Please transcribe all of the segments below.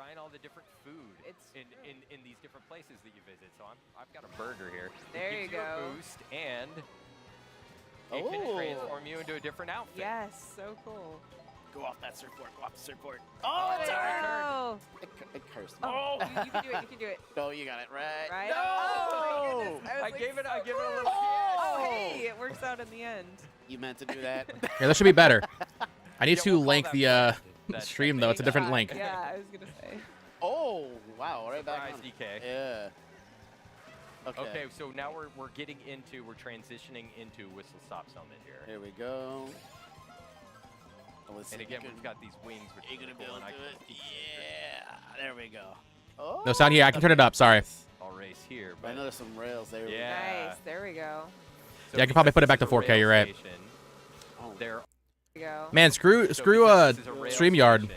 trying all the different food in these different places that you visit. So I've got a burger here. There you It gives go. You a boost and it can transform you into a different outfit. Yes, so cool. Go off that surfboard. Go off the surfboard. Oh, it's Oh, It cursed me. oh. You can do it. You can do it. No, you got it right. Right? No! Oh, my goodness. I was gave it so a little close. kiss. Oh, hey, it works out in the end. You meant to do that. Yeah, that should be better. I need Yeah, to we'll call link that the that stream though. It's a different link. Yeah, I was gonna say. Oh, wow. Right back Surprise, on. DK. Yeah. Okay, so now we're transitioning into Whistle Stop Summit here. Here we go. Oh, let's see And if again, you we've got these wings. Which Are you are gonna be cool, able and to I do can it? Yeah. There we go. Oh. No sound here. I can turn it up. Sorry. I'll race here. I know there's some rails there. Yeah. Nice. There we go. So Yeah, I can probably put it back to because this 4K, is a you're right. rail station, Oh. There, There we go. Man, screw because this is a rail StreamYard. station,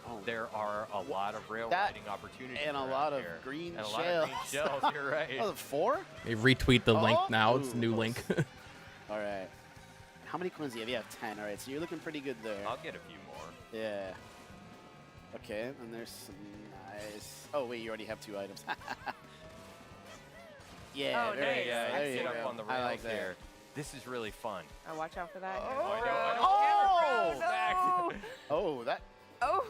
Oh. there are a lot of rail That- riding opportunities. and a around lot of here. green and a lot of green shells. shells. You're right. Oh, 4? They retweet the link Oh. now. It's a Ooh, new close. link. All right. How many coins do you have? You have 10. All right, so you're looking pretty good there. I'll get a few more. Yeah. Okay, and there's some nice. Oh wait, you already have 2 items. Yeah, Oh, there you nice. go. There you Get go. up on the I rails like that. here. This is really fun. Oh, watch out for that. I know. Oh! No. Oh, that. Oh.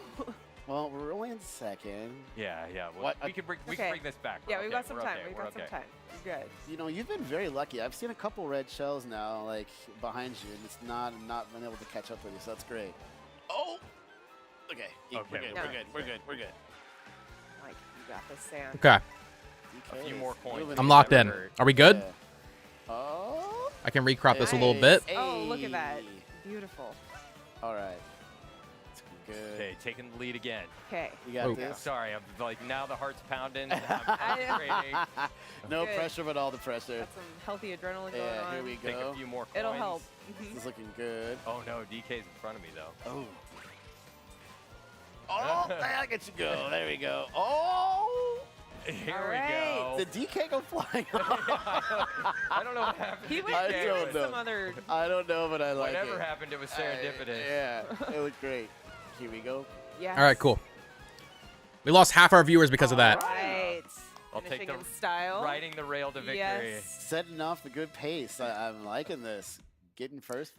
Well, we're only in second. Yeah. Well, What? we can bring Okay. this back. Yeah, We're we've okay, got some we're time. okay, We've we're got some okay. time. You're good. You know, you've been very lucky. I've seen a couple red shells now, like behind you, and it's not been able to catch up with you. So that's great. Oh. Okay. Yeah, Okay, we're good. no. We're good. We're good. Like, you got this, Sam. Okay, A DK few is more coins. moving I'm it. locked Never in. hurt. Are we good? Yeah. Oh. I can recrop this a little Nice. bit. Oh, look at that. Hey. Beautiful. All right. It's good. Okay, taking the lead again. Okay. You got Oh. this. Sorry, I'm like now the heart's pounding. I'm concentrating. No Good. pressure, but all the pressure. Got some healthy adrenaline going Yeah, on. here we Take go. a few more coins. It'll help. This is looking good. Oh no, DK's in front of me though. Oh. Oh, look at you go. There we go. Oh! Here All we right. go. Did DK go flying? I don't know what happened. He to went I DK, don't through but know. some other. I don't know, but I like Whatever it. happened, it was serendipitous. Yeah, it looked great. Here we go. Yes. All right, cool. We lost half our viewers because of that. Right. I'll take Finishing the in style. Riding the rail to victory. Yes. Setting off the good pace. I'm liking this. Getting first.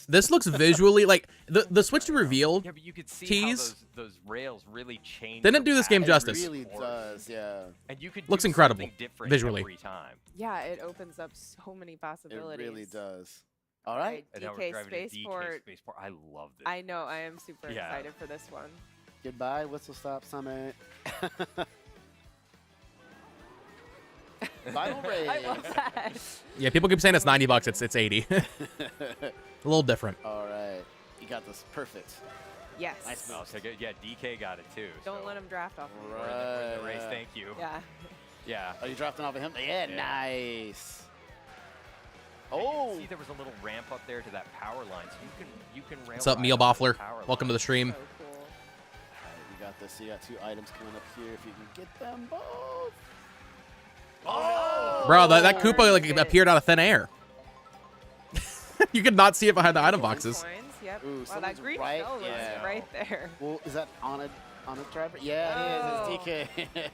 This looks visually like the switch to reveal. Yeah, but you could see Tease. how those rails really change. Didn't the do this game pattern. justice. It really does, yeah. And you could Looks do incredible, something different visually. every time. Yeah, it opens up so many It possibilities. really does. All right. And now we're DK driving to Spaceport. DK Spaceport. I love this. I know. I am super Yeah. excited for this one. Goodbye, Whistle Stop Summit. Final race. I love that. Yeah, people keep saying it's $90. It's 80. A little different. All right. You got this. Perfect. Yes. Nice I'll take it. Yeah, DK got it too. Don't so let him draft off of you. we're in the race. Right. Thank you. Yeah. Yeah. Oh, you dropping off of him? Yeah, Yeah. nice. And you Oh. can see there was a little ramp up there to that power line, so you can rail What's up, ride Meal up the Boffler? power Welcome to line. the stream. So cool. All right, you got this. You got 2 items coming up here. If you can get them both. Oh! Bro, that Koopa like Perfect. appeared out of thin air. You could not see it behind the item boxes. Coins, yep. Ooh, Wow, that someone's green right- shell was yeah. right there. Well, is that on a driver? Yeah, it is. It's DK.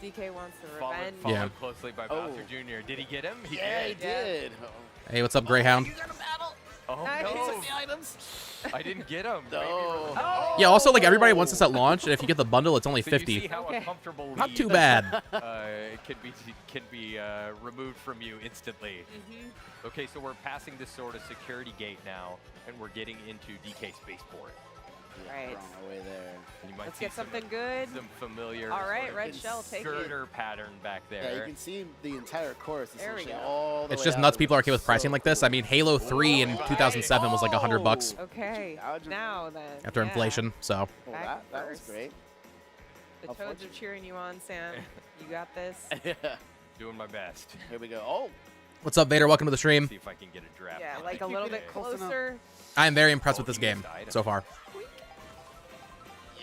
DK wants the Followed, revenge. followed Yeah. closely by Oh. Bowser Jr. Did he get him? Yeah, he did. did. Hey, what's up, Greyhound? You got a battle. Oh Nice. He no! took the items. I didn't get him. No. Maybe we're- Oh. Yeah, also, like, everybody wants this at launch, and if you get the bundle, it's only So you 50. see how Okay. a comfortable Not lead, too bad. can be removed from you instantly. Okay, so we're passing this sort of security gate now, and we're getting into DK Spaceport. Yeah, Right. we're on our way there. And you might Let's see get something good. some familiar All right, sort of red shell, take it. girder pattern back Yeah, you there. can see the entire course. There we essentially, go. all the It's way just out, nuts people are okay with so pricing like this. cool. I mean, Halo 3 in 2007 was like $100 Okay. Gouge 'em. Now then. after yeah. inflation, so. Well, Back that was first. great. The How toads are fortunate. cheering you on, Sam. You got this. Yeah. Doing my best. Here we go. Oh, What's up, Vader? Welcome to the stream. See if I can get a draft. Yeah, on like it. a little bit Close enough. closer. I am very impressed Oh, with this he game missed the item. so far.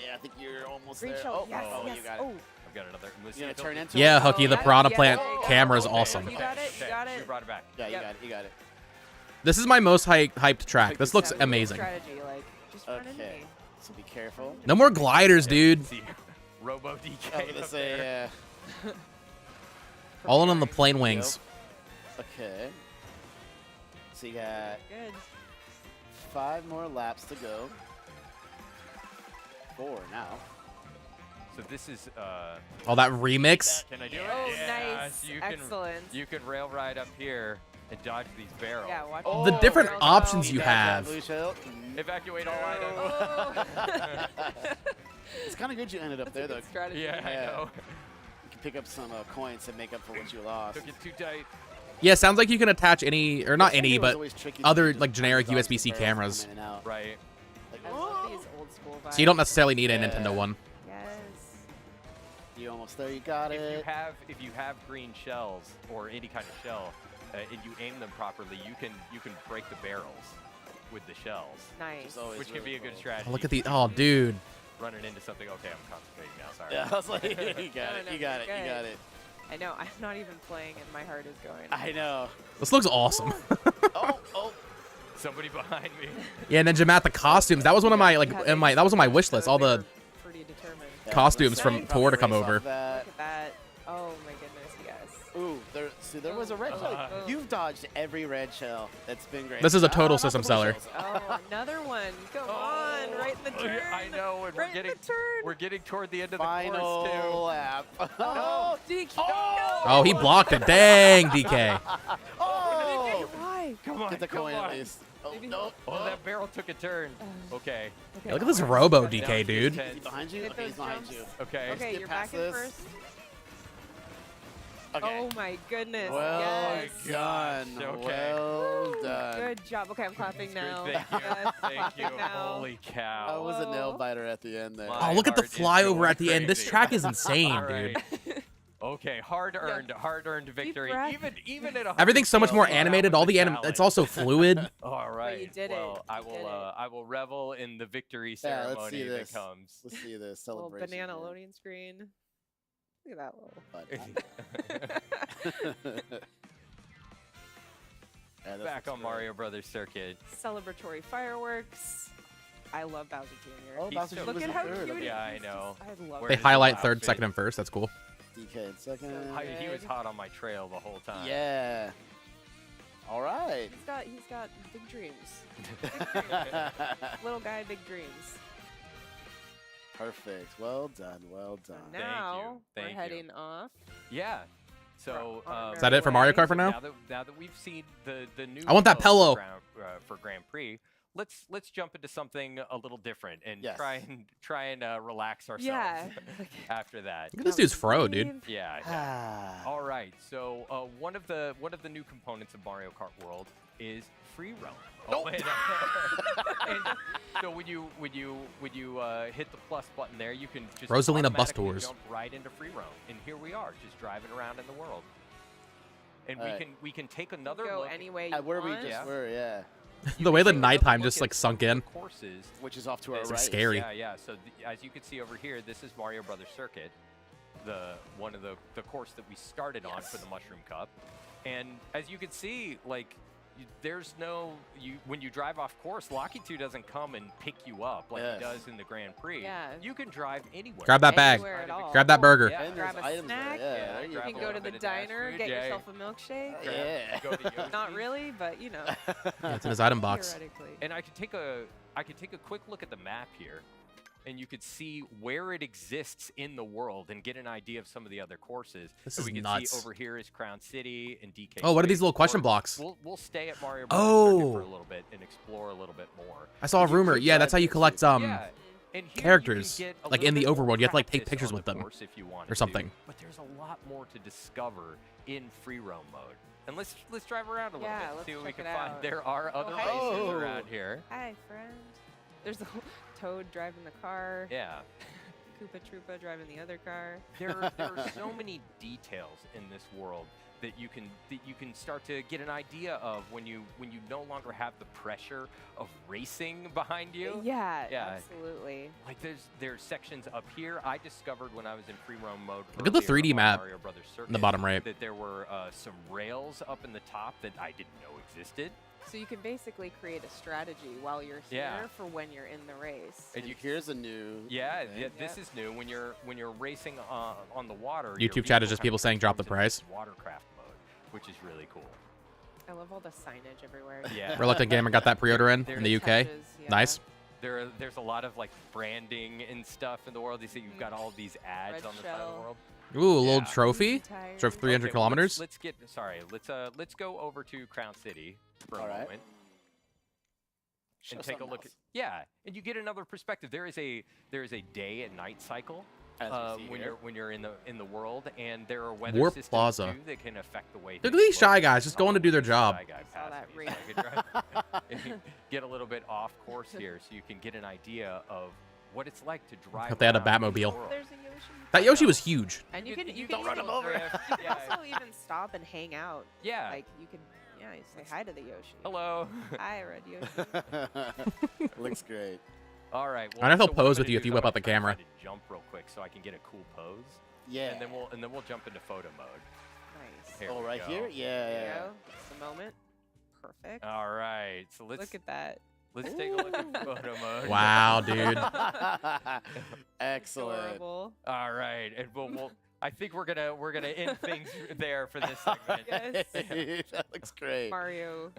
yeah, I think you're almost Green there. shell. Oh, yes, oh, yes. you got it. Oh. I've got another. You gonna turn into Yeah, it? Hooky, the yeah, Piranha yeah, Plant there you go. camera is Okay, awesome. You got it. You got You it. brought it back. Yeah, you Yep. got it. You got it. This is my most hyped track. This looks Yeah, amazing. Strategy, like, just run into Okay. me. So be careful. No more gliders, dude. See, Robo DK. I was gonna up say, there. yeah. All in on the plane wings. Okay. So you got Good. 5 more laps to go. 4 now. So this is. All that remix. Can I do Oh, it? Yeah, nice. so you Excellent. You can rail ride up here and dodge these barrels. Yeah, watch Oh, The different barrels options go. you Dodge that have. blue shell. Evacuate all Oh. items. It's kind of good you ended up That's a there, good though. strategy. Yeah, I Yeah. know. You can pick up some coins to make up for what you lost. Took it too tight. Yeah, sounds like you can attach any, or not This any, game was but always tricky other, to like, just generic dodge the USB-C barrels cameras. from in and out. Right. Like, I love these old school vibes. so you don't necessarily need a Yeah. Nintendo one. Yes. You almost there. You got If it. you have green shells or any kind of shell, and you aim them properly, you can break the barrels with the shells, Nice. It's always which can really be a good cool. strategy. Oh, look at the, oh, dude. Running into something. Okay, I'm concentrating now. Sorry. Yeah, I was like, you got No, it. no, You got it. you're You good. got it. I know. I'm not even playing, and my heart is going. I know. This looks awesome. Oh. Somebody behind me. Yeah, Ninja Matt, the costumes. That was one of my, like, Yeah, that was on my wish list. so All they the were pretty determined. Yeah, costumes let's from see. Tour to come Probably race over. off that. Look at that. Oh my goodness, yes. Ooh, there was a red shell. You've dodged every red shell. That's been great. This is a total not the system blue seller. shells. Oh, another one. Come on, right in the turn. I know, and Right in the turn. we're getting toward the end of the Final course lap. Oh, DK. Oh, he blocked it. Dang, DK. Oh! Why? too. Come on, Get the come coin on. at least. Oh, Maybe- no. Oh, that barrel took a turn. Okay. Yeah, look at this Robo Now DK, it's dude. intense. He's behind you? Hit Okay, he's those behind jumps. you. Okay. Okay, get you're past back in this. first. Okay. Oh my goodness. Well yes. gosh, done. okay. Well Woo. done. Good job. Okay, I'm clapping now. Thank you. Yes, Thank clapping you. now. Holy cow. That was a Whoa. nail biter at the end there. My Oh, look at the heart is flyover going at the end. This crazy. track is insane, All dude. right. Okay, hard-earned victory. breath. Even at 100 Everything's so much more scale, that animated. was All a the it's challenge. also fluid. All right. you did it. Well, I You did will. it. I will revel in the victory Yeah, let's ceremony see that this. comes. Let's see this Little celebration. banana here. loading screen. Look at that little. But yeah, that Back looks on great. Mario Brothers Circuit. Celebratory fireworks. I love Bowser Jr. Oh, He's Bowser so- Jr. Look was at in how third. cute Okay. Yeah, I he is. know. I love Where They his highlight little third, outfit. second, and first. That's cool. DK in second. He was Good. hot on my trail the whole time. Yeah. All right. He's got big dreams. Little guy, big dreams. Perfect. Well done. Well done. Thank you. Now Thank we're you. heading off. Yeah. So On Is that it for Mario Kart for now? Now that we've seen the new I want that shells pillow. for Grand Prix, let's jump into something a little different and Yes. try and relax ourselves Yeah. after that. Look at this dude's fro, dude. Yeah. Ah. All right. So one of the new components of Mario Kart World is free roam. Nope. and so when you hit the plus button there, you can just Rosalina bus automatically tours. jump right into free roam, and here we are, just driving around in the world. And Alright. we can take another Go look. any way you Where we want. just Yeah. were, yeah. you The way can the take another nighttime look just at like sunk some of in. the courses. Which is off to our It's right. scary. Yeah. So as you can see over here, this is Mario Brothers Circuit, one of the course that we started on for the Mushroom Cup. And as you can see, like there's no when you drive off course, Locky 2 doesn't come and pick you up like Yes. he does in the Grand Prix. Yeah. You can drive anywhere. Grab that bag. Anywhere at all. Grab that burger. Yeah. And there's Grab a items there, snack. yeah. Yeah, there you grab You a can go little to the bit of dash diner, food, get yeah. yourself a milkshake. Yeah. Go to Yoshi. Not really, but you know, Yeah, it's in his item box. theoretically. And I could take a quick look at the map here, and you could see where it exists in the world and get an idea of some of the other courses. This so is we can nuts. see over here is Crown City and DK. Oh, what are these Space little question Force. blocks? We'll stay at Mario Brothers Circuit Oh. for a little bit and explore a little bit more. I saw a You rumor. could Yeah, drive that's how you there, collect too. Yeah. And here you can characters, get a like little in the bit more overworld. You have to like take practice pictures on with the them course if you wanted or something. to, but there's a lot more to discover in free roam mode. And let's drive around a little Yeah, bit, let's see what we check can it find. out. There are other hi. races Oh. around here. Hi, friend. There's a Toad driving the car. Yeah. Koopa Troopa driving the other car. There are so many details in this world that you can start to get an idea of when you no longer have the pressure of racing behind you. Yeah, Yeah. absolutely. Like there's sections up here I discovered when I was in free roam mode. Look at the earlier 3D on map Mario Brothers in the Circuit, bottom right. That there were some rails up in the top that I didn't know existed. So you can basically create a strategy while you're here Yeah. for when you're in the race. And And here's a new. Yeah, thing. yeah, this is new. When you're racing on the water, YouTube your chat is vehicle just kind people of saying drop the transforms into price. this Watercraft mode, which is really cool. I love all the signage everywhere. Yeah. Reluctant Gamer got that pre-order in the UK. Touches, yeah. Nice. There's a lot of like branding and stuff in the world. You see, you've got all these ads Red on the side of the shell. world. Ooh, a little Yeah. trophy. Tires. Drove 300 Okay, well, kilometers. let's go over to Crown City for a All right. moment Show and take a something look. else. And you get another perspective. There is a day and night cycle. As we see When here. you're in the world, and there are weather Warp systems Plaza. too that can affect the way. Look at things these shy look. guys just going to do their job. Shy guy Saw passed that me, race. so I could drive- get a little bit off course here, so you can get an idea of what it's like to drive. If they had a around this Batmobile. world. There's a Yoshi. That Yoshi was huge. And you can don't run even, him over. you can Yeah. also even stop and hang out. Yeah. Like you can, you say hi to the Yoshi. Hello. Hi, Red Yoshi. Looks great. All right. I wonder if he'll so what I'm pose with gonna you do if you is whip I'm out the gonna camera. try to jump real quick so I can get a cool pose. Yeah. And then we'll jump into photo mode. Nice. Here Oh, we right go. here? Yeah. There you yeah. go. That's the moment. Perfect. All right. So let's Look at that. take a look at photo mode. Wow, dude. Excellent. Adorable. All right. And we'll I think we're gonna end things there for this segment. Yes. That looks great. Mario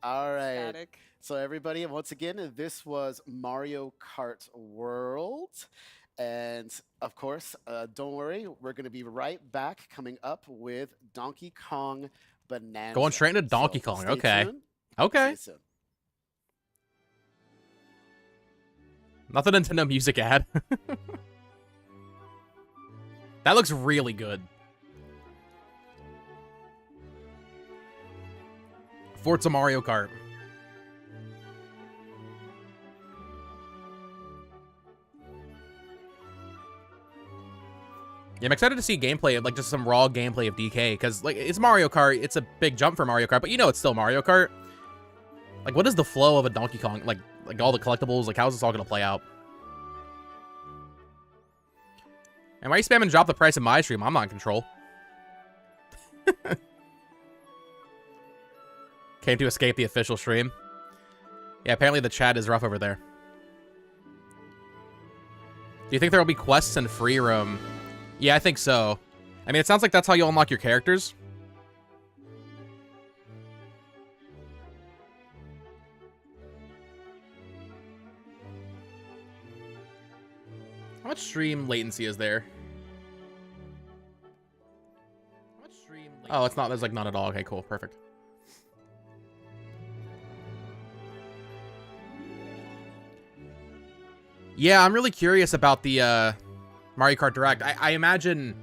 All right. static. So everybody, once again, this was Mario Kart World. And of course, don't worry, we're going to be right back coming up with Donkey Kong Bonanza. Going straight into Donkey Kong, stay okay. tuned. Okay. Stay tuned. Not the Nintendo music ad. That looks really good. Forza Mario Kart. Yeah, I'm excited to see gameplay, like just some raw gameplay of DK, because like it's Mario Kart, it's a big jump for Mario Kart, but you know it's still Mario Kart. Like, what is the flow of a Donkey Kong? Like all the collectibles, like how's this all gonna play out? And why are you spamming drop the price in my stream? I'm not in control. Came to escape the official stream. Yeah, apparently the chat is rough over there. Do you think there will be quests in free roam? Yeah, I think so. I mean, it sounds like that's how you unlock your characters. How much stream latency is there? How much stream latency? Oh, it's not. There's like none at all. Okay, cool. Perfect. Yeah, I'm really curious about the Mario Kart Direct. I imagine...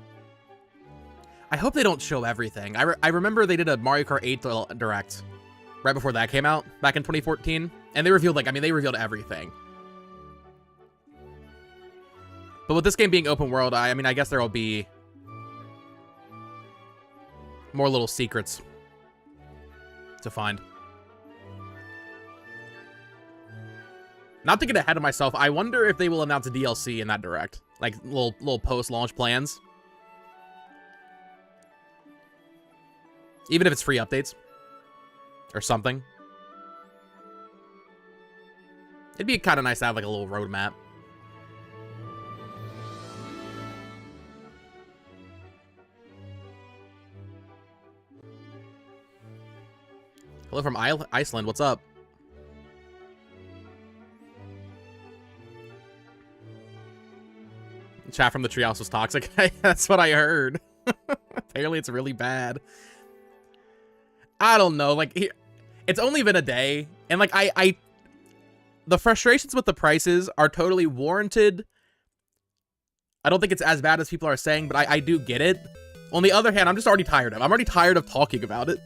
I hope they don't show everything. I remember they did a Mario Kart 8 Direct right before that came out, back in 2014. And they revealed, like, I mean, they revealed everything. But with this game being open world, I mean, I guess there will be more little secrets to find. Not to get ahead of myself, I wonder if they will announce a DLC in that Direct. Like, little post-launch plans. Even if it's free updates. Or something. It'd be kind of nice to have, like, a little roadmap. Hello from Iceland, what's up? Chat from the Treehouse was toxic. That's what I heard. Apparently it's really bad. I don't know. Like, it's only been a day. And, like, the frustrations with the prices are totally warranted. I don't think it's as bad as people are saying, but I do get it. On the other hand, I'm just already tired of it. I'm already tired of talking about it.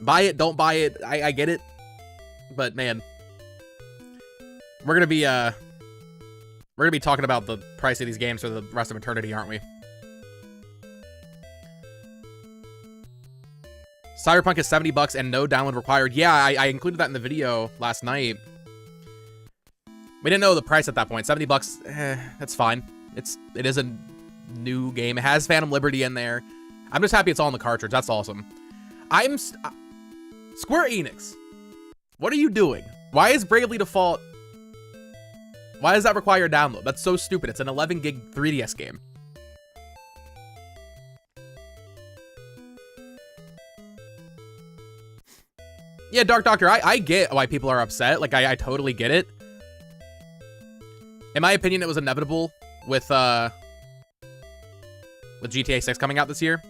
Buy it, don't buy it. I get it. But, man. We're gonna be talking about the price of these games for the rest of eternity, aren't we? Cyberpunk is $70 and no download required. Yeah, I included that in the video last night. We didn't know the price at that point. $70, that's fine. It is a new game. It has Phantom Liberty in there. I'm just happy it's all in the cartridge. That's awesome. Square Enix, what are you doing? Why is Bravely Default... Why does that require a download? That's so stupid. It's an 11 gig 3DS game. Yeah, Dark Doctor, I get why people are upset. Like, I totally get it. In my opinion, it was inevitable with GTA 6 coming out this year.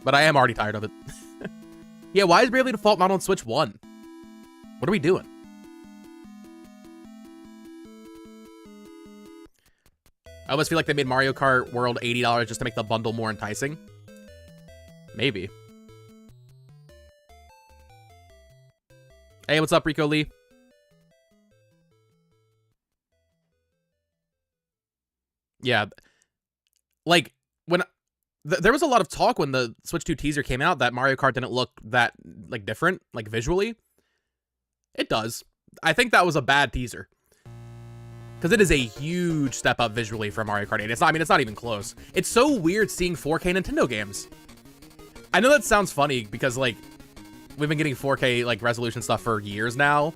But I am already tired of it. Yeah, why is Bravely Default not on Switch 1? What are we doing? I almost feel like they made Mario Kart World $80 just to make the bundle more enticing. Maybe. Hey, what's up, Rico Lee? Yeah. Like, when... there was a lot of talk when the Switch 2 teaser came out that Mario Kart didn't look that, like, different, like, visually. It does. I think that was a bad teaser. Because it is a huge step up visually for Mario Kart 8. It's not, I mean, it's not even close. It's so weird seeing 4K Nintendo games. I know that sounds funny because, like, we've been getting 4K, like, resolution stuff for years now.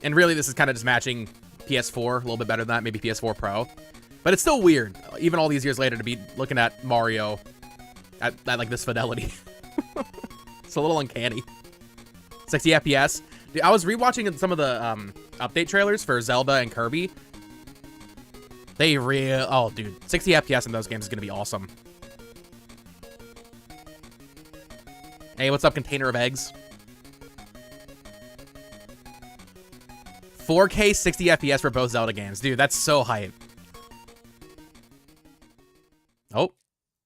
And really, this is kind of just matching PS4 a little bit better than that, maybe PS4 Pro. But it's still weird, even all these years later, to be looking at Mario at like, this fidelity. It's a little uncanny. 60 FPS. Dude, I was rewatching some of the update trailers for Zelda and Kirby. Oh, dude. 60 FPS in those games is going to be awesome. Hey, what's up, container of eggs? 4K 60 FPS for both Zelda games. Dude, that's so hype. Oh.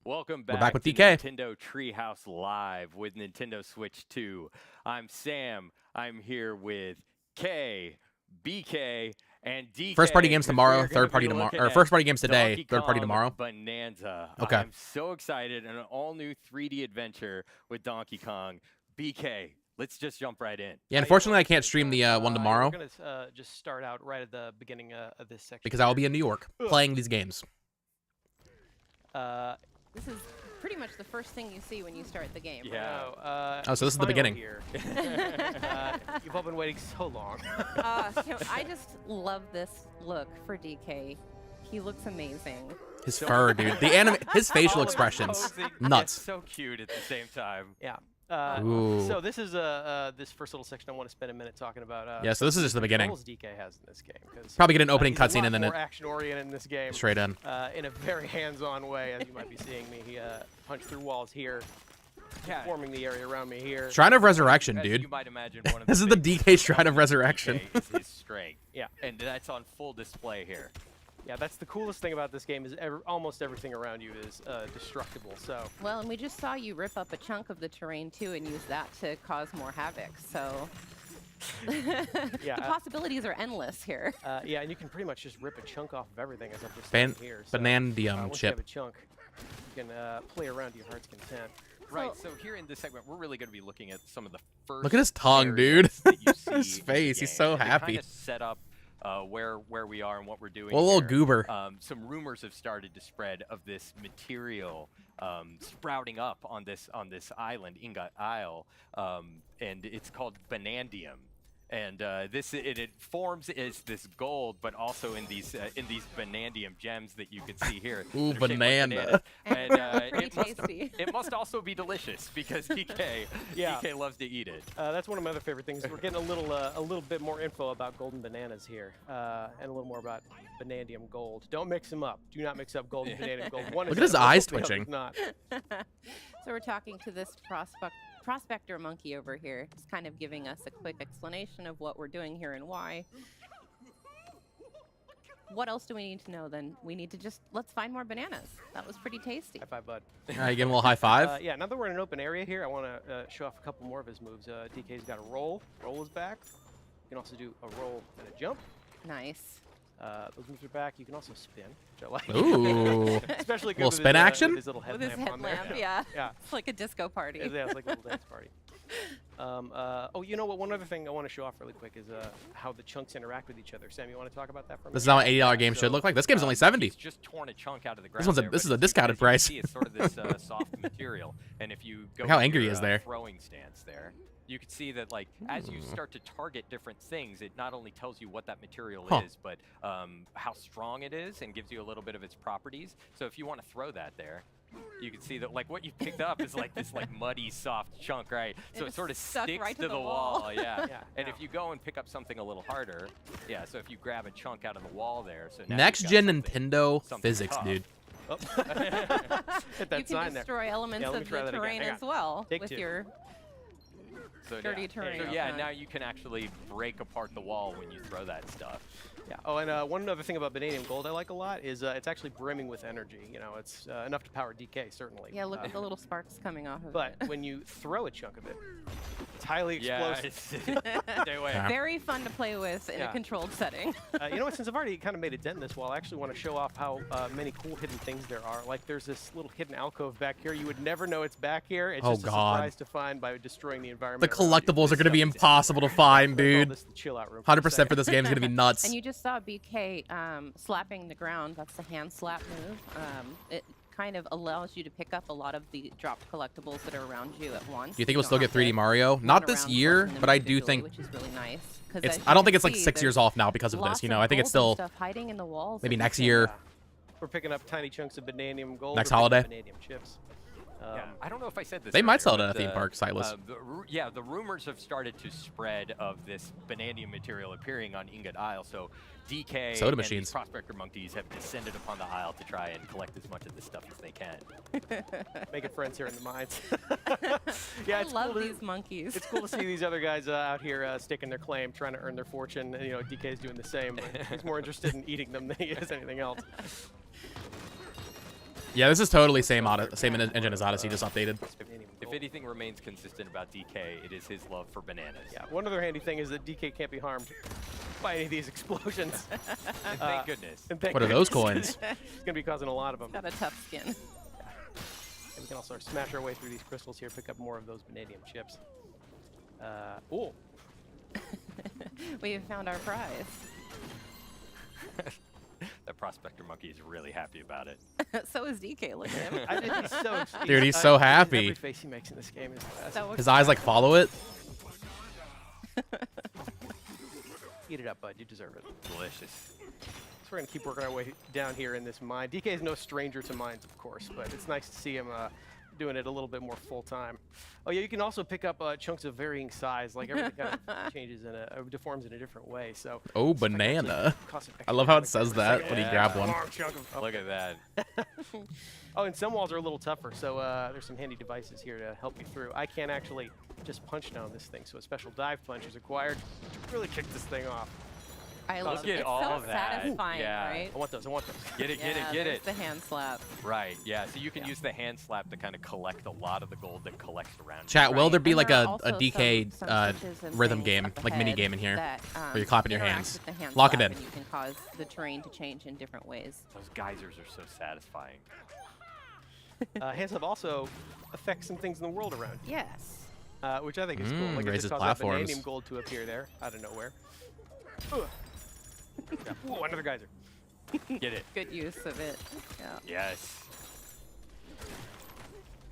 Welcome We're back, back with to DK. Nintendo Treehouse Live with Nintendo Switch 2. I'm Sam. I'm here with K, BK, and DK. First party games 'cause tomorrow, we're gonna third party be tomorrow, looking or at first party games today, Donkey third party Kong tomorrow. Bonanza. Okay. I'm so excited. An all-new 3D adventure with Donkey Kong. BK, let's just jump right in. Yeah, unfortunately, I can't stream the one tomorrow We're gonna just start out right at the beginning of this section. because I will be in New York playing these games. This is pretty much the first thing you see when you start the game. Yeah. Oh, so this is the final beginning. Here. You've all been waiting so long. I just love this look for DK. He looks amazing. His fur, dude. His facial expressions. Posing, Nuts. it's so cute at the same time. Yeah. Ooh. So this is this first little section. I want to spend a minute talking about. Yeah, so this is just the beginning. Controls DK has in this game. 'Cause, Probably get an opening he's a cutscene lot and then more it action-oriented in this game. straight in. In a very hands-on way, as you might be seeing me. He punched through walls here, Yeah. forming the area around me here. Shrine of Resurrection, As dude. you might imagine, one of This the is the big DK strengths Shrine of of Resurrection. DK is his strength. Yeah. And that's on full display here. Yeah, that's the coolest thing about this game is almost everything around you is destructible. So Well, and we just saw you rip up a chunk of the terrain too and use that to cause more havoc. So yeah, the possibilities are endless here. yeah, and you can pretty much just rip a chunk off of everything as I'm just Ban saying here. So, Banandium once you have chip. a chunk, you can play around to your heart's content. Right, so here in this segment, we're really going to be looking at some of the first. Look at his tongue, areas dude. that you see His in the face, he's game. so And to happy. Kind of set up where we are and what we're doing. Well, a little here. goober. Some rumors have started to spread of this material sprouting up on this island, Ingot Isle, and it's called Banandium. And it forms as this gold, but also in these Banandium gems that you can see here. Ooh, that are shaped like banana. bananas. And Pretty tasty. it must also be delicious because DK loves to eat it. That's one of my other favorite things. We're getting a little bit more info about golden bananas here, and a little more about Banandium gold. Don't mix them up. Do not mix up gold and Banandium gold. One Look is at his eyes edible, the other's twitching. Not. So we're talking to this prospector monkey over here, just kind of giving us a quick explanation of what we're doing here and why. What else do we need to know then? We need to let's find more bananas. That was pretty tasty. High five, bud. All right, give him a little high five. Yeah, now that we're in an open area here, I want to show off a couple more of his moves. DK's got a roll. Roll is back. You can also do a roll and a jump. Nice. Those moves are back. You can also spin, which I like. Ooh. Especially good Little with spin his, action? with his little With his headlamp on there. headlamp, yeah. Yeah. It's like a disco party. Yeah, it's like a little dance party. Oh, you know what? One other thing I want to show off really quick is how the chunks interact with each other. Sam, you want to talk about that for a minute? This is how an $80 game should look like. This game's only 70. He's just torn a chunk out of the ground. This is a discounted price. See, it's sort of this soft material, and if you go Look how to angry your, he is there. throwing stance there, you can see that like as you start to target different things, it not only tells you what that material is, but how strong it is, and gives you a little bit of its properties. So if you want to throw that there, you can see that like what you picked up is like this like muddy soft chunk, right? So it sort of sticks right to the wall. Yeah. Yeah. And if you go and pick up something a little harder, yeah. So if you grab a chunk out of the wall there, so now Next you've got gen something- Nintendo something physics, tough. dude. Oh. Hit that You sign can there. destroy elements Yeah, let me of try the that again. terrain Hang as on. well Take with two. your So, dirty yeah. terrain. So yeah, Uh-huh. now you can actually break apart the wall when you throw that stuff. Yeah. Oh, and one other thing about Vanadium Gold I like a lot is it's actually brimming with energy. You know, it's enough to power DK, certainly. Yeah, look at the little sparks coming off of But it. when you throw a chunk of it, it's highly Yeah. explosive. Stay away. Yeah. Very fun to play with in Yeah. a controlled setting. You know what? Since I've already kind of made a dent in this wall, I actually want to show off how many cool hidden things there are. Like there's this little hidden alcove back here. You would never know it's back here. It's Oh, just a God. surprise to find by destroying the The environment. around you. collectibles are going to be This stuff is- impossible to find, They call dude. this the chill out room. 100% for this game is going to be nuts. And you just saw BK slapping the ground. That's the hand slap move. It kind of allows you to pick up a lot of the dropped collectibles that are around you at once. Do you think we'll don't still have get 3D to Mario? run Not this around year, collecting them but I do individually, think which is really nice. 'Cause it's. as I you don't can think it's like see, 6 years there's off now because of lots this. You know, of I think it's gold and still stuff hiding in the walls. maybe of next the year. Yeah. We're picking up tiny chunks of vanadium gold. Next we're picking up holiday. Vanadium chips. Yeah, I don't know if I said this. They might earlier, sell it at but, a theme park, Silas. Yeah, the rumors have started to spread of this vanadium material appearing on Ingot Isle. So DK Soda and machines. these prospector monkeys have descended upon the isle to try and collect as much of this stuff as they can. Making friends here in the mines. Yeah, I it's love cool to, these monkeys. It's cool to see these other guys out here staking their claim, trying to earn their fortune. And, you know, DK's doing the same, but he's more interested in eating them than he is anything else. Yeah, this is totally same engine as Odyssey, just updated. Vanadium If gold. anything remains consistent about DK, it is his love for bananas. Yeah, one other handy thing is that DK can't be harmed by any of these explosions. And thank goodness. And thank What are those goodness. coins? He's gonna be causing a lot of them. Got a tough skin. And we can also smash our way through these crystals here, pick up more of those vanadium chips. Oh, We have found our prize. That prospector monkey is really happy about it. So is DK. Look at him. I think he's so Dude, he's so happy. Every face he makes in this game is best. So His eyes like follow it. Eat it up, bud. You deserve it. Delicious. So we're gonna keep working our way down here in this mine. DK is no stranger to mines, of course, but it's nice to see him doing it a little bit more full time. Oh yeah, you can also pick up chunks of varying size. Like everything kind of changes in deforms in a different way. So. Oh, it's like banana. costs an I love how it extra says that when you Yeah. grab one. long chunk of- Look at that. Oh, and some walls are a little tougher, so there's some handy devices here to help you through. I can't actually just punch down this thing, so a special dive punch is required to really kick this thing off. I Look love at it. It's all so of that. satisfying, Yeah. right? I want those. I want those. Get it, get Yeah, it, get there's it. the hand slap. Right, yeah. So you can use the hand slap to kind of collect a lot of the gold that collects around you. Chat, will Right, there be and like there are a also DK some switches and rhythm things game, up like mini ahead game in here, that, where you're clapping your interact hands? with the hand Lock it slap, in. And you can cause the terrain to change in different ways. Those geysers are so satisfying. Hands up also affects some things in the world around you, Yes. which I think is cool. Like it raises just caused that platforms. vanadium gold to appear there out of nowhere. Ugh. Yeah. Ooh, another geyser. Get it. Good use of it. Yeah. Yes.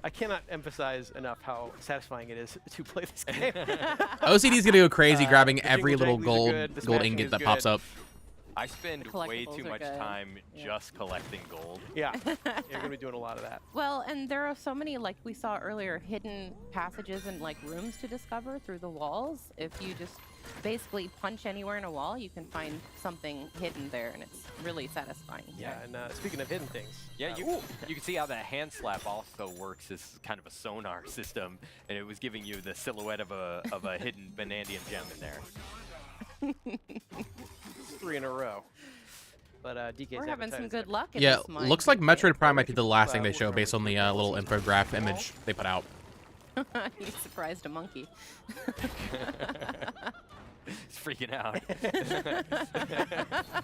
I cannot emphasize enough how satisfying it is to play this game. OCD's gonna go crazy grabbing the every little jingle-janglies are gold good, the gold smashing ingot is that good. pops up. I spend The way collectibles too are much good. time Yeah. just collecting gold. Yeah, you're gonna be doing a lot of that. Well, and there are so many, like we saw earlier, hidden passages and like rooms to discover through the walls. If you just basically punch anywhere in a wall, you can find something hidden there, and it's really satisfying. Yeah, and speaking of hidden things, Yeah, you can see how that hand slap also works as kind of a sonar system, and it was giving you the silhouette of a hidden vanadium gem in there. 3 in a row. But DK's We're having some appetite is good there. luck in Yeah, this mine. looks like Metroid Prime might be the last thing they We'll show throw based on the little infograph image they put out. You surprised a monkey. He's freaking out.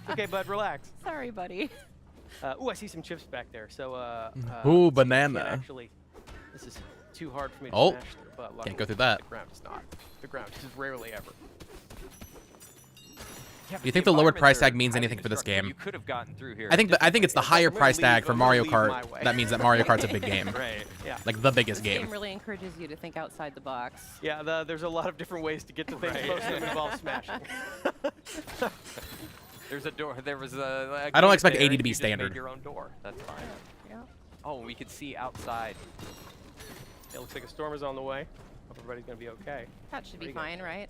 Okay, bud, relax. Sorry, buddy. Ooh, I see some chips back there. So, Ooh, let's see if we can banana. Actually, this is too hard for me to Oh, smash through, but luckily can't go through that. the ground is not. The ground is rarely ever. Yeah, Do you but think the lowered environments price are tag means highly anything for this destructible. game? You could have gotten through here. I think it's the It's like, higher I'm gonna price tag leave- for I'm gonna Mario leave Kart. my way. That means that Mario Kart's a big game. Right. Yeah. Like the biggest This game. game really encourages you to think outside the box. Yeah, there's a lot of different ways to get to things. Right. Most of them involve smashing. There's a door. There was a. I don't gate expect there, 80 to and be you just made standard. your own door. That's fine. Yeah. Oh, we could see outside. It looks like a storm is on the way. Hope everybody's gonna be okay. That should be Pretty good. fine, right?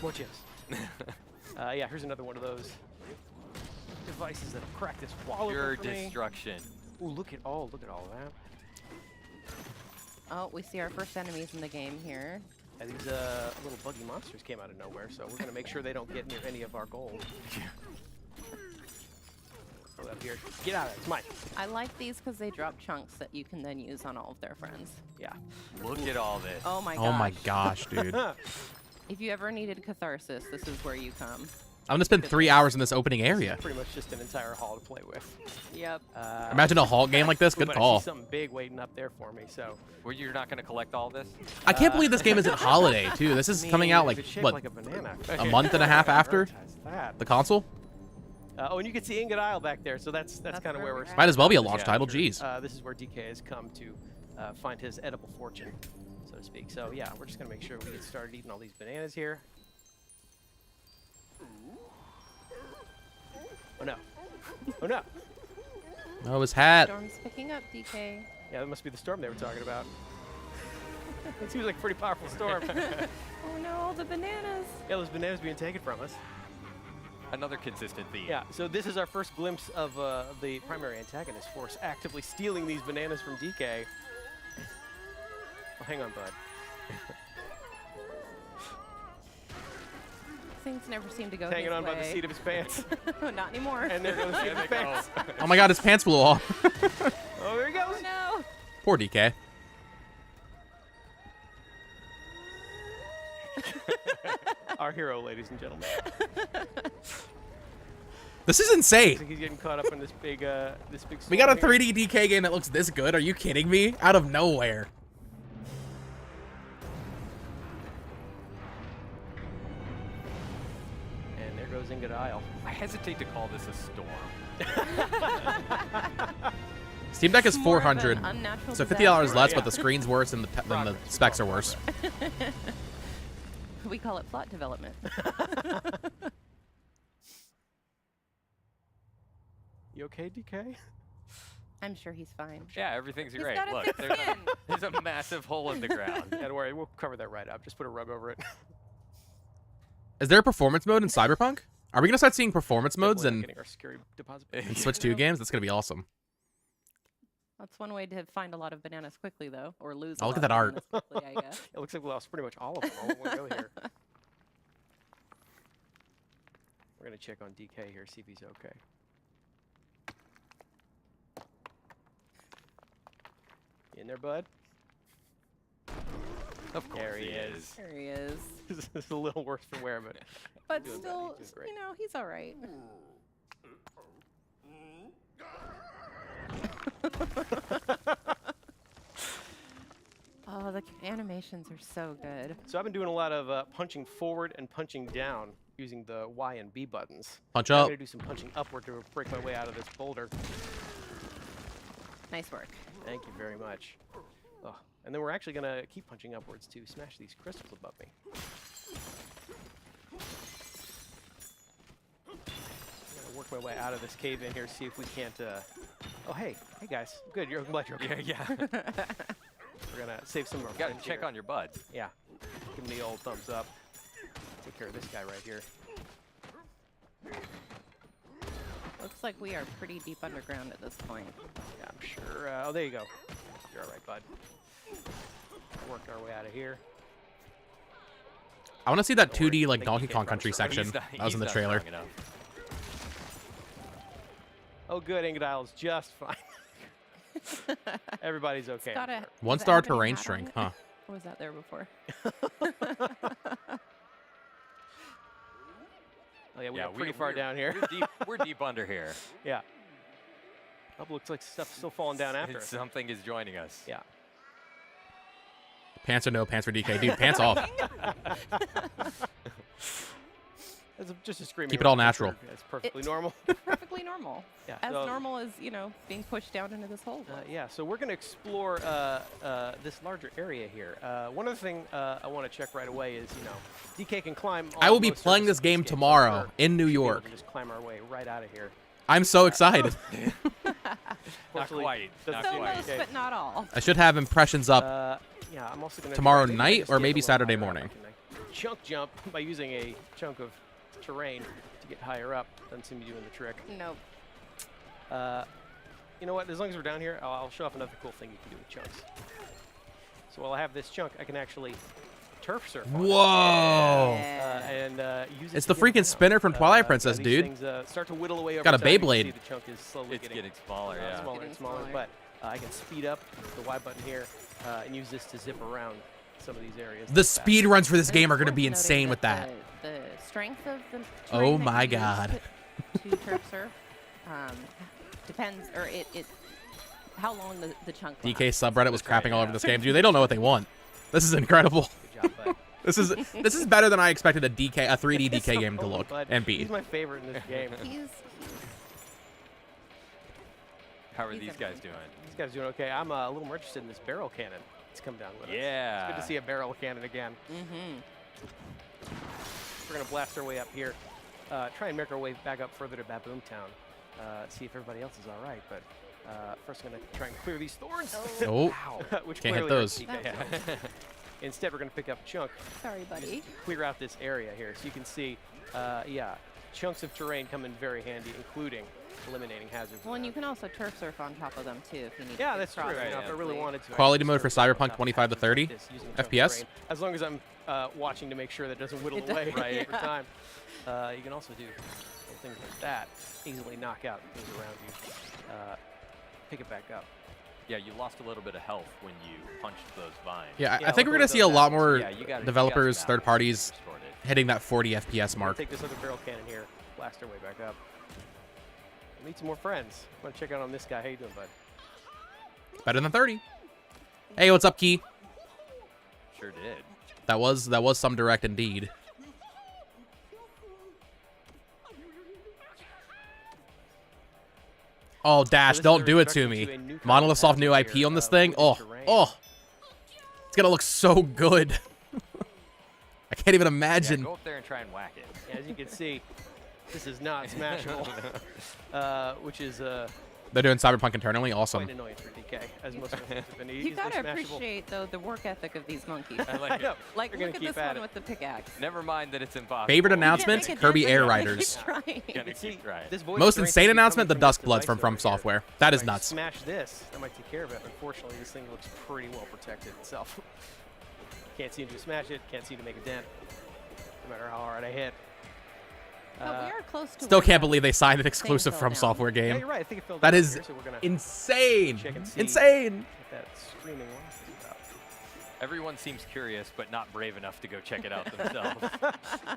More chips. Yeah, here's another one of those devices that have cracked this wall Pure open for me. destruction. Ooh, look at all that. Oh, we see our first enemies in the game here. And these little buggy monsters came out of nowhere, so we're gonna make sure they don't get near any of our gold. Go up here. Get out of it. It's mine. I like these because they drop chunks that you can then use on all of their friends. Yeah. Look at all this. Oh my gosh. Oh my gosh, dude. I'm If you ever needed catharsis, this is where you come. gonna spend 3 hours in this opening area. Pretty much just an entire hall to play with. Yep. Imagine a Hulk game like this. Good but I call. see something big waiting up there for me, so. Well, you're not going to collect all this? I can't believe this game isn't holiday too. This is coming out if like it's shaped what, like a banana. a month and a half after Prioritize that. the console? Oh, and you can see Ingot Isle back there, so that's kind of where we're. at. Might as well be a Yeah, launch title. sure. Jeez. This is where DK has come to find his edible fortune, so to speak. So yeah, we're just gonna make sure we get started eating all these bananas here. Oh no! Oh no! Oh, his hat. Storm's picking up, DK. Yeah, that must be the storm they were talking about. It seems like a pretty powerful storm. Oh no, the bananas. Yeah, those bananas being taken from us. Another consistent theme. Yeah, so this is our first glimpse of the primary antagonist force actively stealing these bananas from DK. Oh, hang on, bud. Things never seem to go Hanging his on by the way. seat of his pants. Not anymore. And there goes the seat There of his they go. pants. Oh my god, his pants flew off. Oh, there he goes. Oh no. Poor DK. Our hero, ladies and gentlemen. This is Looks insane. like he's getting caught up in this big We got a storm here. 3D DK game that looks this good. Are you kidding me? Out of nowhere. And there goes Ingot Isle. I hesitate to call this a storm. Steam Deck is More of an 400. unnatural So $50 disaster. less, Yeah. but the screen's worse and the specs are worse. We call it plot development. You okay, DK? I'm sure he's fine. Yeah, everything's He's great. got a Look, thick there's skin. there's a massive hole in the ground. Yeah, don't worry, we'll cover that right up. Just put a rug over it. Is there a performance mode in Cyberpunk? Are we gonna start seeing performance modes Definitely not and getting our scary deposit. in Switch 2 games? That's gonna be awesome. That's one way to find a lot of bananas quickly, though, or lose. Oh, a look lot at of that art. bananas quickly, I guess. It looks like we lost pretty much all of them. All we go here. We're gonna check on DK here, see if he's okay. You in there, bud? Of course There he is. There he is. This is a little worse for wear, but But Doing still, better, he's doing great. you know, he's all right. Oh, the animations are so good. so I've been doing a lot of punching forward and punching down using the Y and B buttons. Punch I'm up. gonna do some punching upward to break my way out of this boulder. Nice work. Thank you very much. Oh, and then we're actually gonna keep punching upwards to smash these crystals above me. I'm gonna work my way out of this cave in here, see if we can't. Oh, hey guys, good. I'm glad you're okay. Yeah. We're gonna save some of our You gotta friends check here. on your buds. Yeah, give him the old thumbs up. Take care of this guy right here. Looks like we are pretty deep underground at this point. Yeah, I'm sure. Oh, there you go. You're all right, bud. Working our way out of here. I want to see that Don't worry, 2D like think Donkey you Kong can't Country run straight. section. He's not- That was in the he's not trailer. strong enough. Oh, good. Ingot Isle's just fine. Everybody's okay. Got a 1 does it star have any terrain hat on strength, it? huh? Or was that there before? Oh yeah, we Yeah, got pretty far down here. We're deep under here. Yeah. Oh, looks like stuff's still falling down after us. Something is joining us. Yeah. Pants or no pants for DK. Dude, pants off. It's just a screaming. Keep it all raccoon natural. turd. It's perfectly normal. Perfectly normal. Yeah, As so- normal as, you know, being pushed down into this hole. Yeah, so we're going to explore this larger area here. One other thing I want to check right away is, you know, DK can climb. I will be most playing surfaces this game of so tomorrow we're- in New we should be able York. to just climb our way right out of here. I'm so excited. Not Fortunately, quite. doesn't Not So seem quite. most, okay. but not all. I should have impressions up. Yeah, I'm also going to Tomorrow night or maybe Saturday morning? Chunk jump by using a chunk of terrain to get higher up. Doesn't seem to be doing the trick. Nope. You know what? As long as we're down here, I'll show off another cool thing you can do with chunks. So while I have this chunk, I can actually turf surf. on it. Whoa. Yeah. And use it It's to the get freaking around. spinner from Twilight Princess, these dude. Things, start to whittle away over Got a time. You can Beyblade. see the chunk is slowly It's getting smaller, smaller yeah. and Getting smaller. smaller. But I can speed up the Y button here and use this to zip around some of these areas. The fast. speed runs for this It's game are going to worth be noting insane with that. The strength of the Oh terrain that my you use God. to turf surf depends, or it how long the chunk DK lasts. subreddit was That's right, crapping all over yeah. this game. Dude, they don't know what they want. This is incredible. Good job, bud. This is better than I expected a 3D DK game to look Bud, and be. He's my favorite in this game. He's How are He's these a- guys doing? These guys doing okay. I'm a little more interested in this barrel cannon. It's come down with us. Yeah. It's good to see a barrel cannon again. We're going to blast our way up here. Try and make our way back up further to Baboom Town. See if everybody else is all right. But first, I'm going to try and clear these thorns. Oh, Which can't hit clearly hurts those. DK. Yeah. Instead, we're going to pick up a chunk, sorry, buddy. clear out this area here. So you can see, yeah, chunks of terrain come in very handy, including eliminating hazards. Well, and around. you can also turf surf on top of them too if you need. Yeah, to that's true. cross You know, if I really easily. wanted to. I Quality could mode for surf on Cyberpunk top of 25 to hazards 30 like this using a chunk of FPS? terrain, as long as I'm watching to make sure that it doesn't whittle It does- away Right. over time. You can also do little things like that. Easily knock out things around you. Pick it back up. Yeah, you lost a little bit of health when you punched those vines. Yeah, Yeah, I think we're look going at to see a those lot apples. more Yeah, you got developers, third parties hitting that 40 FPS We're gonna mark. take this other barrel cannon here, blast our way back up. Meet some more friends. Want to check out on this guy. How you doing, bud? Better than 30. Hey, what's up, Key? Sure did. That was some direct indeed. Oh, Dash, this is don't a do it to introduction me. to a new kind of Monolith Soft new hazard IP here, on this thing. wooded Oh, terrain. oh. It's going to look so good. I can't even Yeah, imagine. go up there and try and whack it. As you can see, this is not smashable, which is They're doing Cyberpunk internally. quite Awesome. annoying for DK, as most of us have been You easily gotta smashable. appreciate though the work ethic of these monkeys. I I like know. it. Like, They're gonna look at keep this at one it. with the pickaxe. Never mind that it's impossible. Favorite You can't announcement? make it Kirby different, Air but Riders. keep trying. Gonna You can keep see trying. this voice Most terrain insane seems to be announcement, the coming from Dusk this Bloods device from over here. Software. That is If I nuts. Smash this, that might take care of it. Unfortunately, this thing looks pretty well protected itself. Can't seem to smash it. Can't seem to make a dent, no matter how hard I hit. But we are close to. Still where can't that believe they signed an thing exclusive fell from down. Software Yeah, game. you're right. I think it fell That down is here, so we're gonna insane. check and see Insane. what that screaming laugh is about. Everyone seems curious, but not brave enough to go check it out themselves.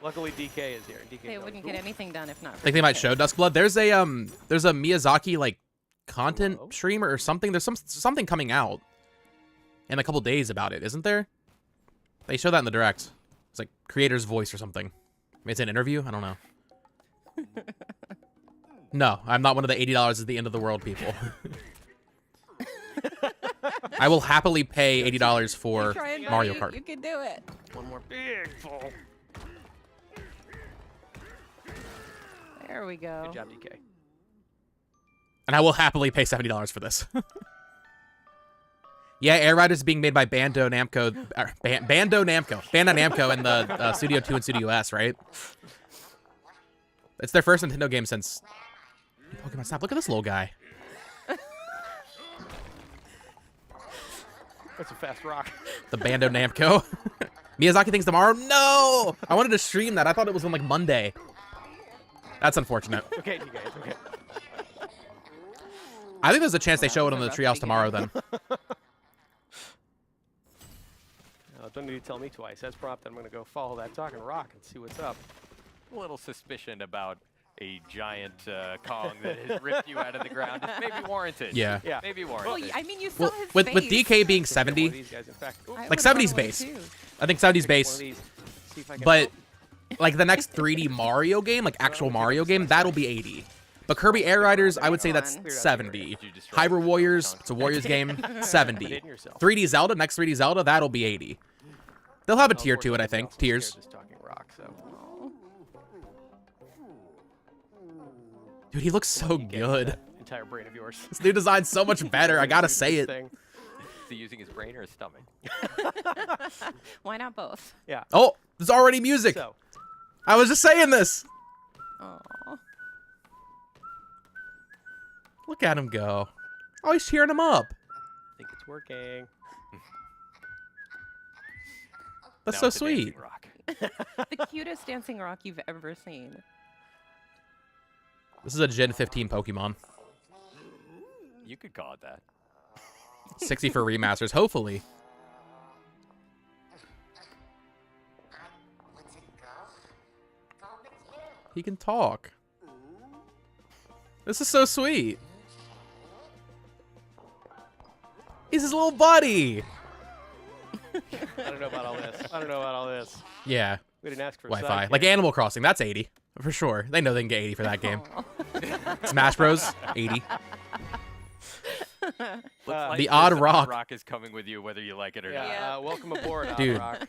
Luckily, DK is here. DK They knows. wouldn't get anything done if not. I think they might show Dusk Blood. There's a Miyazaki like content Hello? streamer or something. There's something coming out in a couple days about it, isn't there? They showed that in the direct. It's like creator's voice or something. Maybe it's an interview. I don't know. No, I'm not one of the $80 is the end of the world people. I will happily pay $80 for Try and Mario buddy, Kart. You can do it. One more big fall. There we go. Good job, DK. And I will happily pay $70 for this. Yeah, Air Riders is being made by Bandai Namco and the Studio 2 and Studio S, right? It's their first Nintendo game since Pokemon Snap. Look at this little guy. That's a fast rock. The Bandai Namco. Miyazaki thinks tomorrow? No! I wanted to stream that. I thought it was on like Monday. That's unfortunate. Okay, DK, it's okay. I think there's a chance they show it on the Rough Treehouse beginning. tomorrow then. Don't need to tell me twice. That's prompt. I'm going to go follow that talking rock and see what's up. A little suspicion about a giant Kong that has ripped you out of the ground is maybe warranted. Yeah. Yeah. Maybe Well, warranted. I mean, you saw Well, his with face. DK being One 70, of these guys, in fact. Ooh, I like would've 70's run away base. too. I think 70's pick one of base. these, see if I can But help. like the next 3D Mario game, like actual Mario game, that'll be 80. But Kirby Air Riders, I would say that's Clear out 70. Did you destroy Hyrule it? Warriors, it's a Warriors game, 70. Hitting yourself. 3D Zelda, next 3D Zelda, that'll be 80. They'll have a tier to it, I think. Tiers. This talking rock, so. Dude, he looks so Get good. that entire brain of yours. This new design's so much better. I gotta say it. Thing. Is he using his brain or his stomach? Why not both? Yeah. Oh, there's already music. So, I was just saying this. Aw. Look at him go. Oh, he's cheering him up. I think it's working. That's Now so it's a dancing sweet. rock. The cutest dancing rock you've ever seen. This is a Gen 15 Pokemon. You could call it that. 60 for remasters, hopefully. He can talk. This is so sweet. He's his little buddy. I don't know about all this. I don't know about all this. Yeah, We didn't ask for a Wi-Fi. sidekick. Like Animal Crossing, that's 80. For sure. They know they can get 80 for that game. Aw. Smash Bros, 80. Looks like The Odd this Rock. Rock is coming with you whether you like it or Yeah, not. Yeah. welcome aboard, Odd Dude. Rock.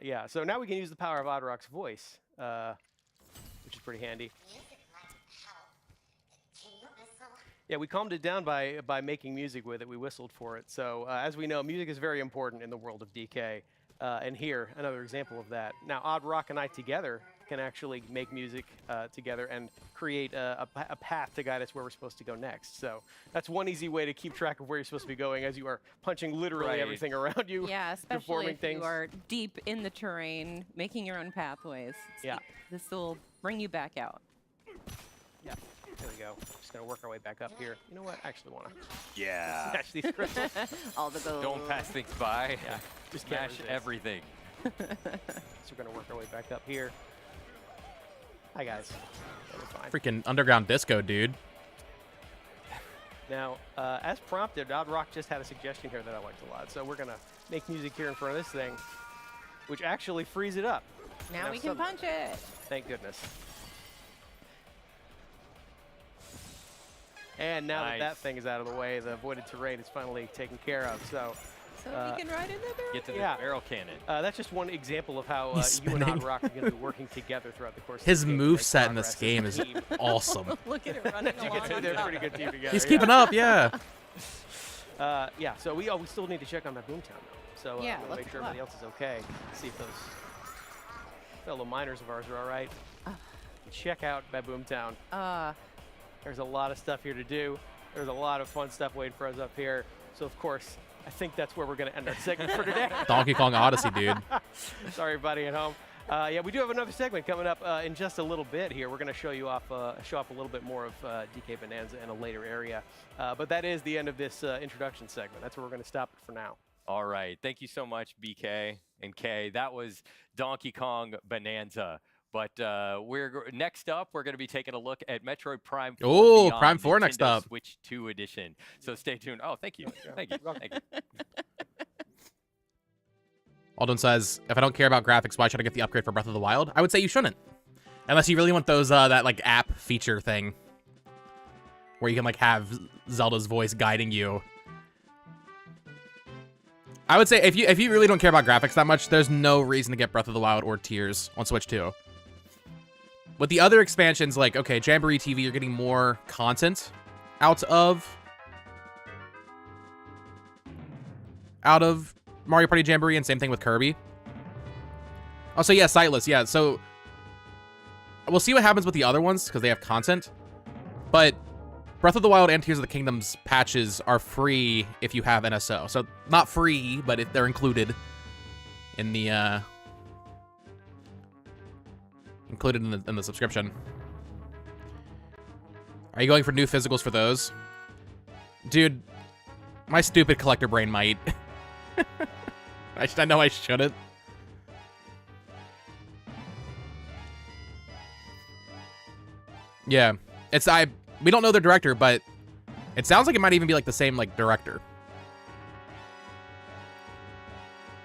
Yeah, so now we can use the power of Odd Rock's voice, which is pretty handy. Yeah, we calmed it down by making music with it. We whistled for it. So as we know, music is very important in the world of DK. And here, another example of that. Now, Odd Rock and I together can actually make music together and create a path to guide us where we're supposed to go next. So that's one easy way to keep track of where you're supposed to be going as you are punching literally Right. everything around you. Yeah, especially Performing if things. you are deep in the terrain, making your own pathways. Yeah. This will bring you back out. Yeah, there we go. Just gonna work our way back up here. You know what? I actually want to Yeah. smash these crystals. All the gold. Don't pass things by. Yeah, just Smash can't resist. everything. So we're gonna work our way back up here. Hi guys. That was fine. Freaking underground disco, dude. Now, as prompted, Odd Rock just had a suggestion here that I liked a lot. So we're gonna make music here in front of this thing, which actually frees it up. Now Now we can suddenly- punch it. Thank goodness. And now that Nice. that thing is out of the way, the avoided terrain is finally taken care of. So So we can ride in the barrel. Get to the Yeah. barrel cannon. that's just one example of how He's you and Odd spinning. Rock are going to be working together throughout the course His of the game to make moveset in this progress game as is a team. awesome. Look at it running You along can see on they're a top. pretty good team together. He's yeah. keeping up, yeah. Yeah, so we still need to check on that Boomtown though. So Yeah, I'm gonna let's make sure go up. everybody else is okay. See if those fellow miners of ours are all right. Check out Boomtown. There's a lot of stuff here to do. There's a lot of fun stuff waiting for us up here. So of course, I think that's where we're going to end our segment for today. Donkey Kong Odyssey, dude. Sorry, everybody at home. Yeah, we do have another segment coming up in just a little bit here. We're going to show off a little bit more of DK Bonanza in a later area. But that is the end of this introduction segment. That's where we're going to stop it for now. All right. Thank you so much, BK and K. That was Donkey Kong Bonanza. But next up, we're going to be taking a look at Metroid Prime 4 Ooh, Beyond, Prime 4 next Nintendo up. Switch 2 edition. So stay tuned. Oh, thank you. Thank you. Thank you. Alden says, if I don't care about graphics, why should I get the upgrade for Breath of the Wild? I would say you shouldn't. Unless you really want those, that, like, app feature thing. Where you can, like, have Zelda's voice guiding you. I would say, if you really don't care about graphics that much, there's no reason to get Breath of the Wild or Tears on Switch 2. With the other expansions, like, okay, Jamboree TV, you're getting more content out of Mario Party Jamboree, and same thing with Kirby. Also, yeah, Sightless, yeah, so we'll see what happens with the other ones, because they have content, but Breath of the Wild and Tears of the Kingdom's patches are free if you have NSO. So, not free, but if they're included in the, in the subscription. Are you going for new physicals for those? Dude, my stupid collector brain might. I know I shouldn't. Yeah. We don't know the director, but it sounds like it might even be like the same like director.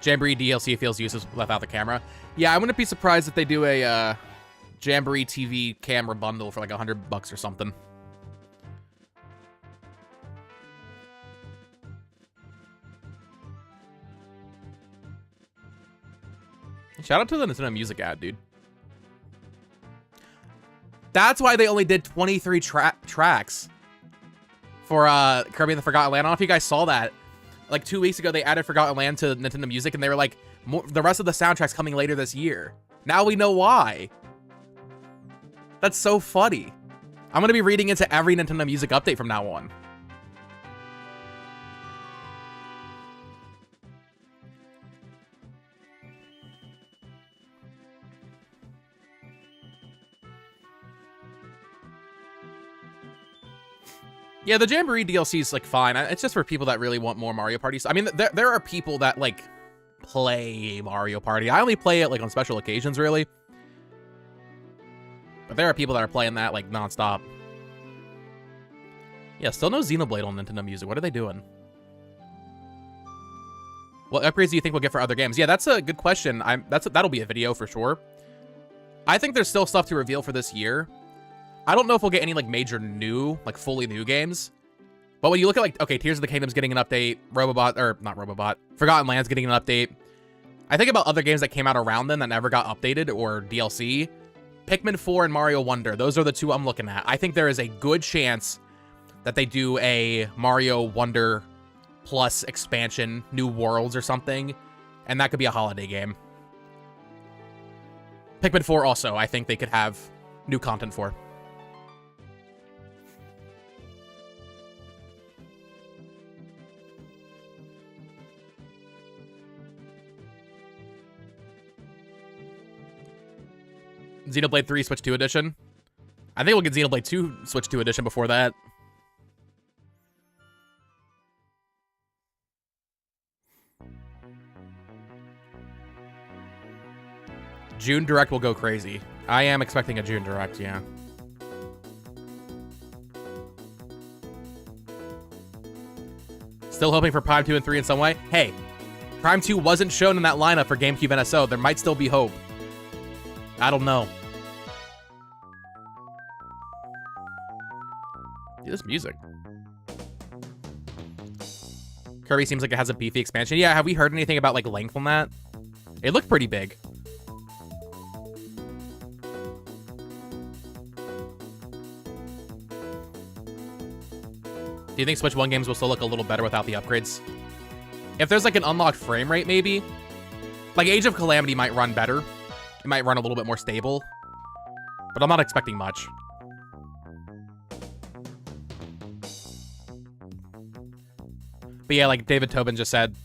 Jamboree DLC feels useless without the camera. Yeah, I wouldn't be surprised if they do a Jamboree TV camera bundle for like $100 or something. Shout out to the Nintendo Music ad, dude. That's why they only did 23 tracks for Kirby and the Forgotten Land. I don't know if you guys saw that. Like 2 weeks ago, they added Forgotten Land to Nintendo Music, and they were like, the rest of the soundtrack's coming later this year. Now we know why. That's so funny. I'm going to be reading into every Nintendo Music update from now on. Yeah, the Jamboree DLC is, like, fine. It's just for people that really want more Mario Party. I mean, there are people that, like, play Mario Party. I only play it, like, on special occasions, really. But there are people that are playing that, like, nonstop. Yeah, still no Xenoblade on Nintendo Music. What are they doing? What upgrades do you think we'll get for other games? Yeah, that's a good question. That'll be a video for sure. I think there's still stuff to reveal for this year. I don't know if we'll get any, like, major new, like, fully new games. But when you look at, like, okay, Tears of the Kingdom's getting an update, Forgotten Land's getting an update. I think about other games that came out around then that never got updated or DLC. Pikmin 4 and Mario Wonder, those are the two I'm looking at. I think there is a good chance that they do a Mario Wonder plus expansion, New Worlds or something, and that could be a holiday game. Pikmin 4 also, I think they could have new content for. Xenoblade 3 Switch 2 Edition. I think we'll get Xenoblade 2 Switch 2 Edition before that. June Direct will go crazy. I am expecting a June Direct, yeah. Still hoping for Prime 2 and 3 in some way. Hey, Prime 2 wasn't shown in that lineup for GameCube NSO. There might still be hope. I don't know. Dude, this music. Kirby seems like it has a beefy expansion. Yeah, have we heard anything about, like, length on that? It looked pretty big. Do you think Switch 1 games will still look a little better without the upgrades? If there's, like, an unlocked frame rate, maybe. Like, Age of Calamity might run better. It might run a little bit more stable. But I'm not expecting much. But yeah, like David Tobin just said,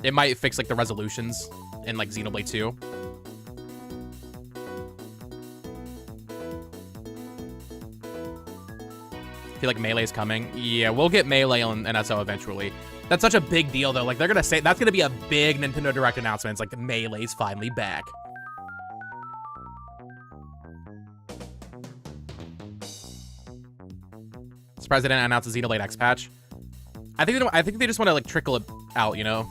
it might fix, like, the resolutions in, like, Xenoblade 2. I feel like Melee's coming. Yeah, we'll get Melee on NSO eventually. That's such a big deal, though. Like, they're gonna say, that's gonna be a big Nintendo Direct announcement. It's like, Melee's finally back. Surprised they didn't announce a Xenoblade X patch. I think they just want to, like, trickle it out, you know?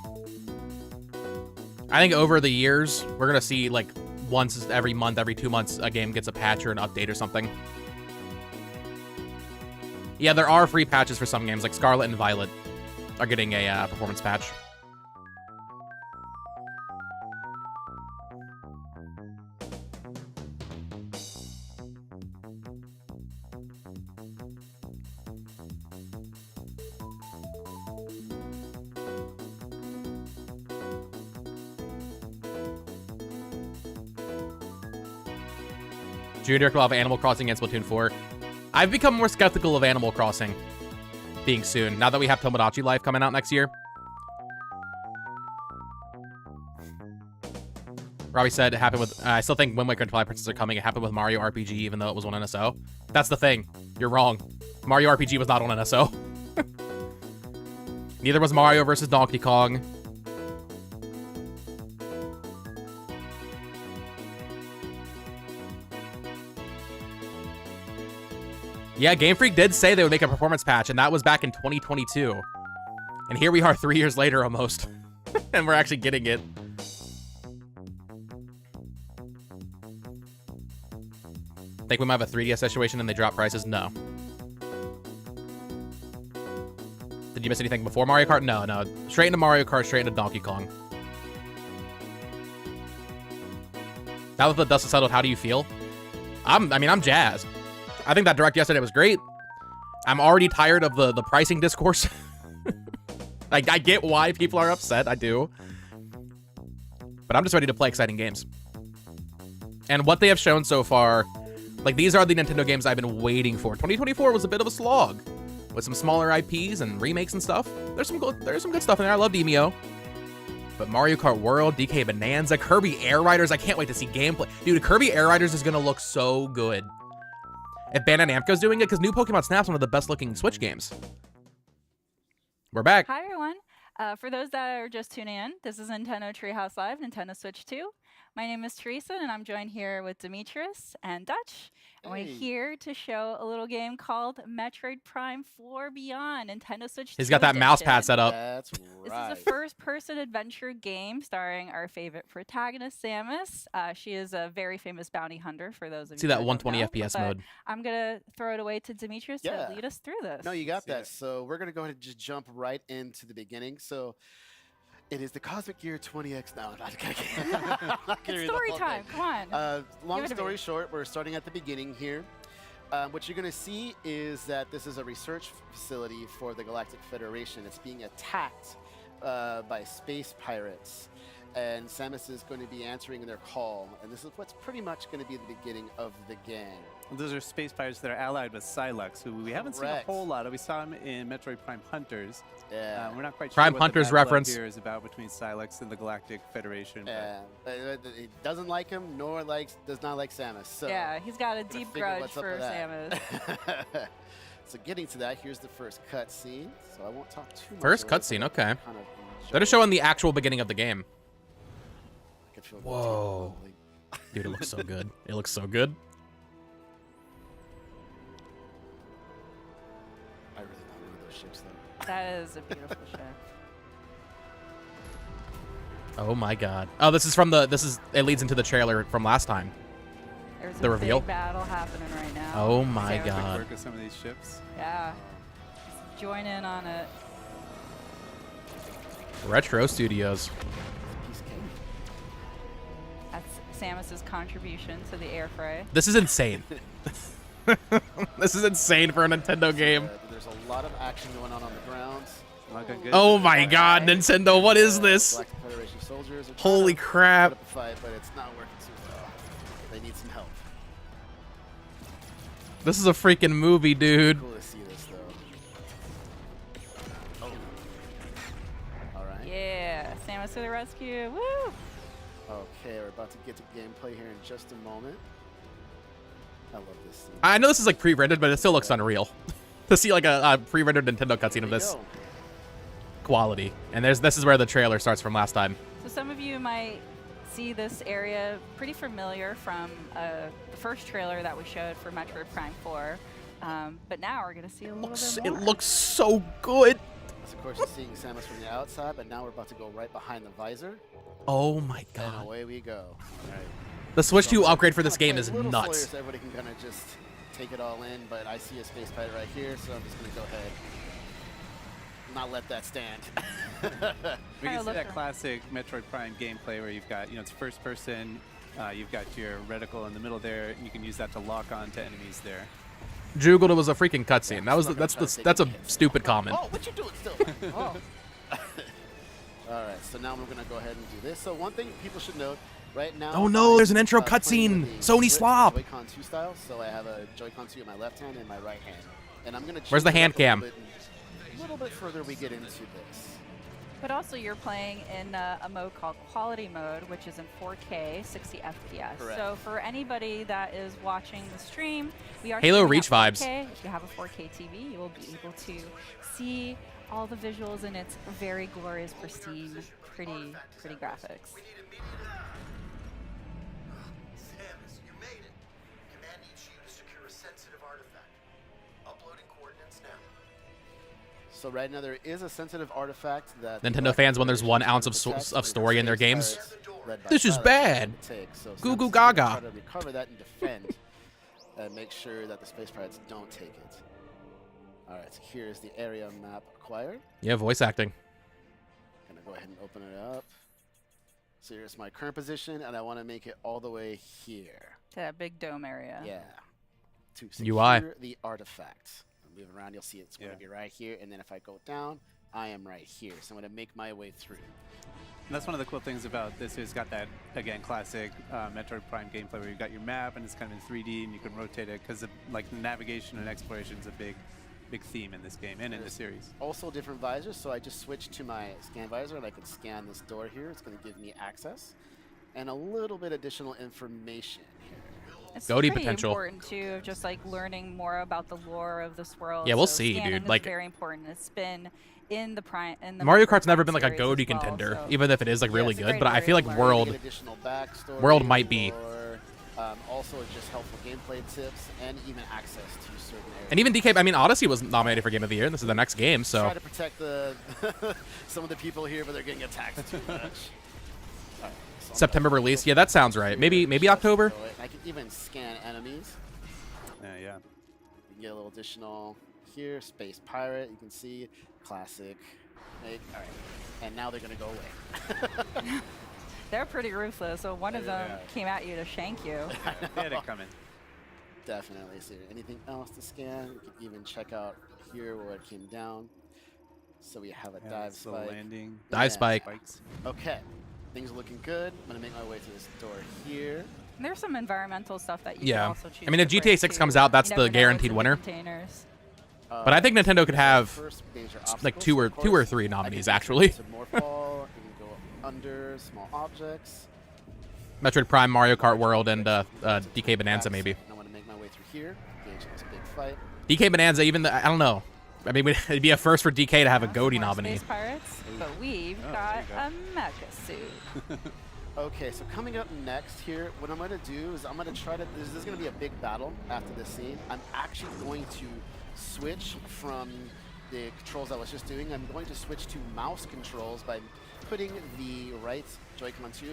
I think over the years, we're gonna see, like, once every month, every 2 months, a game gets a patch or an update or something. Yeah, there are free patches for some games, like Scarlet and Violet are getting a performance patch. June Direct will have Animal Crossing and Splatoon 4. I've become more skeptical of Animal Crossing being soon, now that we have Tomodachi Life coming out next year. Robbie said it happened with... I still think Wind Waker and Twilight Princess are coming. It happened with Mario RPG, even though it was on NSO. That's the thing. You're wrong. Mario RPG was not on NSO. Neither was Mario vs. Donkey Kong. Yeah, Game Freak did say they would make a performance patch, and that was back in 2022. And here we are 3 years later almost. And we're actually getting it. Think we might have a 3DS situation and they drop prices? No. Did you miss anything before Mario Kart? No, no. Straight into Mario Kart, straight into Donkey Kong. Now that the dust has settled, how do you feel? I'm jazzed. I think that Direct yesterday was great. I'm already tired of the pricing discourse. Like, I get why people are upset. I do. But I'm just ready to play exciting games. And what they have shown so far, like, these are the Nintendo games I've been waiting for. 2024 was a bit of a slog with some smaller IPs and remakes and stuff. There's some good stuff in there. I love Demio. But Mario Kart World, DK Bonanza, Kirby Air Riders, I can't wait to see gameplay. Dude, Kirby Air Riders is going to look so good. If Bandai Namco's doing it, because new Pokemon Snap's one of the best looking Switch games. We're back. Hi, everyone. For those that are just tuning in, this is Nintendo Treehouse Live, Nintendo Switch 2. My name is Teresa, and I'm joined here with Demetrius and Dutch. And we're here to show a little game called Metroid Prime 4 Beyond, Nintendo Switch 2 He's got that mouse pad set up. That's This right. is a first-person adventure game starring our favorite protagonist, Samus. She is a very famous bounty hunter, for those of you See that don't 120 know, FPS but mode. I'm going to throw it away to Demetrius Yeah. to lead us through this. No, you got See that. it. So we're gonna go ahead and just jump right into the beginning. So it is the Cosmic Gear 20X. No, I'm not gonna It's story time. Come on. Long Give it a story minute. short, we're starting at the beginning here. What you're going to see is that this is a research facility for the Galactic Federation. It's being attacked by space pirates, and Samus is going to be answering their call. And this is what's pretty much going to be the beginning of the game. Those are space pirates that are allied with Psylux, who we haven't seen a Correct. whole lot of. We saw him in Metroid Prime Hunters. Yeah. We're not quite Prime sure what Hunters the battle reference. here is about between Psylux and the Galactic Federation. but- Yeah, but it doesn't like him, nor does not like Samus. So Yeah, he's got a gotta deep figure grudge what's up for with that. Samus. So getting to that, here's the first cutscene. So I won't talk too much. First over it, cutscene, but okay. kind of They're just enjoy it. showing the actual beginning of the game. I could feel the Whoa. tingling. Dude, it looks so good. It looks so good. I really want one of those ships though. That is a beautiful ship. Oh my god. Oh, this is it leads into the trailer from last time. There's The a reveal? big battle happening right now. Oh my Samus- god. Work with some of these ships. Yeah. Join in on it. Retro Studios. Piece of cake. That's Samus's contribution to the air fray. This is insane. This is insane for a Nintendo game. There's a lot of action going on the ground. Looking good. Oh my god, Nintendo, what is this? Galactic Federation soldiers are trying Holy to crap. put up a fight, but it's not working too well. They need some help. This is a freaking movie, dude. Cool to see this though. Oh. All right. Yeah, Samus to the rescue. Woo! Okay, we're about to get to gameplay here in just a moment. I love this scene. I know this is like pre-rendered, but it still looks unreal. To see like a pre-rendered Nintendo cutscene of There you this go. quality. And this is where the trailer starts from last time. So some of you might see this area pretty familiar from the first trailer that we showed for Metroid Prime 4. But now we're going to see a little bit It more. looks so good. So of course, you're seeing Samus from the outside, but now we're about to go right behind the visor, Oh my and god. away we go. All right. The Switch 2 So upgrade for kinda this game play is a little slower nuts. so everybody can kind of just take it all in, but I see a space pirate right here, so I'm just going to go ahead. Not let that stand. We Kinda can see look that for- classic Metroid Prime gameplay where you've got, it's first person, you've got your reticle in the middle there, and you can use that to lock on to enemies there. Juggled was a freaking cutscene. Yeah, That was I'm not gonna try to take that's a any hits. stupid comment. Oh, what you doing still? Oh. All right, so now we're going to go ahead and do this. So one thing people should note, right now... Oh no, there's an intro playing cutscene. with the Sony split slop. Joy-Con 2 style, so I have a Joy-Con 2 in my left hand and my right hand. And I'm going to Where's the hand cam? A little bit further we get into this. But also you're playing in a mode called Quality Mode, which is in 4K, 60 FPS. Correct. So for anybody that is watching the stream, we are Halo streaming Reach at vibes. 4K. If you have a 4K TV, you will be able to see all the visuals in its very glorious, pristine, pretty graphics. Samus, you made it. Command needs you to secure a sensitive artifact. So right now there is a sensitive artifact that Nintendo fans, when there's 1 ounce of story in their games, this is bad. So Goo goo Samus is gonna gaga. try to recover that and defend, and make sure that the space pirates don't take it. All right, so here's the area map acquired. Yeah, voice acting. Gonna go ahead and open it up. So here's my current position, and I want to make it all the way here. To that big dome area. Yeah. To UI. secure the artifact. Move around, you'll see it's going to be right here, and then if I go down, I am right here. So I'm going to make my way through. And that's one of the cool things about this. It's got that, again, classic Metroid Prime gameplay where you've got your map and it's kind of in 3D and you can rotate it because like navigation and exploration is a big theme in this game and in the series. Also different visors, so I just switched to my scan visor and I can scan this door here. It's going to give me access and a little bit additional information here. It's Goaty pretty potential. important too, of just like learning more about the lore of this world. Yeah, we'll so see, scanning dude. is Like very important. It's been in the Prime. Mario Kart's never been like a series as Goaty well, contender, so- even if it is like really it's a good. great But I area feel to like learn. World Get additional backstory, World might be. or, also just helpful gameplay tips and even access to certain areas. And even DK, I mean, Odyssey was nominated for Game of the Year, and this is the next game, so. Try to protect the some of the people here, but they're getting attacked too much. Alright, so I'm September gonna release. go Yeah, that sounds right. Maybe just October. throw it. I can even scan enemies. Yeah. You can get a little additional here. Space Pirate, you can see. Classic. Alright. And now they're going to go away. They're pretty ruthless. So one of them came at you to shank you. They had it coming. Definitely. So anything else to scan? You can even check out here where it came down. So we have a Yeah, dive this little spike. landing. Dive spike. Spikes. Okay. Things are looking good. I'm going to make my way through this door here. And there's some environmental stuff that you Yeah. can also choose. I mean, if to GTA break, 6 too. comes out, that's You the never know what's guaranteed in the winner. containers. But I think Nintendo could have First major like obstacles, two so or of two or course, three I can nominees enter actually. into more fall, I can go under small objects. Metroid Prime, Mario Kart World, and DK Bonanza maybe. I want to make my way through here. Engage in this big fight. DK Bonanza, even I don't know. I mean, it'd be a first for DK to have a Some Goaty more nominee. Space Pirates, but we've Oh, got there a mecha suit. Okay, so coming up next here, what I'm going to do is I'm going to try to, this is going to be a big battle after this scene. I'm actually going to switch from the controls I was just doing. I'm going to switch to mouse controls by putting the right Joy-Con 2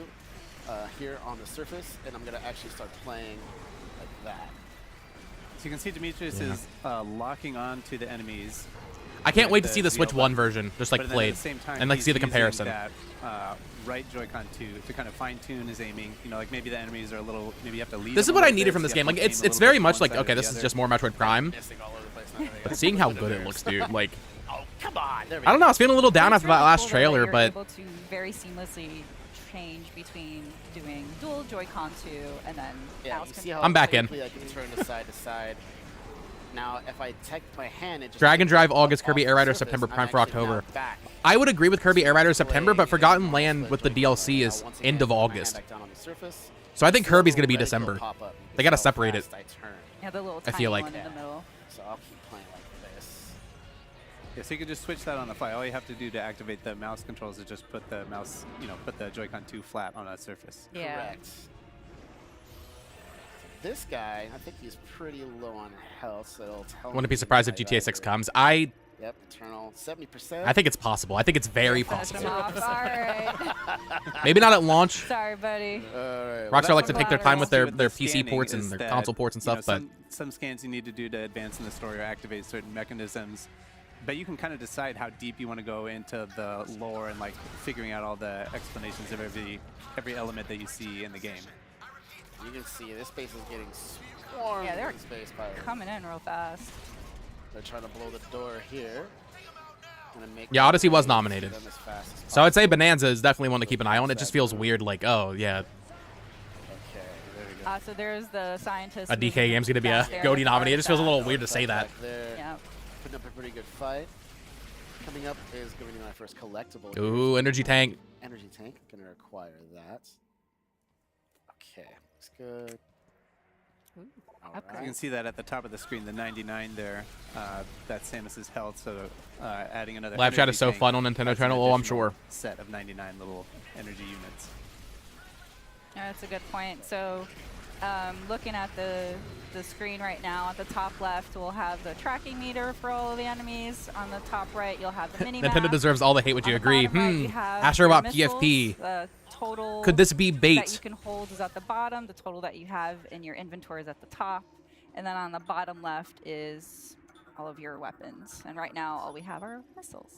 here on the surface, and I'm going to actually start playing like that. So you can see Demetrius Yeah. is locking on to the enemies. I can't wait to the see the Switch wheel 1 button. version, just But like then played, at the same time, and like he's see the using comparison. That, right Joy-Con 2 to kind of fine-tune his aiming. You know, like maybe the enemies are a little, maybe you have to lead This is them a what I little needed bit, from so this you game. have Like to it's aim a it's little very bit much one like side or okay, the this is other. just more Metroid Prime, Missing all over the place. Not really but good. seeing how Look at good it this. looks, dude, like Oh, come on. There we I don't go. know. I was feeling a little down It's after that really last cool, though, trailer, that but you're able to very seamlessly change between doing dual Joy-Con 2 and then Yeah, mouse you see how I'm back in. quickly I can turn to side to side. Now, if I take my hand, it just Drag and picks Drive up August, off Kirby the Air Rider surface. September, I'm Prime for actually now October. back I would agree with Kirby Air Rider September, but playing Forgotten again Land with with the the Joy-Con. DLC is Once end again, of put my hand August. back down on the surface. So I think See the Kirby's little gonna be red glow December. pop up. They You gotta see how separate it. fast I turn. Yeah, the little I tiny feel like- one in the middle. So I'll keep playing like this. Yeah, so you can just switch that on the fly. All you have to do to activate the mouse controls is just put the mouse, put the Joy-Con 2 flat on a surface. Yeah. Correct. This guy, I think he's pretty low on health, so it'll tell Wouldn't me be surprised if my GTA 6 rider. comes. Yep, Eternal, 70%. I think it's possible. I think it's very Finish him possible. off. All right. Maybe not at launch. Sorry, buddy. All right. Rockstar likes to that's take their what time with their the PC scanning ports is and their that, console ports and stuff, but some scans you need to do to advance in the story or activate certain mechanisms. But you can kind of decide how deep you want to go into the lore and like figuring out all the explanations of every element that you see in the game. You can see this space is getting swarmed Yeah, they're with space pirates. Coming in real fast. They're trying to blow the door here. Gonna make Yeah, my Odyssey was way to nominated. them as fast as so I'd say possible. Bonanza is definitely one to keep an eye on. It just feels weird, like oh yeah, Okay, there we go. So there's the scientist. a moving DK game's gonna be a fast there Goaty as nominee. It far just feels a as little that. weird to say that. Back there, Yeah. putting up a pretty good fight. Coming up is going to be my first collectible. Ooh, energy tank. Energy tank. Gonna acquire that. Okay, looks good. All upgrade. You right. can see that at the top of the screen, the 99 there. That's Samus's health, so adding another. Live chat energy is so tank, fun on Nintendo that's an channel. Oh, I'm additional sure. Set of 99 little energy units. Yeah, that's a good point. So Looking at the screen right now, at the top left, we'll have the tracking meter for all of the enemies. On the top right, you'll have the mini map. Nintendo deserves all the hate. Would you agree? Astrobot PFP. The total Could this be that bait? you can hold is at the bottom. The total that you have in your inventory is at the top. And then on the bottom left is all of your weapons. And right now, all we have are missiles.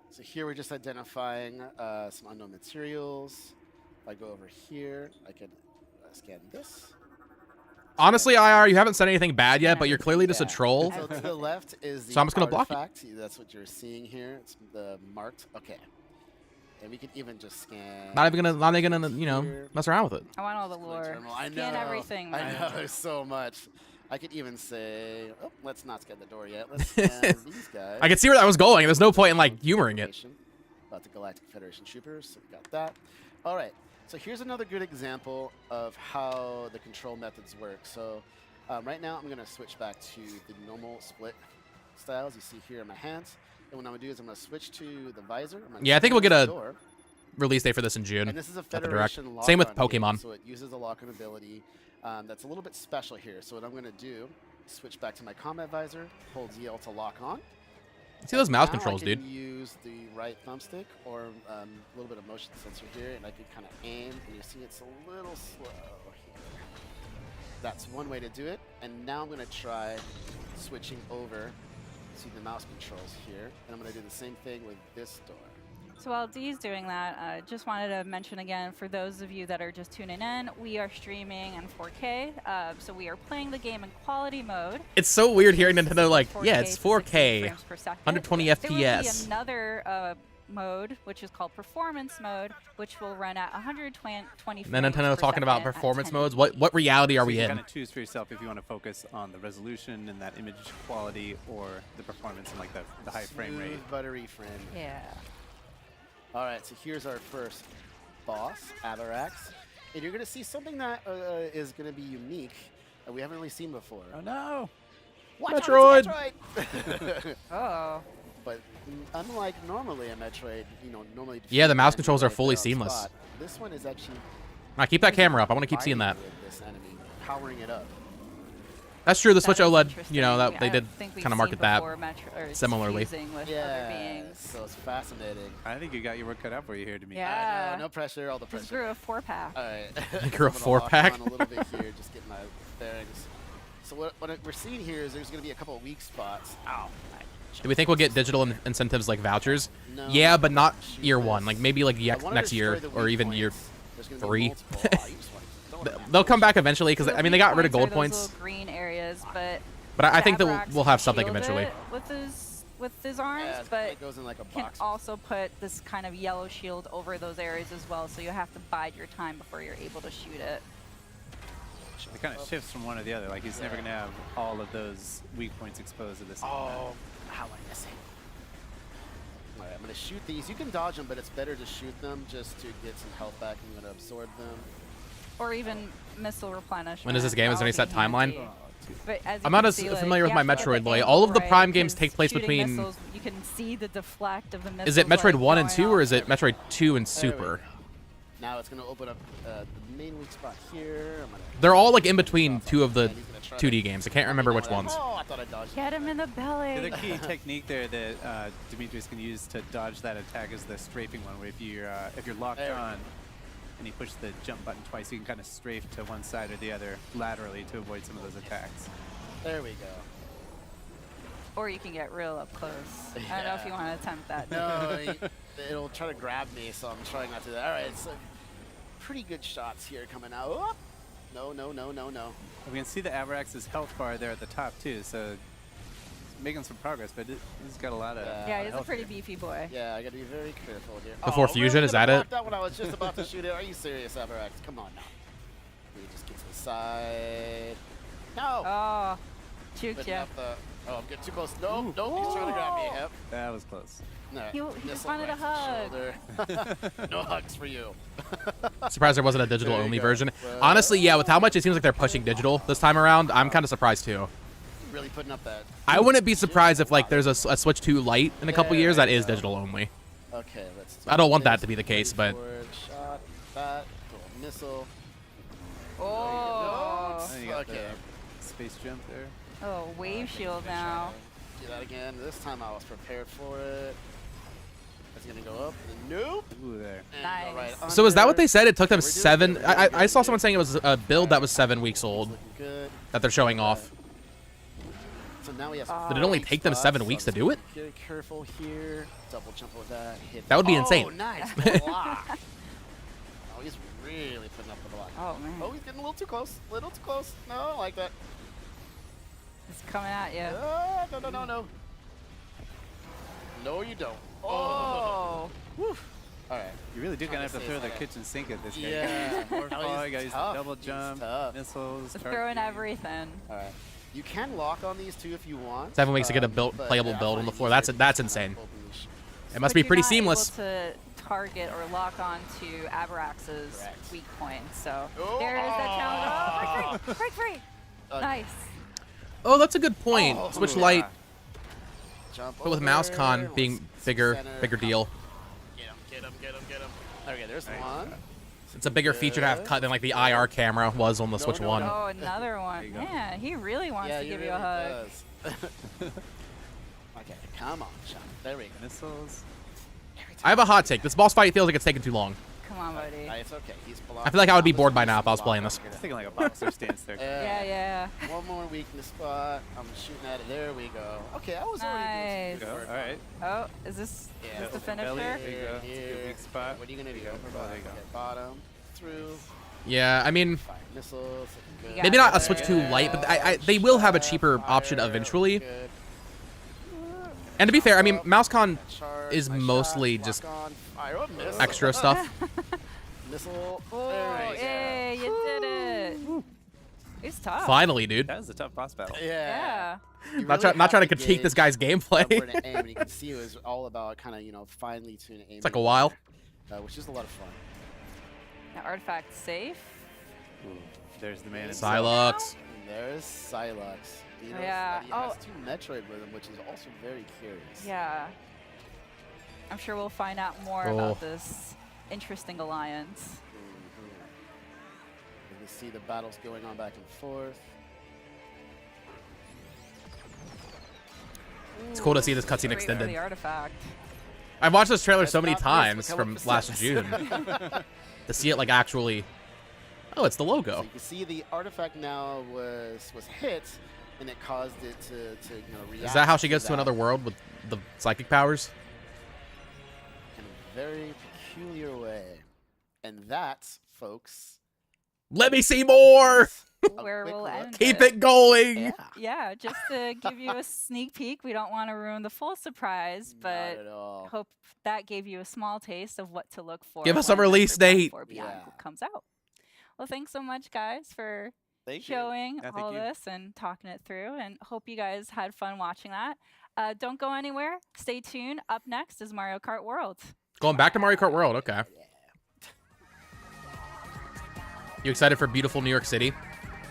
So here we're just identifying some unknown materials. If I go over here, I can scan this. Honestly, IR, you haven't said anything bad yet, but you're clearly just a Yeah. troll. So to the left is the So I'm just gonna block it. artifact. That's what you're seeing here. It's the marked. Okay. And we can even just scan. Not even gonna, you know, here. mess around with it. I want all the My lore. terminal. I know. Scan everything, I man. know. There's so much. I could even say, oh, let's not scan the door yet. Let's scan these guys. I can see where that was going. There's no point in like humoring it. About the Galactic Federation troopers. So we got that. All right. So here's another good example of how the control methods work. So right now I'm going to switch back to the normal split styles you see here in my hands. And what I'm going to do is I'm going to switch to the visor. Yeah, I think we'll get a door. Release date for this in June. And this is a at the direct. Federation lock Same with on game, Pokemon. so it uses a lock-on ability that's a little bit special here. So what I'm going to do is switch back to my combat visor, hold ZL to lock on. See those mouse Now controls, I can dude. use the right thumbstick or a little bit of motion sensor here, and I can kind of aim, and you see it's a little slow here. That's one way to do it. And now I'm going to try switching over to the mouse controls here, and I'm going to do the same thing with this door. So while Dee's doing that, just wanted to mention again, for those of you that are just tuning in, we are streaming in 4K. So we are playing the game in quality mode. It's so weird hearing Nintendo like, 4K yeah, it's to 60 4K, frames per second. 120 There will be FPS. another mode, which is called performance mode, which will run at 120 frames And then Nintendo per talking about second at performance 10 modes. What reality are So we you in? kind of choose for yourself if you want to focus on the resolution and that image quality or the performance and like the high frame rate. Smooth, buttery frame. Yeah. All right, so here's our first boss, Avarax. And you're going to see something that is going to be unique that we haven't really seen before. Oh no! Watch out, Metroid! it's Metroid! Oh. But unlike normally a Metroid, you know, normally... Yeah, the mouse defeat controls are right fully there on seamless. spot, this one is actually... Now keep that camera up. I want to keep seeing that. fighting with this enemy, powering it up. That's true. The That Switch is OLED, interesting. you know, that they I did think we've kind of seen market that before it's similarly. fusing with other Yeah, beings. so it's fascinating. I think you got your work cut out for you here, to me. Yeah. I know, no pressure, all the Just pressure. grew a 4-pack. All right. You grew a I'm gonna lock 4-pack? on a little bit here, just get my bearings. So what we're seeing here is there's going to be a couple of weak spots. Ow. Do we think we'll get digital incentives like vouchers? No, Yeah, but not shoot year this. one. Like maybe like I wanna next year destroy the or weak even year. points. There's gonna be 3. multiple- oh, you just wanna throw it at me. They'll come back eventually because So I mean they weak got rid of gold are those points. little green areas, but But I think that Avarax we'll have can something shield eventually. it with his arms, Yeah, but it goes in like a can box. also put this kind of yellow shield over those areas as well, so you have to bide your time before you're able to shoot it. It kind of shifts from one to the other. Like he's never going to have all of those weak points exposed at the same time. Oh, how am I missing? All right, I'm going to shoot these. You can dodge them, but it's better to shoot them just to get some health back. I'm going to absorb them. Or even missile replenishment. When is this game? Is there any That set would be timeline? handy. But as you I'm can not as see, like, familiar with you my have to put Metroid the lore. angle All of the right, Prime games 'cause take place shooting between- missiles, you can see the deflect of the missiles. Is it Metroid like, 1 and going 2 or off. is it Metroid 2 and There we Super? go. Now it's going to open up the main weak spot here. I'm gonna They're all like in between off. two of the And he's gonna try 2D to- games. I can't remember which Oh, ones. Oh, I thought I dodged. Get him in the belly. The other key technique there that Demetrius can use to dodge that attack is the strafing one, where if you're locked There we on and you push the jump button twice, you can kind of strafe to one side or the other laterally to avoid some of those attacks. There we go. Or you can get real up close. I don't know if you Yeah. want to attempt that. No, it'll try to grab me, so I'm trying not to do that. All right, so pretty good shots here coming out. Oh, no, no, no, no, no. We can see the Avarax's health bar there at the top too, so it's making some progress, but he's got a lot of Yeah. Yeah, he's a health pretty here. beefy boy. Yeah, I gotta be very careful here. Before Oh, fusion, really is that gonna it? block that when I was just about to shoot it. Are you serious, Avarax? Come on now. We just get to the side. No. Oh, juked Putting ya. up the- oh, I'm getting too close. Nope, nope. He's trying to grab me. Yep. That was close. No, He just missile wanted a right to the shoulder. No hugs for you. Surprised there wasn't a digital There you only go. version. Well- Honestly, yeah, with how much it seems like they're pushing digital this time around, I'm kind of surprised too. Really putting up that. I wouldn't be surprised if like there's a Switch 2 Lite in a couple There years that you is go. digital only. Okay, let's. I don't want that this. to be the case, Ready but- for it. Shot that. Little missile. Oh, Okay. Space jump there. Oh, wave shield now. Do that again. This time I was prepared for it. It's gonna go up. Nope. Ooh, there. And go Nice. right So is that what under. they said? It took them We're doing 7. good, we're doing I good, saw we're someone saying it was a build that was 7 weeks old Looking good. that they're showing off. So now we have. Did it only take them 7 weeks to do it? Get careful here. Double jump with that. Hit. That would be Oh, insane. Nice block. Oh, he's really putting up the block. Oh, man. Oh, he's getting a little too close. Little too close. No, I like that. It's coming at you. No, no, no, no. No, you don't. Oh. Woo. All right. You really do Trying kind of to have to say throw the that. kitchen sink at this guy. Yeah. More No, fall, he's you got his tough. double He's jump, tough. missiles. Throwing everything. All right. You can lock on these too if you want. 7 weeks to get a but playable I build on find the it floor. easier That's to insane. open the It must But be you're pretty not seamless. able to target or lock on to Abrax's Correct. weak point. So Oh, there is that challenge. Oh, break free. Nice. Oh, that's a good point. Oh, Switch yeah. light, Jump but with over. MouseCon Let's being bigger, center. bigger deal. Get him, get him, get him, get him. Okay, there's one. It's a bigger feature to have cut than like the IR camera was on the Switch no, 1. no. Oh, another one. you go. Man, he really wants Yeah, to he give really you a hug. does. Okay, come on, Sean. There we go. Missiles. I have a hot take. This boss fight feels like it's taking too long. Come on, buddy. It's okay. He's I feel like I would be bored by now if I was playing this. It's thinking like a boxer stance there. Yeah, yeah. One more weakness spot. I'm shooting at it. There we go. Okay, I was already doing Nice. some Go. good All work. right. Oh, is this Yeah, is this the open belly. finisher? There you go. It's a good Here. weak spot. What are you gonna do? There you go. Oh, there you go. Okay, bottom, through, Yeah, I mean, fire missiles. Good. got maybe not a it. Switch 2 Lite, but they will have a cheaper option Fire, eventually. good. And to be fair, I mean, MouseCon Charge, is nice mostly shot, just lock on, fire, oh, miss. extra stuff. Missile. Oh, There we go. yay, you did it. It's tough. Finally, dude. That was a tough boss battle. Yeah. You Not really trying have to critique this guy's gauge gameplay. where to aim, and you can see it was all about kind of, finely tuning aiming. It's like a while. Which is a lot of fun. Now, artifact safe. Ooh, there's the man. Silux. And there's Silux. You know, Yeah. He has Oh. 2 Metroid with him, which is also very curious. Yeah. I'm sure we'll find out more Oh. about this interesting alliance. You can see the battles going on back and forth. It's cool to see this cutscene Great for extended. the artifact. I've watched this trailer so That's many not waste times what from Columbus last says. June to see it like actually. Oh, it's the So logo. you can see the artifact now was hit, and it caused it to react. Is that how she gets to that another world with the psychic powers? in a very peculiar way? And that, folks, Let me see more. a Where quick we'll look. end Keep it going. Yeah. Yeah, just to give you a sneak peek. We don't want to ruin the full surprise, Not but at all. hope that gave you a small taste of what to look for. Give us a when release Metroid Prime date. 4 Beyond Yeah. comes out. Well, thanks so much, guys, for Thank you. showing Yeah, thank all you. this and talking it through, and hope you guys had fun watching that. Don't go anywhere. Stay tuned. Up next is Mario Kart World. Going back to Mario Kart World. Okay. You excited for beautiful New York City?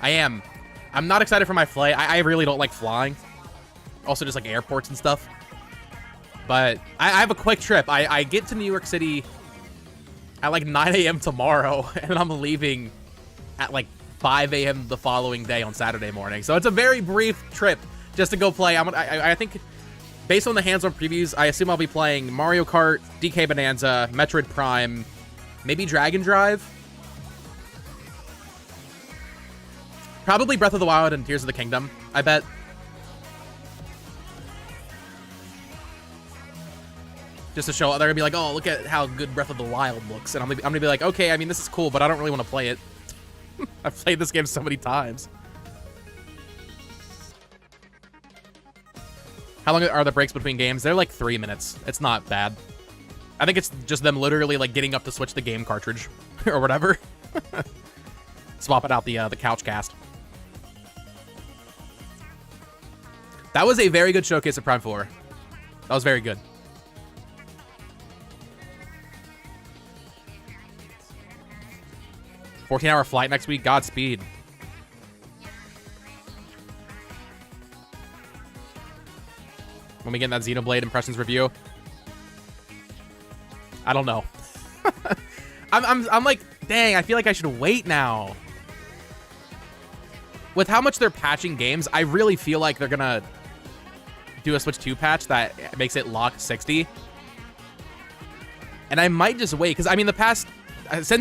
I am. I'm not excited for my flight. I really don't like flying. Also, just like airports and stuff. But I have a quick trip. I get to New York City at like 9 a.m. tomorrow, and I'm leaving at like 5 a.m. the following day on Saturday morning. So it's a very brief trip just to go play. I think, based on the hands-on previews, I assume I'll be playing Mario Kart, DK Bonanza, Metroid Prime, maybe Dragon Drive. Probably Breath of the Wild and Tears of the Kingdom, I bet. Just to show, they're gonna be like, oh, look at how good Breath of the Wild looks. And I'm gonna be like, okay, I mean, this is cool, but I don't really want to play it. I've played this game so many times. How long are the breaks between games? They're like 3 minutes. It's not bad. I think it's just them literally like getting up to switch the game cartridge or whatever. Swapping out the couch cast. That was a very good showcase of Prime 4. That was very good. $14-hour flight next week. Godspeed. When we get that Xenoblade Impressions review. I don't know. I'm like, dang, I feel like I should wait now. with how much they're patching games, I really feel like they're gonna do a Switch 2 patch that makes it lock 60. And I might just wait, because I mean, since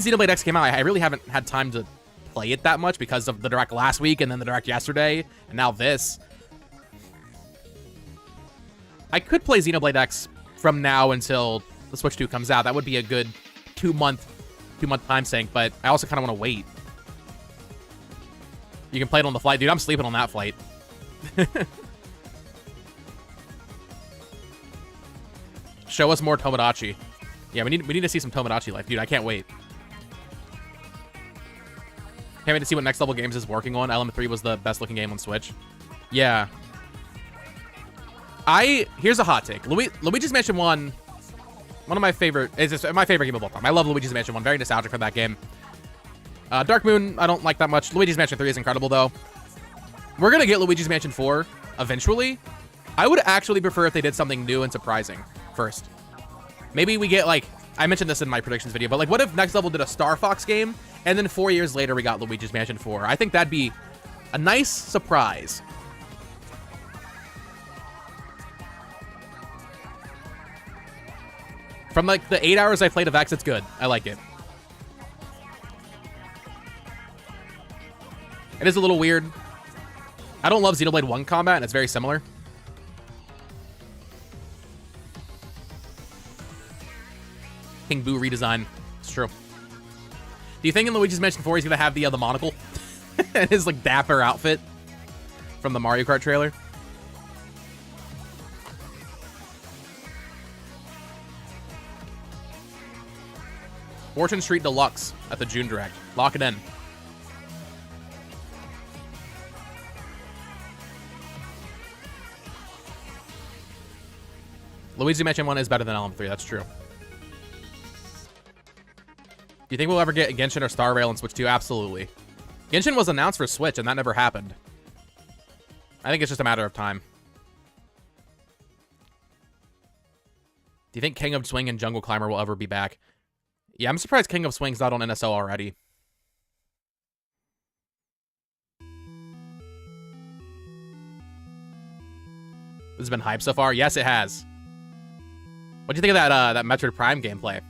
Xenoblade X came out, I really haven't had time to play it that much because of the Direct last week and then the Direct yesterday, and now this. I could play Xenoblade X from now until the Switch 2 comes out. That would be a good two-month time sink, but I also kind of want to wait. You can play it on the flight. Dude, I'm sleeping on that flight. Show us more Tomodachi. Yeah, we need to see some Tomodachi life. Dude, I can't wait. Can't wait to see what Next Level Games is working on. Element 3 was the best looking game on Switch. Yeah. Here's a hot take. Luigi's Mansion 1, one of my favorite, is my favorite game of all time. I love Luigi's Mansion 1. Very nostalgic for that game. Dark Moon, I don't like that much. Luigi's Mansion 3 is incredible, though. We're going to get Luigi's Mansion 4 eventually. I would actually prefer if they did something new and surprising first. Maybe we get, like, I mentioned this in my predictions video, but, like, what if Next Level did a Star Fox game, and then 4 years later we got Luigi's Mansion 4? I think that'd be a nice surprise. From, like, the 8 hours I played of X, it's good. I like it. It is a little weird. I don't love Xenoblade 1 combat, and it's very similar. King Boo redesign. It's true. Do you think in Luigi's Mansion 4 he's going to have the monocle? And his, like, dapper outfit from the Mario Kart trailer? Fortune Street Deluxe at the June Direct. Lock it in. Luigi Mansion 1 is better than Element 3, that's true. Do you think we'll ever get Genshin or Star Rail on Switch 2? Absolutely. Genshin was announced for Switch, and that never happened. I think it's just a matter of time. Do you think King of Swing and Jungle Climber will ever be back? Yeah, I'm surprised King of Swing's not on NSO already. This has been hyped so far? Yes, it has. What do you think of that Metroid Prime gameplay?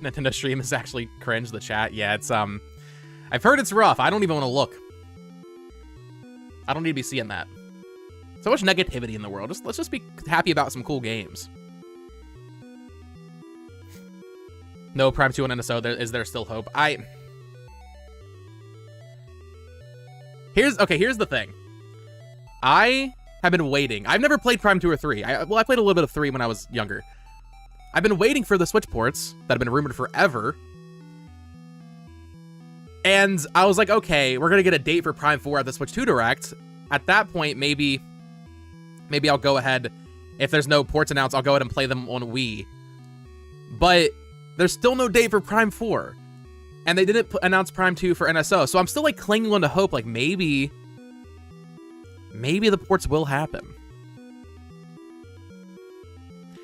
Nintendo stream is actually cringe, the chat. Yeah, it's, I've heard it's rough. I don't even want to look. I don't need to be seeing that. So much negativity in the world. Let's just be happy about some cool games. No Prime 2 on NSO. Is there still hope? Here's the thing. I have been waiting. I've never played Prime 2 or 3. I played a little bit of 3 when I was younger. I've been waiting for the Switch ports that have been rumored forever. And I was like, okay, we're going to get a date for Prime 4 at the Switch 2 Direct. At that point, maybe I'll go ahead. If there's no ports announced, I'll go ahead and play them on Wii. But there's still no date for Prime 4. And they didn't announce Prime 2 for NSO. So I'm still, like, clinging on to hope, like, maybe the ports will happen.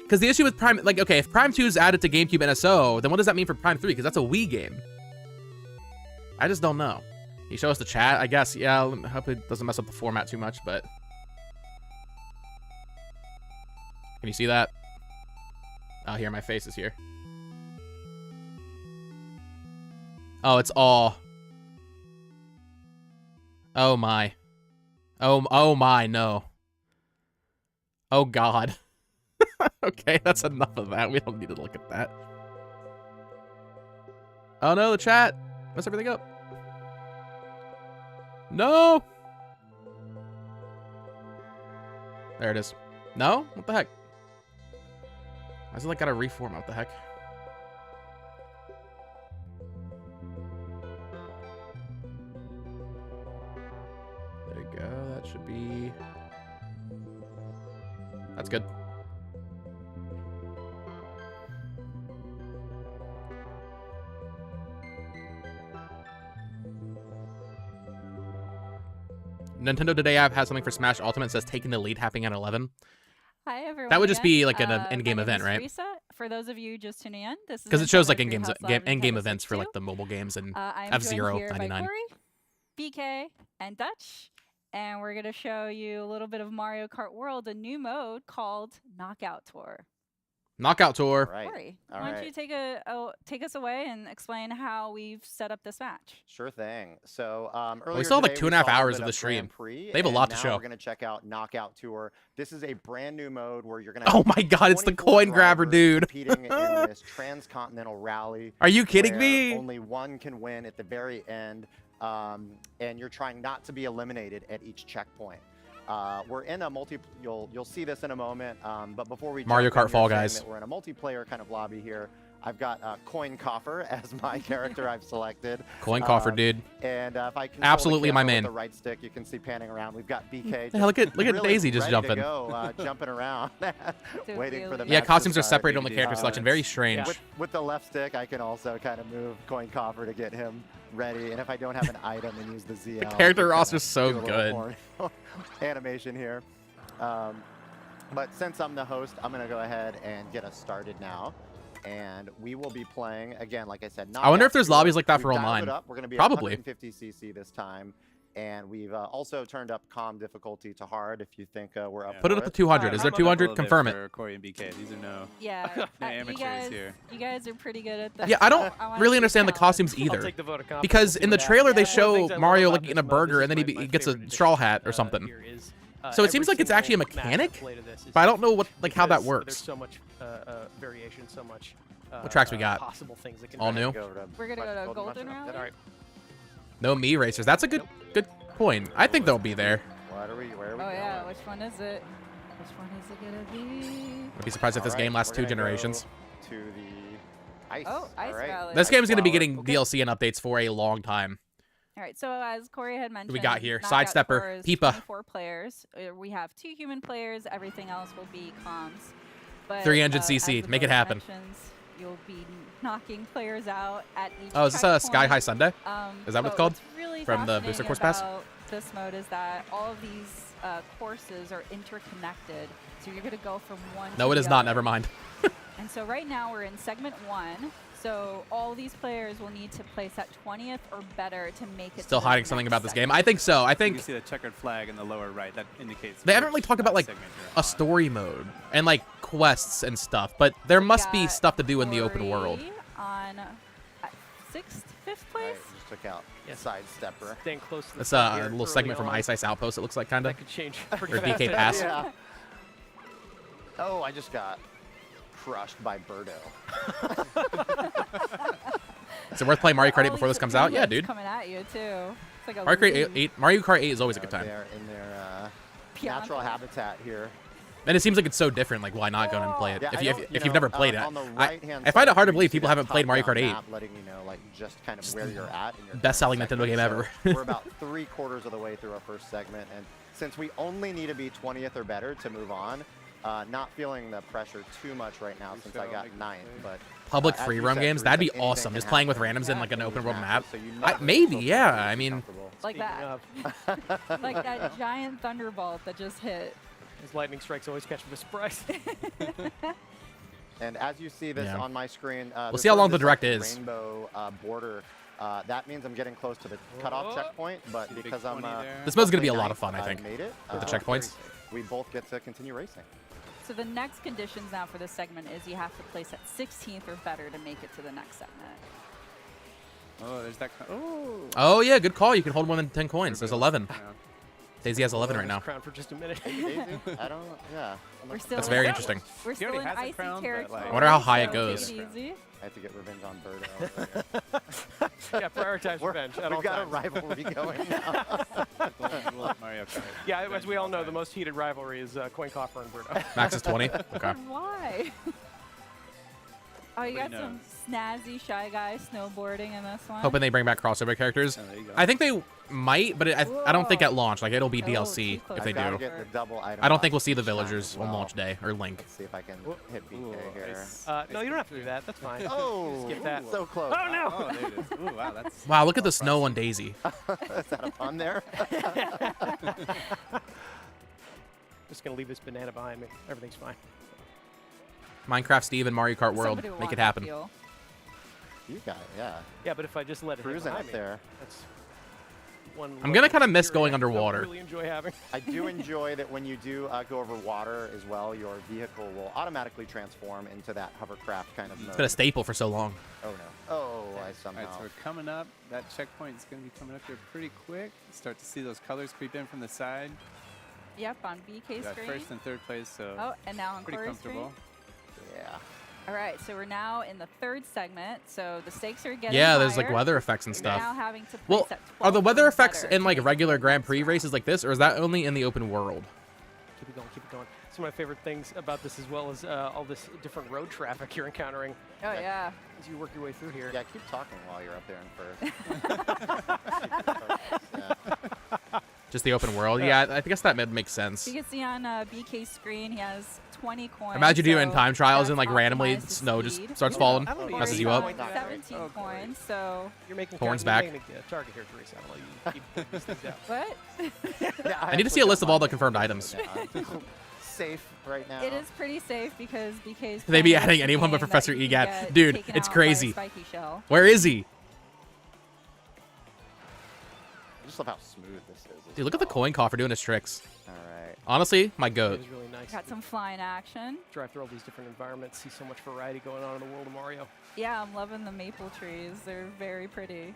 Because the issue with Prime, like, okay, if Prime 2 is added to GameCube NSO, then what does that mean for Prime 3? Because that's a Wii game. I just don't know. Can you show us the chat? I guess, yeah, I hope it doesn't mess up the format too much, but... Can you see that? Oh, here, my face is here. Oh, it's all... Oh, my. Oh my, no. Oh, God. Okay, that's enough of that. We don't need to look at that. Oh, no, the chat. Mess everything up. No! There it is. No? What the heck? Why is it like gotta reform? What the heck? There you go. That should be... That's good. Nintendo Today app has something for Smash Ultimate. It says taking the lead happening at 11. Hi, everyone. That would just again. be like an in-game my name event, is right? Teresa for those of you just tuning in, this is Because it shows like Nintendo in-game Treehouse Live in-game Nintendo events for Switch like the mobile games and 2. I'm F-Zero joined here by 99. Corey, BK, and Dutch. And we're going to show you a little bit of Mario Kart World, a new mode called Knockout Tour. Knockout Tour. Right. Corey, All why don't right. you take us away and explain how we've set up this match? Sure thing. So earlier still have, like, today, 2.5 saw a little hours bit of the stream. Grand Prix, They have a and lot to now show. We're going to check out Knockout Tour. This is a brand new mode where you're going to Oh my God, it's the 24 coin grabber, drivers dude. competing in this transcontinental rally. Are you kidding where me? Only one can win at the very end, and you're trying not to be eliminated at each checkpoint. We're in a you'll see this in a moment, but before we Mario jump in Kart here Fall saying Guys. that we're in a multiplayer kind of lobby here. I've got Coin Coffer as my character I've selected. Coin coffer, dude. And if I can Absolutely my man. The right stick, you can see panning around. We've got BK. Yeah, look at really Daisy just ready jumping. To go, jumping around, waiting for the Yeah, match to costumes are start. separated on the character selection. Very strange. With the left stick, I can also kind of move Coin Coffer to get him ready. And if I don't have an item, and use the ZL. The character to roster's kinda so do a good. little more animation here. But since I'm the host, I'm going to go ahead and get us started now. And we will be playing, again, like I said, I wonder if there's Knockout lobbies like that Tour. for We've dialed online. it up. We're going to be Probably. at 150cc this time. And we've also turned up calm difficulty to hard if you think we're up Put it for up to 200. Is there I'm up 200? Confirm it. For Corey and BK. These are no Yeah, amateurs here. you guys are pretty good at this. Yeah, I don't wanna really see understand the challenge. costumes I'll either. take the vote of confidence. Because We'll in see the what trailer they happens. One of the show things I love Mario about like eating a this mode, burger this and then is he my gets a favorite straw addition, hat or something. here is, So it seems every like it's actually a single match I mechanic, play to this is but I don't know what different how that because works. There's so much variation, so much. What tracks we got? Possible things that can All happen. new? We're gonna go to Golden Rally. All right. No me racers. That's a good point. I think they'll be there. Where are we Oh going? yeah, which one is it? Which one is it gonna be? I'd be surprised if this All right, game lasts we're 2 gonna go generations. To the ice. Oh, Ice All right. Rally. This game's gonna be Flower. getting Okay. DLC and updates for a long time. All right, so as Corey had mentioned, we got here? Knockout Sidestepper, Tour is Peepa. 24 players. We have 2 human players. Everything else will be comms. But, 300 as CC. the Make it vote happen. mentions, you'll be knocking players out at each Oh, is this a checkpoint. Sky High Sunday? Is that what it's called? What's really From the fascinating booster course pass? about this mode is that all of these courses are interconnected. So you're going to go from one No, to it the is not. other. Never mind. And so right now we're in segment 1. So all these players will need to place at 20th or better to make it. Still to the hiding something next about this game. segment. I think so. I You think can see the checkered flag in the lower right. That indicates. they haven't really which, talked about like segment you're a on. story mode and like quests and stuff, but there must be Got stuff to do in the open world. Corey on 6th, 5th All place. right, just took out Sidestepper. Staying close to the That's front a here little segment early from on. Ice Ice Outpost. It looks like kind of. That could change pretty Or fast. DK Pass. Yeah. Oh, I just got crushed by Birdo. Is it worth playing Mario Kart 8 All before these this comes out? Yeah, opinions dude. Coming at you too. It's like a Mario Kart loop. 8, Mario Kart 8 is always a good time. They're in their Piano. natural habitat here. And it seems like it's so different. Like, why not go and play it? Yeah, if I you, don't- if you you've never know, played it, on the I right-hand find it side, hard to you believe see people that haven't played Mario top-down Kart 8. map letting you know, like, just kind of where you're at. In your Best-selling current Nintendo game segment. ever. So we're about 3/4 of the way through our first segment, and since we only need to be 20th or better to move on, not feeling the pressure too much right now since I got 9th, but Public as free you roam said, games, Teresa, that'd be anything awesome. can Just playing with happen randoms in like an in open these world map. matches, so you Maybe, never yeah. feel I mean, comfortable. Like that. Of, Like that giant thunderbolt that just hit. his lightning strikes always catch me by surprise. And as you see this Yeah. on my screen, We'll there's see how sort of long the this, like, direct is. Rainbow border. That means I'm getting close to the cutoff Oh. checkpoint, but See the big because I'm 20 there? this mode's gonna be a roughly lot of fun, I 9th, think. made it. With the checkpoints. We both get to continue racing. So the next conditions now for this segment is you have to place at 16th or better to make it to the next segment. Oh, there's that. Oh. Oh yeah, good call. You can hold more than 10 coins. There's 11. Yeah. Daisy has 11 right now. Crown for just a minute. Hey, Daisy? I don't. Yeah. We're still That's in- very interesting. We're still already in has a icy crown, but, territory. like- I wonder how high it so goes. take it easy. I have to get revenge on Birdo. Yeah, prioritize revenge at all We've got times. a rivalry going now. We'll let Mario Kart. Yeah, as we all know, the most heated rivalry is Coin Coffer and Birdo. Max is 20. Okay. Why? Oh, you got Nobody some snazzy shy guy snowboarding in this one. Hoping they bring back crossover characters. Oh, there you go. I think they might, but I don't think at launch. Like it'll be Oh, DLC too close. if they I've got to do. get the double item I don't box think we'll see the each time villagers as on well. launch day or Link. Let's see if I can hit BK Ooh, here. nice. No, you don't have to do that. That's fine. Oh, Skip that. so close. Oh, no! Oh, there it is. Ooh, wow, that's. Wow, look at the snow on Daisy. Is that a pun there? Just gonna leave this banana behind me. Everything's fine. Minecraft Steve and Mario Kart World. Somebody will Make want it that happen. fuel. You got it, yeah. Yeah, but if I just let it hit Cruising behind up me, there. that's one. I'm gonna kind of miss luxury going I don't underwater. really enjoy having. I do enjoy that when you do go over water as well, your vehicle will automatically transform into that hovercraft kind of mode. It's been a staple for so long. Oh no. Oh, I All somehow. right, so we're coming up. That checkpoint is going to be coming up here pretty quick. Start to see those colors creep in from the side. Yep, on BK We got screen. first and third place, so Oh, and now on pretty Corey's comfortable. Yeah. All right, so we're now in the third segment. So the stakes are getting Yeah, there's like higher. weather effects and We're stuff. now having to Well, place at are the 12 weather or effects better in to like make it regular to the Grand next Prix round. races like this, or is that only in the open world? Keep it going, keep it going. Some of my favorite things about this, as well as all this different road traffic you're encountering Oh yeah. as you work your way through here. Yeah, keep talking while you're up there in first. Yeah. Just the open world? Yeah, I guess that makes sense. So you can see on BK's screen, he has 20 coins. Imagine you doing so time trials and that's like randomly optimized to snow just speed. starts Yeah, falling, I don't need messes to you know up. like that. 17 Oh, great. coins, so You're making Horns you're back. making a target here, Teresa. I don't know. You keep these things out. what? Yeah, I need to see a list of all the confirmed items. Safe right now. It is pretty safe because BK's. They be playing adding this anyone but game that Professor you can Egat. get Dude, taken it's out by a crazy. spiky shell. Where is he? I just love how smooth this is. Dude, look at the coin coffer doing his tricks. All right. Honestly, my It goat. was really nice. Got some flying action. Drive through all these different environments, see so much variety going on in the world of Mario. Yeah, I'm loving the maple trees. They're very pretty.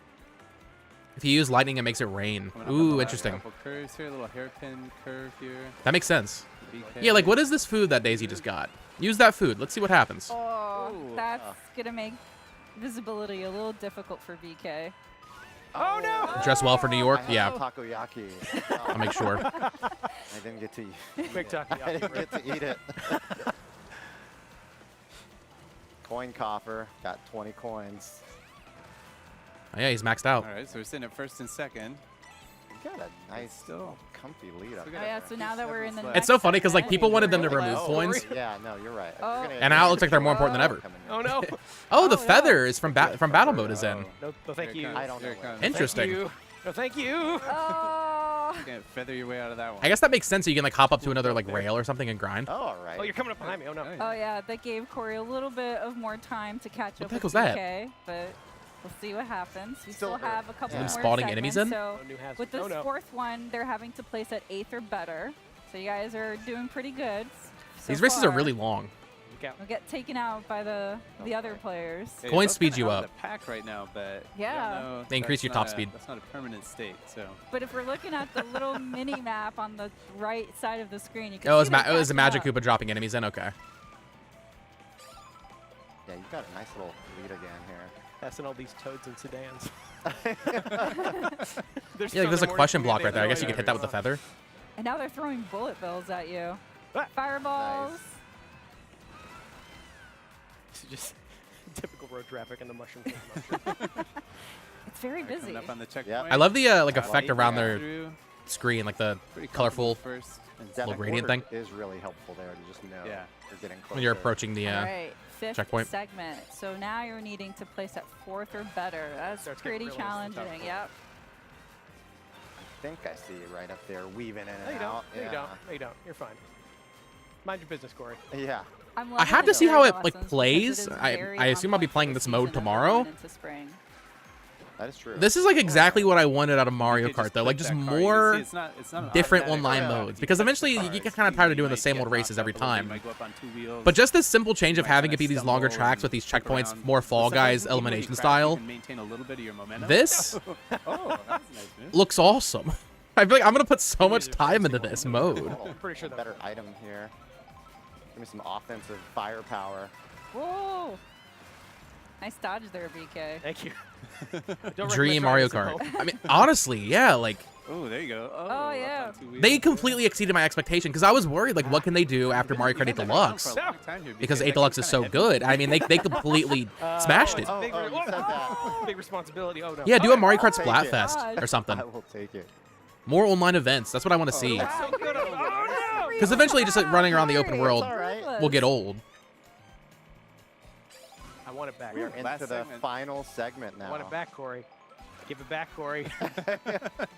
If you use lightning, it makes it rain. Coming up on the Ooh, last interesting. couple curves here, a little hairpin curve here. That makes sense. BK. Yeah, like what is this food that Daisy just got? Use that food. Let's see what happens. Oh, Ooh, that's gonna make visibility a little difficult for BK. Oh no! Dress well for New York? I Yeah, have takoyaki. I'll make sure. I didn't get to. Big takoyaki, I didn't right? get to eat it. Coin coffer got 20 coins. Oh, yeah, he's maxed out. All right, so we're sitting at first and second. You got a nice, Still- comfy lead up we Oh got there. yeah, so now that we're in the Seven next It's so funny because like segment, people wanted them to we're remove like, coins, Yeah, no, you're right. Oh. You're gonna- and now it looks like they're more important than ever. Coming in. Oh no! Oh, the Oh, yeah. feather is from battle mode is in. Oh. No, thank Here it you. comes, I don't here know it where. comes. Interesting. Thank you. No, thank you. Oh. Can't feather your way out of that one. I guess that makes sense. So you can like hop up to another like rail or something and grind. Oh, all right. Oh, you're coming up behind me. Oh no! Oh yeah, that gave Corey a little bit of more time to catch What up the heck with was that? BK, but we'll see what happens. We Still still have a couple Them more spawning segments, enemies in? So No new hazard. with this Oh no! fourth one, they're having to place at 8th or better. So you guys are doing pretty good. So These races are far. really long. Look out. We'll get taken out by the other players. Hey, Coins both speed kinda you out of up. The pack right now, but I don't Yeah. know, They increase that's your top not a- speed. That's not a permanent state, so. But if we're looking at the little mini map on the right side of the screen, you can Oh, see it was a they're Magic catching Koopa dropping enemies in. Okay. Yeah, you got a nice little lead again here. Passing all these toads and sedans. Yeah, like there's a question block right there. I guess you could hit that with the feather. up. And now they're throwing bullet bills at you. Ah. Fireballs. Nice. It's just typical road traffic in the mushroom. It's very All right, busy. coming up on the checkpoint. I love the like Light effect around their through. screen, like the Pretty colorful comfortable first and Yeah, little the gradient order thing. is really helpful there to just know Yeah. you're getting closer. when you're approaching the. All right, 5th checkpoint. segment. So now you're needing to place at 4th or better. That's Starts getting pretty real into the top challenging. four. Yep. I think I see you right up there weaving in No, and you don't. out. No, you don't. No, you don't. You're fine. Mind your business, Corey. Yeah. I'm I loving have the to see how cherry it like blossoms because plays. it is I very assume I'll be on point for playing the this mode season as we're tomorrow. going into spring. That is true. This is like exactly what I wanted out of Mario You could Kart, though. click Like just that card. You more see, it's not an different automatic online route. modes, You because click the eventually you cards, get kind of tired of doing the might same get old races knocked every up a little bit, time. you might go up on 2 wheels. But just this simple change of You might having kinda it be these longer stumble tracks with and these flip checkpoints, around. more But Fall sometimes Guys even when you elimination crash, you style. can maintain a little bit of your momentum. This Oh, that was a nice move. looks awesome. I feel like I'm gonna put so much These are time into fancy this ones. mode. I'm pretty sure that better item here. Give me some offensive firepower. Whoa! Nice dodge there, BK. Thank you. Don't Dream recommend Mario trying Kart. this at home. I mean, honestly, yeah, like Oh, there you go. Oh, up yeah. on 2 wheels. they completely exceeded my expectation because I was worried, like, what can they do after Mario Kart 8 Deluxe? Because 8 Deluxe is so good. I mean, they completely smashed it. it's big, Oh, you said that. big responsibility. Oh no. Yeah, do a Mario I'll Kart take it. Splatfest or something. I will take it. More online events. That's what I want to see. That's so good. Oh no! Because eventually, just like running around the open world all right. will get old. I want it back. We are into Last the segment. final segment now. I want it back, Corey. Give it back, Corey. All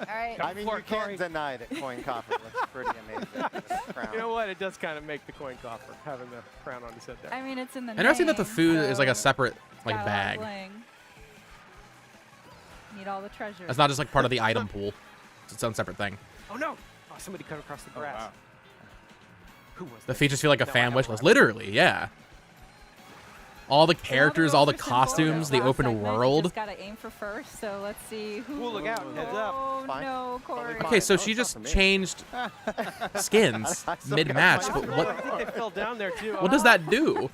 right. I mean, for you it, can't Corey. deny that coin coffer looks pretty amazing. with this crown. You know what? It does kind of make the coin coffer having the crown on his head there. I mean, it's in the Interesting that the name, food is like a so separate it's like got a lot of bag. bling. Need all the treasure. It's not just like part of the item pool. It's its own separate thing. Oh no! Oh, somebody cut across the grass. wow. Who was The that? features feel like a No, I fan know wish who list. I- Literally, yeah. All the characters, all the Zelda Roll for Simple. costumes, the Last open segment, you world. Just gotta aim for first. So let's see who. Ooh, look out, heads up. Oh Fine. no, Corey. fine. Okay, so Oh, she it's not just for me. changed skins I still got mid-match, my but super what I think they fell down there too. what does that do?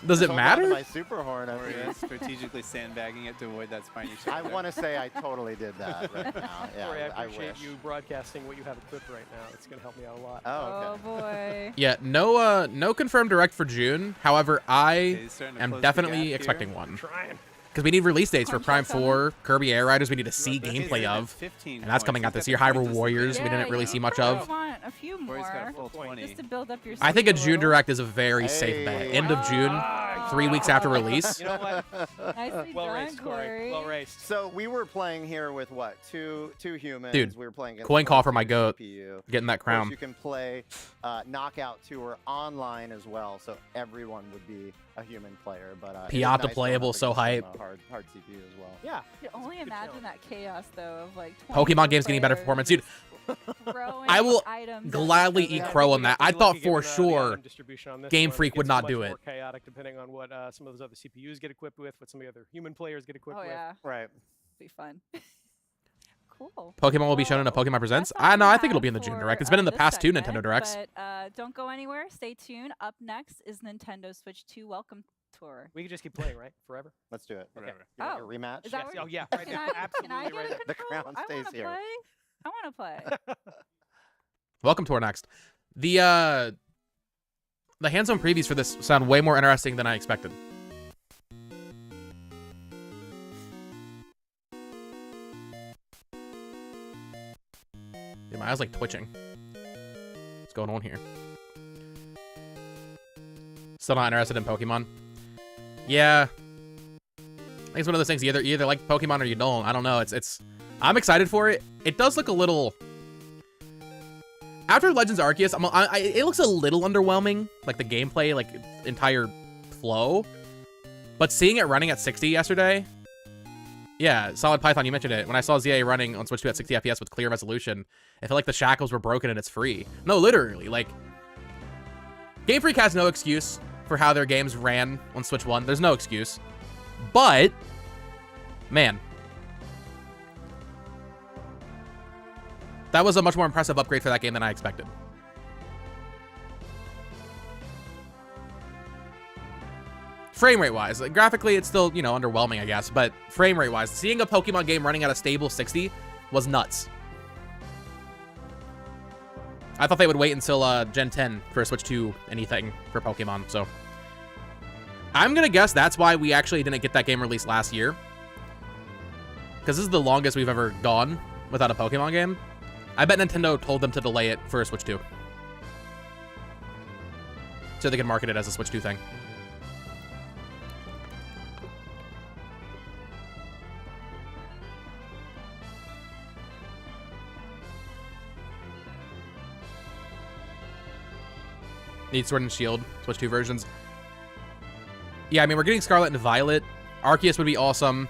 Does it Hold on to matter? My super horn over Or here. yeah, strategically sandbagging it to avoid that spiny shape. I want to say I totally did that right now. Yeah, Corey, I I appreciate wish. you broadcasting what you have equipped right now. It's going to help me out a lot. Oh, Oh okay. boy. Yeah, no confirmed direct for June. However, Okay, I he's starting to am close the definitely gap here. expecting one. Trying. Because we need release dates for Prime Contracts on 4, Kirby Air Riders we need to see Okay, so gameplay he's at of. 15 And that's points. coming out He's this got year. the Hyrule points listed Warriors, there. we didn't really see much of. Want a few more. Corey's got a full 20. Just to build up your. I think a sleeve June little. direct is a very safe bet. Hey. End of June, Ah, 3 weeks after release. You know what? Nicely Well done, raced, Corey. Well raced. So we were playing here with what? Two humans. Dude, we were playing against coin call for my 22 goat. CPU. Getting that Of course, crown. you can play Knockout Tour online as well, so everyone would be a human player. But it is Piata nice going playable, up so against some, hype. hard CPU as well. Yeah. You can only Good imagine challenge. that chaos though of like. 20 Pokemon games getting better players performance. Dude, throwing I will items at gladly each eat other. crow on that. I Pretty thought lucky for given, the sure item distribution on this Game one. Freak It would gets not much do more it. chaotic depending on what some of those other CPUs get equipped with, what some of the other human players get equipped Oh with. yeah, Right. be fun. Cool. Pokemon will be shown in a Well, Pokemon Presents. that's all I know, we I think it'll have be in the June for, Direct. It's been in the this past 2 segment, Nintendo Directs. But don't go anywhere. Stay tuned. Up next is Nintendo Switch 2 Welcome Tour. We can just keep playing, right? Forever? Let's do it. Whatever. You want Oh, your rematch? is that Yes. where- Oh, yeah. Right Can now. I, can I Absolutely get right a now. The control? crown I stays want to here. play. I want to play. Welcome Tour next. The hands-on previews for this sound way more interesting than I expected. Dude, my eyes like twitching. What's going on here? Still not interested in Pokemon. Yeah. I think it's one of those things you either like Pokemon or you don't. I don't know. I'm excited for it. It does look a little. After Legends Arceus, it looks a little underwhelming, like the gameplay, like entire flow. But seeing it running at 60 yesterday, yeah, Solid Python, you mentioned it. When I saw ZA running on Switch 2 at 60 FPS with clear resolution, it felt like the shackles were broken and it's free. No, literally, like Game Freak has no excuse for how their games ran on Switch 1. There's no excuse. But man, that was a much more impressive upgrade for that game than I expected. Frame rate wise, like, graphically it's still, underwhelming, I guess, but frame rate wise, seeing a Pokemon game running at a stable 60 was nuts. I thought they would wait until Gen 10 for Switch 2 anything for Pokemon, so I'm gonna guess that's why we actually didn't get that game released last year. Because this is the longest we've ever gone without a Pokemon game. I bet Nintendo told them to delay it for a Switch 2. So they can market it as a Switch 2 thing. Need Sword and Shield, Switch 2 versions. Yeah, I mean, we're getting Scarlet and Violet. Arceus would be awesome.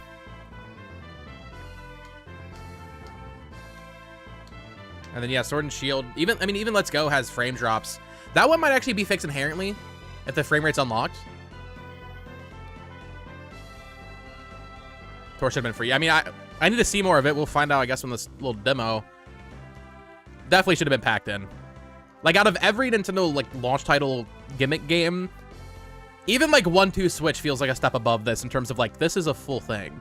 And then, yeah, Sword and Shield. Even Let's Go has frame drops. That one might actually be fixed inherently if the frame rate's unlocked. Tour should have been free. I mean, I need to see more of it. We'll find out, I guess, from this little demo. Definitely should have been packed in. Like, out of every Nintendo, like, launch title gimmick game, even, like, 1-2 Switch feels like a step above this in terms of, like, this is a full thing.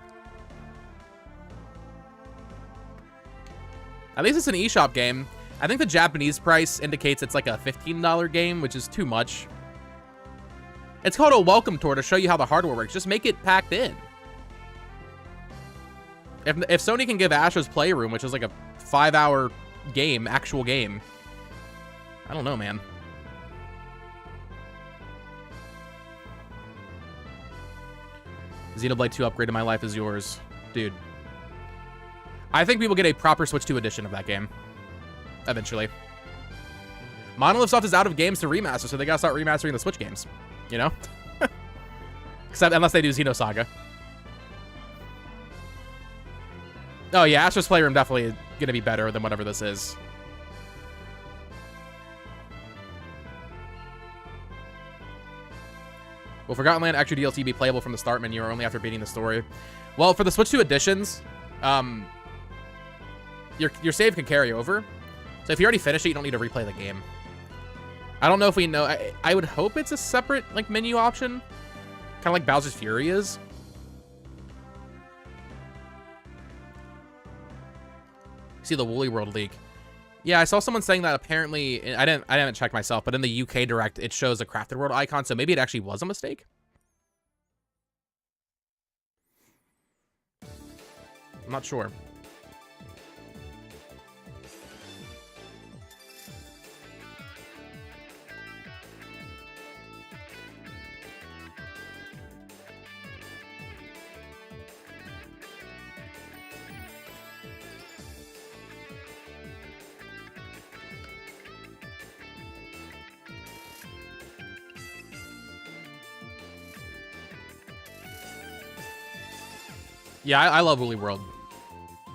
At least it's an eShop game. I think the Japanese price indicates it's, like, a $15 game, which is too much. It's called a welcome tour to show you how the hardware works. Just make it packed in. If Sony can give Astro's Playroom, which is, like, a 5-hour game, actual game, I don't know, man. Xenoblade 2 upgrade to My Life Is Yours. Dude. I think we will get a proper Switch 2 edition of that game. Eventually. Monolith Soft is out of games to remaster, so they gotta start remastering the Switch games. You know? Except unless they do Xenosaga. Oh yeah, Astro's Playroom definitely gonna be better than whatever this is. Will Forgotten Land extra DLC be playable from the start menu or only after beating the story? Well, for the Switch 2 editions, your save can carry over. So if you already finished it, you don't need to replay the game. I don't know if we know. I would hope it's a separate like menu option, kind of like Bowser's Fury is. See the Woolly World leak. Yeah, I saw someone saying that apparently I didn't check myself, but in the UK Direct it shows a Crafted World icon, so maybe it actually was a mistake. I'm not sure. Yeah, I love Woolly World.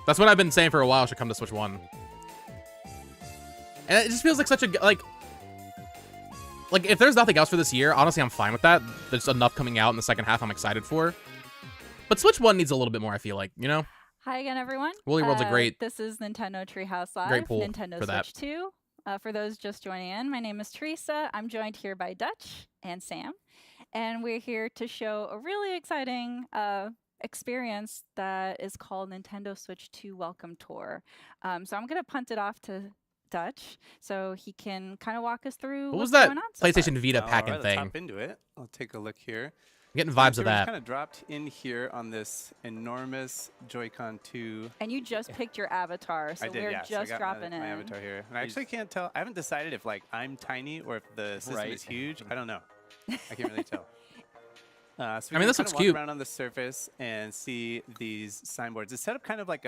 That's what I've been saying for a while. Should come to Switch 1. And it just feels like such a like if there's nothing else for this year, honestly, I'm fine with that. There's enough coming out in the second half I'm excited for. But Switch 1 needs a little bit more, I feel like, you know? Hi again, everyone. Woolly World's a great... This is Nintendo Treehouse Live, great pool Nintendo for that. Switch 2. For those just joining in, my name is Teresa. I'm joined here by Dutch and Sam. And we're here to show a really exciting experience that is called Nintendo Switch 2 Welcome Tour. So I'm going to punt it off to Dutch so he can kind of walk us through What was what's that going on so PlayStation far. Vita packing Let's thing? hop into it. I'll take a look here. I'm getting vibes of that. Kind of dropped in here on this enormous Joy-Con 2. And you just picked your avatar, so I did, we're yes. just I got dropping my in. avatar here. And I actually can't tell. I haven't decided if like I'm tiny or if the system is huge. I don't know. I can't really tell. So I mean, this looks cute. Walk around on the surface and see these signboards. It's set up kind of like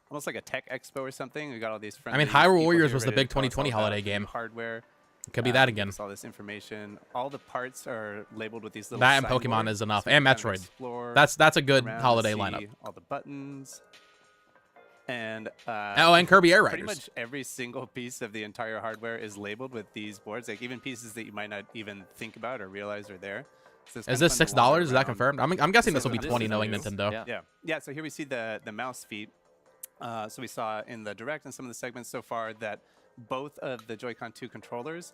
almost like a tech expo or something. We got all these. I mean, Hyrule Warriors was the big 2020 holiday game. Hardware. It could be that again. All this information. All the parts are labeled with these little. That and signboards, Pokemon is enough, so and you can kind of Metroid. explore That's a good around holiday and lineup. see all the buttons. And oh, and Kirby Air pretty Riders. much every single piece of the entire hardware is labeled with these boards, like even pieces that you might not even think about or realize are there. So Is this $6? Is that confirmed? I'm guessing this will be This 20, is knowing new. Nintendo. Yeah. So here we see the mouse feet. So we saw in the Direct and some of the segments so far that both of the Joy-Con 2 controllers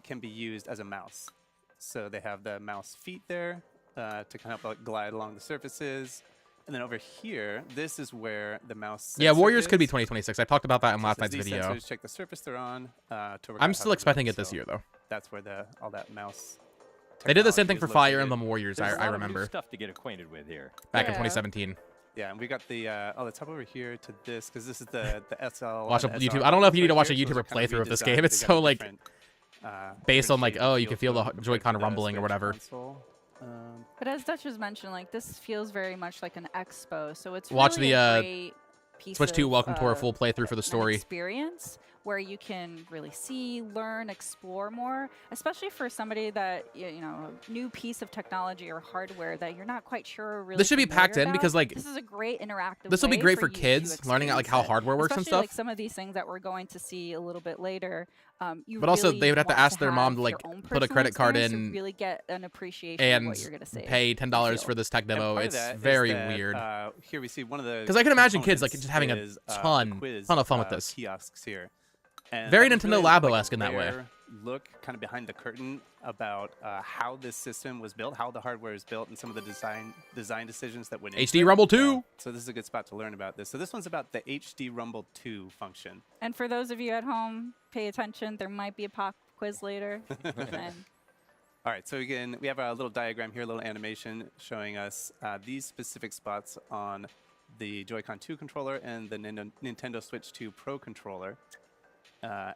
can be used as a mouse. So they have the mouse feet there to kind of help glide along the surfaces. And then over here, this is where the mouse. Yeah, Warriors could be is. 2026. I talked about that in last night's These video. sensors check the surface they're on. To work out I'm how still to expecting move, it this so year, though. That's where all that mouse. They did the same thing technology for is Fire located. Emblem Warriors, There's a lot I of new remember, stuff to get acquainted with here. back in Yeah. 2017. Yeah, and we got the let's hop over here to this because this is the SL. Watch a and YouTube. SR I don't know if you need to right watch a here, so YouTuber those are kind of playthrough of this redesigned. game. They It's got so a like different, based on like, different oh, you feel can feel to the it Joy-Con compared to the rumbling or Switch whatever. console. But as Dutch was mentioning, like this feels very much like an expo, so it's Watch really the, a great piece Switch 2 of, Welcome Tour full playthrough for the an story. experience where you can really see, learn, explore more, especially for somebody that you know, a new piece of technology or hardware that you're not quite sure really. This should be familiar packed in about. because, like, this is a great interactive. This will be way great for you to kids learning like how experience it. hardware works and Especially, stuff. like some of these things that we're going to see a little bit later. You But also, really they would have to want ask their mom to, have like, your own put a personal credit card experience to in really get an appreciation and of what you're going to see. pay $10 for this tech And demo. part of It's that is very that, weird. Here we see one of the. Because I can imagine kids like components just having a is, ton quiz, of fun with this. Kiosks here. And Very that was Nintendo really, Labo-esque like, in that way. rare Look kind of behind the curtain about how this system was built, how the hardware is built, and some of the design decisions that went into HD it. Rumble 2. So this is a good spot to learn about this. So this one's about the HD Rumble 2 function. And for those of you at home, pay attention. There might be a pop quiz later. And All right, so again, we have a little diagram here, a little animation showing us these specific spots on the Joy-Con 2 controller and the Nintendo Switch 2 Pro controller.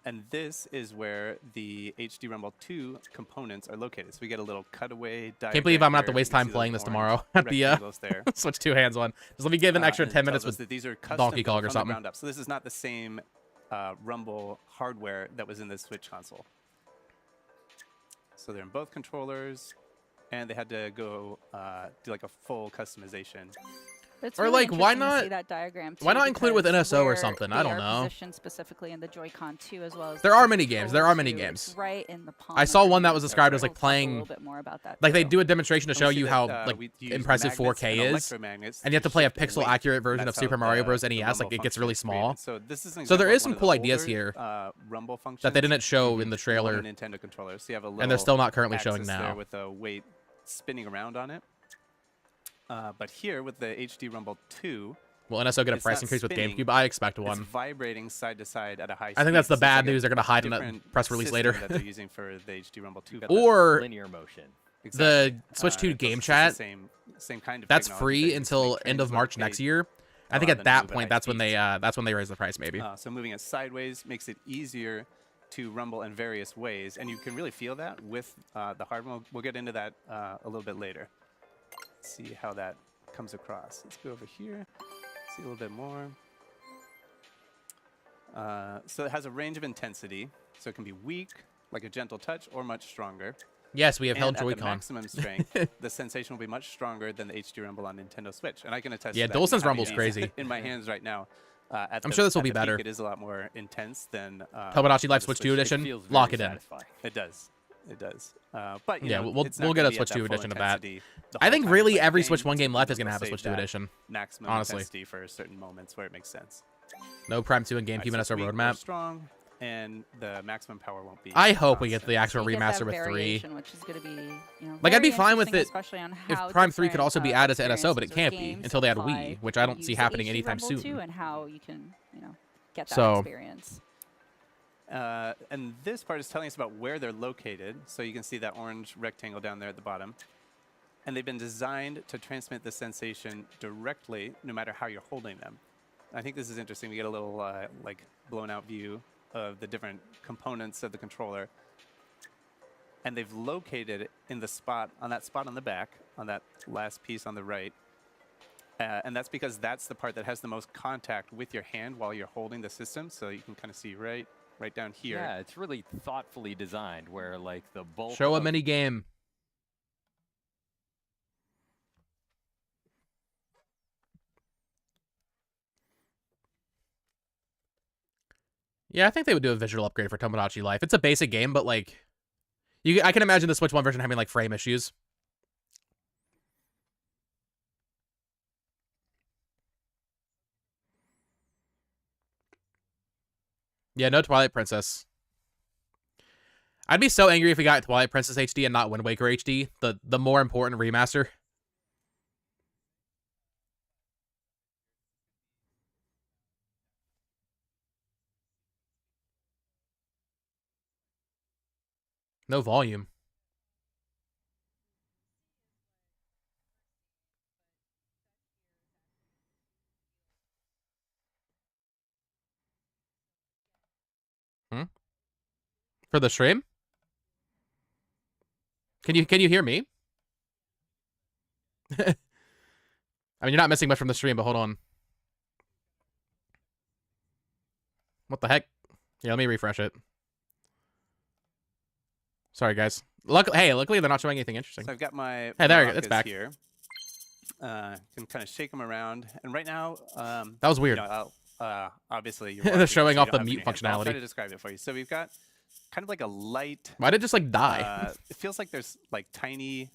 And this is where the HD Rumble 2 components are located. So we get a little cutaway diagram. Can't believe I'm gonna have to there. waste You can time see playing those this tomorrow orange at the rectangles there. Switch 2 hands one. Just let me give an extra And it 10 tells minutes us with that these are custom Donkey Kong built or from the something. ground up. So this is not the same Rumble hardware that was in the Switch console. So they're in both controllers, and they had to go do like a full customization. It's Or, really like, why interesting to not- see that diagram why too, not include it with because NSO or where something? I they don't are know. Positioned specifically in the Joy-Con too, as well as There the are mini games. There are controller mini too. games. It's right in the palm I of saw your one that hand. was described as We'll like talk a playing, little bit more about that like they too. do a demonstration to And show we see you that, how we like use impressive magnets 4K and is, electromagnets and you have to to play a shift the pixel weight. accurate version of That's how Super Mario Bros. the NES. rumble Like it gets function really is small. created. So this is an So there example is of some one of cool the ideas older, here rumble functions that they didn't show in the on a trailer, Nintendo controller. So you have a and they're little still not currently showing axis there now. with a weight spinning around on it. But here with the HD Rumble 2, Will NSO get a it's price not increase with spinning, GameCube? I expect it's one. vibrating side to side at a high speed. I think that's the So it's bad like a news they're gonna hide in a different press release system later. that they're using for the HD Rumble 2. Or linear motion. the Switch 2 It's game the chat, same kind of that's technology that free you use to until make end of trains March locate next year. I allow think them at to that move point, high that's when they raise the price, maybe. So moving it sideways makes it easier to rumble in various ways, and you can really feel that with the hardware. We'll get into that a little bit later. See how that comes across. Let's go over here, see a little bit more. So it has a range of intensity, so it can be weak, like a gentle touch, or much stronger. Yes, we have held And at the Joy-Con. maximum strength, the sensation will be much stronger than the HD Rumble on Nintendo Switch, and I can attest Yeah, to that. DualSense having Rumble's these crazy. in my hands right now. I'm sure this will be better. It is a lot more intense than Tomodachi on Life the Switch 2 It edition. Feels Lock very it in. satisfying. It does. It does. But you Yeah, know, we'll it's not get gonna a be at Switch that 2 full edition of that. intensity the I whole think time you really play the every game. Switch 1 game left is Sometimes gonna have a they'll Switch save 2 that edition. maximum honestly. intensity for certain moments where it makes sense. No Prime 2 and GameCube Alright, and so SO it's weak or roadmap. strong, and the maximum power won't be. I hope we get constant. the actual So you get that remaster with 3. variation, which is going to be, you know, Like, I'd be very fine with interesting, it especially on If how Prime 3 could different, also be added to NSO, but it experiences or can't be games until they add apply Wii, which I don't to see use the happening HD anytime Rumble soon. too, and how you can, you know, get that So- experience. And this part is telling us about where they're located. So you can see that orange rectangle down there at the bottom. And they've been designed to transmit the sensation directly, no matter how you're holding them. I think this is interesting. We get a little like blown out view of the different components of the controller. And they've located it in the spot, on that spot on the back, on that last piece on the right. And that's because that's the part that has the most contact with your hand while you're holding the system. So you can kind of see right down here. Yeah, it's really thoughtfully designed where like the bulk Show a of- mini game. Yeah, I think they would do a visual upgrade for Tomodachi Life. It's a basic game, but like, I can imagine the Switch 1 version having like frame issues. Yeah, no Twilight Princess. I'd be so angry if we got Twilight Princess HD and not Wind Waker HD, the more important remaster. No volume. For the stream? Can you hear me? I mean, you're not missing much from the stream, but hold on. What the heck? Yeah, let me refresh it. Sorry, guys. Luckily they're not showing anything interesting. So I've got my Hey, there you go. It's maracas back. here. Can kind of shake them around, and right now, That was weird. You know, obviously, you're They're watching, showing so you off don't the have it in mute your hands, but I'll try functionality. to describe it for you. So we've got kind of like a light. Why did it just like die? It feels like there's like tiny,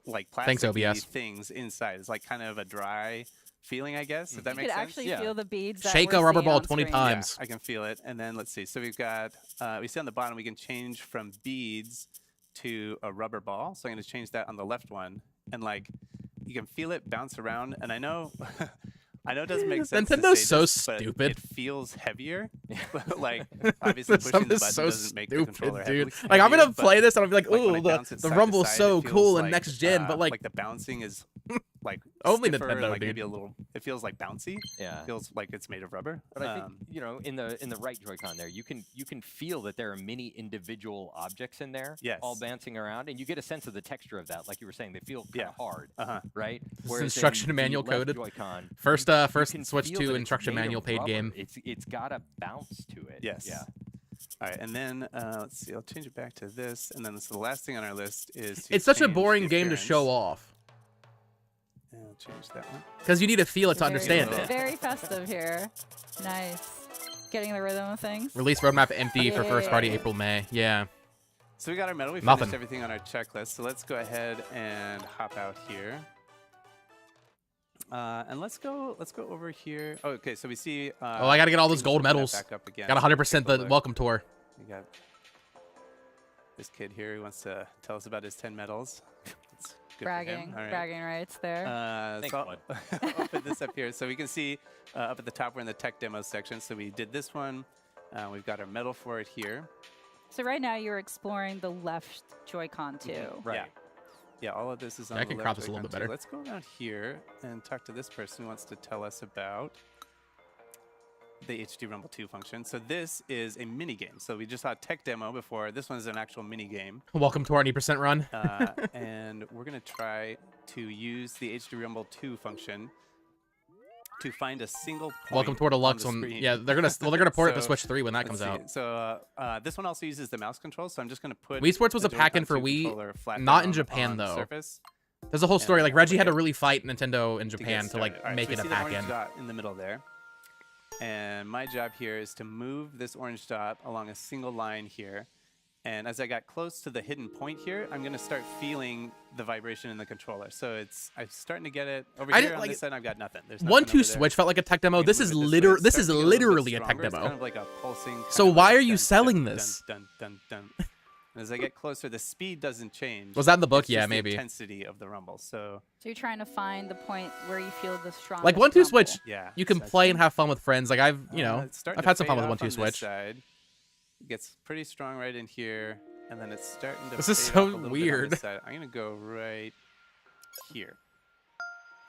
like Thanks, plastic OBS. things inside. It's like kind of a dry feeling, I guess. If that You makes could sense. actually Yeah. feel the beads. That Shake we're a rubber seeing ball on 20 screen. times. Yeah, I can feel it. And then let's see. So we've got, we see on the bottom, we can change from beads to a rubber ball. So I'm going to change that on the left one. And like, you can feel it bounce around. And I know, I know it doesn't make sense. Nintendo's to say so this, but stupid. It feels heavier. Like, obviously This pushing the stuff is button so doesn't make the stupid, controller dude. heavy- Like, I'm gonna heavier, play but, this and I'll be like, when ooh, I bounce it the side to Rumble's side, so it feels cool in like, next gen, but like, the bouncing is like Only stiffer, Nintendo, like maybe dude. a little. It feels like bouncy. Yeah. It feels like it's made of rubber. But I think in the right Joy-Con there, you can feel that there are many individual objects in there, Yes. all bouncing around, and you get a sense of the texture of that. Like you were saying, they feel kind of hard, Uh-huh. right? This is Whereas in instruction the manual left coded. Joy-Con, First you first can Switch feel 2 that it's instruction made of manual paid rubber. game. It's got a bounce to it. Yes. Yeah. All right, and then let's see. I'll change it back to this, and then the last thing on our list is. To It's such a change boring the game to show appearance. off. And I'll change that one. Because you need to feel it to Very- understand it. Very festive here. Nice. Getting the rhythm of things. Release roadmap empty for first party Yeah. April, May. Yeah. So we got our medal. We Nothing. finished everything on our checklist. So let's go ahead and hop out here. And let's go over here. Oh, okay, so we see. Oh, I gotta get all those let's gold open that medals. Back up again. Got 100% Take a the look. welcome tour. We got this kid here who wants to tell us about his 10 medals. That's good for him. Bragging. All right. Bragging rights there. Thanks, So bud. I'll put this up here. So we can see up at the top, we're in the tech demo section. So we did this one. We've got our medal for it here. So right now you're exploring the left Joy-Con too. Right. Yeah. Yeah, all of this is on I the can left crop this a little Joy-Con bit too. better. Let's go around here and talk to this person who wants to tell us about the HD Rumble 2 function. So this is a mini game. So we just saw a tech demo before. This one is an actual mini game. Welcome to our 80% run. And we're going to try to use the HD Rumble 2 function to find a single point. Welcome to our deluxe on the one. screen. Yeah, they're gonna port it to So, Switch 3 when that Let's comes see. out. So this one also uses the mouse control. So I'm just going to put Wii Sports was the a pack-in Joy-Con for 2 Wii, controller flat not in down Japan, on the though. surface There's a whole story. and Like Reggie had to click it really fight Nintendo in to get Japan to like started. All right, make so it we a see the orange pack-in. dot in the middle there. And my job here is to move this orange dot along a single line here. And as I got close to the hidden point here, I'm going to start feeling the vibration in the controller. So I'm starting to get it over I here didn't on like this side. I've got nothing. There's 1-2 nothing over there. Switch felt like a tech I'm demo. gonna This move is it way. literally It's this is starting to get a little bit literally a tech stronger. It's demo. kind of like a pulsing. kind So of why like are you dun, selling dun, this? Dun, dun, dun, dun. And as I get closer, the speed doesn't change. Was that in the book? It's Yeah, just the maybe. intensity of the rumble. So So you're trying to find the point where you feel the strongest. Like 1-2 rumble. Switch, yeah, you can so I play think, and have fun with friends. Like I've it's starting I've to had some fade fun with off 1-2 on this Switch. Side. It gets pretty strong right in here, and then it's starting to. This is fade so off a little bit on weird. this side. I'm gonna go right here.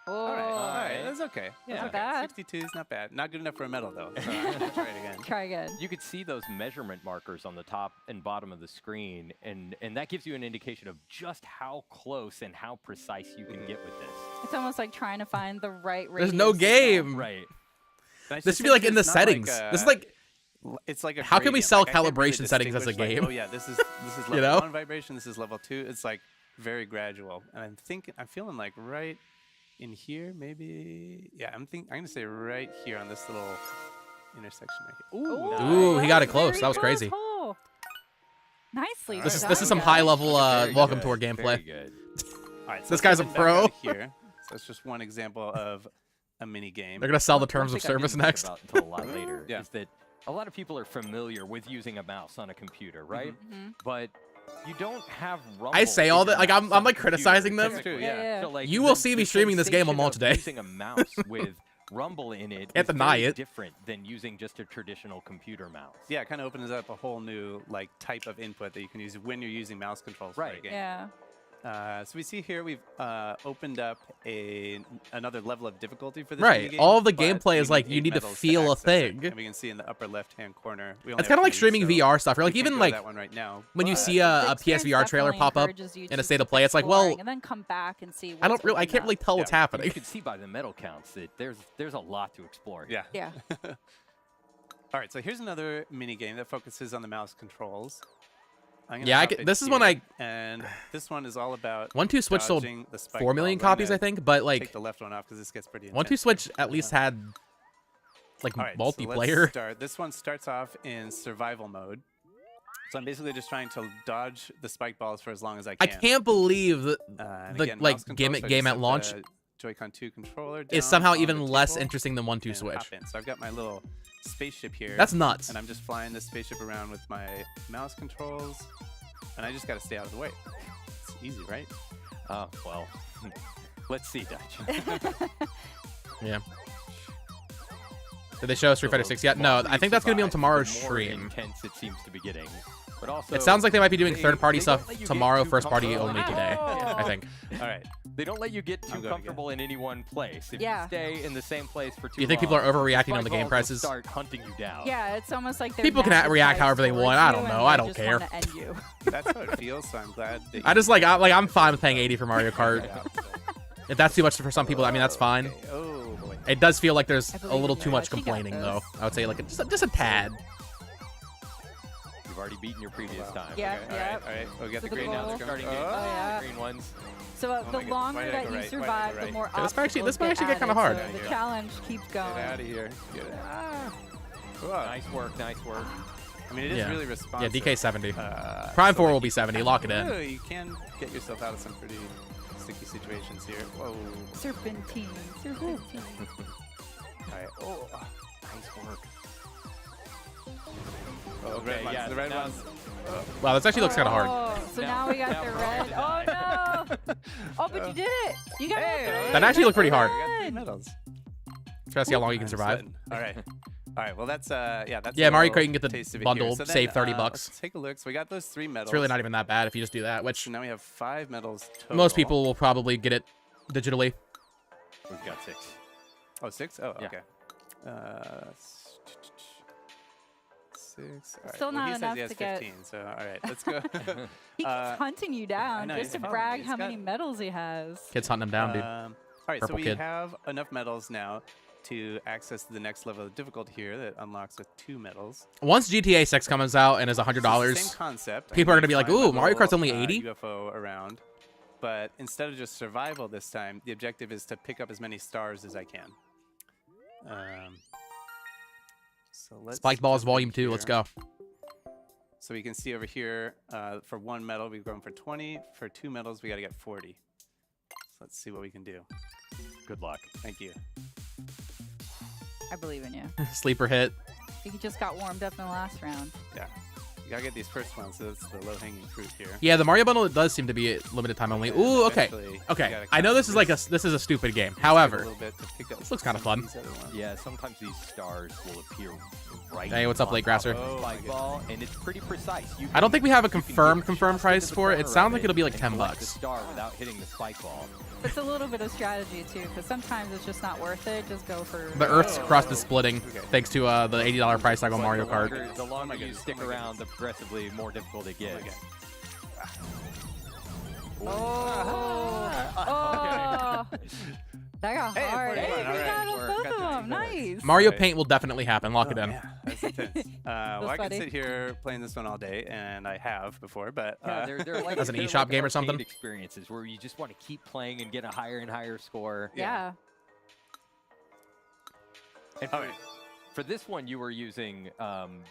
Oh, All right, that's okay. Yeah. That's Not bad. 62 is not bad. Not good enough for a medal though. So I'm gonna try it again. Try again. You could see those measurement markers on the top and bottom of the screen, and that gives you an indication of just how close and how precise you can get with this. It's almost like trying to find the right. There's no radius signal. game. Right. And I This just should be think like in the it's not like settings. This is like it's like a How can we gradient. sell Like, I can't really calibration settings as a distinguish, like, game? oh yeah, this is level know? 1 vibration. This is level 2. It's like very gradual. And I'm feeling like right in here, maybe. Yeah, I'm gonna say right here on this little intersection right here. Ooh, he got it Very close. That was close. crazy. Oh. Nicely. This is done, this is some guys. high level Very welcome good, tour very gameplay. good. All right, so This let's guy's a get back pro. out of here. So that's just one example of a mini game. They're gonna sell the One terms of thing I service didn't think next. about until a lot later Yeah. is that a lot of people are familiar with using a mouse on a computer, right? Mhm. But you don't have rumble. I say all in your that like mouse I'm on a like computer, criticizing them. That's true, typically. yeah. Yeah. So, like, You will see me streaming this game on sensation launch of day. Using a mouse with rumble in it Can't is deny very it. different than using just a traditional computer mouse. Yeah, it kind of opens up a whole new like type of input that you can use when you're using mouse controls for a Right. game. Yeah. So we see here we've opened up another level of difficulty for this Right, minigame, all the but gameplay is we like need you need to medals feel a access it. thing. And we can see in the upper left-hand corner. We only It's have kind of like 3, streaming so VR stuff. Or like we can't even go to like that one right now. when you but- see The a experience PSVR trailer definitely pop up encourages you in a to state of keep play, it's like, well, exploring and then come back and see. I don't what's really, I opened can't up. really tell what's Yeah. You happening. can see by the medal counts that there's a lot to explore. Yeah. Yeah. All right, so here's another mini game that focuses on the mouse controls. I'm gonna Yeah, hop in this is here, when and this one is all about 1-2 Switch sold dodging the spike 4 million balls. I'm copies, gonna I think, but Take like the left one off because this gets pretty 1-2 intense. Switch at least had like All right, so multiplayer. let's start. This one starts off in survival mode. So I'm basically just trying to dodge the spike balls for as long as I I can. can't believe that And the, again, like, mouse controls, game- so I game just at set launch the Joy-Con 2 controller is down somehow on the even less table interesting than 1-2 and Switch. hop in. So I've got my little spaceship here. That's nuts. And I'm just flying this spaceship around with my mouse controls. And I just got to stay out of the way. It's easy, right? Oh, well, let's see, Dutch. Yeah. Did they show Street Fighter 6 yet? No, I think that's gonna be on tomorrow's The more stream. intense it seems to be getting. But also, It sounds like they might be doing third-party they don't stuff let you get tomorrow, too first-party comfortable. only today, I think. All right. They don't let you get too I'm going comfortable in any one place. If Yeah. you stay in the same place for too long, Do you think people are overreacting the on the game spike balls will prices? start hunting you down. Yeah, it's almost like they're People can react however they towards want. I you don't and know. I they don't just care. wanna end you. That's how it feels, so I'm glad that I just like I'm fine with paying 80 for Mario Kart. If that's too much for some people, I mean that's fine. Okay. Oh, boy. It does feel like there's I a believe little in too you, much but you got complaining though. this. I would say like just a tad. You've already beaten your previous time. Yeah, Okay, yeah. All right. We'll get So the the green now. goal- Let's go. Starting Oh. getting yeah. the green ones. So my the goodness, longer why did I that go you right? Why did I go survive, the right? more Okay, this might obstacles actually get get kinda added, hard. so the Here. challenge keeps going. Get out of here. Get it. Whoa. Nice work, nice work. I mean, it is Yeah. really Yeah, responsive. DK 70. Uh, Prime so, 4 like, will be 70. Lock it in. You can get yourself out of some pretty sticky situations here. Whoa. Serpentine, serpentine. All right. Oh. Nice work. Oh, the Okay, red ones. yeah, The red now- ones. Wow, this actually looks kind of hard. Oh, so now we got now the we're red. on to Oh no! Oh, but you did it! You got Hey, it! That actually looked pretty hard. We got 3 Good. medals. Try to see how long you can I'm survive. sweating. All right. All right. Well, that's that's Yeah, a Mario little Kart, you can get the taste of it bundle, here. So then, save 30 bucks. Let's take a look. So we got those 3 medals. It's really not even that bad if you just do that, which So now we have 5 medals total. most people will probably get it digitally. We've got 6. Oh, 6? Oh, Yeah. okay. 6. All right. Still well, not he says enough he has to get- 15. So all right, let's go. He keeps hunting you down know, just he's to following brag me. how He's many got- medals he has. Kids hunting him down, dude. All right, Purple so we kid. have enough medals now to access the next level of difficulty here that unlocks with 2 medals. Once GTA 6 comes out and is So it's the $100, same concept. people are gonna be like, Find "Ooh, a Mario little, Kart's only 80?" UFO around, but instead of just survival this time, the objective is to pick up as many stars as I can. So let's Spike Balls jump in Volume 2, let's here. go. So we can see over here, for 1 medal, we've gone for 20. For 2 medals, we got to get 40. So let's see what we can do. Good luck. Thank you. I believe in you. Sleeper hit. You just got warmed up in the last round. Yeah. You got to get these first ones, so that's the low-hanging fruit here. Yeah, the Mario bundle does seem to be limited time only. Ooh, okay. Eventually, you Okay. gotta I know cut this is like this- this is a stupid game. skip a However, little bit to pick up this looks kinda some of fun. these other ones. Yeah, sometimes these stars will appear right. Hey, what's up, on Lake top Grasser? of the Oh, my spike ball, and it's pretty precise. You I don't think we have a you can get confirmed just price into the for it. It corner sounds of like it'll be like and 10 collect bucks. the star without hitting the spike ball. It's a little bit of strategy too, because sometimes it's just not worth it. Just go for. The Earth's crust is splitting Okay. thanks to the $80 price tag on But Mario the Kart. longer, the longer you goodness, stick oh my around, goodness. the progressively more difficult it gets. Okay. Oh, that got Hey, hard. 41, Hey, we all right. got We're- both got of the them. nice Nice. points. Mario Right. Paint will definitely happen. Lock it in. Yeah, that's intense. Well, I can funny. sit here playing this one all day, and I have before, but Yeah, they're like As an they're eShop like game or arcade something? experiences where you just want to keep playing and get a higher and higher score. Yeah. And all right. for this one, you were using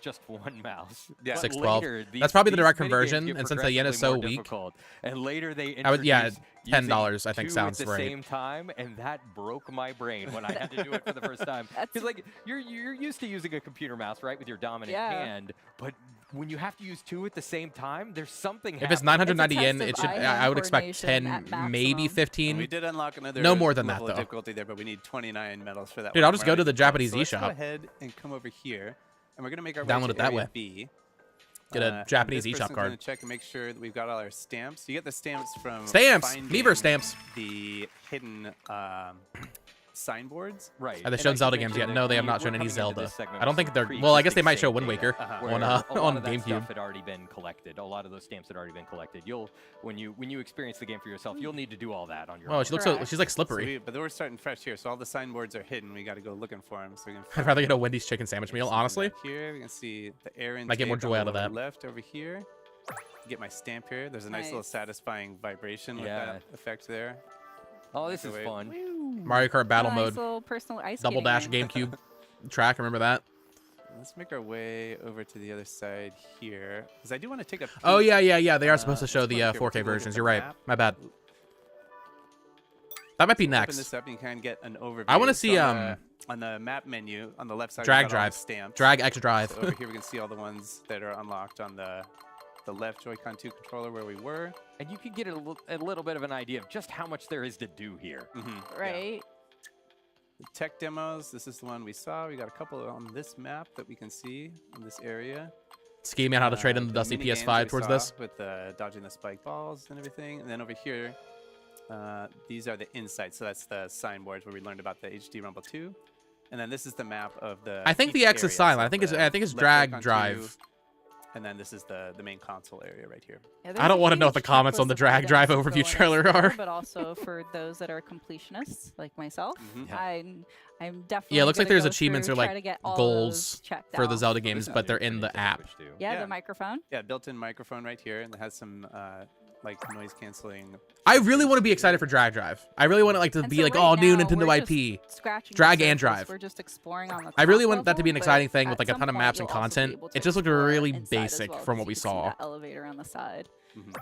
just one mouse. Yeah. But 612. later, That's probably the these direct minigames conversion, get and since the yen is so progressively more weak- difficult. And later they I would- yeah, introduced $10 I using think two sounds at the right. same time, and that broke my brain when I had to do it for the first time. Because like you're used to using a computer mouse, right, with your dominant Yeah. hand, but when you have to use 2 at the same time, there's something. If it's happening. 990 yen, test it of should. eye-hand I would expect coordination 10, at maybe maximum. 15. We did unlock another No more than that, level of though. difficulty there, but we need 29 medals for that Dude, one. I'll just go to the Japanese So let's eShop. go ahead and come over here, and we're going to make our Download way to it that Area way. B. Get a And Japanese this eShop person's card. gonna check and make sure that we've got all our stamps. You get the stamps from Stamps! finding Meaver stamps! the hidden signboards. Right. Have they And I shown should Zelda mention games yet? that No, they have we not were shown any coming into Zelda. this segment I don't with think some they're. Well, I guess they might show pre-existing Wind save Waker data, Uh-huh. on where a lot of that GameCube. stuff had already been collected. A lot of those stamps had already been collected. When you experience the game for yourself, you'll need to do all that on your Oh, own. she looks so. Correct. She's like So slippery. but we're starting fresh here, so all the signboards are hidden. We got to go looking for them. So we can. I'd rather get a Wendy's chicken sandwich meal, see honestly. back here we can see the air intake Might get more joy on out the of lower that. left over here. Get my stamp here. There's a nice little Nice. satisfying vibration with Yeah. that effect there. Oh, this is Wait. fun. Mario Kart Battle nice Mode, little personal ice Double skating Dash game. GameCube track. Remember that? Let's make our way over to the other side here, because I do want to take a. Oh peek. yeah. They are supposed to let's show go the here. We'll 4K take a look at versions. the You're right. map. My bad. That might be Open next. this up and you can get an overview. I wanna So see, on the map menu on the left side. Drag we've got all the drive. stamps. Drag X Drive. So over here we can see all the ones that are unlocked on the left Joy-Con 2 controller where we were. And you can get a little bit of an idea of just how much there is to do here. Right. The tech demos. This is the one we saw. We got a couple on this map that we can see in this area. scheming out how to trade in the dusty mini games PS5 we towards saw this. with dodging the spike balls and everything. And then over here, these are the insights. So that's the signboards where we learned about the HD Rumble 2. And then this is the map of the. I think the X is silent. I think it's drag drive. And then this is the main console area right here. Yeah, I don't want to know what the huge comments on checklist the of drag drive items to overview go and trailer explore, are. But also for those that are completionists like myself, Mhm. I'm definitely. Yeah, it looks like gonna there's go achievements through, or try to get like all goals those checked for the out. Zelda So games, this but is they're new in for the Nintendo app. Switch too. Yeah, Yeah. the microphone. Yeah, built-in microphone right here, and it has some like noise canceling. I really want to be excited for drag drive. I really want it like to And be so like, right oh, new now, Nintendo we're just IP. scratching the Drag and surface. drive. We're just exploring on the I really top want that to be an level, exciting but thing with at like a some ton of point maps and you'll also be content. able to It just looked explore really inside as basic well, from 'cause what you we can see saw. that elevator on the side. Mhm.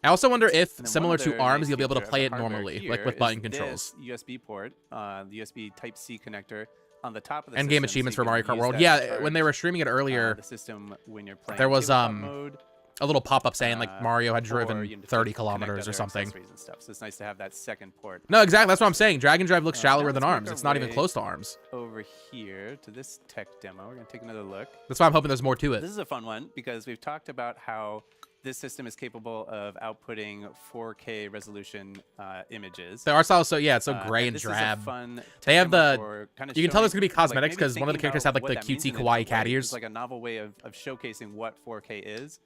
I also wonder if, And then similar one to other ARMS, nice you'll be able to feature of play the it hardware normally, like here with is button controls. this USB port, the USB Type-C connector on the top of the And system, game so achievements you for Mario can Kart use World. that to Yeah, when they charge, were streaming it earlier, the system when you're playing there was, tabletop mode, a little pop-up saying like Mario had or driven you can 30 connect kilometers or other something. accessories and stuff. So it's nice to have that second port. No, exactly. That's what I'm saying. Drag and Drive looks Now shallower than let's make ARMS. our It's not even way close to ARMS. Over here to this tech demo, we're gonna take another look. That's why I'm hoping there's more to This it. is a fun one because we've talked about how this system is capable of outputting 4K resolution images. The art style is so, yeah, it's so gray and and this is a drab. fun They tech have demo the- for kinda You can tell there's showing- going to be cosmetics maybe because one of the thinking characters have like about the what that means cutesy in a kawaii different cat way. ears. It's like a novel way of showcasing what 4K is,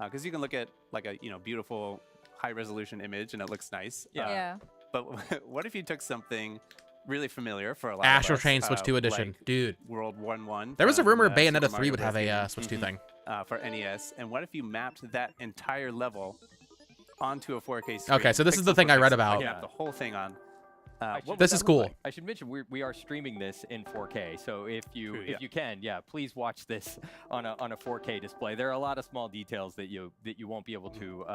because you can look at like a beautiful high resolution image and it looks nice. Yeah. But what if you took something really familiar for a lot Astral of us, Chain Switch 2 edition. like Dude. World 1-1. There was a from, rumor Super Bayonetta 3 Mario would have Bros. a game. Switch 2 thing. For NES. And what if you mapped that entire level onto a 4K screen? Okay, so this is the pixel thing for I read pixel, about. like, map the whole thing on. What would This that is look cool. like? I should mention we are streaming this in 4K, so if you True, yeah. if you can, please watch this on a 4K display. There are a lot of small details that you won't be able to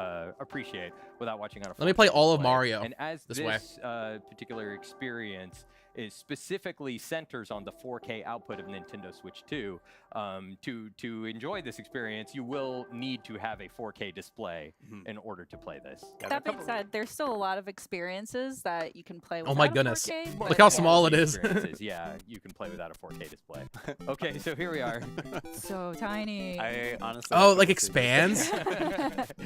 appreciate without watching on a 4K Let me play all of display. Mario And as this this way. particular experience is specifically centers on the 4K output of Nintendo Switch 2, to enjoy this experience, you will need to have a 4K display in order to play this. Yeah, That being said, there's still a lot of experiences that you can play with. Oh my goodness. 4K, Look but how yeah, small it is. Experiences, yeah, you can play without a 4K display. Okay, so here we are. So tiny. I honestly. Oh, don't like think it's expands?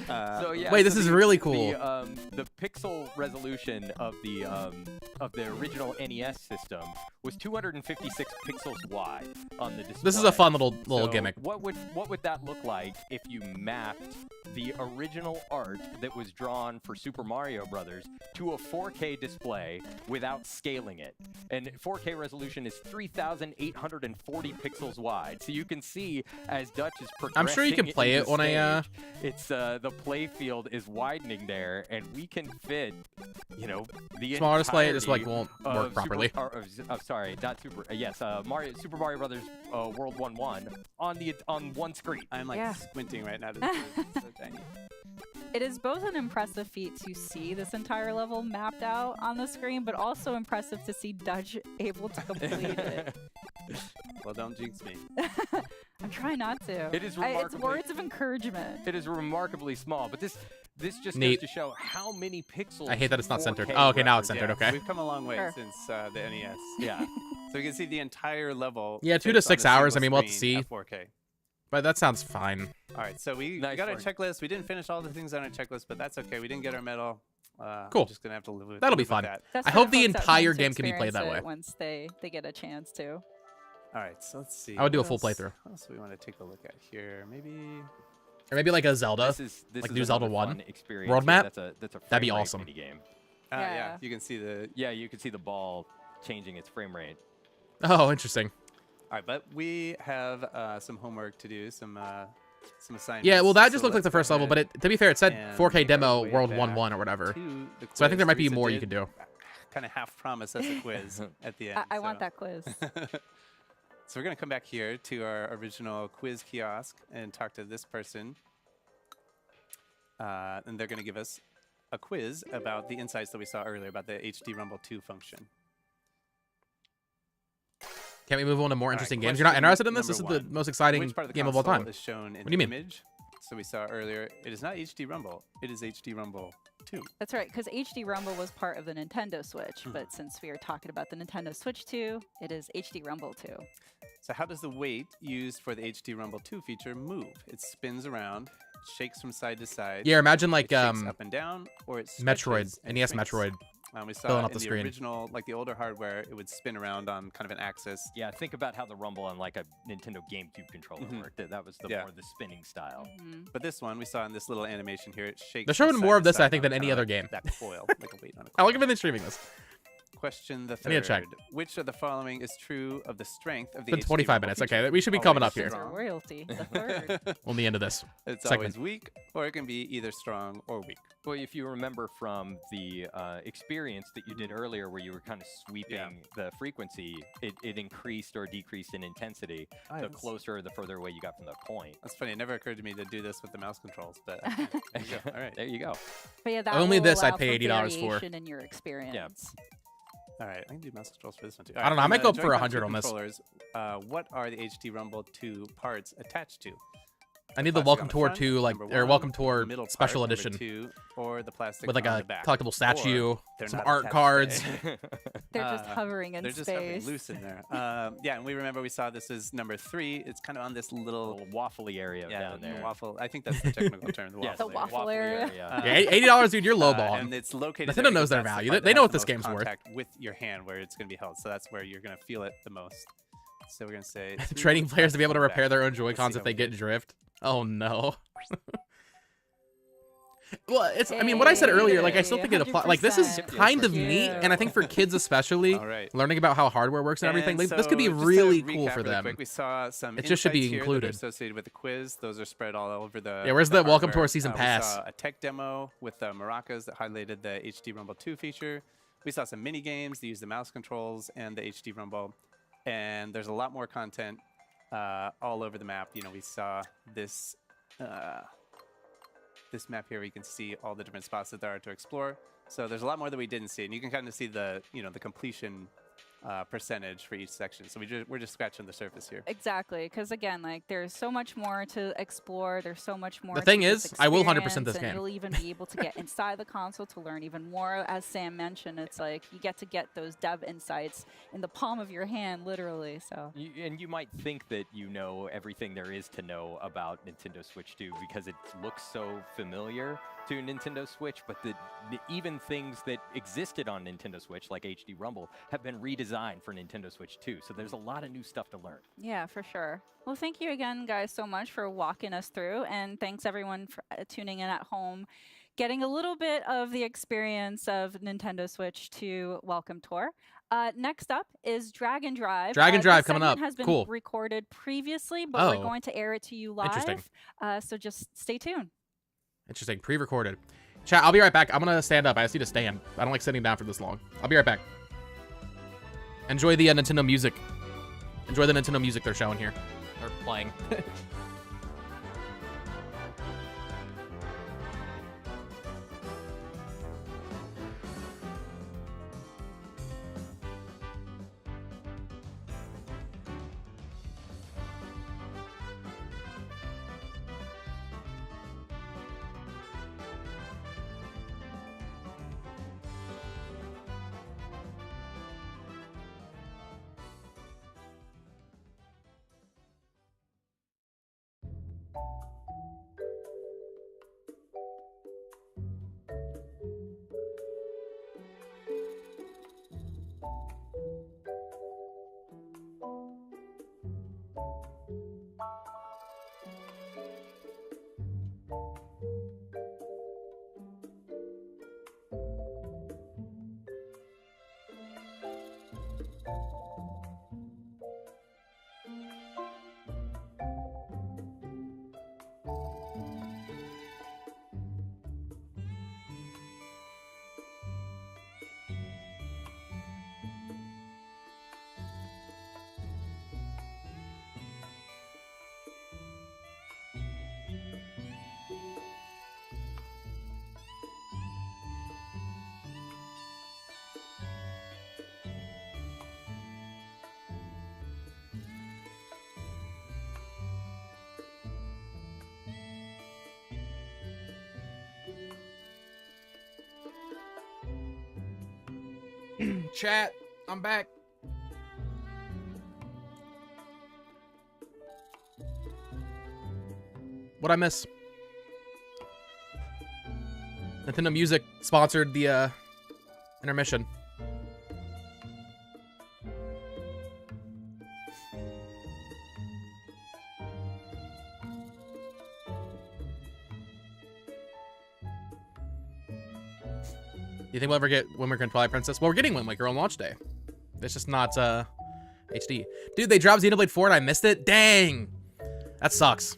So yeah. Wait, so this is really cool. The pixel resolution of the original NES system was 256 pixels wide on the display. This is a fun little So gimmick. What would that look like if you mapped the original art that was drawn for Super Mario Brothers to a 4K display without scaling it? And 4K resolution is 3,840 pixels wide. So you can see as Dutch is progressing. I'm sure you can play in it the on a, stage, it's the play field is widening there, and we can fit, the Smaller display, it just like entirety won't work of properly. sorry, not Super. Yes, Super Mario Brothers World 1-1 on one screen. I'm like Yeah. squinting right now to see it. It's so tiny. It is both an impressive feat to see this entire level mapped out on the screen, but also impressive to see Dutch able to complete it. Well, don't jinx me. I'm trying not to. It is It's remarkably- words of encouragement. It is remarkably small, but this just Neat. goes to show how many pixels. I hate that it's not 4K centered. Oh, okay, now it's represents. centered, okay. We've come a long way Sure. since the NES. Yeah. So you can see the entire level. Yeah, 2 to fits on 6 a hours, single I mean, we'll have to screen see. at 4K. But that sounds fine. All right, so we Nice got our work. checklist. We didn't finish all the things on our checklist, but that's okay. We didn't get our medal. Cool. I'm just gonna have to live with That'll be live with fun. that. That's I for hope the folks at entire home to game can be played that experience way. it once they get a chance to. All right, so let's see. I would do a what full else- playthrough. What else do we want to take a look at here? Maybe. Or maybe like a Zelda. This like is New Zelda another 1 fun experience. world here. map? That's a That'd be frame rate awesome. minigame. Yeah, Yeah. you can see the. Yeah, you can see the ball changing its frame rate. Oh, interesting. All right, but we have some homework to do, some assignments. Yeah, well, that so just looked like let's the go first level, ahead but to be fair, it said and 4K make our demo way World back 1-1 or whatever. to the So I think there quiz. might be Teresa more you did could do. Kind of half promise us a quiz at the end. I want so- that quiz. So we're going to come back here to our original quiz kiosk and talk to this person. And they're going to give us a quiz about the insights that we saw earlier about the HD Rumble 2 function. Can't we move on to more All right, interesting games? You're not question interested in this? This is number the one. most exciting Which part of the game of all console time. is shown in What do you the mean? image? So we saw earlier, it is not HD Rumble, it is HD Rumble 2. That's right, because HD Rumble was part of the Nintendo Switch, but since we are talking about the Nintendo Switch 2, it is HD Rumble 2. So how does the weight used for the HD Rumble 2 feature move? It spins around, shakes from side to side. Yeah, imagine it like shakes up and down, or it Metroid, stretches and NES shrinks. Metroid. We saw filling in up the the screen. original, like the older hardware, it would spin around on kind of an axis. Yeah, think about how the Rumble on like a Nintendo GameCube controller worked. That was the more the spinning style. But this one, we saw in this little animation here, it shakes. They're from showing side more to of this, I side think, on than any kinda other like game. That coil, like a weight on a I coil. like if they're streaming this. Question the I need to third. check. Which of the following is true of the strength of the It's been HD 25 Rumble minutes. feature? Okay, we should be coming up Always here. strong. Royalty, the third. On the end of this It's segment. always weak, or it can be either strong or weak. Well, if you remember from the experience that you did earlier where you were kind of sweeping the frequency, it increased or decreased in intensity the closer or the further away you got from the point. That's funny. It never occurred to me to do this with the mouse controls, but there you go. All right. There you go. But yeah, that Only will this I'd allow pay for $80 for. variation in your experience. All right, I can do mouse controls for this one too. I don't know, I might go up for 100 on this. Controllers, what are the HD Rumble 2 parts attached to? I need the Plastic Welcome on the Tour front, 2, like, number or one, Welcome Tour middle Special part, number Edition, 2, or the plastic with like on a the back. collectible statue, Or they're some not art attached cards. today. They're just hovering in They're just hovering space. loose in there. Yeah, and we remember we saw this is number 3. It's kind of on this little Little waffly area down the there. waffle. I think that's the technical term. The Yes, waffle. The waffle area. Yeah, $80, dude, you're lowballing. And it's located. Nintendo there knows because their that's the value. part They that know has what this the most game's worth. contact with your hand where it's going to be held. So that's where you're going to feel it the most. So we're going to say Training players to be able to repair their own Let's Joy-Cons see if how they we get do. drift. Oh no. Well, it's. I mean, what I said earlier, like I still think it applies. Like this is 100%. kind of Cute. neat, and I think for kids especially, All right. learning about how hardware works and everything, like, this could be so just to really cool recap for really them. quick, we saw some It just should be insights here that are included. associated with the quiz. Those are spread all over the. Yeah, where's the Welcome to hardware. Our Season We Pass? saw a tech demo with the maracas that highlighted the HD Rumble 2 feature. We saw some mini games that use the mouse controls and the HD Rumble, and there's a lot more content all over the map. You know, we saw this. This map here, we can see all the different spots that there are to explore. So there's a lot more that we didn't see, and you can kind of see the, the completion percentage for each section. So we're just scratching the surface here. Exactly, because again, like there's so much more to explore. There's so much more. The to thing this is, I will 100% experience, this and game. You'll even be able to get inside the console to learn even more. As Sam mentioned, it's like you get to get those dev insights in the palm of your hand, literally. So. And you might think that you know everything there is to know about Nintendo Switch 2 because it looks so familiar to Nintendo Switch, but even things that existed on Nintendo Switch, like HD Rumble, have been redesigned for Nintendo Switch 2. So there's a lot of new stuff to learn. Yeah, for sure. Well, thank you again, guys, so much for walking us through, and thanks everyone for tuning in at home, getting a little bit of the experience of Nintendo Switch 2 Welcome Tour. Next up is Dragon Drive. Dragon Drive this coming segment up. has been Cool. recorded previously, but we're Oh. going to air it to you live. Interesting. So just stay tuned. Interesting. Pre-recorded. Chat, I'll be right back. I'm going to stand up. I just need to stand. I don't like sitting down for this long. I'll be right back. Enjoy the Nintendo music. Enjoy the Nintendo music they're showing here. Or playing. Chat, I'm back. What'd I miss? Nintendo Music sponsored the intermission. You think we'll ever get Wind Waker and Twilight Princess? Well, we're getting Wind Waker on launch day. It's just not HD. Dude, they dropped Xenoblade 4 and I missed it? Dang! That sucks.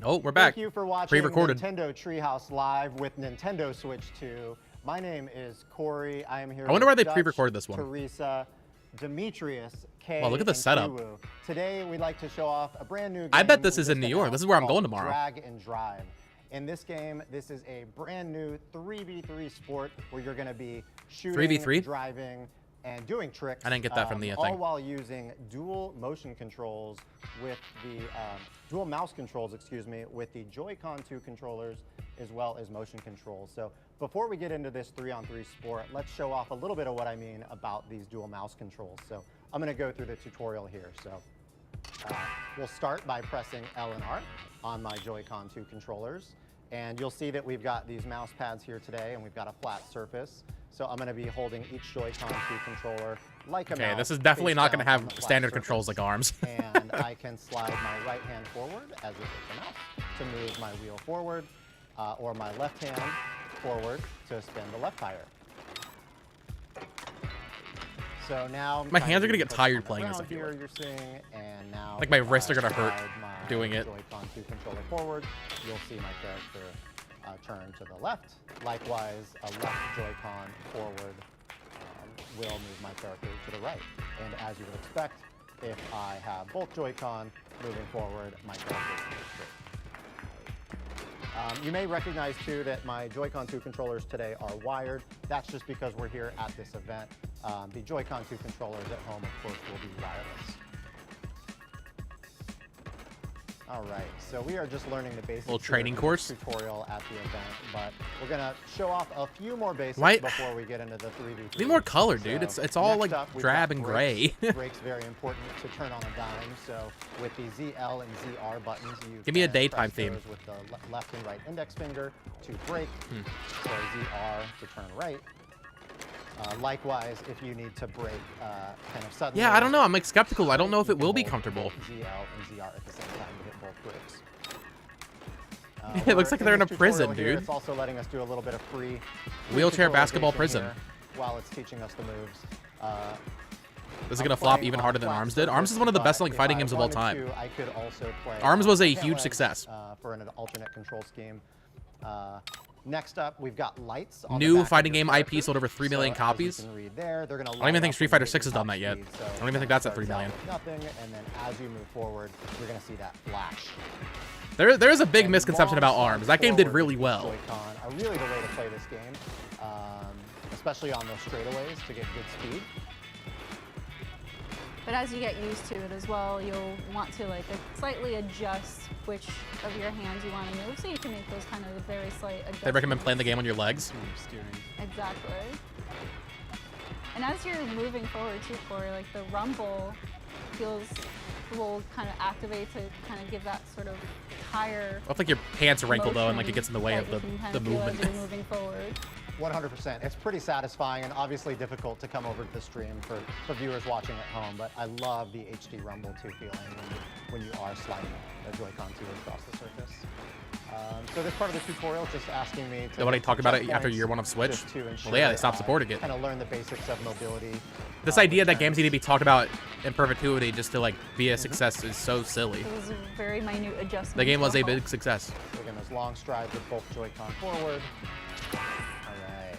Oh, we're back. Thank you for watching Pre-recorded. Nintendo Treehouse Live with Nintendo Switch 2. My name is Corey. I am here I wonder why with they Dutch, pre-recorded this one. Teresa, Demetrius, Kay, Wow, look at the and setup. Kiwu. Today, we'd like to show off a brand new game. I bet this we is in just New York. This is announced where I'm going called tomorrow. Drag and Drive. In this game, this is a brand new 3v3 sport where you're going to be shooting, 3v3? driving, and doing tricks. I didn't get that from the all thing. while using dual motion controls with the dual mouse controls, excuse me, with the Joy-Con 2 controllers as well as motion controls. So before we get into this 3-on-3 sport, let's show off a little bit of what I mean about these dual mouse controls. So I'm going to go through the tutorial here. So we'll start by pressing L and R on my Joy-Con 2 controllers. And you'll see that we've got these mouse pads here today, and we've got a flat surface. So I'm going to be holding each Joy-Con 2 controller like a mouse. Okay, this is definitely not going to face down have on the flat standard surface. controls like ARMS. And I can slide my right hand forward as if it's a mouse to move my wheel forward, or my left hand forward to spin the left tire. So now My hands are gonna get tired playing this, I feel Here like. you're seeing, and now Like, my if wrists I are gonna hurt slide my doing it. Joy-Con 2 controller forward, you'll see my character turn to the left. Likewise, a left Joy-Con forward will move my character to the right. And as you would expect, if I have both Joy-Con moving forward, my character is moving straight. You may recognize too that my Joy-Con 2 controllers today are wired. That's just because we're here at this event. The Joy-Con 2 controllers at home, of course, will be wireless. All right, so we are just learning the basics. Little here training for course. this tutorial at the event, but we're gonna show off a few more basics Why- before we get into the 3v3. Need more color, dude. It's all next like up, we've drab got and brakes. gray. Brakes very important to turn on a dime. So with the ZL and ZR buttons, you Give me a can daytime press theme. those with the left and right index finger to brake. So ZR to turn right. Likewise, if you need to brake kind of suddenly. Yeah, I don't know. I'm like skeptical. I don't know if you it will can be hold comfortable. both ZL and ZR at the same time to hit both brakes. It looks like they're in a this prison, tutorial here, dude. It's also letting us do a little bit of free Wheelchair tutorialization basketball prison. here while it's teaching us the moves. This is gonna flop even harder than ARMS did. ARMS is one of the best-selling fighting games of all time. I could also play ARMS was a tail huge ends, success. For an alternate control scheme. Next up, we've got lights. On New the back of fighting your game character. IP sold over 3 million So, as you copies. can read there, they're gonna I don't even light think up Street when Fighter you 6 has hit done that top yet. speed. So I don't even think that's at 3 starts out million. with nothing, and then as you move forward, you're gonna see that flash. There is a big And misconception long about slides ARMS. That game did forward really with well. Joy-Con are really the way to play this game, especially on those straightaways to get good speed. But as you get used to it as well, you'll want to like slightly adjust which of your hands you want to move, so you can make those kind of very slight adjustments. They recommend playing the game on your legs. Steering. Exactly. And as you're moving forward too, Corey, like the rumble will kind of activate to kind of give that sort of higher. I think your pants are wrinkled though, and like it gets in the way that of you can kind the of feel as movement. you're moving forward. 100%. It's pretty satisfying and obviously difficult to come over to the stream for viewers watching at home, but I love the HD Rumble 2 feeling when you are sliding the Joy-Con 2 across the surface. So this part of the tutorial is just asking me to... Nobody hit talk some about it after checkpoints year 1 of Switch? just to ensure Well, yeah, they that stopped I supporting it. kind of learn the basics of mobility. This idea that with games need to be talked about in perpetuity just to like be Mm-hmm. a success is so silly. It was a very minute adjustment. The game was a big success. So again, those long strides with both Joy-Con forward. All right.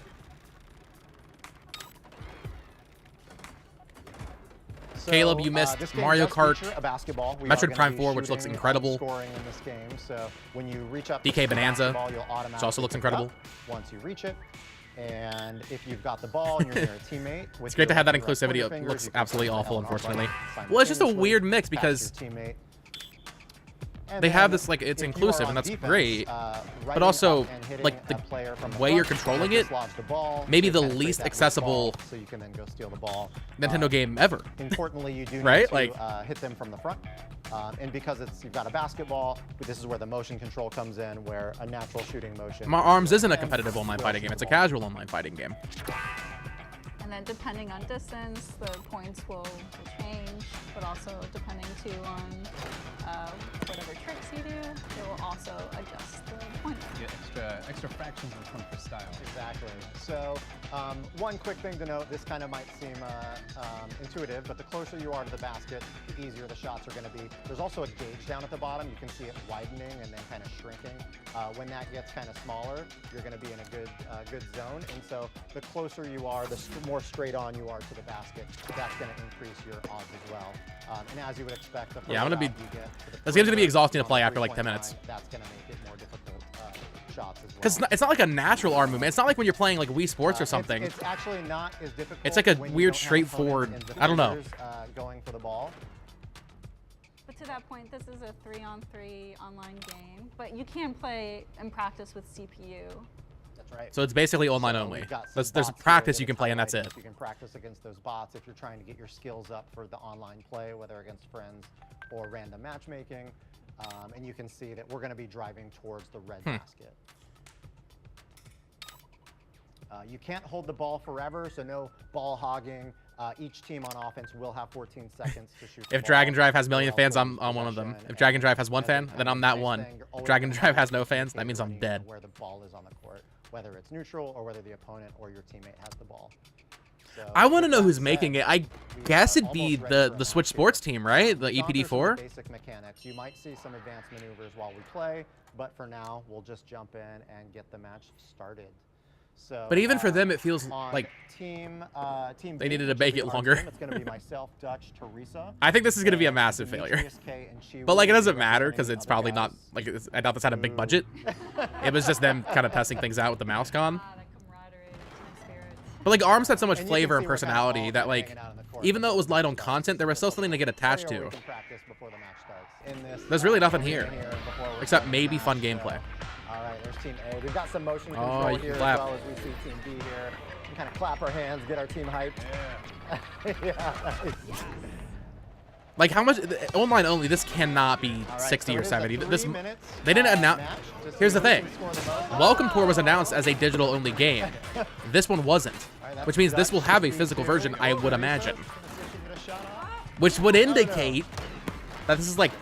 So, Caleb, you missed this game Mario does Kart, feature a basketball. We are Metroid gonna Prime be 4, which looks shooting, incredible. Scoring in this game. So when you reach up, DK to the Bonanza, basketball, you'll automatically also looks pick it up incredible. once you reach it. And if you've got the ball and you're near a teammate, It's great to have that inclusivity. It looks absolutely awful, unfortunately. Well, it's just a weird mix because And they have then this, like, it's if you are inclusive, on and that's defense, great. running But also, up and hitting like, the a player from the way you're front, controlling you'll it, dislodge the ball, maybe to the penetrate least that loose accessible ball, so you can then go steal the ball. Nintendo game ever. Importantly, you do Right? need to Like- hit them from the front. And because you've got a basketball, this is where the motion control comes in, where a natural shooting motion. My Arms isn't a competitive online fighting game. It's a casual online fighting game. And then depending on distance, the points will change, but also depending too on whatever tricks you do, it will also adjust the points. Yeah, extra fractions will come for style. Exactly. So one quick thing to note, this kind of might seem intuitive, but the closer you are to the basket, the easier the shots are going to be. There's also a gauge down at the bottom. You can see it widening and then kind of shrinking. When that gets kind of smaller, you're going to be in a good zone. And so the closer you are, the more straight on you are to the basket, that's going to increase your odds as well. And as you would expect, the Yeah, I'm gonna be. further out you get to the This game's gonna be perimeter exhausting to on play the after like 10 3-point minutes. line, that's going to make it more difficult shots as well. Because it's not like a natural arm movement. It's not like when you're playing like Wii Sports or something. It's actually not as difficult. It's like a when you weird, don't have straightforward- opponents and I don't know. defenders, going for the ball. But to that point, this is a 3-on-3 online game, but you can play and practice with CPU. That's right. So it's basically online So only. we've got some There's bots here practice that you can it's play, and that's it. highlighting. You can practice against those bots if you're trying to get your skills up for the online play, whether against friends or random matchmaking. And you can see that we're going to be driving towards the red basket. You can't hold the ball forever, so no ball hogging. Each team on offense will have 14 seconds to shoot. If Dragon Drive has a million fans, I'm one of them. If Dragon Drive has one fan, then I'm that one. If Dragon Drive has no fans, that means I'm dead. Where the ball is on the court, whether it's neutral or whether the opponent or your teammate has the ball. So I want to with know that who's said, making it. I we guess are it'd be almost ready for the a Switch match Sports here. team, right? The We've gone through some EPD4. Basic mechanics. You might see some advanced maneuvers while we play, but for now, we'll just jump in and get the match started. So, But even for them, it feels on like team they B, needed to which will bake be it our longer. team, it's going to be myself, Dutch, Teresa. I think this is going to be a and massive failure. Demetrius K and Chi But like it will be doesn't matter representing because it's other probably not guys. like I doubt this had a big budget. It was just them kind of testing things out with the mouse con. That camaraderie, team spirit. But like Arms had so much And you can flavor and see we're kinda personality all that just like hanging out on the court even though it was before light the on match content, there was still something to get attached Or we to. can practice before the match starts. In this, There's really nothing we're here, in before we're except starting the maybe match, fun so- gameplay. All right, there's Team A. We've got some motion Oh, control you can here clap. as well as we see Team B here. We kind of clap our hands, get our team hyped. Yeah. Nice. Like how much online only? This cannot be All right, 60 so or it is a 70. This 3 minutes, they didn't announce. match to see Here's the who thing. can score the most. Welcome Tour was announced as a digital only game. This one wasn't, All right, that's which means this Dutch, will have a Team physical 2. version, I would Teresa, imagine, gonna see if she can get a shot off. which would no. indicate that this is like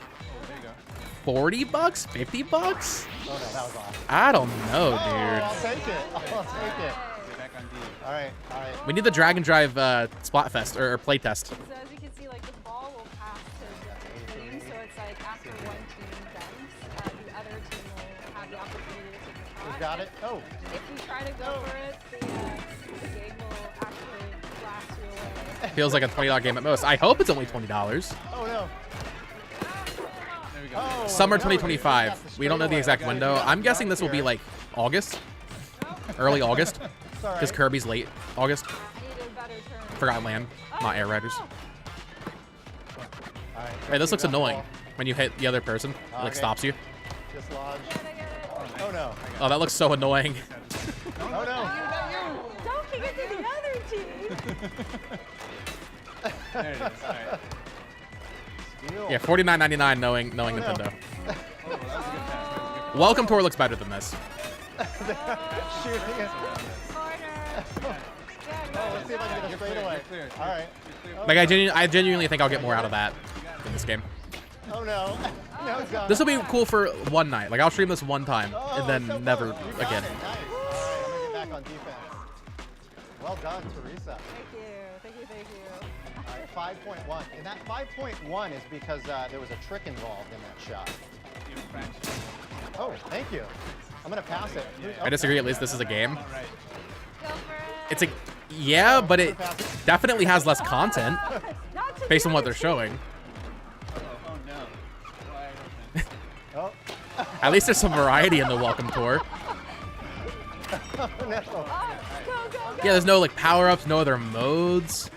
$40, $50. Oh no, that was off. I don't know, Oh, I'll dude. take it. I'll take it. Back on D. All right. We need the Dragon Drive Splatfest or playtest. So as you can see, like the ball will pass to the team, so it's like after one team dunks, the other team will have the opportunity to take a shot. We've got it. Oh, If you try to go for it, the game will actually blast you away. Feels like a $20 game at most. I hope it's only $20. oh no. There we go. Oh, Summer no, 2025. We don't know the exact window. I'm guessing this will be like August, early August, because Kirby's late August. I need a better turn. Forgotten Land, not Air Riders. Hey, this looks annoying when you hit the other person. It like Okay. stops you. Dislodge. Oh no. Oh, that looks so annoying. Oh no. Don't kick it to the other team. There it is. All right. Steal. Yeah, $49.99 knowing no. Nintendo. Oh, that was a good pass. That was a good pass. Welcome Tour looks better than this. Shooting it. Oh, let's see if I can get a You're straightaway. clear. All right. Like I genuinely think I'll get more out of that in this game. Oh no. No, it's gone. This will be cool for one night. Like I'll stream this one time Oh, and then so never close. You got again. it. Nice. All right, I'm gonna get back on defense. Well done, Teresa. Thank you. All right, 5.1. And that 5.1 is because there was a trick involved in that shot. You're fraction. Oh, thank you. I'm gonna pass it. I disagree. At least this is a game. All right. Go for it. It's a yeah, but it definitely has less content Not to based the on what other they're showing. Oh no. Wide open. Oh. At least there's some variety in the Welcome Tour. No. Go, go, go. Yeah, there's no like power-ups, no other modes.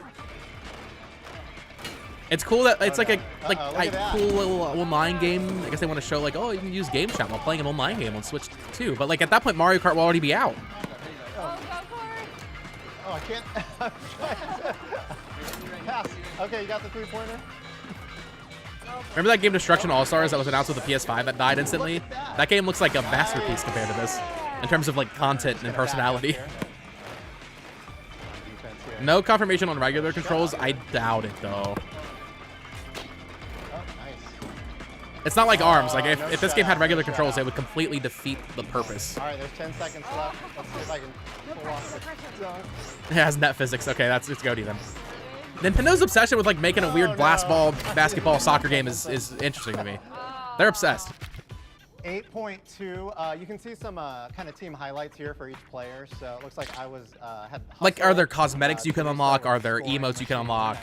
It's cool that it's like a look at that. cool little online game. I guess they want to show like, oh, you can use Game Chat while playing an online game on Switch too. But like at that point, Mario Kart will already be out. Oh, I can't. I'm trying to pass. Okay, you got the 3-pointer? Remember that game Destruction All Stars that was announced with the PS5 that died instantly? That game looks like a masterpiece compared to this in terms of like content and personality. No confirmation on regular controls. I doubt it though. It's not like ARMS. Like if this game had regular controls, it would completely defeat the purpose. All right, there's 10 seconds left. Let's see if I can pull off the dunk. It has net physics. Okay, it's goaty then. Nintendo's obsession with like making a weird blast ball, basketball, soccer game is interesting to me. They're obsessed. 8.2. You can see some kind of team highlights here for each player. So it looks like I was had like, are there cosmetics you can unlock? Are there emotes you can unlock?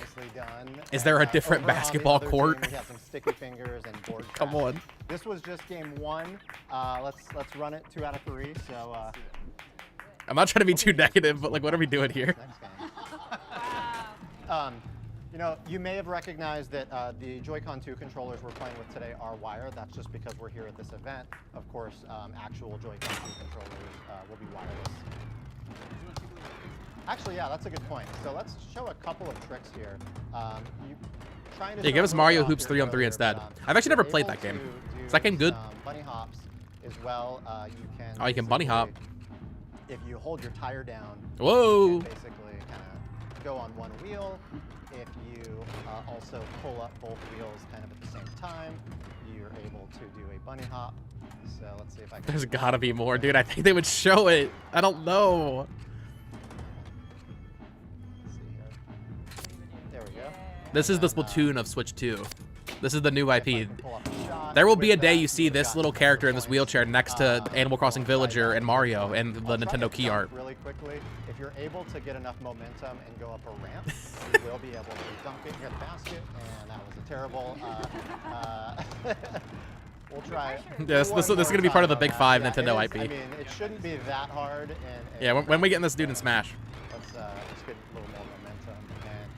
Is there a different basketball court? We have some sticky fingers and board. Come on. This was just game 1. Let's run it 2 out of 3. So. I'm not trying to be too negative, but like, what are we doing here? You know, you may have recognized that the Joy-Con 2 controllers we're playing with today are wired. That's just because we're here at this event. Of course, actual Joy-Con 2 controllers will be wireless. Actually, yeah, that's a good point. So let's show a couple of tricks here. Yeah, give us Mario Hoops 3-on-3 instead. I've actually never played that game. Is that game good? Bunny hops as well. You can. Oh, you can bunny hop. If you hold your tire down. Whoa. You can basically kind of go on one wheel. If you also pull up both wheels kind of at the same time, you're able to do a bunny hop. So let's see if I can. There's gotta be more, dude. I think they would show it. I don't know. Let's see here. There we go. This is the Splatoon of Switch 2. This is the new If I IP. can pull up a shot There will with be a day that, you see this little character in this wheelchair next to Animal Crossing Villager and Mario and the I'll try Nintendo to key dunk art. really quickly. If you're able to get enough momentum and go up a ramp, you will be able to dunk it near the basket, and that was a terrible. We'll try. Yes, this is going to be part of the Big Five Yeah, Nintendo it is, IP. I mean, it shouldn't be that hard. And Yeah, when we get in this dude in Smash. Let's get a little more momentum,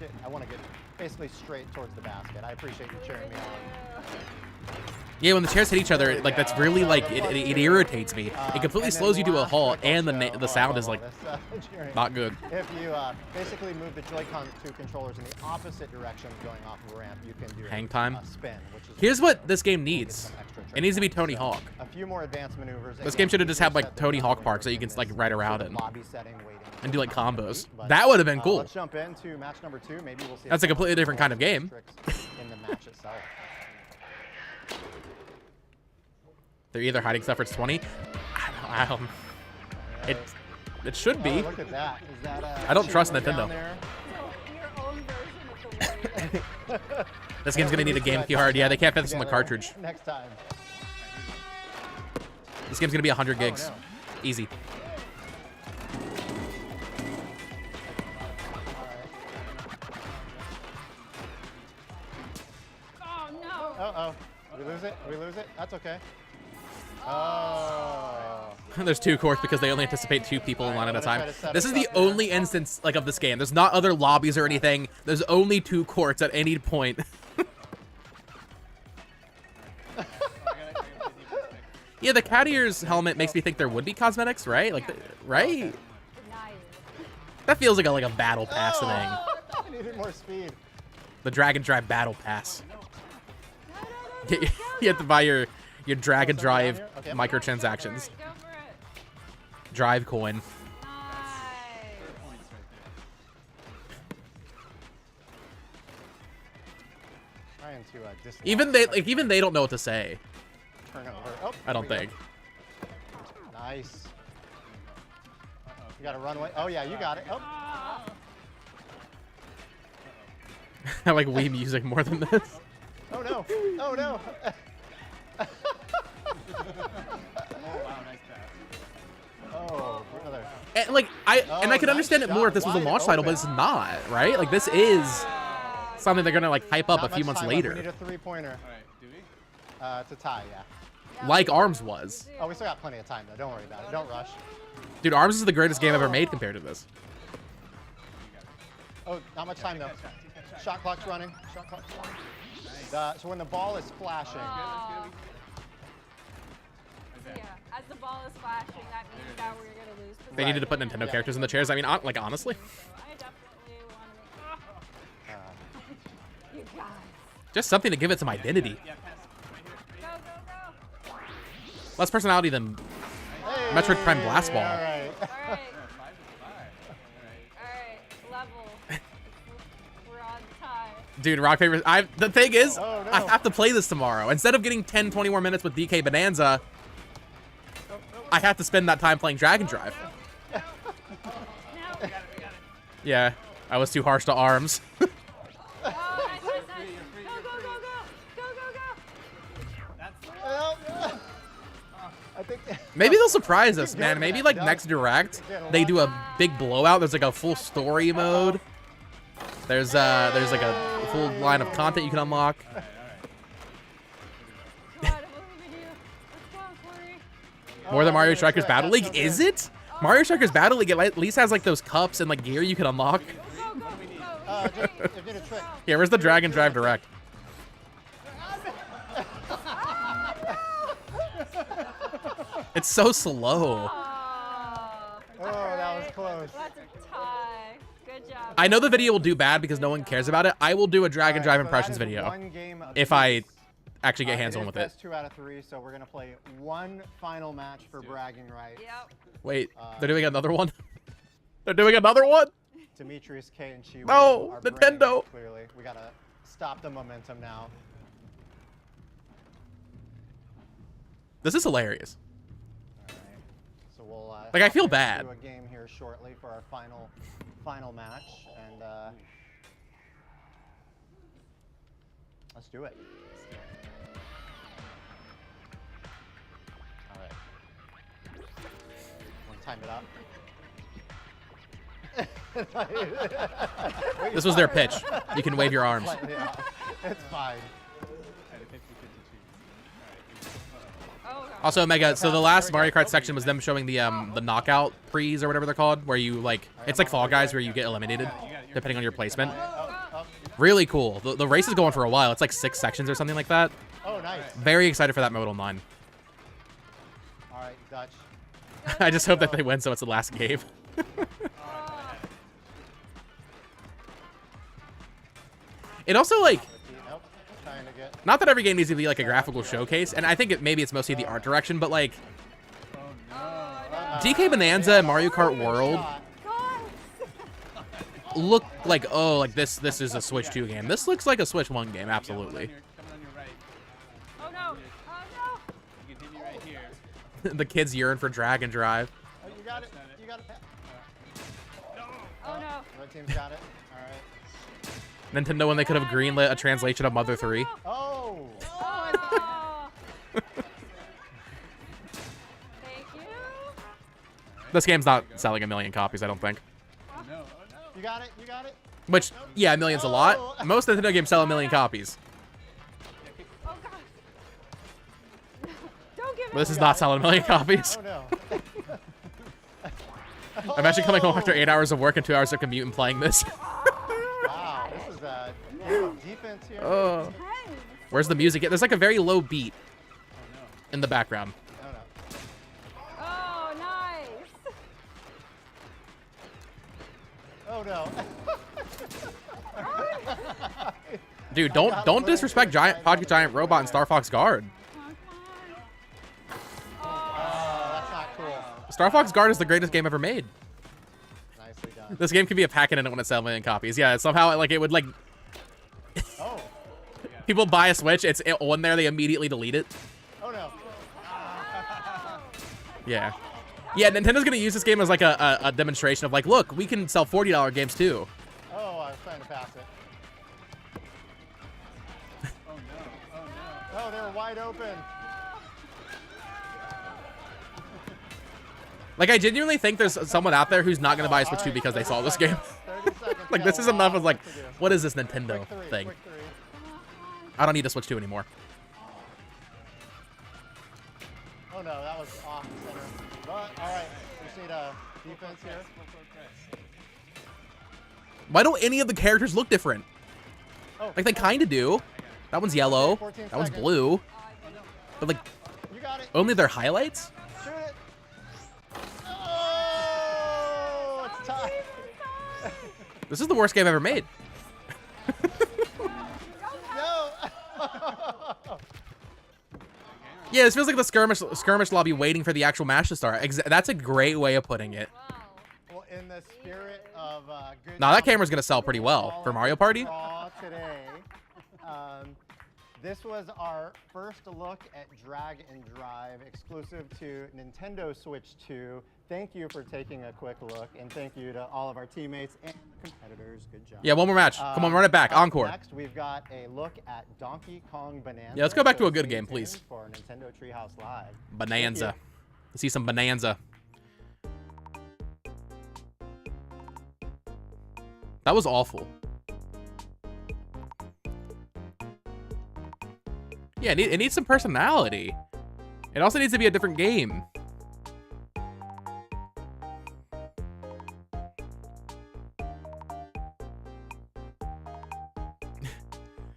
and I want to get basically straight towards the basket. I appreciate you cheering me on. Yeah, when the chairs hit each other, like that's really like it irritates me. It completely slows you to a halt, and the sound is like not good. If you basically move the Joy-Con 2 controllers in the opposite direction going off of a ramp, you can do Hang time. a spin. Which is Here's what this game needs. It needs to be Tony Hawk. A few more advanced maneuvers. This game should have just had like Tony Hawk parks that you can like ride around in Lobby setting, waiting and do like combos. That would have been cool. Let's jump into match number 2. Maybe we'll see. That's a completely different kind of game. In the match itself. They're either hiding stuff or it's 20. It should be. Oh, look at that. Is that I don't trust down Nintendo. there? This game's gonna need a GameCube card. Yeah, they can't fit this on the cartridge. Next time. This game's gonna be 100 gigs. no. Easy. Uh-oh. We lose it? We lose it? That's okay. Oh. There's 2 courts because they only anticipate 2 people in line at a time. This is the only instance like of this game. There's not other lobbies or anything. There's only 2 courts at any point. Yeah, the cat ears helmet makes me think there would be cosmetics, right? Like, right? That feels like a battle pass thing. I needed more speed. The Drag and Drive battle pass. You have to buy your drag and drive microtransactions. Drive coin. Trying to Even they don't know what to say. turn over. Oh, I don't think. Nice. You got a runway. Oh yeah, you got it. Oh. I like Wii music more than this. Oh no. Oh no. Oh, brother. And like I could nice understand it more if this was a shot. launch title, but it's not, right? Like this is something they're gonna like hype up Not a few much months time left. later. We need a 3-pointer. Alright, do we? It's a tie, yeah. Like ARMS was. Oh, we still got plenty of time though. Don't worry about it. Don't rush. Dude, ARMS is the greatest game ever made compared to this. Oh, not much time though. Shot clock's running. Shot clock's running. So when the ball is flashing. So yeah, as the ball is flashing, that means that we're gonna lose. They needed to put Nintendo characters in the chairs. I mean, like honestly, So I definitely want to make. You guys. just something to give it some identity. Go, go, go. Less personality than Metroid Prime Blast Ball. All right. All right. All right. Level. We're on time. Dude, rock paper. The thing is, Oh, no. I have to play this tomorrow. Instead of getting 10, 20 more minutes with DK Bonanza, I have to spend that time playing Dragon Drive. No. Yeah, I was too harsh to arms. Oh, nice, nice, nice. Go, go, go, go. Go, go, go. I think. Maybe they'll surprise us, man. Maybe like next Direct, they do a big blowout. There's like a full story mode. There's like a full line of content you can unlock. Come on, I believe in you. Let's go, Corey. More than Mario Strikers Battle League, is it? Mario Strikers Battle League at least has like those cups and like gear you can unlock. Go, go, go. Just did a trick. Yeah, where's the Dragon Drive Direct? It's so slow. Oh, that was close. that's a tie. Good job. I know the video will do bad because no one cares about it. I will do a Dragon Drive Alright, so impressions that is video one game if I apiece. actually get hands-on with it. Best 2 out of 3, so we're gonna play one final match for bragging rights. Yep. Wait, they're doing another one? They're doing another one? Demetrius, K, and Chi. No, are Nintendo. bragging, clearly, we gotta stop the momentum now. This is hilarious. Alright, so we'll Like, I hop feel into bad. a game here shortly for our final match, and let's do it. All right. Want to time it up? This was their pitch. You can wave your arms. Slightly off. It's fine. Oh, God. Also, Mega, so the last Mario Kart section was them showing the knockout prees or whatever they're called, where you like, it's like Fall Guys where you get eliminated depending on your placement. Really cool. The race is going for a while. It's like 6 sections or something like that. Oh, nice. Very excited for that mode online. All right, Dutch. I just hope that they win so it's the last game. It also like, Nope. Trying to get. not that every game needs to be like a graphical showcase, and I think maybe it's mostly the art direction, but like DK Bonanza and Mario Kart World look like, oh, like this is a Switch 2 game. This looks like a Switch 1 game, absolutely. Oh, no. Oh, no. The kids yearn for Dragon Drive. Oh, you got it. You got it. Oh, no. Red team's got it. All right. Nintendo when they could have greenlit a translation of Mother 3. Oh. Oh. Thank you. This game's not selling 1 million copies, I don't think. You got it. You got it. Which, yeah, 1 million's a lot. Most Nintendo games sell 1 million copies. Oh, God. Don't give But this it. is not selling 1 million copies. Oh no. Imagine coming home after 8 hours of work and 2 hours of commute and playing this. Wow, this is a game of defense here. Oh. Where's the music? There's like a very low beat in the background. Oh no. Oh, nice. Oh no. Dude, don't disrespect Project Giant Robot and Star Fox Guard. That's not cool. Star Fox Guard is the greatest game ever made. Nicely done. This game could be a pack-in when it's selling 1 million copies. Yeah, somehow like it would like Oh. people buy a Switch, it's on there, they immediately delete it. Oh no. Yeah. Yeah, Nintendo's gonna use this game as like a demonstration of like, look, we can sell $40 games too. Oh, I was trying to pass it. Oh, they were wide open. Like, I genuinely think there's someone out there who's not gonna buy a Switch 2 because they saw this game. 30 seconds. Like, You this got is a enough lot of like, of work to do. what is this Nintendo Quick three, thing? quick three. I don't need a Switch 2 anymore. Oh no, that was off center. But all right, we just need a defense here. Why don't any of the characters look different? Oh, Like, they kind of do. That one's yellow. 14 That one's seconds. blue. But, like, You got it. only their highlights? Shoot it. Oh, it's tied. This is the worst game I've ever made. No. Yeah, this feels like the skirmish lobby waiting for the actual match to start. That's a great way of putting it. Well, in the spirit of good. Now that camera's gonna sell pretty well for Mario Party. Today, this was our first look at Drag and Drive exclusive to Nintendo Switch 2. Thank you for taking a quick look, and thank you to all of our teammates and competitors. Good job. Yeah, one more match. Come on, run it back. Up Encore. Next, we've got a look at Donkey Kong Bonanza. Yeah, let's go back to so a good stay game, tuned please. For Nintendo Treehouse Live. Bonanza. Let's see some Bonanza. That was awful. Yeah, it needs some personality. It also needs to be a different game.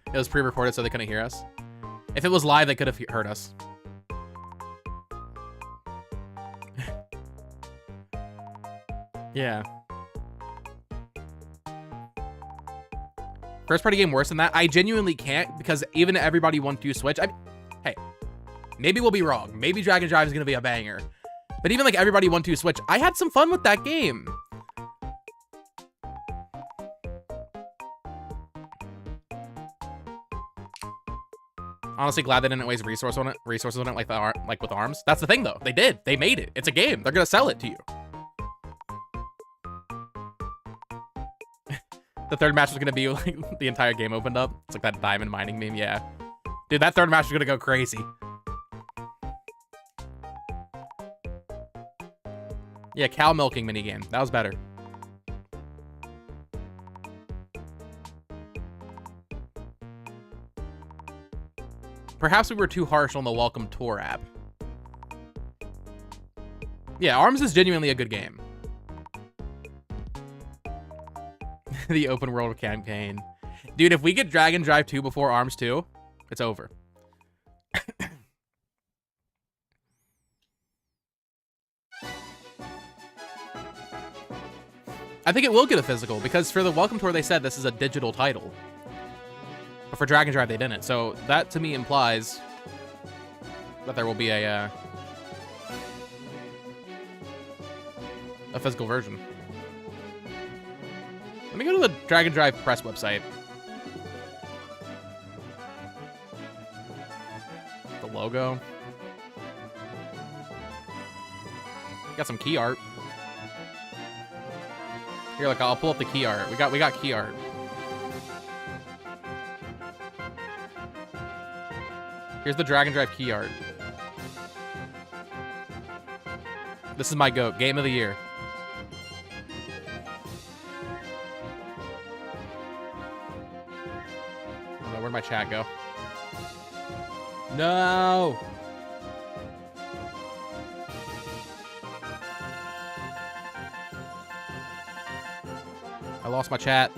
It was pre-recorded, so they couldn't hear us. If it was live, they could have heard us. Yeah. First party game worse than that? I genuinely can't, because even everybody wants to Switch. Hey, maybe we'll be wrong. Maybe Dragon Drive is gonna be a banger. But even like everybody want to Switch, I had some fun with that game. Honestly, glad they didn't waste resources on it like with ARMS. That's the thing though. They did. They made it. It's a game. They're gonna sell it to you. The third match was gonna be like the entire game opened up. It's like that diamond mining meme. Yeah, dude, that third match was gonna go crazy. Yeah, cow milking minigame. That was better. Perhaps we were too harsh on the Welcome Tour app. Yeah, ARMS is genuinely a good game. The open world campaign. Dude, if we get Dragon Drive 2 before ARMS 2, it's over. I think it will get a physical, because for the Welcome Tour they said this is a digital title. But for Dragon Drive they didn't, so that to me implies that there will be a physical version. Let me go to the Dragon Drive press website. The logo. Got some key art. Here, look, I'll pull up the key art. We got key art. Here's the Dragon Drive key art. This is my GOAT. Game of the year. Oh, no, where'd my chat go? No! I lost my chat.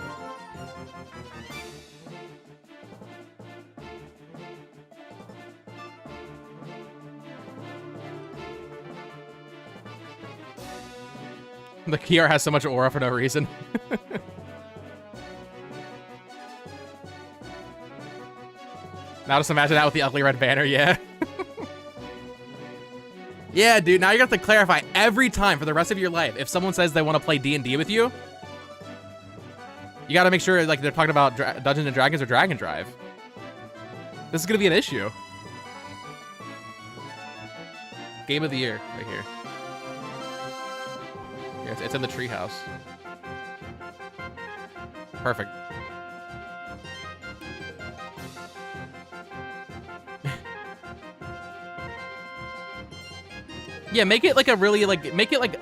The Kiar has so much aura for no reason. Now just imagine that with the ugly red banner, yeah. Yeah, dude, now you have to clarify every time for the rest of your life. If someone says they want to play D&D with you, you got to make sure like they're talking about Dungeons & Dragons or Dragon Drive. This is going to be an issue. Game of the year, right here. Here, it's in the treehouse. Perfect. Yeah, make it like a really make it like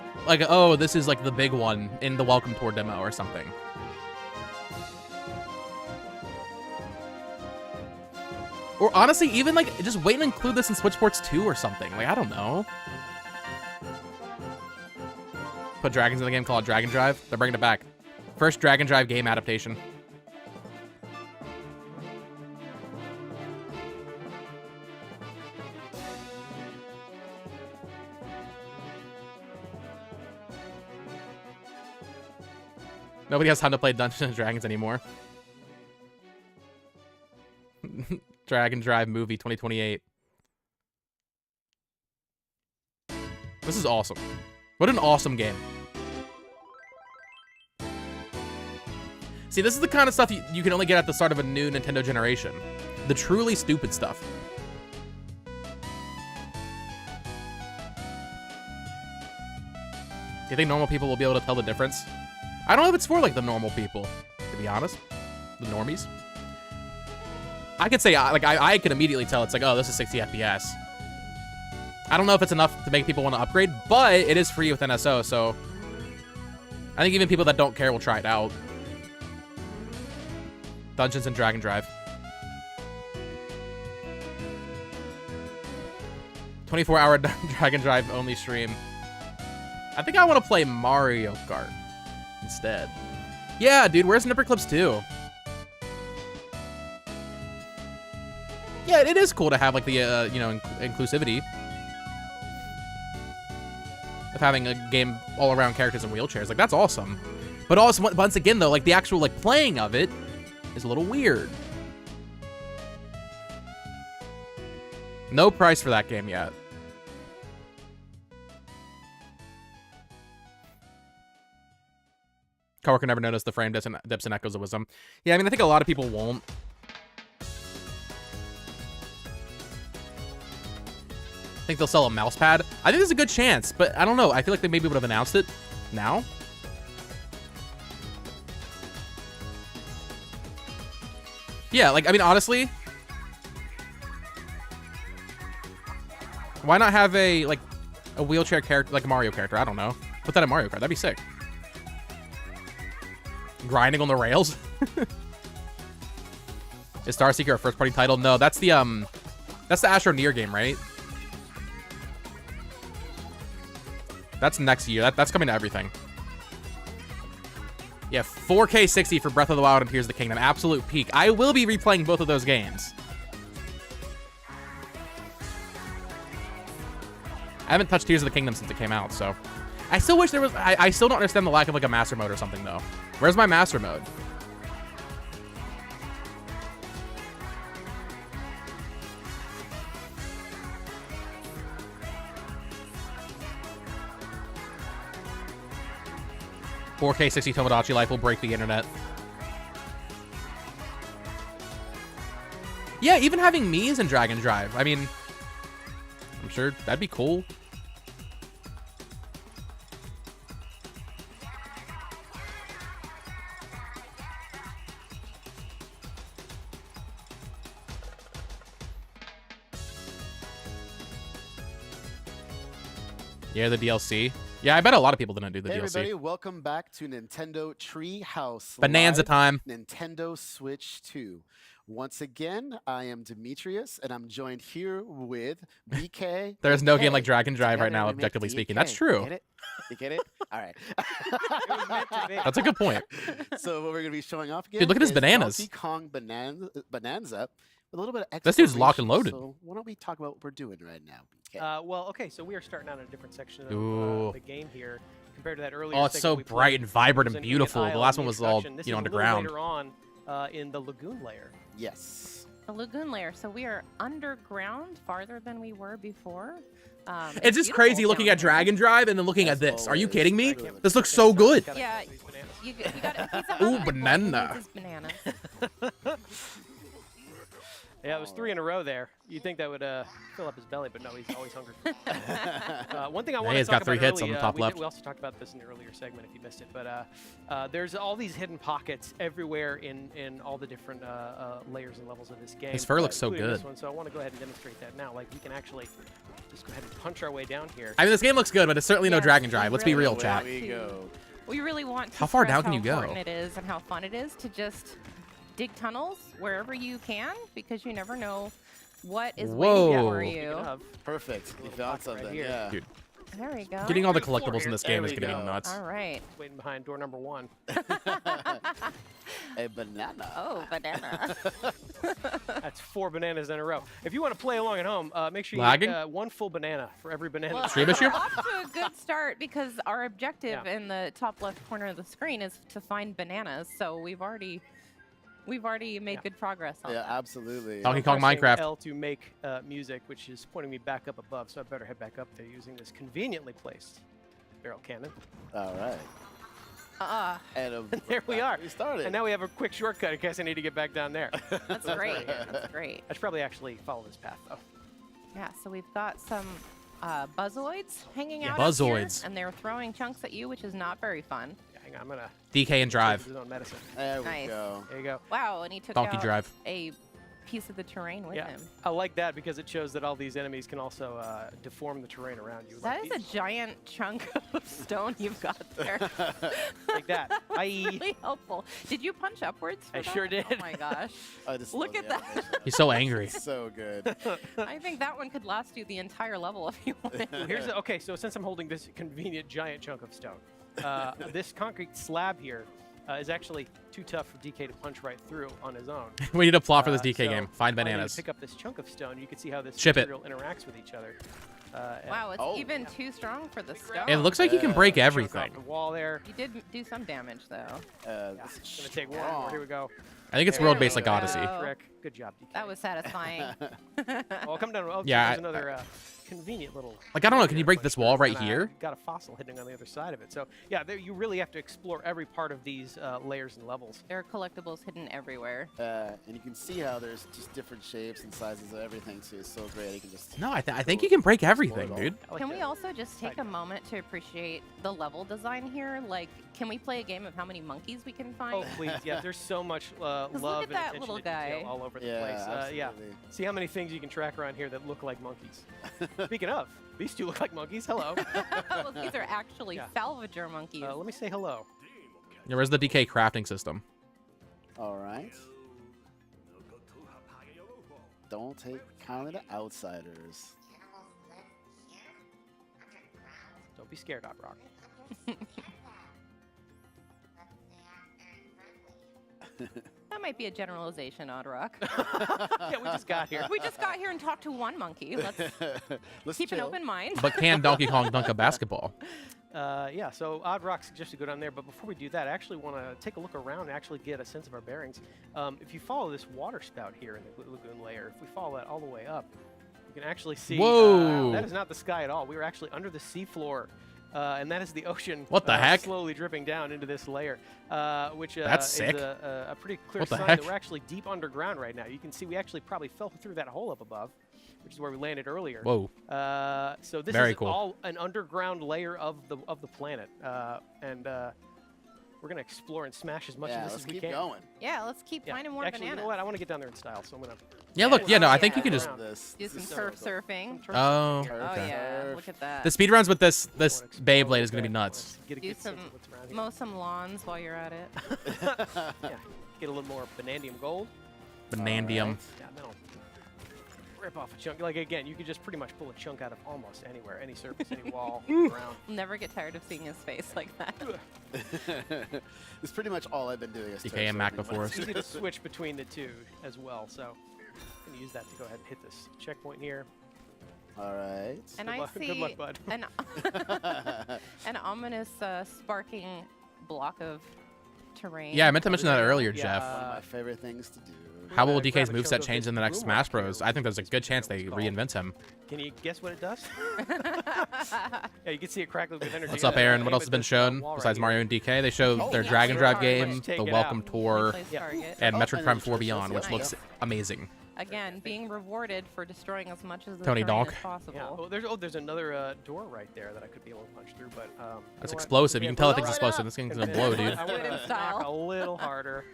oh, this is like the big one in the Welcome Tour demo or something. Or honestly, even like just wait and include this in Switch Sports 2 or something. Like, I don't know. Put dragons in the game, call it Dragon Drive. They're bringing it back. First Dragon Drive game adaptation. Nobody has time to play Dungeons and Dragons anymore. Drag and Drive movie 2028. This is awesome. What an awesome game. See, this is the kind of stuff you can only get at the start of a new Nintendo generation. The truly stupid stuff. Do you think normal people will be able to tell the difference? I don't know if it's for, like, the normal people, to be honest. The normies. I could say, like, I can immediately tell it's like, oh, this is 60 FPS. I don't know if it's enough to make people want to upgrade, but it is free with NSO, so I think even people that don't care will try it out. Dungeons and Drag and Drive. 24-hour Drag and Drive only stream. I think I want to play Mario Kart instead. Yeah, dude, where's Nipper Clips 2? Yeah, it is cool to have, like, the, you know, inclusivity of having a game all around characters in wheelchairs. Like, that's awesome. But also, once again, though, like, the actual, like, playing of it is a little weird. No price for that game yet. Coworker never noticed the frame dips and echoes of wisdom. Yeah, I mean, I think a lot of people won't. I think they'll sell a mouse pad. I think there's a good chance, but I don't know. I feel like they maybe would have announced it now. Yeah, like, I mean, honestly, why not have a, like, a wheelchair character, like a Mario character? I don't know. Put that in Mario Kart. That'd be sick. Grinding on the rails. Is Star Seeker a first-party title? No, that's the Astro Near game, right? That's next year. That's coming to everything. Yeah, 4K 60 for Breath of the Wild and Tears of the Kingdom. Absolute peak. I will be replaying both of those games. I haven't touched Tears of the Kingdom since it came out, so. I still wish there was... I still don't understand the lack of, like, a master mode or something, though. Where's my master mode? "4K 60 Tomodachi Life will break the internet." Yeah, even having Mii's in Drag and Drive. I mean, I'm sure that'd be cool. Yeah, the DLC. Yeah, I bet a lot of people didn't do the Hey DLC. everybody, welcome back to Nintendo Treehouse Bonanza Live, time. Nintendo Switch 2. Once again, I am Demetrius, and I'm joined here with BK. There's no and game K. like Drag and Drive right Together now, we make objectively speaking. That's DK. true. Get it? You get it? All right. It was meant to be. That's a good point. So what we're going to be showing off again Dude, look at his is bananas. Donkey Kong Bonanza with a little bit of This dude's locked and exploration. loaded. So why don't we talk about what we're doing right now, BK? Well, okay, so we are starting out in a different section Ooh. of the game here compared to that earlier. Oh, it's segment so we played. bright and vibrant It was and an beautiful. Idiot The Isle last in one the was all, introduction. This you know, is a little underground. later on in the lagoon layer. Yes. The lagoon layer. So we are underground, farther than we were before. It's just beautiful crazy looking down at Drag and Drive and then looking at As this. Are you always. kidding me? I can't This looks so good. Yeah, you got a Ooh, banana. Bananas. Yeah, it was 3 in a row there. You'd think that would fill up his belly, but no, he's always hungry. One thing I want to he's talk got 3 about hits on early, the top left. We also talked about this in the earlier segment if you missed it, but there's all these hidden pockets everywhere in all the different layers and levels of this game. His fur looks so including this good. one, so I want to go ahead and demonstrate that now. Like, we can actually just go ahead and punch our way down here. I mean, this game looks good, but it's certainly no Yes, Drag and Drive. Let's be really real, will. chat. There we go. We really want to How far stress down can you go? How important it is and how fun it is to just dig tunnels wherever you can, because you never know what is Whoa. waiting for Speaking you. of, Perfect. You little found pocket right something. here. Yeah. Dude. There we go. Getting all the collectibles in this There game is we gonna go. be nuts. All right. Waiting behind door number 1. A banana. Oh, banana. That's 4 bananas in a row. If you want to play along at home, make sure you Lagging? eat 1 full banana for every banana. Well, Stream issue? we're off to a good start because our objective in the top left corner of the screen is to find bananas. So we've already made good progress on Yeah, that. absolutely. Donkey Kong Pressing Minecraft. L to make music, which is pointing me back up above, so I better head back up there using this conveniently placed barrel cannon. All right. And There we are. We started. And now we have a quick shortcut in case I need to get back down there. That's great. That's great. I should probably actually follow this path, though. Yeah, so we've got some buzzoids hanging Yeah, out up here, buzzoids. and they're throwing chunks at you, which is not very fun. Yeah, hang on, I'm gonna DK and drive. his own medicine. There we Nice. go. There you go. Wow, and he took Donkey out drive. a piece of the terrain with Yeah, him. I like that because it shows that all these enemies can also deform the terrain around you. That is a giant chunk of stone you've got there. like that. That's I.e. really helpful. Did you punch upwards for I that? sure did. Oh my gosh. I just Look love at the that. animation. He's so angry. So good. I think that one could last you the entire level if you wanted. Here's the, okay, so since I'm holding this convenient giant chunk of stone, this concrete slab here is actually too tough for DK to punch right through on his own. We need a plot for this DK So game. Find I need to bananas. pick up this chunk of stone. You can see how this Ship it. material interacts with each other. Wow, it's Oh. even too strong for the stone. It looks like you can break Chunk everything. off the wall there. You did do some damage though. Yeah, This is gonna take one strong. more. Here we go. I think it's There world-based we like go. Odyssey. Oh. Trick. Good job, DK. That was satisfying. Well, come down. Oh, Yeah, there's another convenient little. Like, I don't know, can you break place this where wall it's right kinda here? Got a fossil hidden on the other side of it. So yeah, there, you really have to explore every part of these layers and levels. There are collectibles hidden everywhere. And you can see how there's just different shapes and sizes of everything too. It's so great. You can just No, I think you can break everything, all. dude. I like Can we that. also just take a moment to appreciate the level design here? Like, can we play a game of how many monkeys we can find? Oh please, yeah. There's so much love look at and that attention little to detail guy. all over the yeah, place. Yeah. absolutely. See how many things you can track around here that look like monkeys. Speaking of, these two look like monkeys. Hello. Well, these are actually Yeah. salvager monkeys. Let me say hello. Yeah, where's the DK crafting system? All right. Don't take kindly to outsiders. Don't be scared, Hot Rock. That might be a generalization, Odd Rock. Yeah, we just got here. We just got here and talked to one monkey. Let's Let's keep an chill. open mind. But can Donkey Kong dunk a basketball? Yeah, so Odd Rock suggested go down there, but before we do that, I actually want to take a look around and actually get a sense of our bearings. If you follow this water spout here in the lagoon layer, if we follow that all the way up, you can actually see Whoa. that is not the sky at all. We were actually under the seafloor, and that is the ocean. What the heck? Slowly dripping down into this layer, which That's is sick. a pretty clear What the sign heck? that we're actually deep underground right now. You can see we actually probably fell through that hole up above, which is where we landed earlier. Whoa. So this Very is cool. all an underground layer of the planet, and we're gonna explore and smash as much Yeah, of this let's as we keep can. going. Yeah, let's keep Yeah. finding more Actually, bananas. you know what? I want to get down there in style, so I'm gonna. Yeah, look, yeah, no, I think you yeah. can just... Around. This. Do This some is so surf cool. surfing. Oh. Turf, Oh yeah, turf. look at that. The speedruns with this Wanna explore a Beyblade is little going to be bit. nuts. Get a Do good sense some of what's around here. mow some lawns while you're at it. Yeah, get a little more vanadium gold. Banandium. Alright. Yeah, then I'll rip off a chunk. Like again, you could just pretty much pull a chunk out of almost anywhere, any surface, any wall, around. I'll never get tired of seeing his face like that. It's pretty much all I've been doing. Is DK turf and Mac surfing, before but us. It's easy to switch between the two as well, so I'm gonna use that to go ahead and hit this checkpoint here. All right. And Good I luck- see good luck, bud. an ominous sparking block of terrain. Yeah, I meant to mention that earlier, Yeah. Jeff. One of my favorite things to do. How will grab DK's a moveset chunk of change this in the next room Smash rock here, Bros? I think there's a which good is chance what they it's called. reinvent him. Can you guess what it does? Yeah, you can see it crackling with energy. What's up, Aaron? What else has been shown besides Mario and DK? They showed Oh, their yeah, Dragon sure. Drive Pretty game, much take the it Welcome out. Tour, Replace Yeah. target. and Oh, Metroid and Prime then 4 Church Beyond, which Nice. looks amazing. Again, being rewarded for destroying as much of the Tony terrain Donk. as possible. Yeah. There's another door right there that I could be able to punch through, but you That's know what? explosive. You Yeah, can tell that blow thing's it explosive. up. This thing's And gonna then blow, dude. I Do it in wanna style. knock a little harder.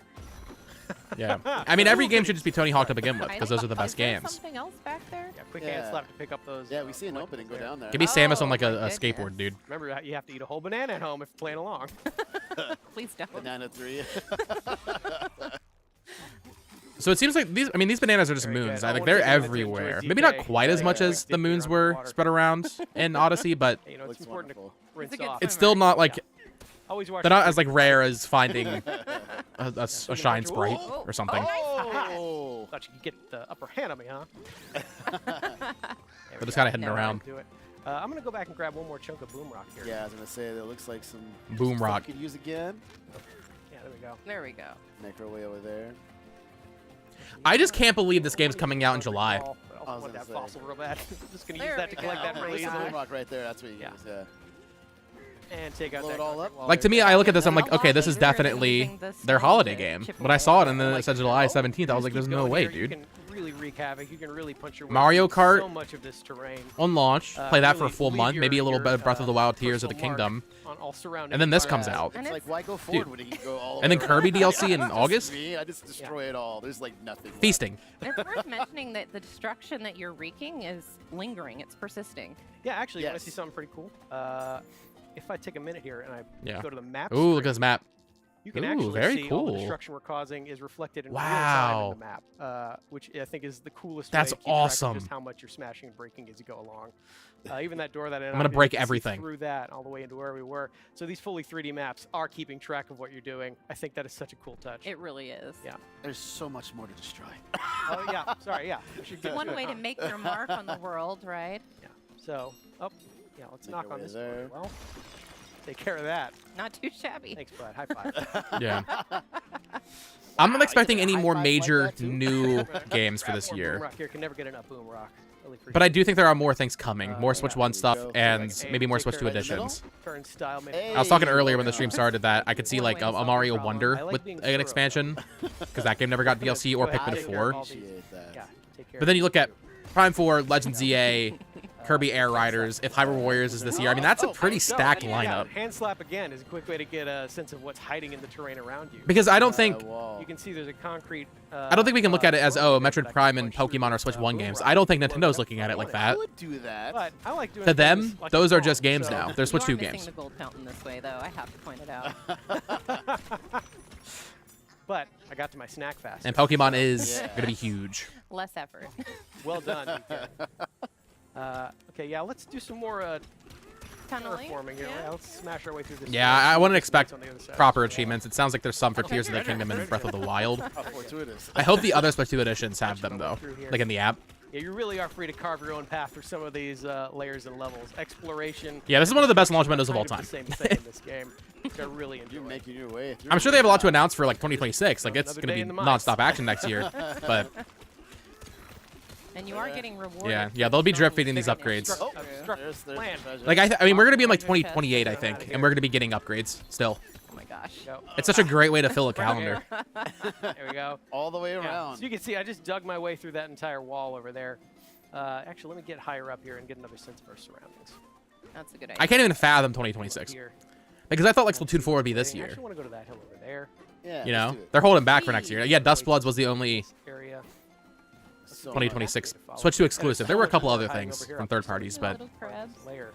Yeah. I mean, every game should just be Tony Hawk to begin with, I because think- those are the best is there games. something else back there? Yeah, quick hand Yeah. slap to pick up those. Yeah, we see an collectibles opening. Go there. down there. Give me Samus on like Oh, a my skateboard, goodness. dude. Remember, you have to eat a whole banana at home if you're playing along. Please don't. Banana 3. So it seems like these. I mean, these bananas are just Very moons. good. I Like want they're you guys to enjoy everywhere. DK. Maybe not quite as much Yeah, as quick the dip moons here were underwater. spread around in Odyssey, but You know, it's Looks important wonderful. to rinse He's a good off. it's still not like Always watch they're the not as quick like dip. rare as finding a So you shine got your- sprite oh, or something. Oh. Thought you could get the upper hand on me, huh? They're just kind of hitting No. around. Do it. I'm gonna go back and grab one more chunk of boom rock here. Yeah, I was gonna say that looks like some Boom stuff rock. we could use again. Yeah, there we go. There we go. Necro way over there. I just can't believe this game's coming out in Brick July. wall, but I I also was want gonna that say. fossil real bad. Just gonna There use that we to collect go. that Oh really my There's a easily. boom rock right there. That's what you Yeah. use. Yeah. And take out Blow that it all concrete up? wall Like to there. me, I look at this, I'm Yeah, like, okay, this is they're definitely using the their stone holiday to game. chip When I away saw it at and then it. it said July 17th, I was Just like, there's keep no going way, here. You dude. can really wreak havoc. You can really punch your way Mario through Kart so much of this terrain. On launch, play that for a really full leave month, maybe a little bit of Breath of the Wild, Tears of the personal mark Kingdom, on all surrounding and then this comes environments. out. It's And like, it's- why go forward when you can go all And then the way Kirby around? DLC in It's just August? me. I just destroy it all. There's like nothing. left. Feasting. It's worth mentioning that the destruction that you're wreaking is lingering. It's persisting. Yeah, actually, you want Yes. to see something pretty cool? If I take a minute here and I Yeah. go to the map Ooh, look screen, at this map. you can Ooh, actually very see all the cool. destruction we're causing is reflected in real Wow. time in the map, which I think is the coolest That's way to keep track of awesome. just how much you're smashing and breaking as you go along. Even that door that I'm gonna break you can see everything. through that all the way into where we were. So these fully 3D maps are keeping track of what you're doing. I think that is such a cool touch. It really is. Yeah. There's so much more to destroy. Oh yeah, sorry, yeah. We should get One to it, way to huh? make your mark on the world, right? Yeah. So, yeah, let's Make knock our on way this door as there. well. Take care of that. Not too shabby. Thanks, bud. High five. Yeah. I'm not expecting any high more five like major that, too? new games for Grab this more Boom year. rock here. Can never get enough boom rock. Really But I appreciate do think there are more things coming. More Switch yeah, 1 there you stuff go. and Hey, maybe more take Switch care 2 of the middle. editions. Turn style. Hey. I was talking earlier when the right stream on. started that I could see One like way to a solve Mario the problem. Wonder I like with being an thorough, expansion because that game never got DLC or Go ahead, Pikmin take care 4. of all these. Appreciate that. Yeah, take care But then of you look these at too. Prime 4, Legends EA, Kirby Air Riders, if Hyrule Warriors is this year. I mean, that's a pretty So, stacked yeah, lineup. hand slap again is a quick way to get a sense of what's hiding in the terrain around you. Because I don't think Wall. You can see there's a concrete. I don't think we can look at it as, doorway oh, there that I Metroid can Prime and punch through Pokemon are with, Switch 1 boom games. rock. I don't think Blow Nintendo's it up looking at it if like I that. Would do that. But I like doing To them, things like those are Pong, just games so- now. They're Switch you 2 are missing games. the gold fountain this way, though. I have to point it out. But I got to my snack fast. And Pokemon is Yeah. going to be huge. Less effort. Well done. DK. Okay, yeah, let's do some more Tunneling. terraforming here. Yeah. Yeah, let's smash our way through this. Yeah, I wouldn't expect on the other side. proper achievements. It sounds like there's some for Okay. Tears of the Kingdom and Breath of the Wild. How fortuitous. I hope the other Switch 2 editions have them, though, like in the app. Yeah, you really are free to carve your own path through some of these layers and levels. Exploration. Yeah, this is one of the best launch windows of all kind time. The same thing in this game, which I really enjoy. You're making your way through. I'm sure they have a lot to announce for like 2026. Like it's Another going day to in be the mines. non-stop action next year. But And you are getting rewarded. yeah, they'll be drip feeding these Very upgrades. nice. Oh, Struck there's land. treasure. like I mean, we're going to be in like Treasure 2028, I chest. think, Outta and we're going to be getting upgrades still. Oh my gosh. Go. It's such a great way to fill a calendar. There we go. all the way Yeah. around. So you can see I just dug my way through that entire wall over there. Actually, let me get higher up here and get another sense of our surroundings. That's a good idea. I can't even fathom 2026 Here. because I thought like Splatoon 4 would be this I year. actually want to go to that hill over there. Yeah, You let's know, do it. they're holding back for next year. Yeah, Dust Bloods was the only This area. So 2026 Follow. Switch 2 exclusive. There were a couple Yeah, other hiding things over here from off third this side. parties, but Little crabs. Layer.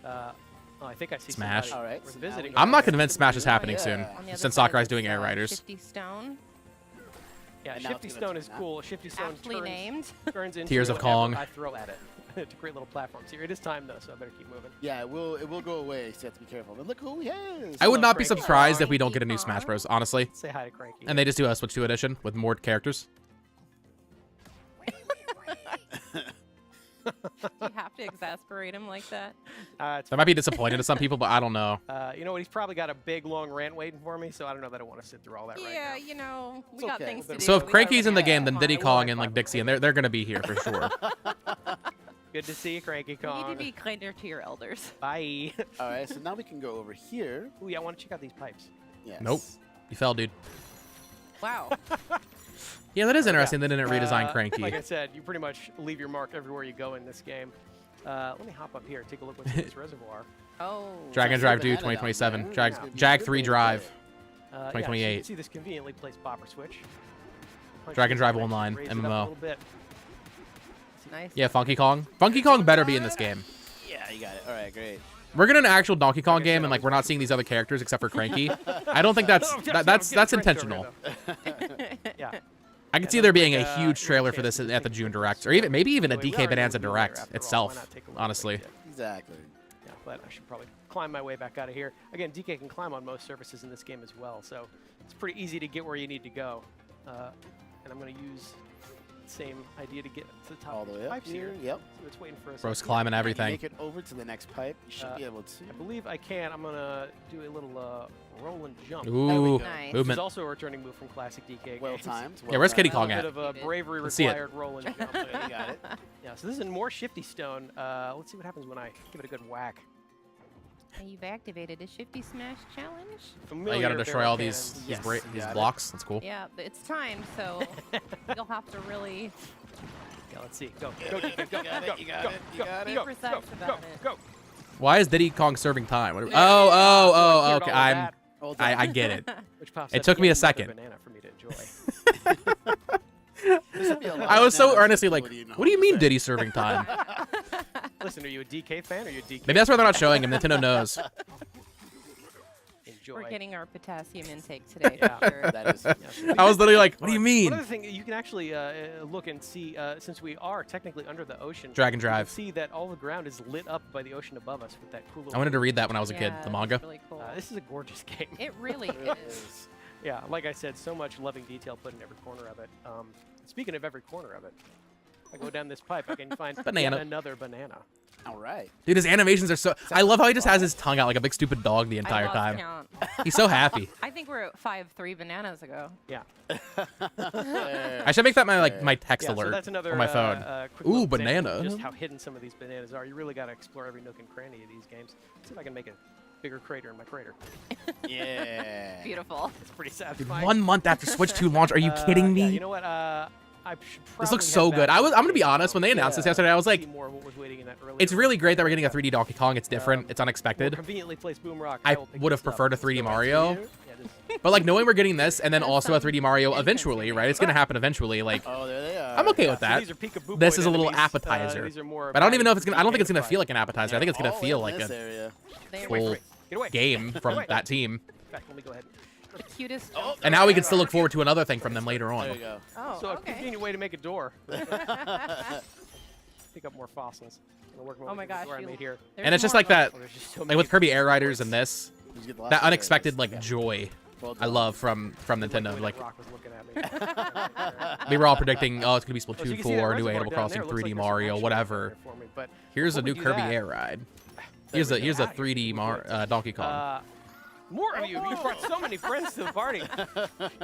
Oh, I think I see Smash. somebody. All right, We're so now visiting. we I'm not got- convinced Smash is happening soon. Yeah. On the other Since side Sakurai's is, doing Air Riders. Shifty Stone. Yeah, And now Shifty it's gonna Stone turn is out. cool. Shifty Stone Aptly named. turns into Tears of whatever Kong. I throw at it to create little platforms here. It is time though, so I better keep moving. Yeah, it will go away, so you have to be careful. But look who he is. I would Hello, not be Frankie. surprised if we don't get a new Smash Bros. Honestly, Say hi to Cranky. and they just do a Switch 2 edition with more characters. You have to exasperate him like that. It's That might be disappointing to some people, but I don't know. you know what? He's probably got a big long rant waiting for me, so I don't know that I want to sit through all that right Yeah, now. you know, we It's got okay. things to do. So if We Cranky's gotta in the look game, at then it. Diddy Come Kong on. and like Dixie, and they're gonna be here for sure. Good to see you, Cranky You need Kong. to be kinder to your elders. Bye. All right, so now we can go over here. Ooh, yeah, I want to check out these pipes. Yes. Nope. You fell, dude. Wow. Yeah, that is interesting. They didn't redesign Cranky. Like I said, you pretty much leave your mark everywhere you go in this game. Let me hop up here, take a look what's in this reservoir. Oh. Dragon Throw Drive the 2 banana down 2027. there. Jag, It's gonna be a Jag good 3 way to Drive. play it. Yeah, so you 2028. can see this conveniently placed popper switch. Punch Dragon it, Drive raise it Online, up a MMO. little bit. Nice. Yeah, Funky Kong. Funky Kong better be in this game. Yeah, you got it. All right, great. We're getting an actual Donkey Kong Like I game, said, and I like was we're not right. seeing these other characters except for Cranky. I don't think that's Oh, that's getting cranked over intentional. here, though. Yeah. I could see there being a huge trailer for this at the June Direct, or even maybe even a DK Bonanza Direct itself, honestly. Exactly. Yeah, but I should probably climb my way back out of here. Again, DK can climb on most surfaces in this game as well, so it's pretty easy to get where you need to go. And I'm going to use the same idea to get to the top All of the the way up pipes here. here. Yep. So it's waiting for us. Bro's up here. climbing Make everything. it over to the next pipe. You should be able to. I believe I can. I'm going to do a little roll and jump. Ooh, go. Nice. This is movement. also a returning move from classic DK Well games. timed. Yeah, where's Kitty A Kong little at? bit of a bravery Let's see it. required roll and jump. You got it. Yeah, so this is more Shifty Stone. Let's see what happens when I give it a good whack. And you've activated a Shifty Smash challenge. Oh, Familiar you gotta destroy barrel all these cannons. Yes, these got it. blocks. That's cool. Yeah, but it's time, so you'll have to really Yeah, let's see. Go, go, DK, go, You got it, go, you got go, it, you go, got be it. go, precise go, about go, it. go. Why is Diddy Kong serving time? What, Yeah. oh, So I oh, cleared okay. all of that, Hold on. I get it. which pops It up took me yet a another second. banana for me to enjoy. This would be a lot I of was so bananas, earnestly like, what what do you know mean to say? Diddy serving time? Listen, are you a DK fan or are you a DK? Maybe that's why they're not showing him. Nintendo knows. Enjoy. we're getting our potassium intake today. Yeah. For sure. That is. I was literally like, what do you mean? One other thing, you can actually look and see, since we are technically under the ocean, Drag and you can drive. see that all the ground is lit up by the ocean above us with that cool little... I wanted to read that when I was a kid, Yeah, the it's manga. Really cool. This is a gorgeous game. It really It is. is. Yeah, like I said, so much loving detail put in every corner of it. Speaking of every corner of it, I go down this pipe, I can find Banana. yet another banana. All right. Dude, his animations are so... I love how he just has his tongue out like a big stupid dog the entire I lost time. count. He's so happy. I think we're at 5-3 bananas ago. Yeah. I should make that my text Yeah, so alert that's another on my phone. quick Ooh, little example of banana. Just how hidden some of these bananas are. You really got to explore every nook and cranny of these games. Let's see if I can make a bigger crater in my crater. Yeah. Beautiful. It's pretty Dude, satisfying. 1 month after Switch 2 launch, are you kidding me? Yeah, you know what? I should This looks probably so head good. back I'm gonna be to honest, when they announced this yesterday, I was like, see more of what was waiting in that earlier it's really version. great that we're getting a 3D Donkey Kong. It's different. It's More unexpected. conveniently placed boom rock. I will pick would have this up. preferred a Let's 3D go back to Mario. you. Yeah, just But like knowing we're getting this and then That's also a some 3D Mario infant eventually, thing. right? It's gonna happen eventually. Like, Oh, there they are. I'm okay yeah, with so that. these are Peekaboo This Boy is a little enemies. appetizer. These are more But I don't even know if it's gonna. I don't think it's gonna gamified. feel like an appetizer. I think it's gonna All feel in like this a area. They full were Get away. game from Wait. that team. In fact, let me go ahead. the cutest. Oh, And now we can still look forward to another thing from them later There on. you go. Oh, So a okay. convenient way to make a door. Pick up more fossils. I'm working Oh my gosh, Door I you- made here. There's And it's just more like of them. that, Oh, there's just so like many with Kirby Air points. Riders and this, Did you get the last that one? unexpected There it like is. joy Well I done. love from Like the Nintendo. way Like that rock was looking at me. we were all predicting, oh, it's gonna be Oh, so Splatoon you can see that 4, new reservoir Animal down Crossing, there. Looks 3D like there's some Mario, action whatever. there for me, but Here's a before we new do Kirby that- Air Ride. There we Here's go. a 3D Donkey Kong. More of you. You brought so many friends to the party.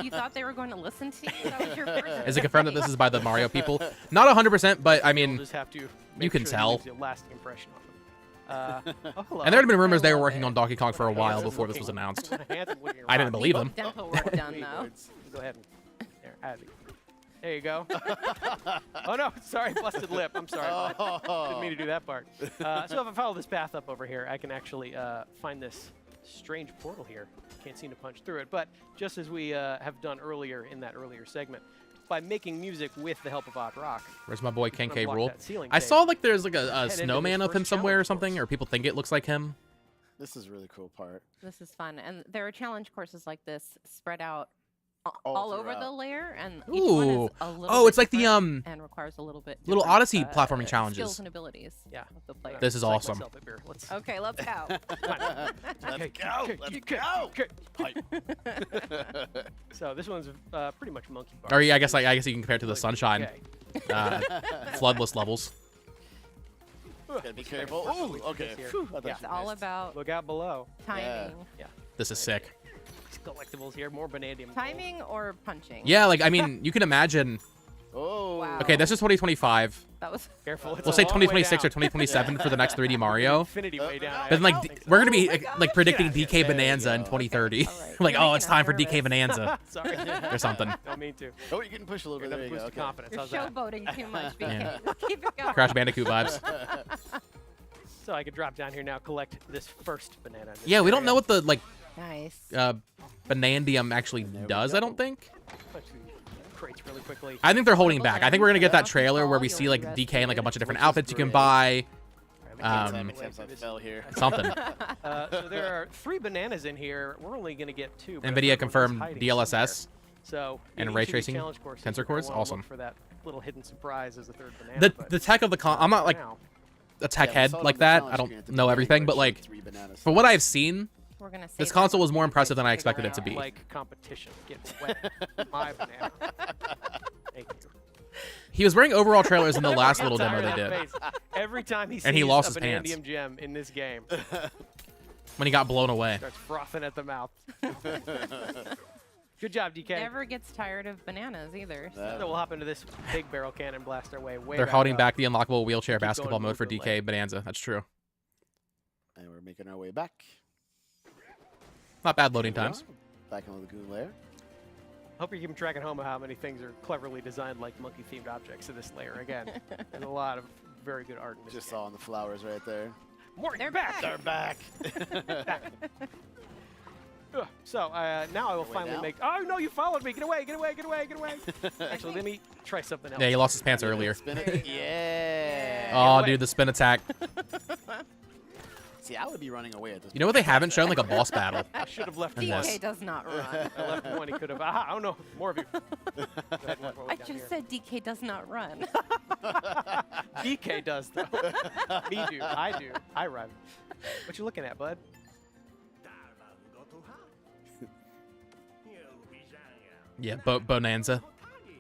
You thought they were going to listen to you? That was your first Is it confirmed that this is by the Mario people? Not 100%, but I You'll mean, just have to you make can sure tell. Leaves a lasting impression on them. Oh, hello. and there had been rumors they were love working it. on Donkey Kong for a while Hands before this was looking- announced. Hands looking I didn't rocky. believe them. dental work done Wait, though. Go ahead. There, add it. There you go. Oh no, sorry, busted lip. I'm sorry. bud. Didn't mean to do that part. So if I follow this path up over here, I can actually find this strange portal here. Can't seem to punch through it, but just as we have done earlier in that earlier segment, by making music with the help of Odd Rock. Where's my boy Ken K. Unblock Rule? that ceiling I tape. saw like there's like Head a into this snowman of first him somewhere or challenge something, course. or people think it looks like him. This is a really cool part. This is fun, and there are challenge courses like this spread out All all over the throughout. layer, and each one Ooh. is a little. Oh, bit it's like the, different and requires a little bit. little different, Odyssey platforming challenges. Skills and abilities. Yeah. Of the player. This is Psych awesome. myself a beer. Let's Okay, let's go. Let's go. Let's go. So this one's pretty much monkey bar. Or yeah, I guess you can compare it to the Like, Sunshine okay. floodless levels. Gotta be careful. Ooh, okay. Here. Phew, I thought Yeah. It's you all missed. about Look out below. timing. This is sick. These collectibles here, more vanadium. gold. Timing or punching? Yeah, like I mean, you can imagine. Oh. Wow. Okay, this is 2025. That was. Careful. It's We'll a say long way 2026 or down. 2027 for the next 3D Mario. Infinity way down. But then like think so. we're gonna be Oh my gosh. like predicting Yeah, DK there you Bonanza in go. 2030. All right. Like, You're oh, it's making us time for DK nervous. Bonanza Sorry. or something. Don't mean to. Oh, you can push a little bit. Another There you boost go. of Okay. confidence. You're How's that? showboating too much, BK. Yeah. Keep it going. Crash Bandicoot vibes. So I could drop down here now, collect this first banana. in this Yeah, we don't area. know what the like Nice. Bonandium actually does. I don't think. Punch through crates really quickly. I think they're holding back. I think we're gonna get that Yeah. trailer where we You'll see be like rescued. DK and like a bunch of different Which is outfits you can great. buy. Alright, Time we except can't I wait for fell this. here. Something. So there are 3 bananas in here. We're only going to get 2. but a third one NVIDIA is confirmed hiding DLSS. somewhere. So And in ray each of these tracing challenge courses, tensor you're gonna cores? wanna look Awesome. for that little hidden surprise as a third banana. but The tech of the I'm not like now, a tech Yeah, we head saw it on like the that. challenge I screen don't at the know beginning everything, where but it like showed 3 bananas. for what I've seen, We're gonna say this that console when was more you impressive than I figure expected it to out. be. like competition, getting wet. My banana. Thank you. He was wearing overall trailers in the last little Tired demo of they that did face. Every time he sees And he lost a his pants. vanadium gem in this game, when he got blown away. starts frothing at the mouth. Good job, DK. Never gets tired of bananas either. So. So we'll hop into this big barrel cannon, blast our way They're holding up. back the unlockable wheelchair going basketball mode for movement DK Bonanza. That's true. And we're making our way back. Not bad loading Here we times. are, Back in the lagoon layer. Hope you're keeping track at home of how many things are cleverly designed like monkey-themed objects in this layer. Again, there's a lot of very good art in this Just game. saw the flowers right there. Morty, They're back! They're back. So now I will Way finally down? make. Oh no! You followed me. Get away! Get away! Get away! Get away! Actually, let me try something else. Yeah, he lost his pants Yeah, earlier. Spin it. Yeah. Oh, away. dude, the spin attack. See, I would be running away at this You know what they haven't shown? Like a boss battle. I should have left In one. this. DK does not run. I left one. He could have. Ah, oh no! More of you. Go ahead, work our way I down just here. said DK does not run. DK does though. Me do. I do. I run. What you looking at, bud? Yeah, Bonanza.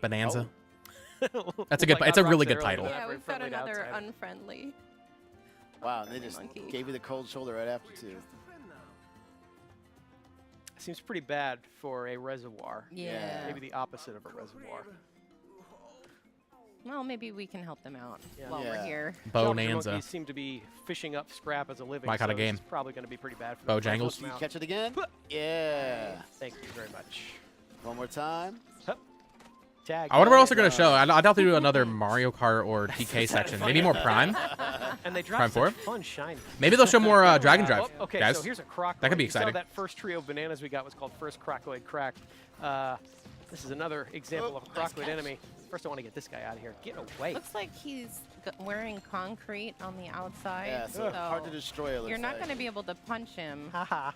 Bonanza. That's a Like good. It's a Rock really said good earlier, title. that Yeah, very we've got friendly to another outsider. unfriendly. Wow, and they just Monkey. gave you the cold shoulder right after, too. Seems pretty bad for a reservoir. Yeah. Maybe the opposite of a reservoir. Well, maybe we can help them out Yeah. while Yeah. we're here. Geometry Bonanza. monkeys seem to be fishing up scrap as a living. My kinda so this game. is probably going to be pretty bad for them. Bojangles. Let's them out. Catch it again? Yeah. Thank you very much. One more time. Tag. I wonder what else they're gonna show. I doubt they do another Mario Kart or DK section. Maybe more Prime. And they Prime dropped 4? such fun shiny. Maybe they'll show more Dragon Drive. Oh, okay, guys. so here's a croc. That could be You saw exciting. that first trio of bananas we got was called First Crocoid Crack. This is another example of a nice crocoid catch. enemy. First, I want to get this guy out of here. Get away. Looks like he's wearing concrete on the outside. Yeah, so hard to destroy, it looks You're not like. going to be able to punch him. Haha.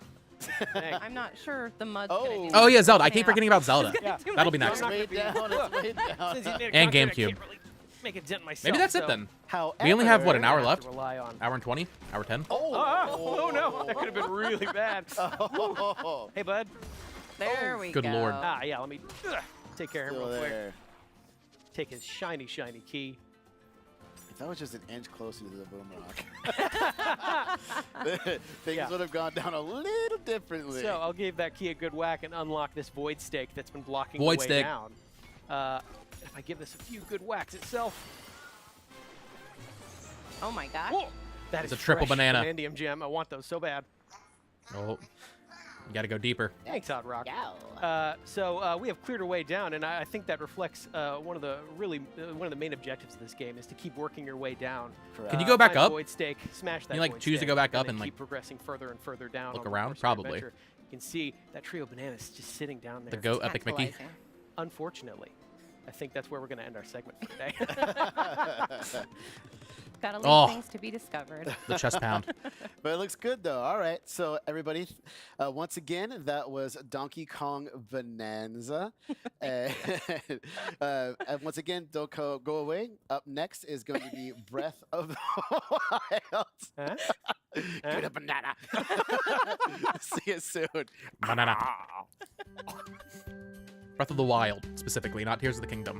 Dang. I'm not sure if the mud's Oh. going to do Oh yeah, much Zelda. I damage. keep forgetting about Zelda. Yeah. That'll be No, next. I'm not It's way gonna be- down, it's way down. Since he's made a And concrete, I GameCube. can't really make a dent myself. Maybe that's it so then. However, We only have what, an I'm hour gonna have left? to rely on. Hour and 20? Hour 10? Oh no, that could have been really bad. Oh, Hey, bud. There we Good go. lord. Yeah, let me take care of him still real quick. there. Take his shiny, shiny key. If that was just an inch closer to the boom rock, things Yeah. would have gone down a little differently. So I'll give that key a good whack and unlock this void stake that's been blocking Void the way stake. down. If I give this a few good whacks itself, Oh my gosh. whoa, that It's is a triple fresh banana. vanadium gem. I want those so bad. Oh, you gotta go deeper. Thanks, Hot Rock. Yeah. So we have cleared our way down, and I think that reflects one of the main objectives of this game is to keep working your way down. Can you go back Find up? Void stake, smash that. you, like, void choose to stake, go back up then and, like, keep progressing further and further down. look on the around? course of your Probably. adventure. You can see that trio of bananas just sitting down there. The goat Epic Mickey. Tantalizing. Unfortunately, I think that's where we're going to end our segment for today. Gotta leave Oh. things to be discovered. The chest pound. But it looks good though. All right, so everybody, once again, that was Donkey Kong Bonanza. And once again, don't go away. Up next is going to be Breath of the Wild. Huh? Get a banana. See you soon. Banana. Breath of the Wild, specifically, not Tears of the Kingdom.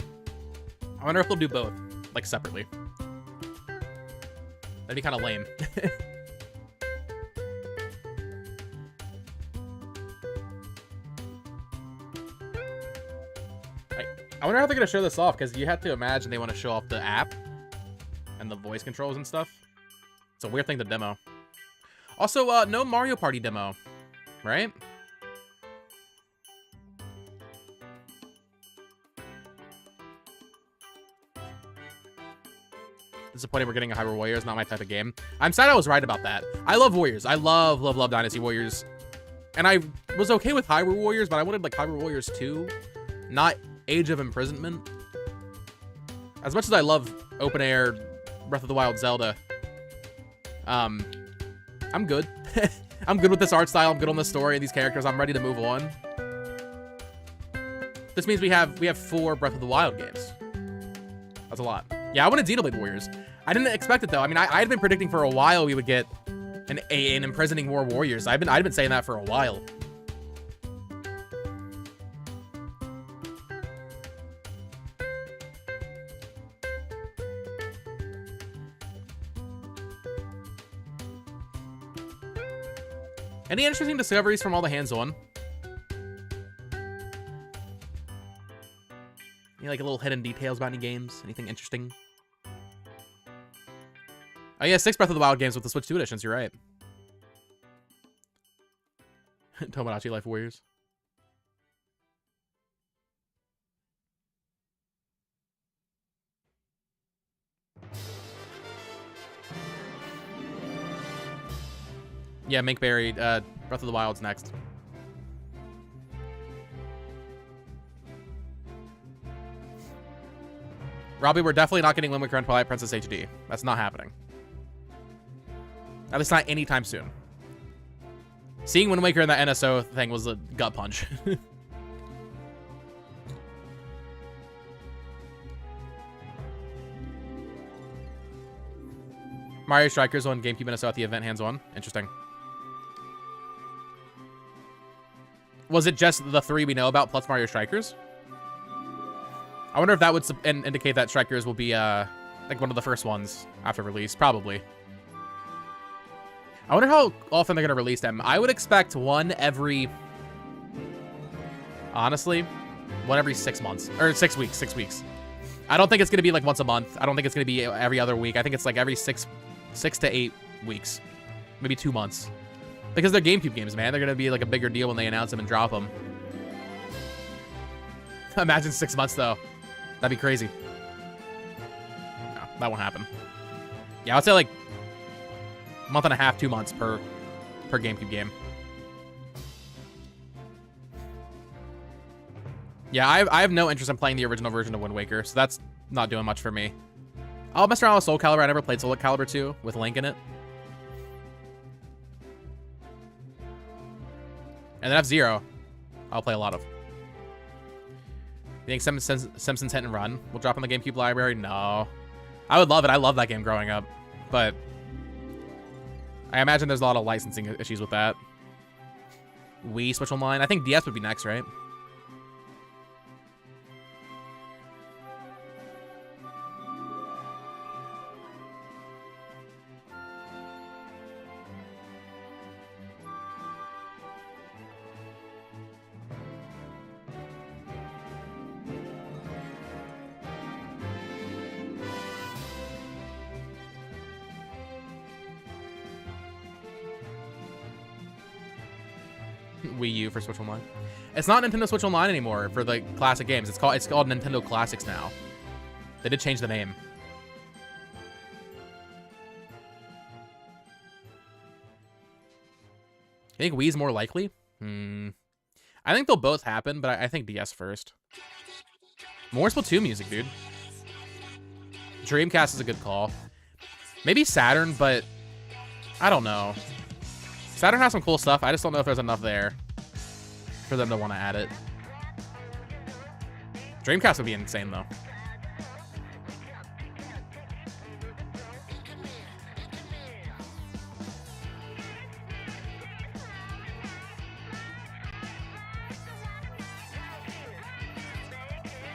I wonder if they'll do both, like, separately. That'd be kind of lame. I wonder how they're going to show this off, because you have to imagine they want to show off the app and the voice controls and stuff. It's a weird thing to demo. Also, no Mario Party demo, right? Disappointed we're getting a Hyrule Warriors, not my type of game. I'm sad I was right about that. I love Warriors. I love Dynasty Warriors. And I was okay with Hyrule Warriors, but I wanted like Hyrule Warriors 2, not Age of Imprisonment. As much as I love open air Breath of the Wild Zelda, I'm good. I'm good with this art style. I'm good on this story and these characters. I'm ready to move on. this means we have 4 Breath of the Wild games. That's a lot. Yeah, I wanted Xenoblade Warriors. I didn't expect it though. I mean, I had been predicting for a while we would get an Imprisoning War Warriors. I've been saying that for a while. Any interesting discoveries from all the hands-on? Any like little hidden details about any games? Anything interesting? Oh yeah, 6 Breath of the Wild games with the Switch 2 editions, you're right. Tomodachi Life Warriors. Yeah, Minkberry, Breath of the Wild's next. Robbie, we're definitely not getting Wind Waker and Twilight Princess HD. That's not happening. At least not anytime soon. Seeing Wind Waker in that NSO thing was a gut punch. Mario Strikers on GameCube NSO at the event hands-on. Interesting. Was it just the 3 we know about plus Mario Strikers? I wonder if that would indicate that Strikers will be like one of the first ones after release. Probably. I wonder how often they're going to release them. I would expect one every... Honestly, one every 6 months. Or 6 weeks. 6 weeks. I don't think it's going to be like once a month. I don't think it's going to be every other week. I think it's like every 6 to 8 weeks. Maybe 2 months. Because they're GameCube games, man. They're going to be like a bigger deal when they announce them and drop them. Imagine 6 months, though. That'd be crazy. No, that won't happen. Yeah, I'd say like a month and a half, 2 months per GameCube game. Yeah, I have no interest in playing the original version of Wind Waker, so that's not doing much for me. I'll mess around with Soul Calibur. I never played Soul Calibur 2 with Link in it. And then F-Zero, I'll play a lot of. You think Simpsons Hit and Run will drop on the GameCube library? No. I would love it. I love that game growing up. But I imagine there's a lot of licensing issues with that. Wii, Switch Online. I think DS would be next, right? Wii U for Switch Online. It's not Nintendo Switch Online anymore for the classic games. It's called Nintendo Classics now. They did change the name. I think Wii's more likely. I think they'll both happen, but I think DS first. More Splatoon music, dude. Dreamcast is a good call. Maybe Saturn, but I don't know. Saturn has some cool stuff. I just don't know if there's enough there for them to want to add it. Dreamcast would be insane, though.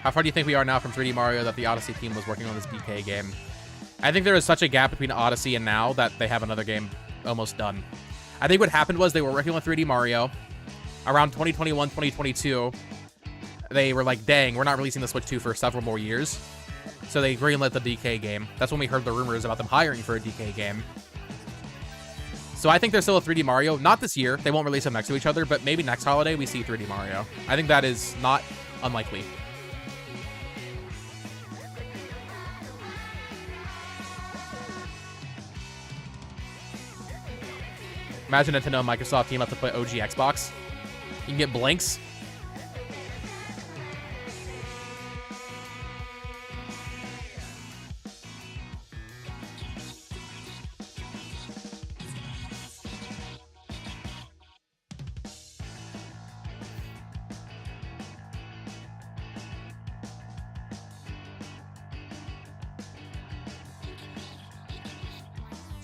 How far do you think we are now from 3D Mario that the Odyssey team was working on this DK game? I think there is such a gap between Odyssey and now that they have another game almost done. I think what happened was they were working on 3D Mario. Around 2021, 2022, they were like, dang, we're not releasing the Switch 2 for several more years. So they greenlit the DK game. That's when we heard the rumors about them hiring for a DK game. So I think there's still a 3D Mario. Not this year. They won't release them next to each other, but maybe next holiday we see 3D Mario. I think that is not unlikely. Imagine Nintendo and Microsoft team up to play OG Xbox. You can get blinks.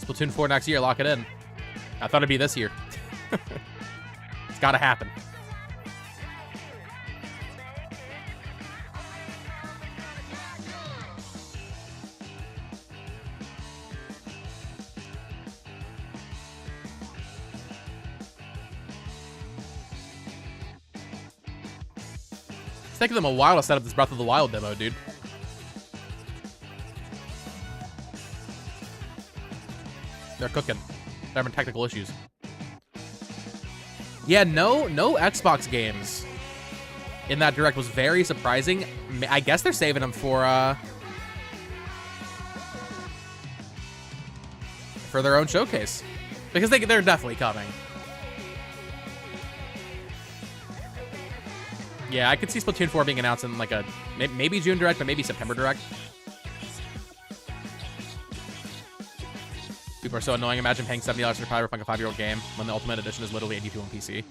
Splatoon 4 next year. Lock it in. I thought it'd be this year. It's got to happen. It's taking them a while to set up this Breath of the Wild demo, dude. They're cooking. They're having technical issues. Yeah, no Xbox games in that direct was very surprising. I guess they're saving them for their own showcase because they're definitely coming. Yeah, I could see Splatoon 4 being announced in like a maybe June direct, but maybe September direct. People are so annoying. Imagine paying $70 for Cyberpunk, a 5-year-old game, when the Ultimate Edition is literally $82 on PC.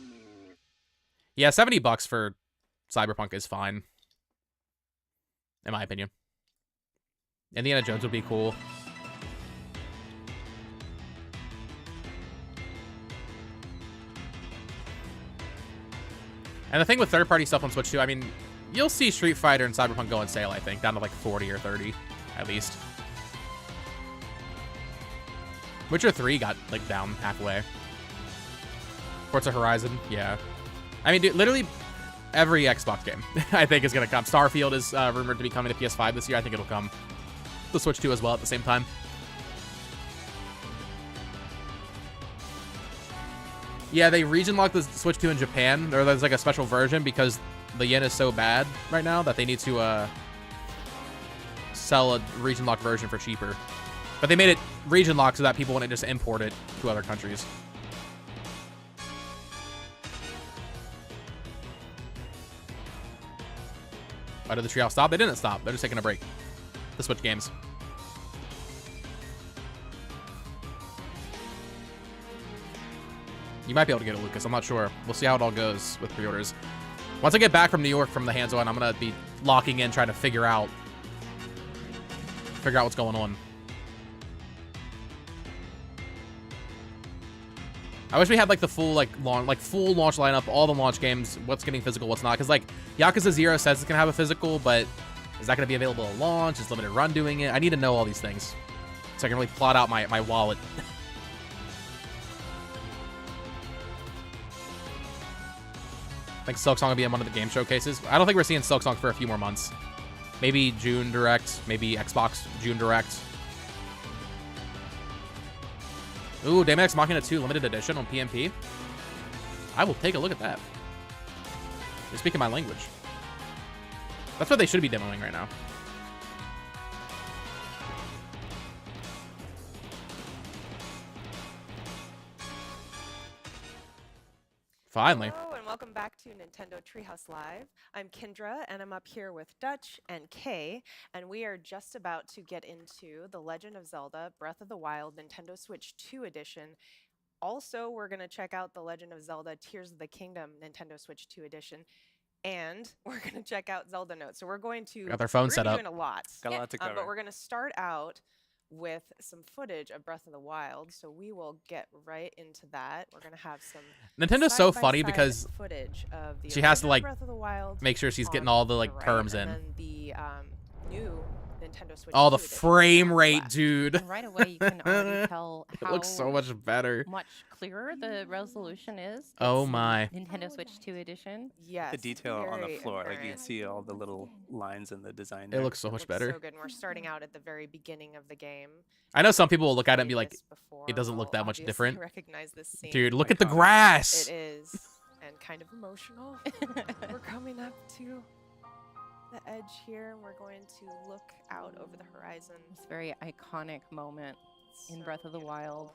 Yeah, $70 for Cyberpunk is fine, in my opinion. Indiana Jones would be cool. And the thing with third-party stuff on Switch too, I mean, you'll see Street Fighter and Cyberpunk go on sale, I think, down to like 40 or 30, at least. Witcher 3 got like down halfway. Forza Horizon, yeah. I mean, dude, literally every Xbox game, I think, is gonna come. Starfield is rumored to be coming to PS5 this year. I think it'll come to Switch 2 as well at the same time. Yeah, they region locked the Switch 2 in Japan, or there's like a special version because the yen is so bad right now that they need to sell a region locked version for cheaper. But they made it region locked so that people wouldn't just import it to other countries. Why did the Treehouse stop? They didn't stop. They're just taking a break. The Switch games. You might be able to get it, Lucas. I'm not sure. We'll see how it all goes with pre-orders. Once I get back from New York from the hands-on, I'm going to be locking in, trying to figure out what's going on. I wish we had like the full full launch lineup, all the launch games, what's getting physical, what's not. Because like Yakuza 0 says it's going to have a physical, but is that going to be available at launch? Is Limited Run doing it? I need to know all these things so I can really plot out my wallet. I think Silksong will be in one of the game showcases. I don't think we're seeing Silksong for a few more months. Maybe June Direct, maybe Xbox June Direct. Ooh, Daemon X Machina 2 limited edition on PMP. I will take a look at that. They're speaking my language. That's what they should be demoing right now. Finally. Hello and welcome back to Nintendo Treehouse Live. I'm Kendra and I'm up here with Dutch and Kay, and we are just about to get into The Legend of Zelda Breath of the Wild Nintendo Switch 2 edition. Also, we're going to check out The Legend of Zelda Tears of the Kingdom Nintendo Switch 2 edition, and we're going to check out Zelda Notes. So we're going to got their phone set up. doing a lot. Got a lot to cover. But we're going to start out with some footage of Breath of the Wild, so we will get right into that. We're gonna have some Nintendo's so funny side-by-side because footage of the she has to original like Breath of the Wild make sure she's getting on all the like the right, terms and in. then the new Nintendo Switch. Oh, the 2 edition frame on the rate, left. dude. And right away, you can already tell It how looks so much better. much clearer the resolution is. Oh It's my. Nintendo Switch 2 edition. Yes, The detail on the very floor, like you apparent. can see all the little lines in the design. It there. looks so much Looks better. So good. And we're starting out at the very beginning of the game. I know some people will look at it and be Played like, this before, it doesn't look will that much obviously different. Recognize this scene. Dude, look my at the God. grass. It is, and kind of emotional. We're coming up to the edge here, and we're going to look out over the horizon. It's a very iconic moment in So Breath of the Wild.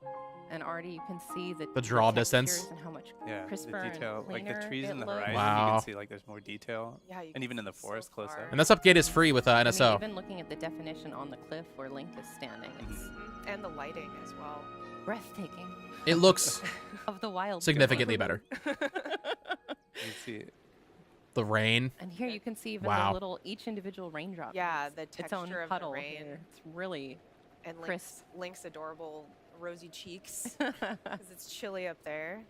beautiful. And already you can see the draw textures distance. And how much Yeah, crisper the detail, and like the cleaner trees it in the looks. horizon, you Wow. can see like there's more detail, Yeah, you and can even in the see so forest close far. up. And this update is free with I mean, NSO. even looking at the definition on the cliff where Link is standing, it's And the lighting as well. breathtaking. It looks Of the Wild. significantly better. You can see The rain. And here you can see even Wow. the little, each individual raindrop. Yeah, has the its own texture of the puddle rain. here. It's really And Crisp. Link's adorable rosy cheeks because it's chilly up there.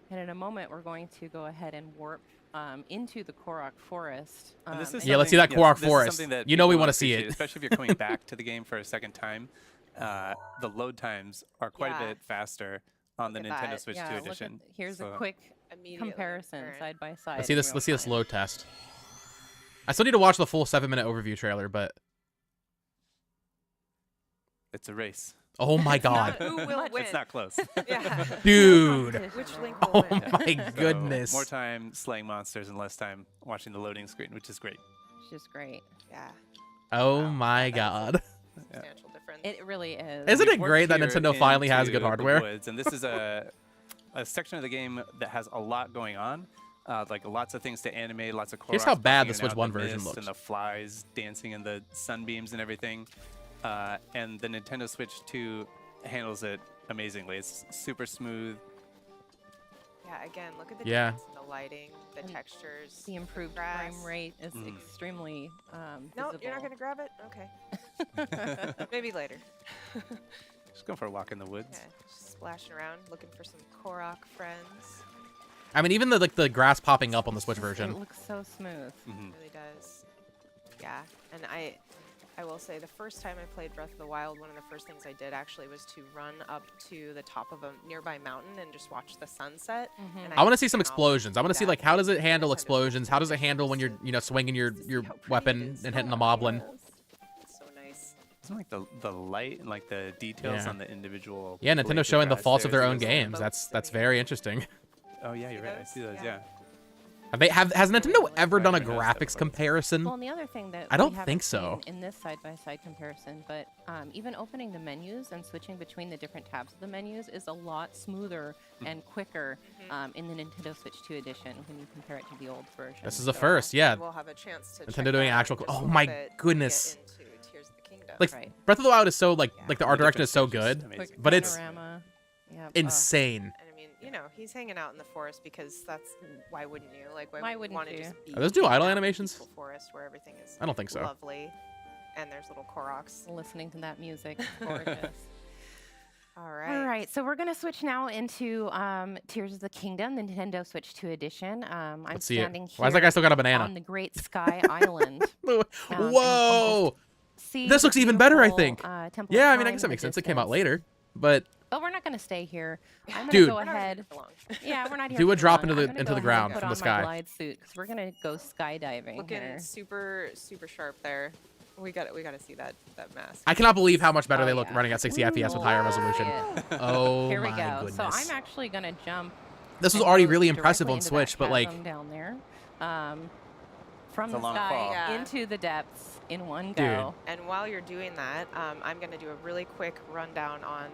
And in a moment, we're going to go ahead and warp into the Korok Forest. And this is Yeah, let's see that something- Korok this is Forest. something that You know we people wanna will see it. appreciate, especially if you're coming back to the game for a second time. The load times are quite a Yeah. bit faster on the Look at Nintendo that. Switch yeah, 2 look at, edition. here's So- a quick Immediately comparison apparent. side by side. Let's see in this. real Let's see this time. load test. I still need to watch the full 7-minute overview trailer, but It's a race. oh my god, Who will win? It's not close. Yeah. dude! Competition Which there. Link will Oh win? my So, goodness! more time slaying monsters and less time watching the loading screen, which is great. Which is great. Yeah. Oh Wow, my that is a god! Substantial difference. It really is. Isn't it We've great that worked here Nintendo finally has into good the hardware? woods, and this is a section of the game that has a lot going on. Like lots of things to animate, lots of Here's how Koroks bad popping the in and Switch out, 1 the version mist looks. and the flies dancing in the sunbeams and everything. And the Nintendo Switch 2 handles it amazingly. It's super smooth. Yeah, again, look at the Yeah. difference in the lighting, the And textures. The improved grass. frame rate is Mm. extremely No, visible. you're not going to grab it? Okay. Maybe later. Just going for a walk in the woods. Yeah, just splashing around, looking for some Korok friends. I mean, even the grass popping up on the Switch It version. looks so smooth. Mhm. It really does. Yeah, and I will say the first time I played Breath of the Wild, one of the first things I did actually was to run up to the top of a nearby mountain and just watch the sunset. Mhm. And I want to see just some can't explosions. I want to see that like how does it kind handle of explosions? How does it handle when you're swinging your how pretty weapon it is. and hitting the moblin? It's so nice. Isn't like the light and like the details Yeah. on the individual. Yeah, blades Nintendo of showing the grass faults there of their is own just- games. That's very interesting. Oh yeah, you're See right. I those? see those. Yeah. Yeah. Has Nintendo ever done a I never noticed that graphics before. comparison? Well, and the other thing that I we don't haven't think so. seen in this side-by-side comparison, but even opening the menus and switching between the different tabs of the menus is a lot smoother and quicker in the Nintendo Switch 2 edition when you compare it to the old version. This is a So- first, yeah. We'll have a chance to Nintendo check doing that out actual- in just a oh little my bit when we goodness. get into Tears of the Kingdom. Like Right. Breath of the Wild is so like Yeah. the The art direction difference is so is just good, amazing. Quick but it's panorama. Yep. insane. And I mean, you know, he's hanging out in the forest because that's why wouldn't you? Like, Why why wouldn't want to you? just be Are those do hanging idle out in a animations? peaceful forest where everything is I don't think so. lovely, and there's little Koroks. Listening to that music, it's gorgeous. All right. All right, so we're going to switch now into Tears of the Kingdom, the Nintendo Switch 2 edition. I'm Let's see it. standing here Why is that guy still got a banana? on the Great Sky Island. and Whoa! see This the looks even better, I beautiful, think. Temple Yeah, of I mean, I Time guess that in the makes sense. It came out distance. later, but But we're not going to stay here. I'm going to Dude. go We're not gonna ahead. be here for long. Yeah, we're not here. Do a for drop long. into the- I'm gonna into go the ahead ground and from put the on my sky. glide suit because we're going to go skydiving Looking here. super sharp there. We got to see that mask. I cannot believe how much better Oh, they look yeah. running at 60 Ooh, FPS with higher let's see resolution. it. Oh Here we my go. goodness. So I'm actually going to jump. This was and already go really impressive directly on into Switch, that but like chasm down there, from It's the a long sky fall. Yeah. into the depths in one Dude. go. And while you're doing that, I'm going to do a really quick rundown on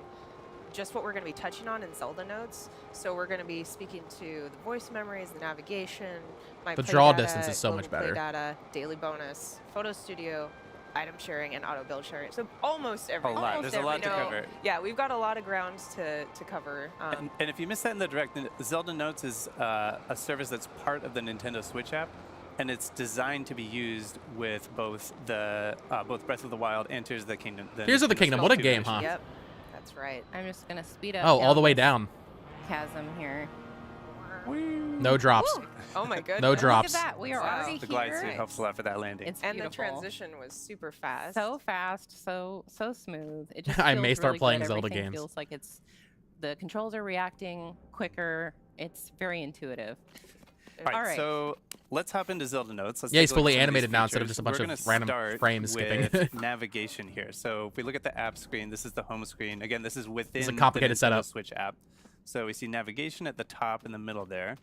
just what we're going to be touching on in Zelda notes. So we're going to be speaking to the voice memories, the navigation, my The play draw data, distance is so much global play better. data, daily bonus, photo studio, item sharing, and auto build sharing. So almost A everything. lot. Almost There's a lot to every- cover. Yeah, we've got a lot of ground to cover. And if you missed that in the direct, then Zelda Notes is a service that's part of the Nintendo Switch app, and it's designed to be used with both the both Breath of the Wild and Tears of the Kingdom. Tears of the Nintendo Kingdom, Switch what a 2 game, edition. huh? Yep, that's right. I'm just going to speed up. oh, all the way this down. Chasm here. No drops. Woo! Oh my goodness. No Look drops. at that. We are Wow. already The glide here. suit helps a lot for that landing. It's And the beautiful. transition was super fast. So fast, so smooth. It just I feels may start really playing good. Zelda Everything games. Feels like the controls are reacting quicker. It's very intuitive. All right, All right. so let's hop into Zelda Notes. Let's Yeah, take he's a look at fully some of these animated now instead of features. just a bunch We're of gonna random start frames skipping. with navigation here. So if we look at the app screen, this is the home screen. Again, this is within complicated the Nintendo setup. Switch app. So we see navigation at the top in the middle there.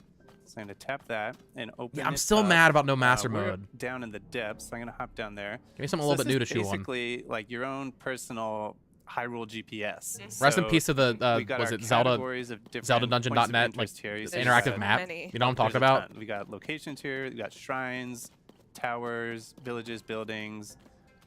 So I'm going to tap that and open Yeah, I'm it still up. mad about no master We're mode. down in the depths, so I'm going to hop down there. Give me something a So little bit new to this chew is on. basically like your own personal Hyrule GPS. Rest in So peace to the we got was our it Zelda categories of different Zelda points of Dungeon.net like interest here. You see interactive there's map? many. You know what I'm talking there's a about? ton. We got locations here. We got shrines, towers, villages, buildings,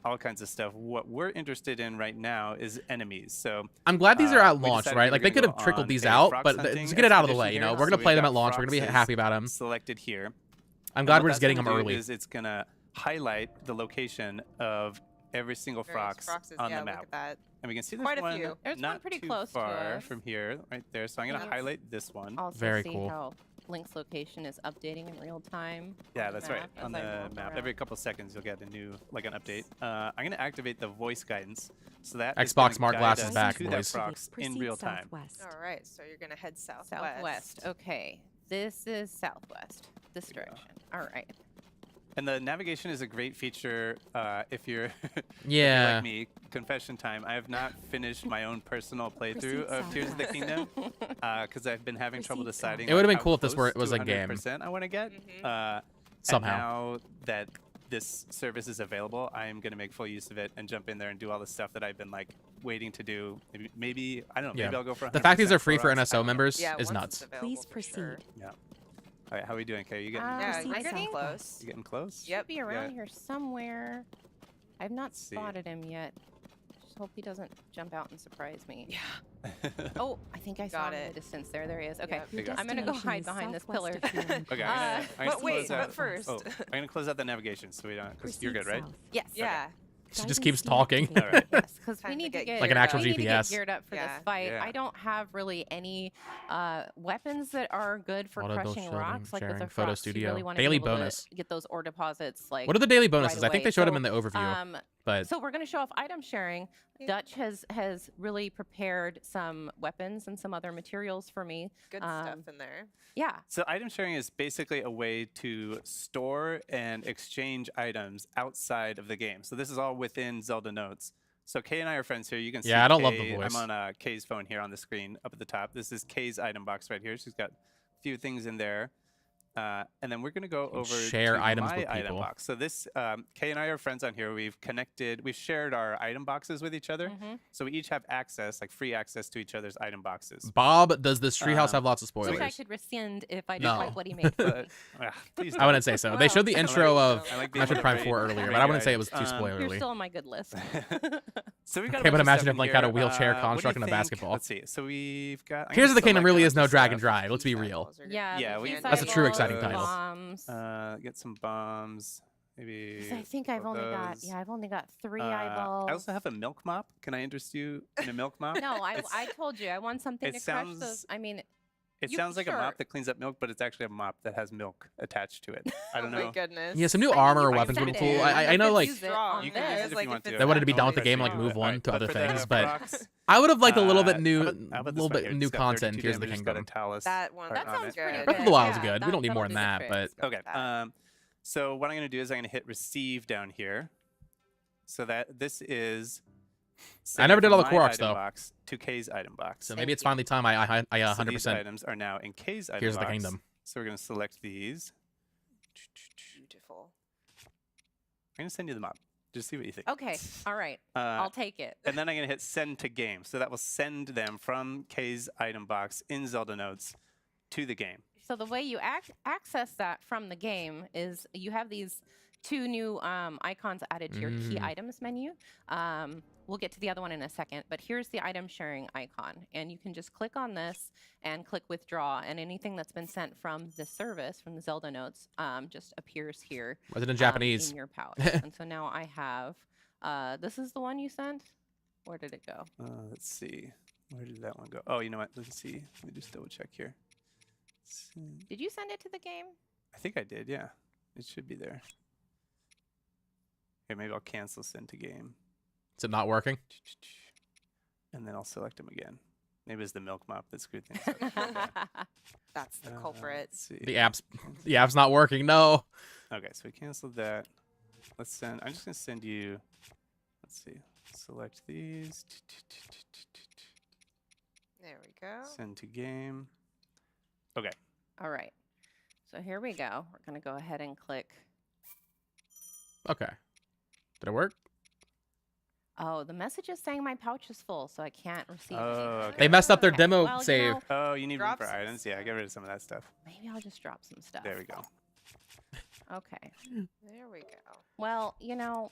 all kinds of stuff. What we're interested in right now is enemies. So I'm glad these are at we launch, decided right? we Like were they could gonna have go trickled on these a out, Frox but hunting let's get it out of the expedition way. You know, here. we're gonna So play we've them got at launch. We're gonna be Froxes happy about them. selected here. I'm And glad what we're that's just getting gonna them do early. Is it's gonna highlight the location of every single Various frox froxes, on yeah, the look map. at that. And we can see Quite there's a one few. There's one not pretty too close to far us. from here, right there. So I'm going to Let's highlight this one. Also Very see cool. how Link's location is updating in real time. Yeah, on the that's right. map as On I the roll map, around. every couple seconds you'll get a new, like an update. I'm going to activate the voice guidance. So that is Xbox gonna Smart guide Glasses us back, to boys. that frox in Proceed real time. southwest. All right, so you're gonna head southwest. Southwest. Okay. This is southwest. This There you go. direction. All right. And the navigation is a great feature if you're, if Yeah. you're like me. Confession time. I have not finished my own personal playthrough of Tears of the Kingdom because I've been having trouble Proceed deciding. It would've like, been cool how if this close was to a game. 100% I want to get. And Somehow. now that this service is available, I am going to make full use of it and jump in there and do all the stuff that I've been like waiting to do. Maybe I don't know. Yeah. Maybe I'll go for 100%. The fact these are free for us, I NSO don't know. members Yeah, is once nuts. it's available, Please for proceed. sure. Yeah. All right, how are we doing, Kay? You getting, Yeah, Proceed we're getting southwest. close. you getting close? Yep. Be around Yeah. here somewhere. I've not Let's see. spotted him yet. Just hope he doesn't jump out and surprise me. Yeah. Oh, I think I saw Got him in it. the distance there. There he is. Okay. Yep. There you go. I'm gonna go Destination hide is behind this southwest pillar. of here. Okay, Uh, I'm but wait, close out. but first. Oh, I'm gonna close out the navigation so we don't, because you're Proceed good, right? south. Yes. Yeah. She just Guidance keeps talking. deactivated. All right. Yes, because Time we to need to get get Like an actual we need to get GPS. geared up for Yeah. this fight. Yeah. I don't have really any weapons that are good for Auto crushing showing, rocks. Like with sharing, a photo frost, studio. you really want to Daily be able bonus. to get those ore deposits. Like What are the daily bonuses? I right think they away. showed them So, in the overview. But So we're going to show off item sharing. Yeah. Dutch has really prepared some weapons and some other materials for me. Good stuff in there. Yeah. So item sharing is basically a way to store and exchange items outside of the game. So this is all within Zelda Notes. So Kay and I are friends here. You can see Yeah, I don't love the Kay. voice. I'm on Kay's phone here on the screen up at the top. This is Kay's item box right here. She's got a few things in there. And then we're going to go can over share to items my with item people. box. So this, Kay and I are friends on here. We've shared our item boxes with each other. Mhm. So we each have access, like free access to each other's item boxes. Bob, does this treehouse have lots of Wish I spoilers? could rescind if I did No. quite what he made. for me. But, please I don't. wouldn't say so. They showed the Well, intro I of like- I like being Metroid Prime 4 rated- earlier, but rated I wouldn't say it was items. too You're spoilerly. still on my good list. So we've got a Okay, but bunch of imagine stuff if in Link had a here. wheelchair What do you construct and a think? basketball. Let's see. So we've got. I'm Tears of gonna the Kingdom select really a is no bunch of drag and stuff. drive. Let's be real. Yeah. Yeah, the we key can- That's a true eyeballs, exciting the title. Bombs. Get some bombs. Maybe. 'Cause I think I've of only got those. I've only got 3 eyeballs. I also have a milk mop. Can I interest you in a milk mop? No, It's- I told you I want something it to crush those. sounds- I mean, It you- sounds like a sure. mop that cleans up milk, but it's actually a mop that has milk attached to it. I don't Oh know. my goodness. Yeah, some new I mean, armor you or can weapons would be send cool. it. I You know, could like, use it Strong. on You can use this. it if you want to. They wanted to be I done don't with the think game, I like, should. move on Alright, to but other for the things, but frogs, I would have liked a little bit new, how about this little one here? bit new It's got content. 32 Here's the damage, it's got a kingdom. talus That one. art That on sounds it. pretty Breath good. Breath of the Wild is Yeah, good. We that- don't need that'll more than do the that, trick. but Okay. that. So what I'm going to do is I'm going to hit receive down here. So that this is. I never did all the my Koroks, item though. Box to Kay's item box. so maybe it's finally time I So these 100%. items are now in Kay's item Here's the box. kingdom. So we're going to select these. Beautiful. I'm going to send you the map. Just see what you think. Okay, all right, Uh, I'll take it. and then I'm going to hit send to game. So that will send them from Kay's item box in Zelda Notes to the game. So the way you access that from the game is you have these 2 new icons added to your key items menu. We'll get to the other one in a second, but here's the item sharing icon. And you can just click on this and click withdraw, and anything that's been sent from the service, from the Zelda Notes, just appears here. Was it in Japanese? In your pouch. And so now I have, this is the one you sent? Where did it go? Let's see. Where did that one go? Oh, you know what? Let's see. Let me just double check here. Did you send it to the game? I think I did, yeah. It should be there. Okay, maybe I'll cancel send to game. Is it not working? And then I'll select them again. Maybe it's the milk mop that screwed things up. That's the culprit. Let's see. The app's not working. No. Okay, so we canceled that. Let's send. I'm just gonna send you. Let's see. Select these. There we go. Send to game. Okay. All right. So here we go. We're going to go ahead and click. Okay. Did it work? Oh, the message is saying my pouch is full, so I can't receive Oh, anymore. okay. They messed up their Okay, demo well, you save. know, Oh, you need room for Drops. items. Yeah, get rid of some of that stuff. maybe I'll just drop some stuff. There we go. Okay. There we go. Well, you know,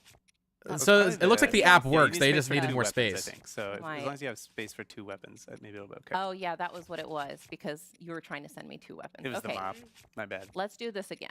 So it looks like the app Yeah, you works. need They space just for needed two more weapons, space. I think. So as Right. long as you have space for 2 weapons, maybe it'll be okay. oh yeah, that was what it was because you were trying to send me 2 weapons. It was okay, the mop. My bad. let's do this again.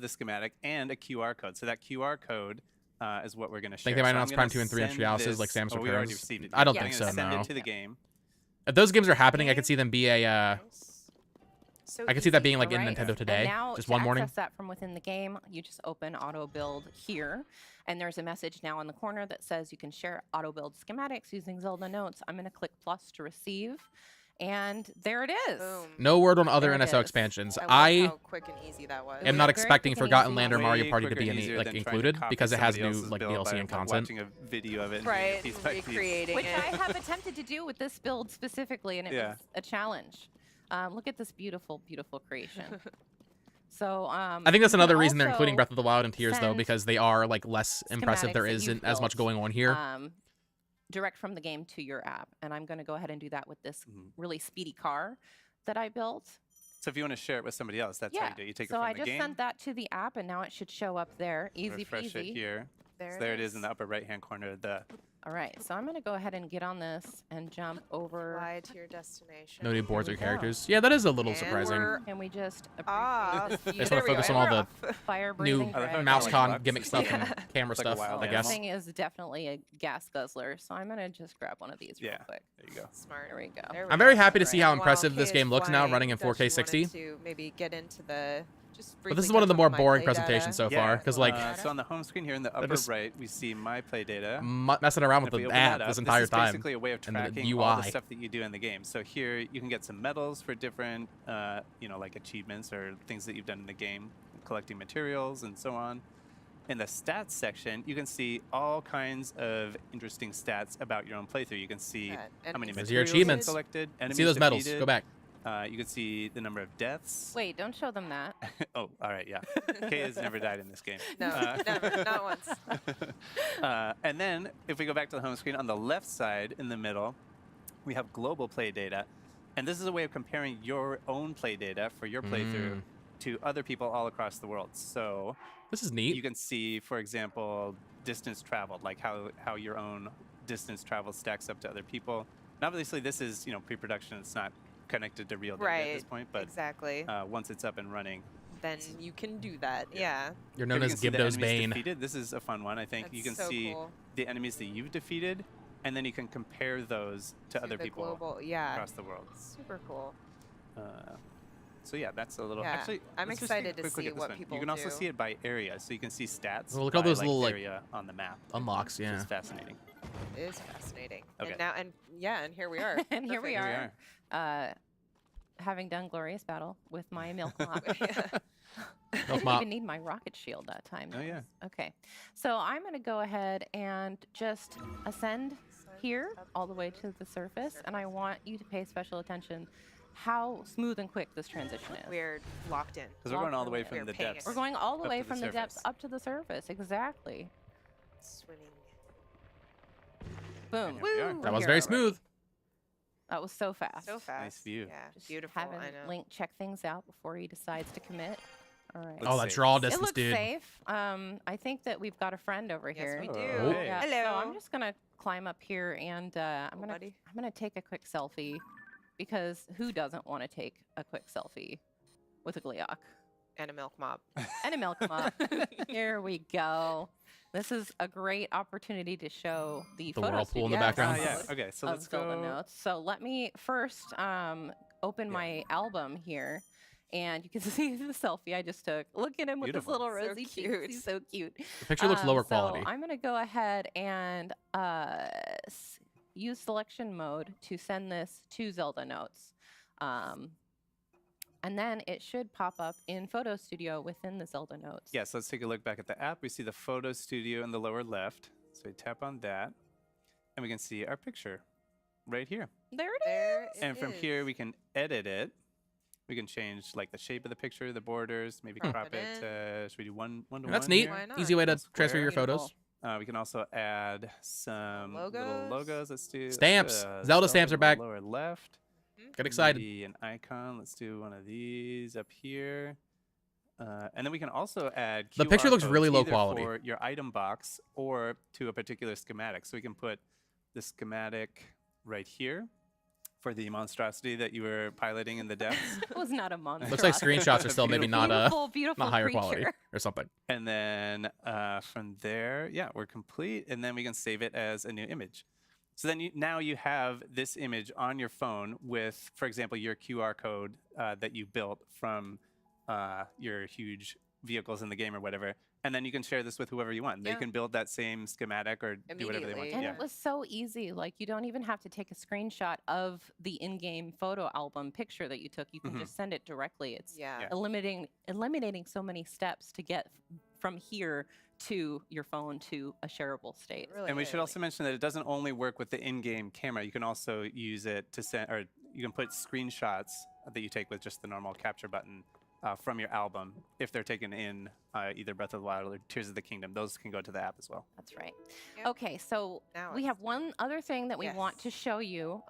of the schematic and a QR code. So that QR code is what we're going to share. Think they might So I'm announce gonna Prime 2 and 3 and send Treehouses this- like Samus oh, we already Returns? received it. I don't I'm think gonna so, Send no. it to the game. If those games are happening, I could see them be a. Nice. So I could see that easy. being like in Alright, Nintendo Today, And now just to one morning. access that from within the game, you just open auto build here, and there's a message now in the corner that says you can share auto build schematics using Zelda notes. I'm going to click plus to receive, and there it is. Boom. No word on other There it NSO is. expansions. I love I how quick and easy that was. am was not very expecting quick and Forgotten easy. Land or Way Mario Party to quicker be and any easier like than trying to included copy because it has somebody new else's like build DLC by, and like, content. watching a video of it, and Right, doing it piece by piece. recreating Which it. I have attempted to do with this build specifically, and it Yeah. was a challenge. Look at this beautiful, beautiful creation. So I think that's you can another reason they're including also Breath of the Wild and Tears though, send because they are like less impressive. schematics There that you've isn't as much built, going on here. direct from the game to your app, and I'm going to go ahead and do that with this Mhm. really speedy car that I built. So if you want to share it with somebody else, that's how you do it. You take it so from I the just game, sent that to the app, and now it should show up there, easy refresh peasy. it here. There, So there it is in the upper right-hand corner of the. All right, so I'm going to go ahead and get on this and jump over. Fly to your destination. No new boards we or go. characters. Yeah, that is a little And surprising. we're Can we just appreciate Ah, this just beautiful wanna focus on all the fire New breathing I like how dragon? mouse mouse con con bucks. gimmick stuff Yeah. and camera It's like a stuff, wild I This guess. thing is definitely a gas guzzler, so I'm going to just grab one of these real Yeah. quick. There you go. Smart. There we go. There we I'm very go. happy to see Right. how While impressive Kay this is game looks now, flying, running in Dutch, you 4K 60. wanted to maybe get into the just But this is briefly one of the touch more on my boring play presentations data. so far, because like so on the home screen here in the upper just- right, we see my play data. messing around with If we the open that app up, this entire this is time. basically a way of and the tracking all the UI. stuff that you do in the game. So here you can get some medals for different, like achievements or things that you've done in the game, collecting materials and so on. In the stats section, you can see all kinds of interesting stats about your own playthrough. You can see That how many enemies There's your materials achievements. you collected, enemies See those medals. defeated. Go back. You can see the number of deaths. Wait, don't show them that. Oh, all right, yeah. Kay has never died in this game. No, never, not once. And then if we go back to the home screen, on the left side in the middle, we have global play data. And this is a way of comparing your own play data for your playthrough to other people all across the world. So This is neat. you can see, for example, distance traveled, like how your own distance travel stacks up to other people. And obviously this is, pre-production. It's not connected to real data at this Right. point, but Exactly. once it's up and running, Then you can do that. Yeah. You're here known you as can see the Gibdo's enemies Bane. defeated. This is a fun one, I think. You can That's so see cool. the enemies that you've defeated, and then you can compare those to other the people global, yeah. across the world. Super cool. So yeah, that's a little. Yeah, Actually, I'm let's just take a excited to quick look see at this what one. people You can also do. see it by area, so you can see stats. Oh, look at all by, those little, like, area on the map. Unlocks, Which yeah. is fascinating. It is fascinating. Okay. And here we are. And here we Perfect. are. Having done Glorious Battle with my milk mop. I Milk didn't mop. even need my rocket shield that time. Oh, That yeah. was- Okay. So I'm going to go ahead and just ascend here all the way to the surface, and I want you to pay special attention how smooth and quick this transition is. We're locked in. Because we're going all the way We're from the paying depths. We're going all the up way to the from the depths surface. up to the surface. Exactly. Swimming. Boom. Here we are. We're That was here very already. smooth. That was so fast. So fast. view. Yeah. Just Beautiful. having I know. Link check things out before he decides to commit. All right. Let's Oh, that see. draw It distance, looks dude. safe. I think that we've got a friend over Yes, here. we do. Oh. Hey. Yeah, Hello. So I'm just gonna climb up here and I'm gonna buddy. take a quick selfie because who doesn't want to take a quick selfie with a Gleeok And a milk mop. and a milk mop? Here we go. This is a great opportunity to show the The photo whirlpool in the studio background. Ah, yeah. mode Okay, so of let's Zelda go. notes. So let me first open Yeah. my album here. And you can see the selfie I just took. Look at him with Beautiful. his little So rosy cheeks. cute. He's so cute. The picture looks lower So quality. I'm going to go ahead and use selection mode to send this to Zelda Notes. And then it should pop up in Photo Studio within the Zelda Notes. Yes, let's take a look back at the app. We see the photo studio in the lower left. So we tap on that, and we can see our picture right here. There it There is. it And from is. here, we can edit it. We can change like the shape of the picture, the borders, maybe Crop crop it it to, should we do one to one? That's neat. here? Why not? Easy way to Square. transfer your Beautiful. photos. We can also add some little Logos. logos. Let's do Stamps. Zelda stamps are in the back. Lower left. Get excited. Maybe an icon. Let's do one of these up here. And then we can also add The QR picture looks codes really low either quality. for your item box or to a particular schematic. So we can put the schematic right here. for the monstrosity that you were piloting in the depths. It was not a monster. Looks like screenshots are still maybe not beautiful not higher creature. quality or something. And then from there, yeah, we're complete. And then we can save it as a new image. So then now you have this image on your phone with, for example, your QR code that you built from your huge vehicles in the game or whatever. And then you can share this with whoever you want. They Yeah. can build that same schematic or do whatever they want. Immediately. And Yeah. it was so easy. Like, you don't even have to take a screenshot of the in-game photo album picture that you took. You can just send it directly. It's Yeah. eliminating so many steps to get from here to your phone to a shareable state. Really And we should is. also mention that it doesn't only work with the in-game camera. You can also use it to send, or you can put screenshots that you take with just the normal capture button from your album if they're taken in either Breath of the Wild or Tears of the Kingdom. Those can go to the app as well. That's right. Yep. Okay, so Now we it's- have one other thing that we want Yes. to show you,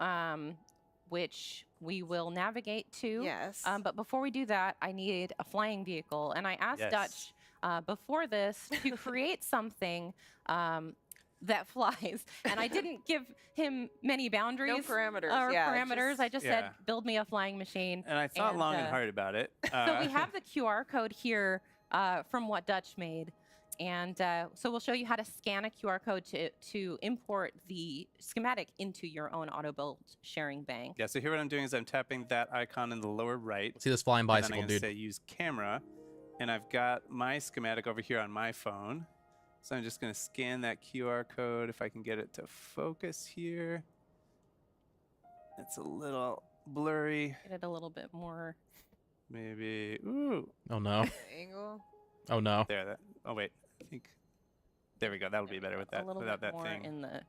which we will navigate to. Yes. But before we do that, I need a flying vehicle. And I asked Yes. Dutch before this to create something that flies. And I didn't give him many boundaries. No parameters. Or yeah, parameters. just- I just Yeah. said, build me a flying machine. And I thought long and uh, hard about it. So we have the QR code here from what Dutch made. And so we'll show you how to scan a QR code to import the schematic into your own auto-build sharing bank. Yeah, so here what I'm doing is I'm tapping that icon in the lower right. See this flying And then I'm bicycle, gonna dude. say use camera. And I've got my schematic over here on my phone. So I'm just going to scan that QR code if I can get it to focus here. It's a little blurry. Get it a little bit more. Maybe. Ooh. Oh no. Angle. Oh no. There. That. Oh wait. I think. There we go. That'll be better with that. A little Without bit that more thing. in the.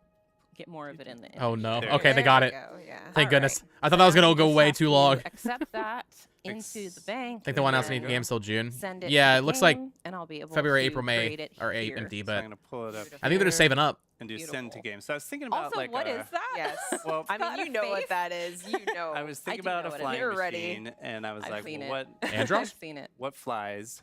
Get more of it in the. Oh image. no. There. Okay, they There got we it. go, yeah. Thank All goodness. right. I thought that was Now gonna you go just way have too to long. Accept that into the bank. I think they want to announce and the game till June. Send it. Yeah, to it the looks like game, and I'll be able February, to April, May create it are here. empty, So I'm but going to pull it up I think they're just saving up. and do send to Beautiful. game. So I was thinking about Also, like what a, is that? Yes. Well, I got mean, a you know what face. that is. You know. I was I thinking do about know a what it flying is. You're ready. machine, and I was I've like, seen well, it. what Andros? I've seen it. what flies?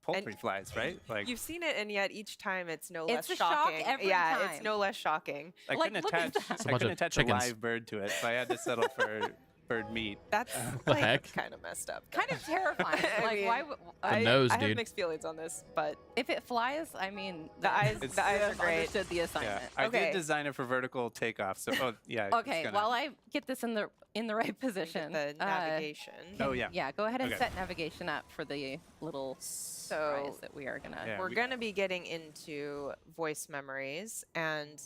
Poultry flies, right? Like You've seen it, and yet each time it's no It's less a shock shocking. every yeah, time. it's no less shocking. I Like, couldn't look at attach. that. It's a I bunch couldn't of attach chickens. a live bird to it, so I had to settle for bird meat. That's The like, heck? kind of messed up. Kind of terrifying. I Like, mean, why? Would, I, nose, I have dude. mixed feelings on this, but if it flies, I mean, The eyes- It's- the eyes you are have great. Understood the Yeah, assignment. I Okay. did design it for vertical takeoff. So, oh yeah. it's Okay, gonna- while I get this in the right get position, the navigation. Oh yeah. yeah, go ahead and Okay. set navigation up for the little surprise that we are gonna. Yeah. We're we- going to be getting into voice memories, and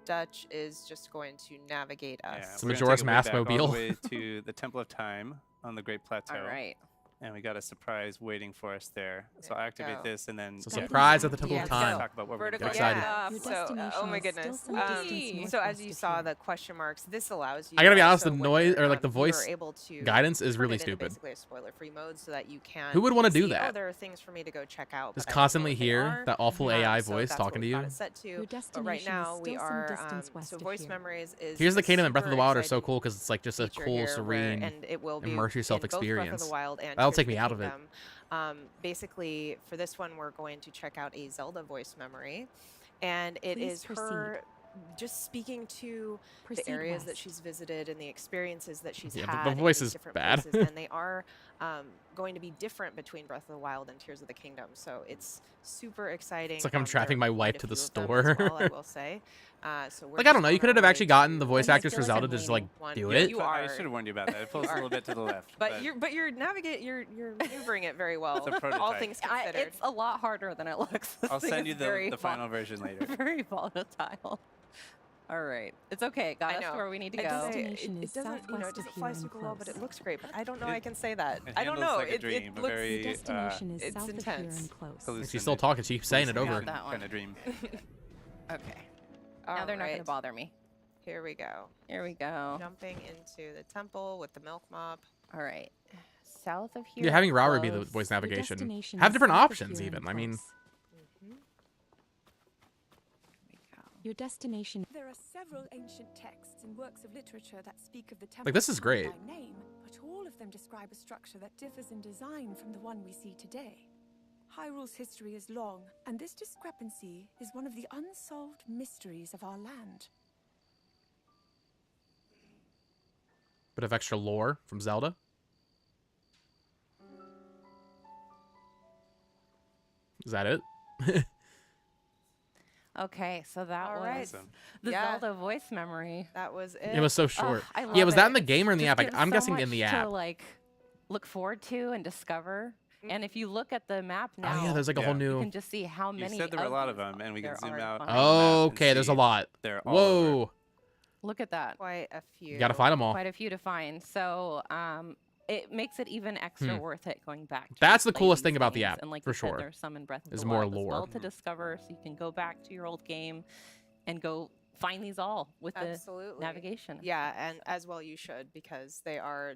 Dutch is just going to navigate us. Yeah, It's a we're gonna Majora's take it way Mask back all the mobile. way to the Temple of Time on the Great Plateau. All right. And we got a surprise waiting for us there. So There I'll we activate go. this, and then It's a we'll surprise at the Temple Yeah, of let's Time. go. talk about what Vertical we're Get doing. excited. Yeah, Your so, destination oh my is goodness. still some distance So as northwest you of saw here. the question marks, this allows you. I gotta be honest, also the when noise you're, or like the you are voice able to guidance is turn really it into stupid. Basically a spoiler-free mode, so that you can. Who would wanna do see, that? Oh, there are things for me to go check out. Just but I don't know constantly what they hear are. that awful AI So voice that's talking what to we've got you. it set to. Your But right destination now is we still some are. distance west So of voice here. memories is. Here's the a Kingdom and Breath of the super Wild are so exciting cool because it's like just a feature cool, here where- serene. and it will be immerse yourself in both Breath of experience. the Wild and That'll Tears take of me the out of it. Kingdom. Basically, for this one, we're going to check out a Zelda voice memory, and it Please is proceed. her just speaking to Proceed the areas that west. she's visited and the experiences that she's Yeah, but had. the in voice these is different bad. places, and they are going to be different between Breath of the Wild and Tears of the Kingdom. So it's super exciting. It's like I'm There trapping are my quite wife a to the few of them as store. well, I will say. So we're Like, I don't just know, you on could our have way actually gotten the to voice I actors feel for like Zelda I'm to just like waiting. one. do Yeah, it. you I are. should have warned you about that. It pulls a little bit to the left. But you're maneuvering it very well. It's a All prototype. things considered. It's a lot harder than it looks. This I'll thing send you is very the final version later. very volatile. All right, it's okay. Got I us know. to where we need to It go. doesn't, Destination it is doesn't, it southwest of doesn't here fly and super well, but it close. looks great. But I don't know. It- I can say that. It I don't handles know. like a dream, a looks. very, Your destination is it's south of here intense. and close. Hallucinate- She's still talking. She keeps saying it over. Got that one. Kind of dream. Okay. Now they're not going to bother me. Here we go. Here we go. Jumping into the temple with the milk mop. All right. South of here. You're having Raura be the close. voice Your navigation. destination Have is different south of options here and even. I mean, close. Your destination. There are several ancient texts and works of literature that speak of the temple Like, this is of great. by name, but all of them describe a structure that differs in design from the one we see today. Hyrule's history is long, and this discrepancy is one of the unsolved mysteries of our land. Bit of extra lore from Zelda. Is that it? Okay, so that All was right. the Yeah. Zelda voice memory. That was it. It was so short. I love Yeah, was that it. in the game or in the Just app? gives I'm so guessing in the much app. to like look forward to and discover. And if you look at the map Oh now, yeah, there's like a whole you new. can just see how You many. said there were a of lot of these them, and we can there zoom are out. behind. on the map and Okay, there's a see lot. They're all over. Whoa. Look at that. Quite a few. You gotta find them all. Quite a few to find. So it makes it even extra worth it going back. To That's the play coolest these thing about the games. app, And like for you said, sure. there's some in Breath of There's the more Wild as lore. well to discover, so you can go back to your old game and go find these all with Absolutely. the navigation. Yeah, and as well you should, because they are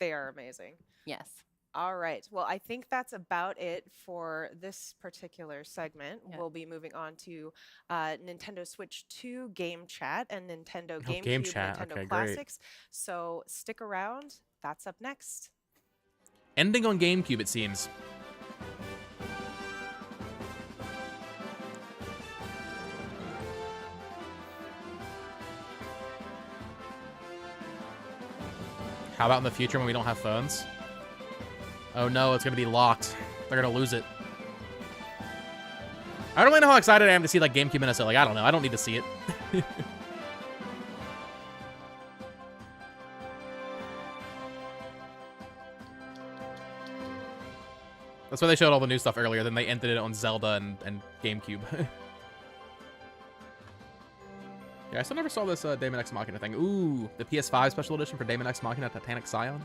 amazing. Yes. All right. Well, I think that's about it for this particular segment. Yeah. We'll be moving on to Nintendo Switch 2 Game Chat and Nintendo GameCube, Game Chat. Nintendo Okay, great. Classics. So stick around. That's up next. Ending on GameCube, it seems. How about in the future when we don't have phones? Oh no, it's gonna be locked. They're gonna lose it. I don't really know how excited I am to see like GameCube NSO. Like, I don't know. I don't need to see it. That's why they showed all the new stuff earlier. Then they ended it on Zelda and GameCube. Yeah, I still never saw this Daemon X Machina thing. Ooh, the PS5 special edition for Daemon X Machina Titanic Scion.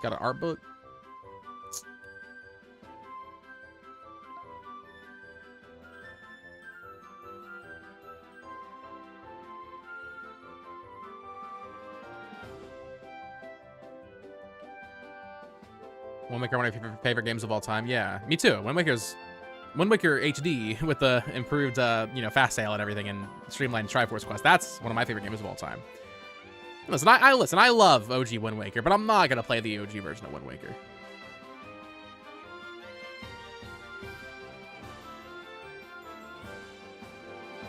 Got an art book. Wind Waker, one of your favorite games of all time. Yeah, me too. Wind Waker HD with the improved, fast sale and everything, and streamlined Triforce Quest. That's one of my favorite games of all time. Listen, I love OG Wind Waker, but I'm not gonna play the OG version of Wind Waker.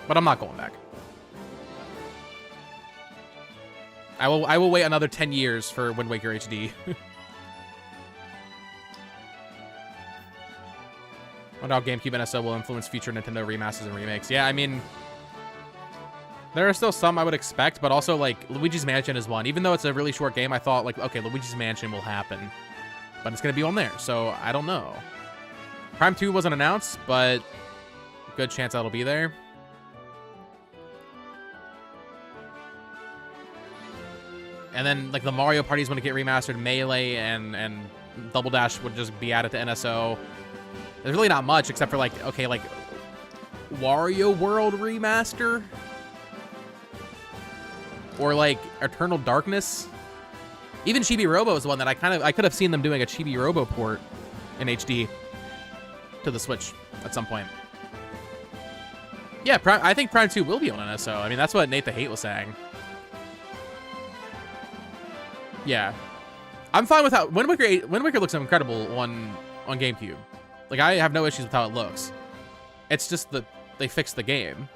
But I'm not going back. I will wait another 10 years for Wind Waker HD. Wonder how GameCube NSO will influence future Nintendo remasters and remakes. Yeah, I mean, there are still some I would expect, but also, like, Luigi's Mansion is one. Even though it's a really short game, I thought, like, okay, Luigi's Mansion will happen. But it's going to be on there, so I don't know. Prime 2 wasn't announced, but good chance that'll be there. And then, like, the Mario Party's going to get remastered. Melee and Double Dash would just be added to NSO. There's really not much except for, like, okay, like, Wario World remaster? Or, like, Eternal Darkness? Even Chibi Robo is one that I could have seen them doing a Chibi Robo port in HD to the Switch at some point. Yeah, I think Prime 2 will be on NSO. I mean, that's what Nate the Hate was saying. Yeah. I'm fine with how... Wind Waker looks incredible on GameCube. Like, I have no issues with how it looks. It's just that they fixed the game.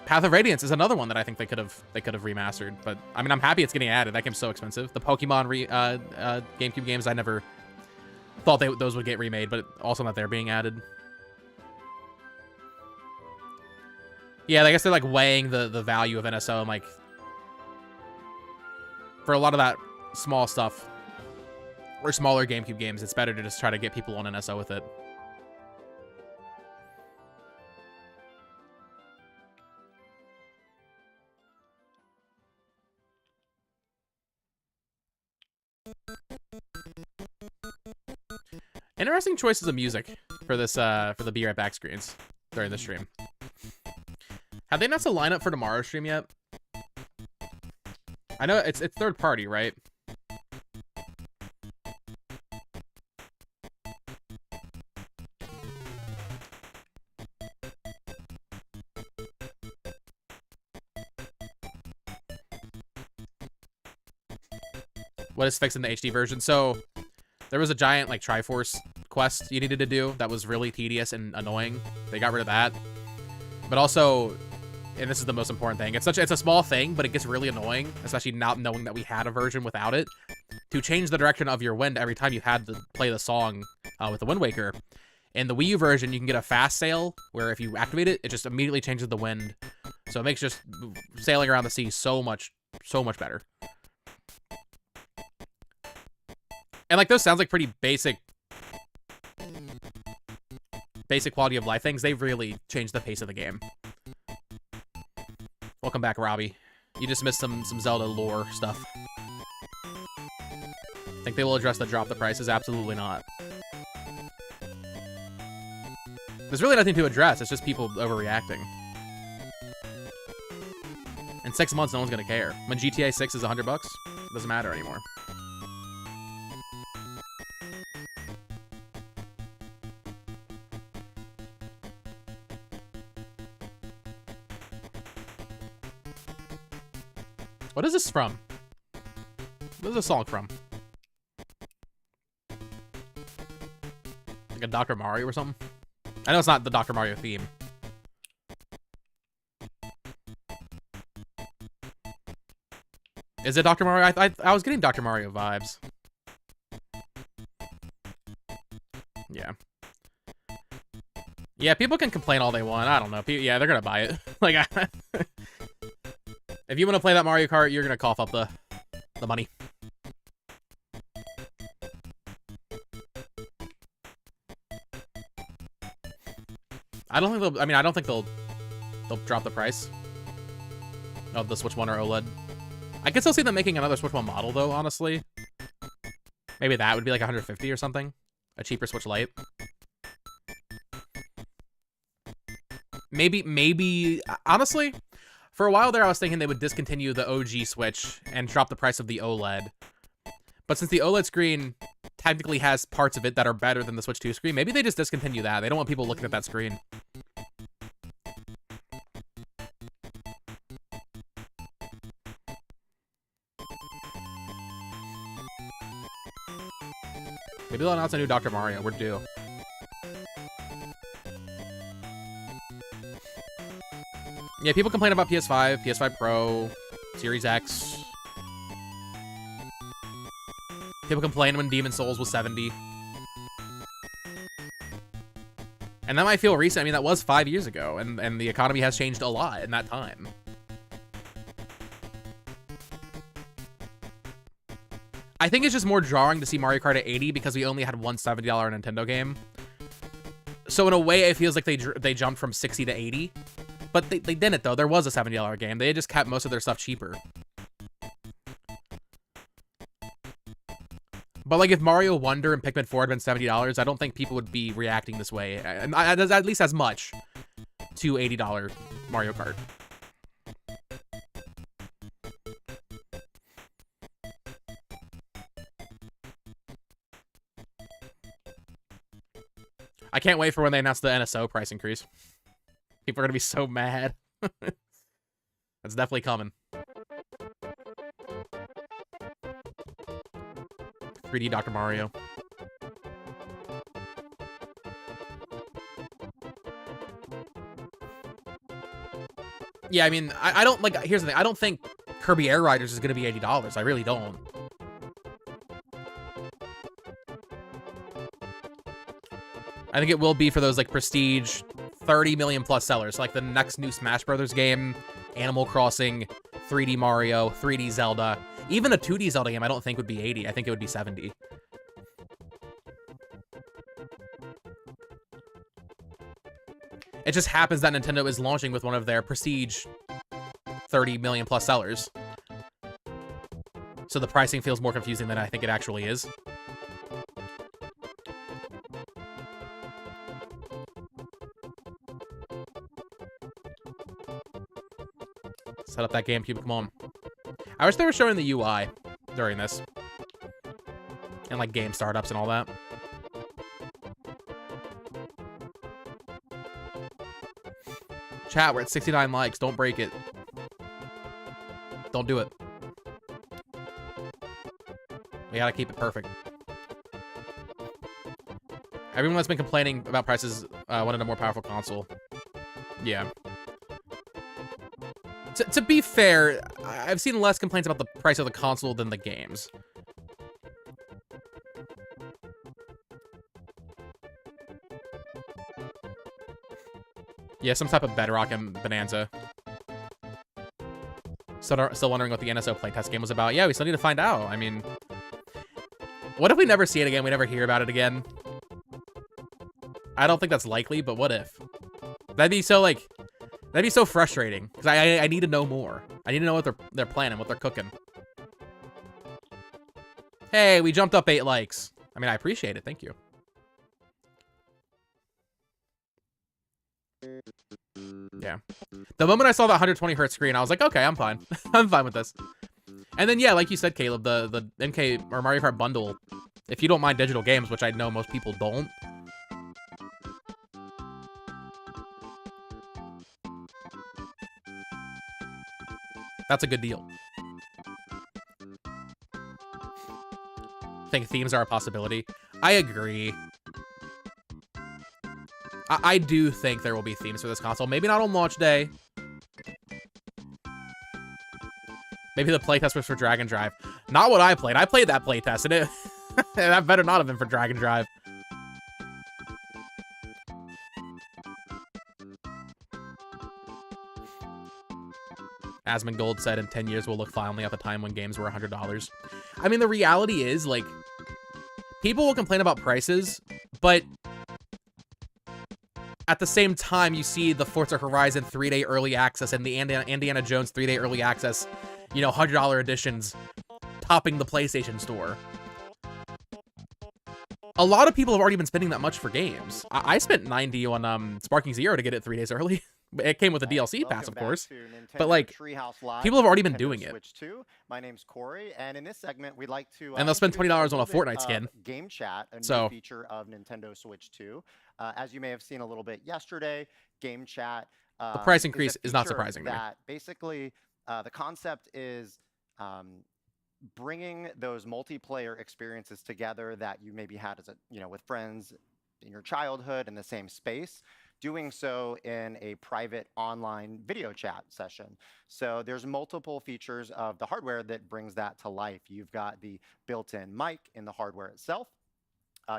Path of Radiance is another one that I think they could have remastered. But I mean, I'm happy it's getting added. That game's so expensive. The Pokemon GameCube games, I never thought those would get remade, but also that they're being added. Yeah, I guess they're like weighing the value of NSO and like for a lot of that small stuff or smaller GameCube games, it's better to just try to get people on NSO with it. Interesting choices of music for this for the Be Right Back screens during the stream. Have they announced a lineup for tomorrow's stream yet? I know it's third party, right? What is fixed in the HD version? So there was a giant like Triforce quest you needed to do that was really tedious and annoying. They got rid of that. But also and this is the most important thing. It's a small thing, but it gets really annoying, especially not knowing that we had a version without it. To change the direction of your wind every time you had to play the song with the Wind Waker. In the Wii U version, you can get a fast sail, where if you activate it, it just immediately changes the wind. So it makes just sailing around the sea so much better. And like those sounds like pretty basic quality of life things. They've really changed the pace of the game. Welcome back, Robbie. You just missed some Zelda lore stuff. Think they will address the drop the prices? Absolutely not. There's really nothing to address. It's just people overreacting. In 6 months, no one's gonna care. When GTA 6 is $100, it doesn't matter anymore. What is this from? What is this song from? Like a Dr. Mario or something? I know it's not the Dr. Mario theme. Is it Dr. Mario? I was getting Dr. Mario vibes. Yeah. Yeah, people can complain all they want. I don't know. Yeah, they're gonna buy it. Like, if you want to play that Mario Kart, you're gonna cough up the money. I don't think they'll drop the price of the Switch 1 or OLED. I could still see them making another Switch 1 model though, honestly. Maybe that would be like 150 or something. A cheaper Switch Lite. Maybe honestly, for a while there I was thinking they would discontinue the OG Switch and drop the price of the OLED. But since the OLED screen technically has parts of it that are better than the Switch 2 screen, maybe they just discontinue that. They don't want people looking at that screen. Maybe they'll announce a new Dr. Mario. We're due. Yeah, people complain about PS5, PS5 Pro, Series X. People complain when Demon's Souls was 70. And that might feel recent. I mean, that was 5 years ago, and the economy has changed a lot in that time. I think it's just more jarring to see Mario Kart at 80 because we only had one $70 Nintendo game. So in a way, it feels like they jumped from 60 to 80. But they didn't, though. There was a $70 game. They just kept most of their stuff cheaper. But like if Mario Wonder and Pikmin 4 had been $70, I don't think people would be reacting this way. And at least as much to $80 Mario Kart. I can't wait for when they announce the NSO price increase. People are gonna be so mad. That's definitely coming. 3D Dr. Mario. Yeah, I mean, I don't, like, here's the thing. I don't think Kirby Air Riders is gonna be $80. I really don't. I think it will be for those, like, prestige 30 million plus sellers. Like the next new Smash Brothers game, Animal Crossing, 3D Mario, 3D Zelda. Even a 2D Zelda game I don't think would be 80. I think it would be 70. It just happens that Nintendo is launching with one of their prestige 30 million plus sellers. So the pricing feels more confusing than I think it actually is. Set up that GameCube, come on. I wish they were showing the UI during this. And like game startups and all that. Chat, we're at 69 likes. Don't break it. Don't do it. We gotta keep it perfect. Everyone that's been complaining about prices wanted a more powerful console. Yeah. To be fair, I've seen less complaints about the price of the console than the games. Yeah, some type of Bedrock and Bonanza. Still wondering what the NSO playtest game was about. Yeah, we still need to find out. I mean, what if we never see it again? We never hear about it again? I don't think that's likely, but what if? That'd be so, like, that'd be so frustrating. Because I need to know more. I need to know what they're planning, what they're cooking. Hey, we jumped up 8 likes. I mean, I appreciate it. Thank you. Yeah. The moment I saw that 120 hertz screen, I was like, okay, I'm fine. I'm fine with this. And then, yeah, like you said, Caleb, the MK or Mario Kart bundle, if you don't mind digital games, which I know most people don't, that's a good deal. I think themes are a possibility. I agree. I do think there will be themes for this console. Maybe not on launch day. Maybe the playtest was for Dragon Drive. Not what I played. I played that playtest, and it that better not have been for Dragon Drive. Asmongold said in 10 years we'll look fondly at the time when games were $100. I mean, the reality is, like, people will complain about prices, but at the same time, you see the Forza Horizon 3-day early access and the Indiana Jones 3-day early access, you know, $100 editions topping the PlayStation Store. A lot of people have already been spending that much for games. I spent $90 on Sparking Zero to get it 3 days early. It came with a DLC pass, of course. But, like, people have already been doing it. My name's Corey, and in this segment, we'd like to... and they'll spend $20 on a Fortnite skin. Game Chat, a new feature of Nintendo Switch 2. As you may have seen a little bit yesterday, Game Chat... the price increase is not surprising to me. Basically, the concept is bringing those multiplayer experiences together that you maybe had as with friends in your childhood in the same space, doing so in a private online video chat session. So there's multiple features of the hardware that brings that to life. You've got the built-in mic in the hardware itself.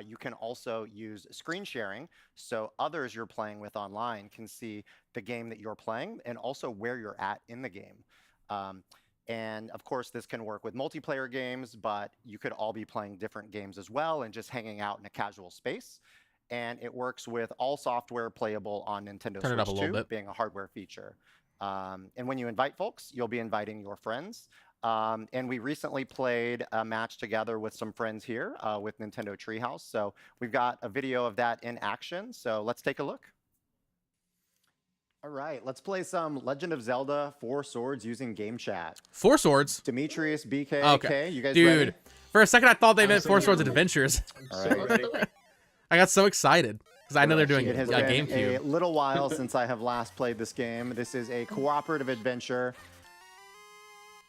You can also use screen sharing, so others you're playing with online can see the game that you're playing and also where you're at in the game. And of course, this can work with multiplayer games, but you could all be playing different games as well and just hanging out in a casual space. And it works with all software playable on Nintendo Switch 2, being a hardware feature. And when you invite folks, you'll be inviting your friends. And we recently played a match together with some friends here with Nintendo Treehouse. So we've got a video of that in action. So let's take a look. All right, let's play some Legend of Zelda 4 Swords using Game Chat. 4 Swords? Demetrius, BK, okay. you guys Dude, ready? for a second I thought they meant 4 Swords Adventures. All right. I got so excited because I know they're doing It has GameCube. been a little while since I have last played this game. This is a cooperative adventure.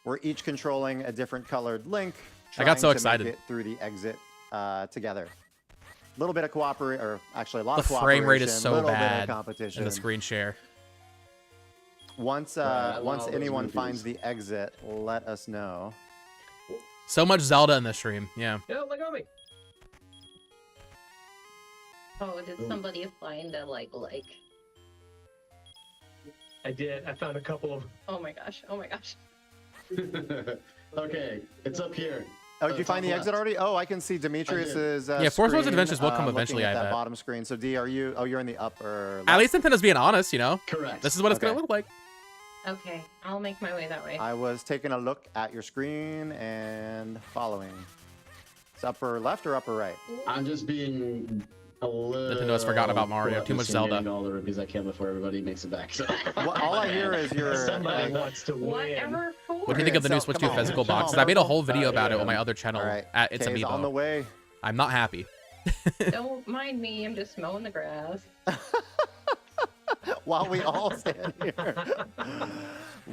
We're each controlling a different colored Link. I got so trying to excited. make it through the exit together. A little bit of cooperation, or actually a lot of The cooperation. frame rate is so little bad bit of competition. in the screen share. Once anyone finds the exit, let us know. So much Zelda in this stream. Yeah. Yeah, look at me. Oh, did somebody find a like? I did. I found a couple of. Oh my gosh. Oh my gosh. Okay, it's up here. Oh, did you find the exit already? Oh, I can see Demetrius's yeah, 4 Swords screen, Adventures will come eventually, looking I at that bet. bottom screen. So D, are you? Oh, you're in the upper left. At least Nintendo's being honest, you know? Correct. This is what it's going to look like. Okay, I'll make my way that way. I was taking a look at your screen and following. It's upper left or upper right? I'm just being a little... Nintendo has forgotten about Mario. Too much Zelda. Because I can before everybody makes it back. So. Well, all I hear is your... Somebody wants to win. Whatever for. What do you think of the new Switch 2 physical boxes? I made a whole video about it on my other channel at It's Kay's on the Amiibo. way. I'm not happy. Don't mind me, I'm just mowing the grass. While we all stand here.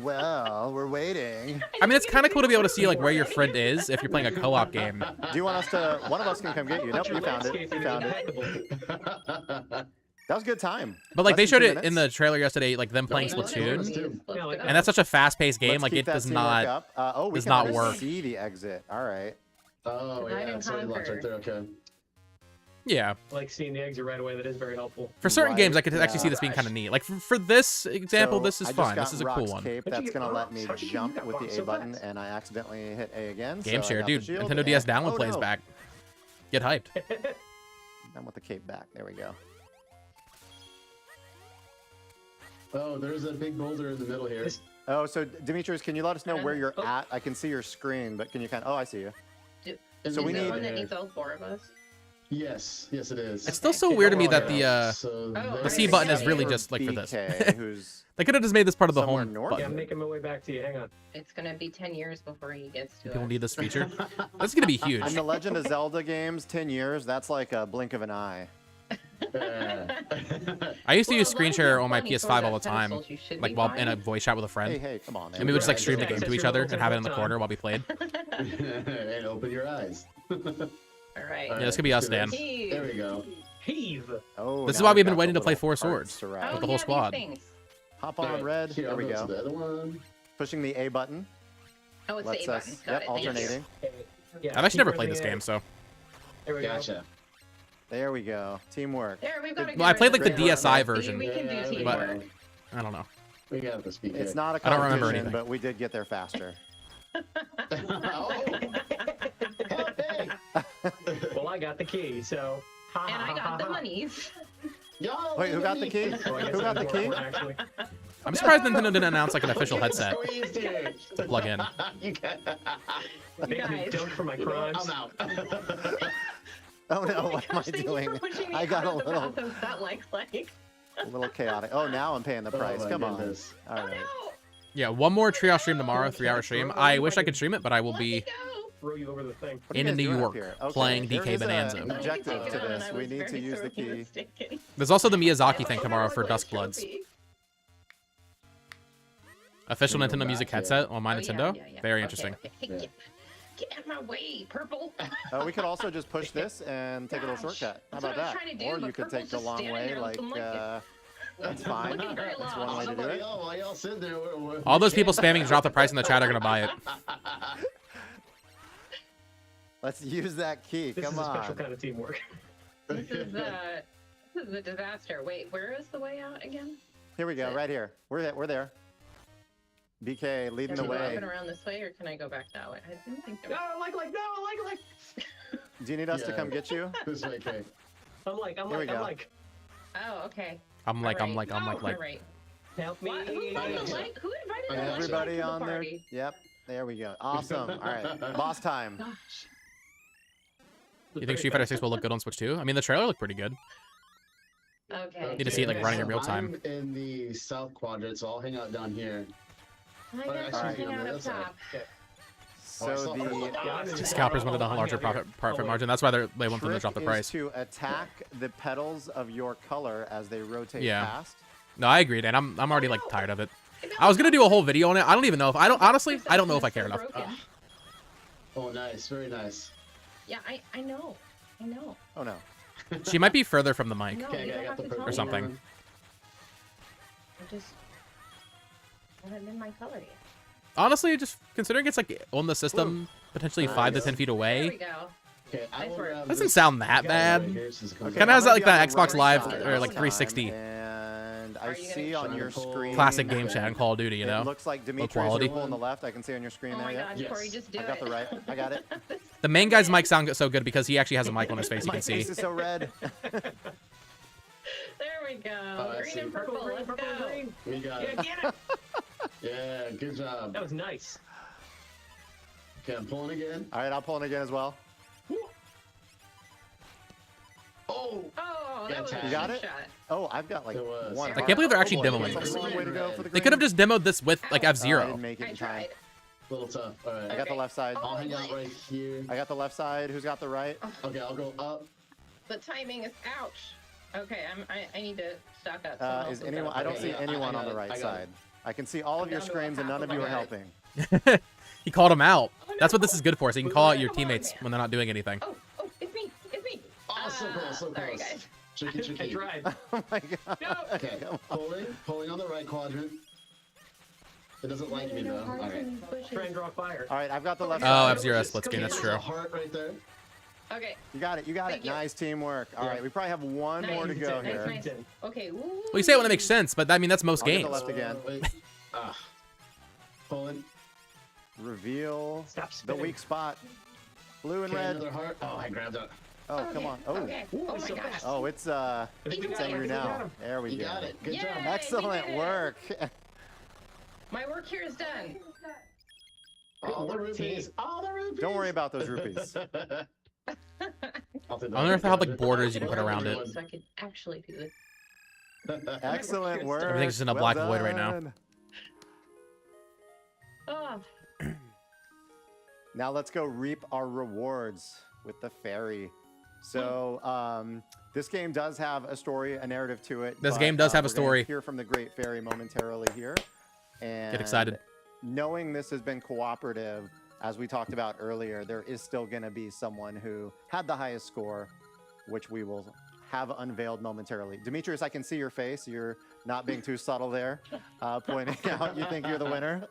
Well, we're waiting. I mean, it's kind of cool to be able to see like where your friend is if you're playing a co-op game. Do you want us to... One of us can come get you. Nope, you found it. You found it. That was a good time. But like Less they than showed 2 it in the minutes. trailer yesterday, like them playing Let's do Splatoon, it. and that's such a fast-paced game. Let's Like keep it that does teamwork not. up. Oh, we does can not already work. see the exit. All right. Oh, Divide yeah, and sorry, locked right conquer. there, okay. Yeah. Like seeing the exit right away. That is very helpful. For certain games, I Right, could actually see yeah. this being kind of neat. Like for this example, So this is I just fun. got This is a cool Rock's one. Cape. How'd you That's get gonna let Rock's? me How'd you jump get with Rock's the so A button, fast? and I accidentally hit A again. Game so I share, got the dude. shield, Nintendo DS and- download oh, plays no. back. Get hyped. I'm with the cape back. There we go. Oh, there's a big boulder in the middle here. Oh, so Demetrius, can you let us know where you're at? I can see your screen, but can you kind of... Oh, I see you. Is So we it need- one that needs all 4 of us? Yes, yes it is. It's still so weird to me that the So the there C you button go. is really just like for this. BK, who's They could have just made this part of the somewhere home north. Yeah, button. I'm making my way back to you. Hang on. It's gonna be 10 years before he gets to People us. need this feature. This is gonna be huge. in the Legend of Zelda games, 10 years, that's like a blink of an eye. I used to use Well, screen as long as share you're on my pointing PS5 toward all the that time, pedestal, you should like be while in a fine. voice chat with a Hey, friend. hey, come on, man. And we would just like Right, stream the okay. game to Access each your other levels and at have it in one the time. corner while we played. And open your eyes. All right. Yeah, this could be us, Dan. There we go. Heave. Oh, This is now why we've we've been got waiting the to play little 4 parts swords. to Oh, ride. with the whole yeah, these squad. things. Hop on Alright, red. Here, There I'll we go go. to the other one. Pushing the A button. Oh, it's Lets the A us, button. Got yep, it. Thank you. alternating. Yeah, I've actually never keep played this everything game, in. so There we go. Gotcha. There we go. Teamwork. There, we've got a Well, I good played like the version. DSI See, version, we can do Yeah, teamwork. but I don't know. We got this BK. It's not a I don't remember competition, anything. but we did get there faster. Oh. Hey. Well, I got the key, so. Ha, And ha, I ha, got the ha. monies. Y'all Wait, who got the key? Oh, I guess Who got the that's key? important, actually. I'm surprised Nintendo didn't announce like an official headset Squeezed it. to plug in. Makes me Guys. dunk for my crimes. I'm out. Oh no, Oh my what am gosh, I thank doing? you for pushing me I got a out of the little, path of that like. a little chaotic. Oh, now I'm paying the price. my Come goodness. on. All Oh right. no! Yeah, one more Treehouse stream tomorrow, 3-hour stream. I wish I could stream it, but I will Let be me go. Throw you over the thing. What are you in guys New doing up York here? Okay, playing there DK is a Bonanza. Let me objective take to it on. this. I We was need to very use the sorely key. mistaken. There's also the Miyazaki thing Oh, tomorrow that for was Dusk a Bloods. trophy. Official Can we go Nintendo Music back here? headset on my Oh, yeah, Nintendo. yeah, yeah. Very Okay, interesting. okay. Hey, Yeah. get out of my way, purple. We could also just push this and take a little Gosh, shortcut. How that's what about I was that? trying to do, Or but you could purple's take the just long standing way, there like, looking like that's fine. Looking very That's one way to do Somebody, it. while y'all sit there, we're All those people spamming drop the price in the chat are gonna buy it. Let's use that key. This Come is a special on. kind of teamwork. This is a disaster. Wait, where is the way out again? Here we go, right here. We're there. BK leading the Can I go up way. and around this way, or can I go back that way? I didn't think there No, was... like. Do you need us to Yeah. come get you? This way, Kay. I'm like. Here we go. Oh, okay. I'm like. All right. Oh, Right. Help me. What? Who brought the light? Who invited the light Everybody to the on there. party? Yep. There we go. Awesome. All right. Boss time. Gosh. You think Street Fighter 6 will look good on Switch too? I mean, the trailer looked pretty good. Okay. Need to see it, like, running in real time. I'm in the south quadrant, so I'll hang out down here. I But guess actually, you hang on out the up other side. top. So the Scalpers wanted a larger profit margin. That's why they want them to drop the trick price. is to attack the petals of your color as they rotate Yeah. past. No, I agree, Dan. I'm already like tired of it. I was gonna do a whole video on it. I don't even know if I don't honestly. I don't know if I care enough. Broken. Oh, nice. Very nice. Yeah, I know. I know. Oh no. She might be further from the mic. No, Okay, you I don't got have the to purple tell me something. that. I just haven't been my color yet. Honestly, just considering it's like on the system, potentially 5 to 10 feet There away, we go. Okay, I will grab doesn't this sound that guy bad. right here since it comes Okay, Kinda out. has I'm that, gonna like, be that on Xbox the Live right or, side like, this 360. time, And Are I you gonna see on try your to pull- screen. Classic game chat in Call of Duty, you It know? looks like Demetrius, quality. you're pulling the left. I can see on your screen Oh there. my yeah. god, Yes. Corey, just do I it. got the right. I got it. The main guy's mic sounds so good because he actually has a mic on his face. You My can see. face is so red. There we go. I Green see. and purple. Let's go. green. We got Yeah, it. get it. Yeah, good job. That was nice. Okay, I'm pulling again. All right, I'll pull it again as well. Oh! Oh, that was a You got good it? shot. Oh, I've got like It was. one. I heart. can't believe they're actually Oh, boy, demoing that's a this. long way to go for the They could have green. just demoed this with like I F-Zero. didn't make it I in time. tried. A little tough. All right. I got the Okay. left side. I'll hang out right here. I got the left side. Who's got the right? Okay, I'll go up. The timing is ouch. Okay, I need to stock up. Someone else Is has anyone? got I don't it. see Yeah, I anyone got on the it, right I got side. I can see all of I'm your down to screens, and half none of of you are my helping. He called him out. Oh, That's no. what this is good for, so you can call out your Come on, teammates man. when they're not doing anything. Oh, it's me. It's me. Oh, so close, so Sorry, close. guys. Tricky, tricky. I tried. Oh my god. No. Okay, pulling on the right quadrant. It doesn't like me though. All right. Try and draw fire. All right, I've got the left Oh, side. F-Zero split screen. That's There's true. a heart right there. Okay. You got it. You got Thank it. you. Nice teamwork. All Yeah. right, we probably have one more to Nice. go Nice, here. nice. Okay. Woo. Well, you say it when it makes sense, but I mean that's most I'll get games. the left again. Wait. Ah. Pulling. Reveal Stop the spinning. weak spot. Blue and Okay, red. another heart. Oh, I grabbed it. Oh, Okay, come on. Oh. Okay. Ooh, Oh it's my so gosh. fast. Oh, it's I think we it's got him. angry I think we got now. him. There we You go. got it. Good Yay! job. We Excellent did it. work. My work here is done. All the Good work, rupees. team. All the rupees. Don't worry about those rupees. I'll take I wonder if they have like borders you can put Well, around it. everyone. So I could actually do it. Excellent work. Everything's just in a Well black void right now. done. Oh, Now let's go reap our rewards with the fairy. So this game does have a story, a narrative to it. This but, game does have a we're gonna story. Hear from the great fairy momentarily here. And Get excited. Knowing this has been cooperative, as we talked about earlier, there is still going to be someone who had the highest score, which we will have unveiled momentarily. Demetrius, I can see your face. You're not being too subtle there, pointing out you think you're the winner.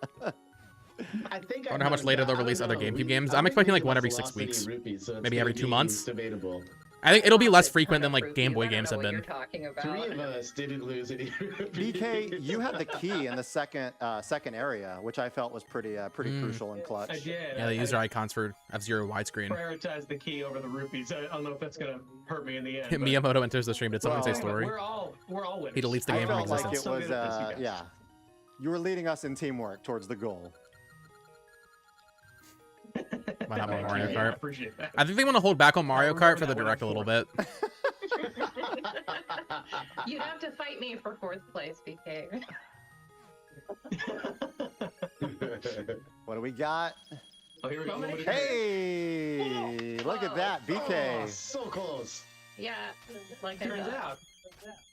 I think I wonder how much later they'll release other GameCube games. I'm expecting like one every 6 weeks. Maybe every 2 months. Debatable. I think it'll be less frequent than Proof like Game you. Boy I don't games know have what been. You're talking about. 3 of us didn't lose any rupees. BK, you had the key in the second area, which I felt was pretty crucial and clutch. I did. Yeah, they use their icons for F-Zero widescreen. Prioritize the key over the rupees. I don't know if that's gonna hurt me in the end. but Miyamoto enters the stream. Did someone say Well, story? We're all winners. He deletes the I game from felt like existence. it was, So good at this, you guys. yeah. You were leading us in teamwork towards the goal. Why not more Okay. Mario I Kart? appreciate that. I think they want to hold back on Mario remember Kart for the that when direct a I'm little bit. You'd have to fight me for 4th place, BK. What do we got? Oh, here we go. Moment of Hey, look at that, Oh, BK. so close. Yeah, like I Turns thought. out.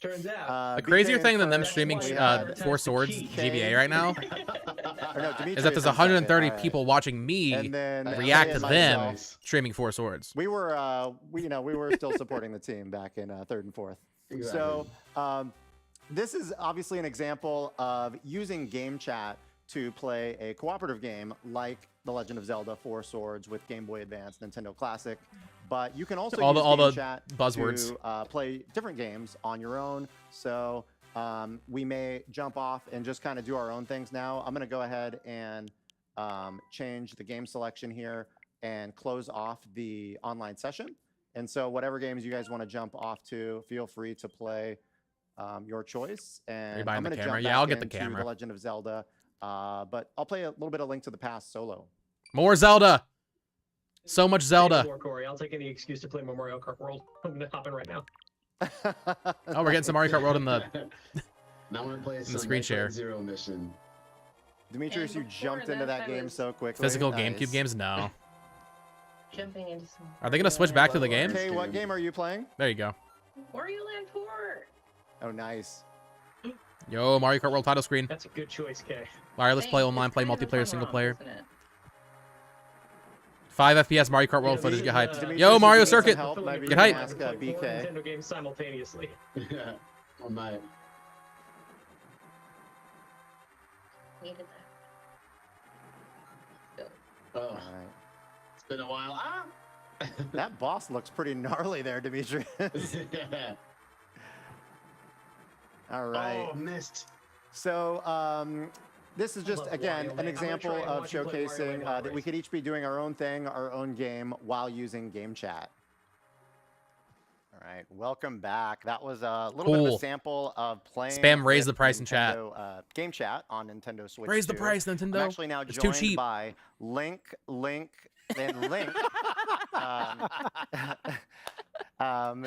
Turns out. The crazier BK thing than them first. streaming We had- Four Swords GBA right now or no, is that Demetrius there's in second. 130 All right. people watching me And then react to Isaiah them myself. streaming Four Swords. We were, we were still supporting the team back in 3rd and 4th. Exactly. So this is obviously an example of using game chat to play a cooperative game like The Legend of Zelda: Four Swords with Game Boy Advance, Nintendo Classic. But you can also All use the game chat buzzwords. to play different games on your own. So we may jump off and just kind of do our own things now. I'm going to go ahead and change the game selection here and close off the online session. And so whatever games you guys want to jump off to, feel free to play your choice. And buying I'm the going to camera? jump Yeah, back I'll get the into camera. The Legend of Zelda. But I'll play a little bit of Link to the Past solo. More Zelda. So much Say Zelda. more, Corey. I'll take any excuse to play more Mario Kart World. I'm gonna hop in right now. Oh, we're getting some Mario Kart World in the. Now I'm gonna play some screen share. Metroid Zero mission. Demetrius, you And before jumped into this, that I game was so quickly. Physical Nice. GameCube games? No. Jumping into some. Are they gonna switch back to the game? Okay, what game are you playing? There you go. Wario Land 4. Oh, nice. Yo, Mario Kart World title screen. That's a good choice, Kay. Wireless play Thanks. online, It's play kind of a multiplayer, fun single ROM, player. isn't it? 5 FPS Mario Kart World Yeah, footage. these Get are hyped. the- Demetrius, Yo, if Mario you need some Circuit. help, maybe you Get can hyped. ask Play 4 BK. Nintendo games simultaneously. Yeah, I might. Needed that. Oh, All right. it's been a while. Ah! That boss looks pretty gnarly there, Demetrius. Yeah. All right. Oh, missed. So this is just, love again, Wario an Land. I'm gonna example try and of watch you play Wario showcasing Land that we could each be doing our own thing, our own game, while using game chat. All right, welcome back. That was a little bit of a Cool. sample of playing. Spam raise with the price in chat. Nintendo, game chat on Nintendo Switch. Raise the 2. price, Nintendo. I'm actually now It's too joined cheap. by Link, and Link.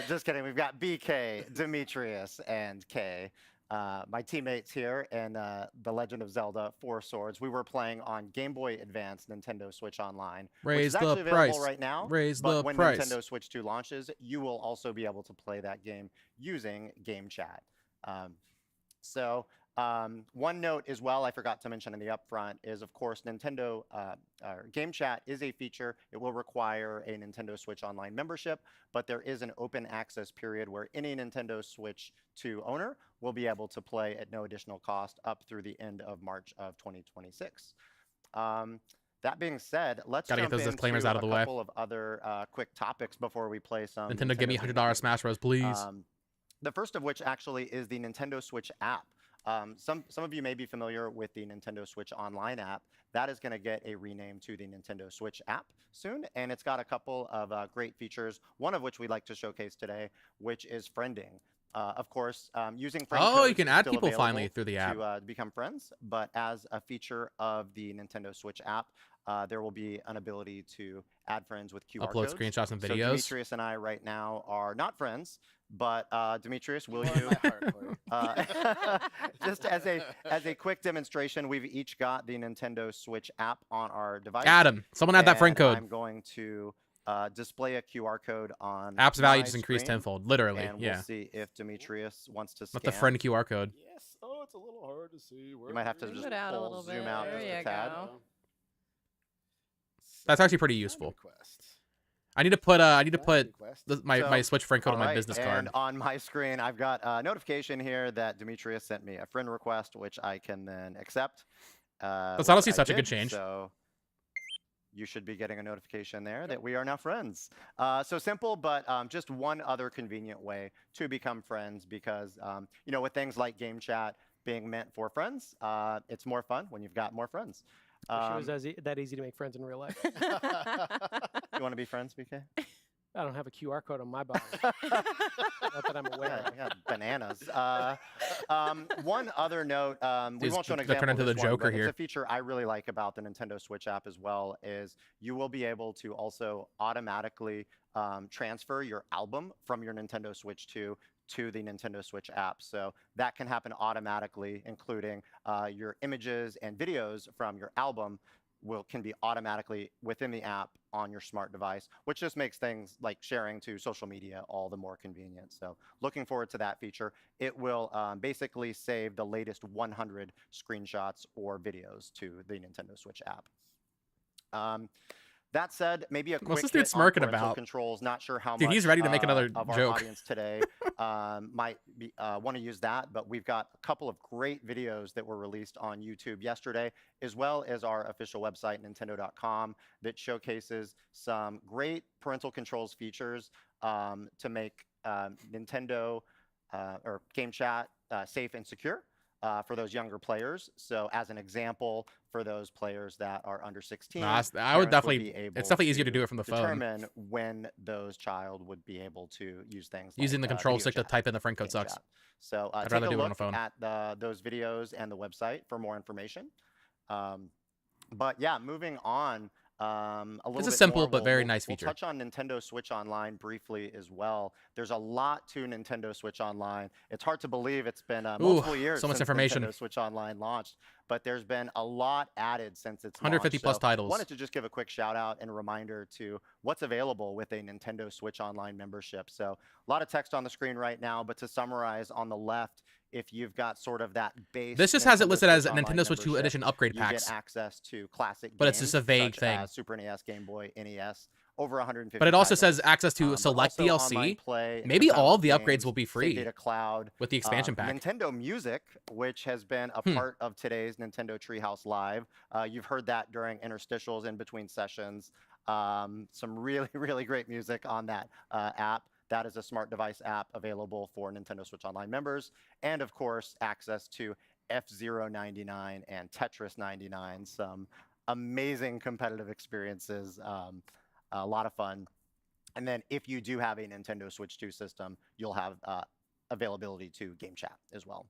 Just kidding. We've got BK, Demetrius, and Kay. My teammates here in The Legend of Zelda: Four Swords. We were playing on Game Boy Advance, Nintendo Switch Online, which Raise is the actually available price. right now. Raise but the when price. Nintendo Switch 2 launches, you will also be able to play that game using game chat. So One note as well, I forgot to mention in the upfront, is of course Nintendo Game Chat is a feature. It will require a Nintendo Switch Online membership, but there is an open access period where any Nintendo Switch 2 owner will be able to play at no additional cost up through the end of March of 2026. That being said, let's Gotta jump get those into disclaimers out of the a way. couple of other quick topics before we play some Nintendo, give me themed $100 games. Smash Bros, please. The first of which actually is the Nintendo Switch app. Some of you may be familiar with the Nintendo Switch Online app. That is going to get a rename to the Nintendo Switch app soon, and it's got a couple of great features, one of which we'd like to showcase today, which is friending. Of course, using friend Oh, you codes can is add still people finally available through the app. to become friends, but as a feature of the Nintendo Switch app, there will be an ability to add friends with QR Upload codes. screenshots and So videos. Demetrius and I right now are not friends, but Demetrius, will Warm you? my heart, Corey. Just as a quick demonstration, we've each got the Nintendo Switch app on our device. Adam, someone add that friend and code. I'm going to display a QR code on App's value my just increased screen, tenfold, literally. and Yeah. we'll see if Demetrius wants to scan. Not the friend QR code. Yes. Oh, it's a little hard to see. You might have to Zoom just it out a pull, little zoom bit. out There just you a tad. go. That's actually pretty useful. I need to put my So, Switch friend code on my alright, business and card. on my screen, I've got a notification here that Demetrius sent me a friend request, which I can then accept. That's which honestly I such a good did, change. So you should be getting a notification there that we are now friends. So simple, but just one other convenient way to become friends because, you know, with things like Game Chat being meant for friends, it's more fun when you've got more friends. Wish it was that easy to make friends in real life. You want to be friends, BK? I don't have a QR code on my body. Not that I'm aware of. Yeah, bananas. One other note, we Dude, won't show an they're example turning of into the this one, Joker but here. it's a feature I really like about the Nintendo Switch app as well, is you will be able to also automatically transfer your album from your Nintendo Switch 2 to the Nintendo Switch app. So that can happen automatically, including your images and videos from your album can be automatically within the app on your smart device, which just makes things like sharing to social media all the more convenient. So looking forward to that feature. It will basically save the latest 100 screenshots or videos to the Nintendo Switch app. That said, maybe a quick What's this hit dude on smirking parental about? controls. Not sure how Dude, much he's ready to make another of our joke. audience today might want to use that, but we've got a couple of great videos that were released on YouTube yesterday, as well as our official website, Nintendo.com, that showcases some great parental controls features to make Nintendo or Game Chat safe and secure. For those younger players. So as an example, for those players that are under 16, I would parents definitely. be able It's definitely easier to do it from the phone. determine when those child would be able to use things Using like, the control video stick to chat, type in the friend code game sucks. chat. So I'd take rather a do it on look the phone. at those videos and the website for more information. But yeah, moving on. A little It's a bit simple more, but very nice feature. We'll touch on Nintendo Switch Online briefly as well. There's a lot to Nintendo Switch Online. It's hard to believe it's been multiple years so much since information. Nintendo Switch Online launched, but there's been a lot added since its 150 launch. plus So titles. Wanted to just give a quick shout out and reminder to what's available with a Nintendo Switch Online membership. So a lot of text on the screen right now, but to summarize on the left, if you've got sort of that base, This just has it Nintendo listed as Switch Online Nintendo Switch 2 membership, Edition upgrade you packs. get access to classic But it's games just a vague such thing. as Super NES, Game Boy, NES, over 150. But it also titles. says access to But select also DLC. online play and Maybe all of the compatible upgrades will be games, free Data Cloud, with the expansion pack. Nintendo Music, which has been a part of today's Nintendo Treehouse Live. You've heard that during interstitials in between sessions. Some really, really great music on that app. That is a smart device app available for Nintendo Switch Online members. And of course, access to F-Zero 99 and Tetris 99. Some amazing competitive experiences. A lot of fun. And then if you do have a Nintendo Switch 2 system, you'll have availability to Game Chat as well.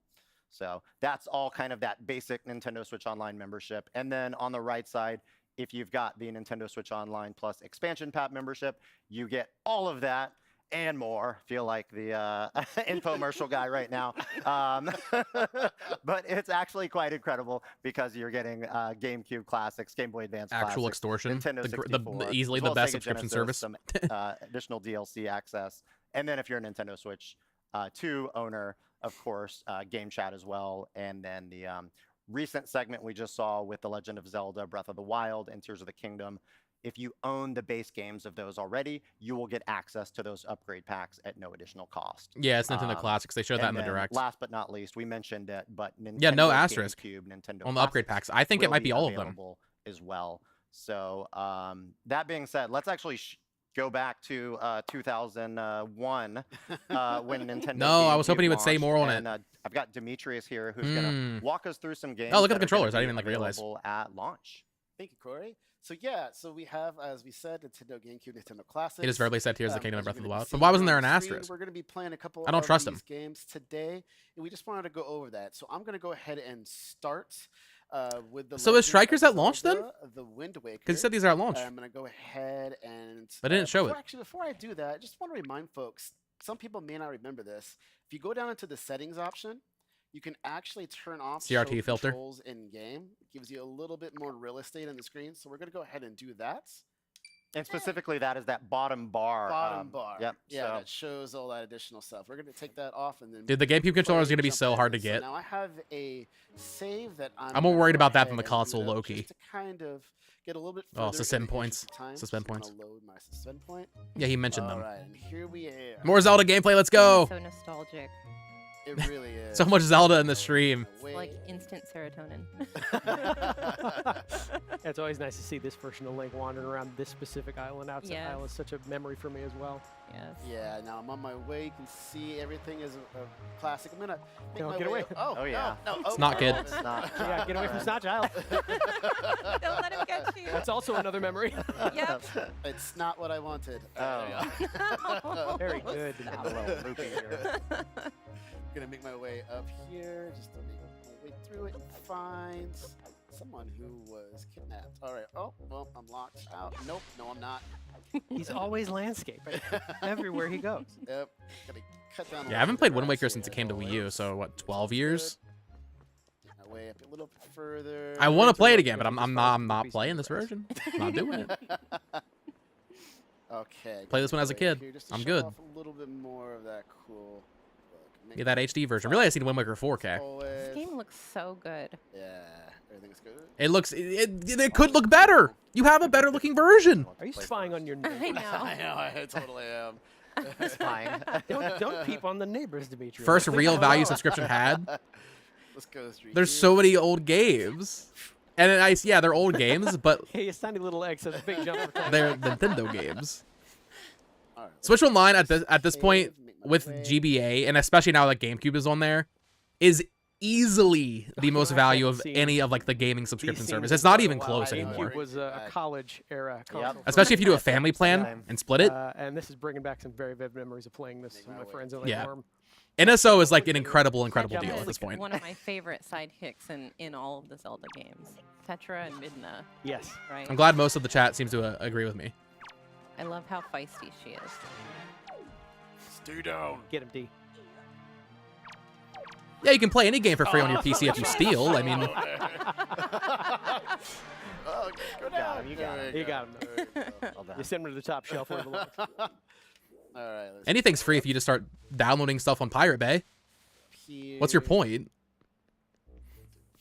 So that's all kind of that basic Nintendo Switch Online membership. And then on the right side, if you've got the Nintendo Switch Online Plus expansion pack membership, you get all of that and more. Feel like the infomercial guy right now. But it's actually quite incredible because you're getting GameCube classics, Game Boy Advance Actual classics, extortion. Nintendo 64, Easily as the well as best Sega subscription Genesis, service. some additional DLC access. And then if you're a Nintendo Switch 2 owner, of course, Game Chat as well, and then the recent segment we just saw with The Legend of Zelda, Breath of the Wild, and Tears of the Kingdom. If you own the base games of those already, you will get access to those upgrade packs at no additional cost. Yeah, it's Nintendo Classics. They showed that in the direct. Last but not least, we mentioned it, but Nintendo Yeah, no asterisk GameCube, Nintendo on the upgrade Classics packs. I think it will might be all of them. available as well. So that being said, let's actually go back to 2001 when Nintendo. No, I was GameCube hoping he would say launched, more on and, it. I've got Demetrius here who's gonna walk us through some games. Oh, look at that the are gonna controllers. I be didn't even realize. available at launch. Thank you, Corey. So yeah, so we have, as we said, Nintendo GameCube, Nintendo Classics. He just verbally said, "Here's the Kingdom as of Breath you're of the gonna Wild." see But why wasn't there on an the screen, asterisk? We're going to be playing a couple I don't of trust these him. games today, and we just wanted to go over that. So I'm going to go ahead and start with the. So is Legend Strikers of at launch then? Zelda, The Wind Waker. Because he said these are at launch. I'm going to go ahead and. But they didn't show before- it. Actually, before I do that, I just want to remind folks. Some people may not remember this. If you go down into the settings option, you can actually turn off CRT show filter. controls in game. It gives you a little bit more real estate on the screen. So we're going to go ahead and do that. And specifically, that is that bottom bar. Bottom bar. Yep. Yeah, so that shows all that additional stuff. We're going to take that off and then. Dude, the GameCube controller is going gonna be so hard to get. Now I have a save that I'm. I'm more gonna worried go about that than ahead the and console, load low-key. just to kind of get a little bit. Oh, further suspend in the points. interest of time. Suspend Just gonna points. Load my suspend point. Yeah, he mentioned them. All right, and here we are. More Zelda gameplay. Let's go. So nostalgic. It really is. So much Zelda in the stream. It's like instant serotonin. It's always nice to see this version of Link wandering around this specific island. Outside Yes. island is such a memory for me as well. Yes. Yeah, now I'm on my way. You can see everything is a classic. I'm gonna make No, my get way. away. Oh, Oh, yeah. No, It's oh, not no, good. it's not. Yeah, get away from Snatch Isle. Don't let him get you. That's also another memory. Yep. It's not what I wanted. Oh. Very good. Getting a little loopy here. Gonna make my way up here, just to make my way through it and find someone who was kidnapped. All right. Oh, well, I'm locked out. Nope. No, I'm not. He's always landscaping everywhere he goes. Yep. Gotta cut down. Yeah, I haven't played Wind Waker since it came to Wii U. So what, 12 years? My way up a little bit further. I want to play it again, but I'm not playing this version. I'm not doing it. Okay. Play this one as a kid. Here just to I'm show good. off a little bit more of that cool. Look, Get that HD version. Really, I seen Wind Waker 4K. This always- game looks so good. Yeah, everything's good. It looks. It could look better. You have a better looking version. Are you spying on your I neighbors? know. I know. I totally am. It's fine. Don't peep on the neighbors, Demetrius. First Leave real them value alone. subscription had. Let's go through. There's here. so many old games, and yeah, they're old games, but Hey, his tiny little egg says big jump over time. they're Nintendo games. All right, Switch Online at this point save, make my with way. GBA, and especially now that GameCube is on there, is easily the most I value haven't of seen any of like the gaming These subscription scenes service. in It's not quite a even while. close GameCube anymore. GameCube was a college era console. for Especially if you do a me. family plan Time. and split it. And this is bringing back some very vivid memories of playing this with my friends in Lake Yeah. Worm. NSO is like an incredible Tetra deal is at this point. one of my favorite sidekicks in all of the Zelda games. Tetra and Midna, Yes. right? I'm glad most of the chat seems to agree with me. I love how feisty she is. Stay down. Get him, D. Yeah, you can play any game for free on your PC if you steal. I mean, Oh, go down. You got him. You got him. There we go. Well done. You send him to the top shelf where it belongs. All right. Let's anything's free if you just start downloading stuff on Pirate Bay. here. What's your point?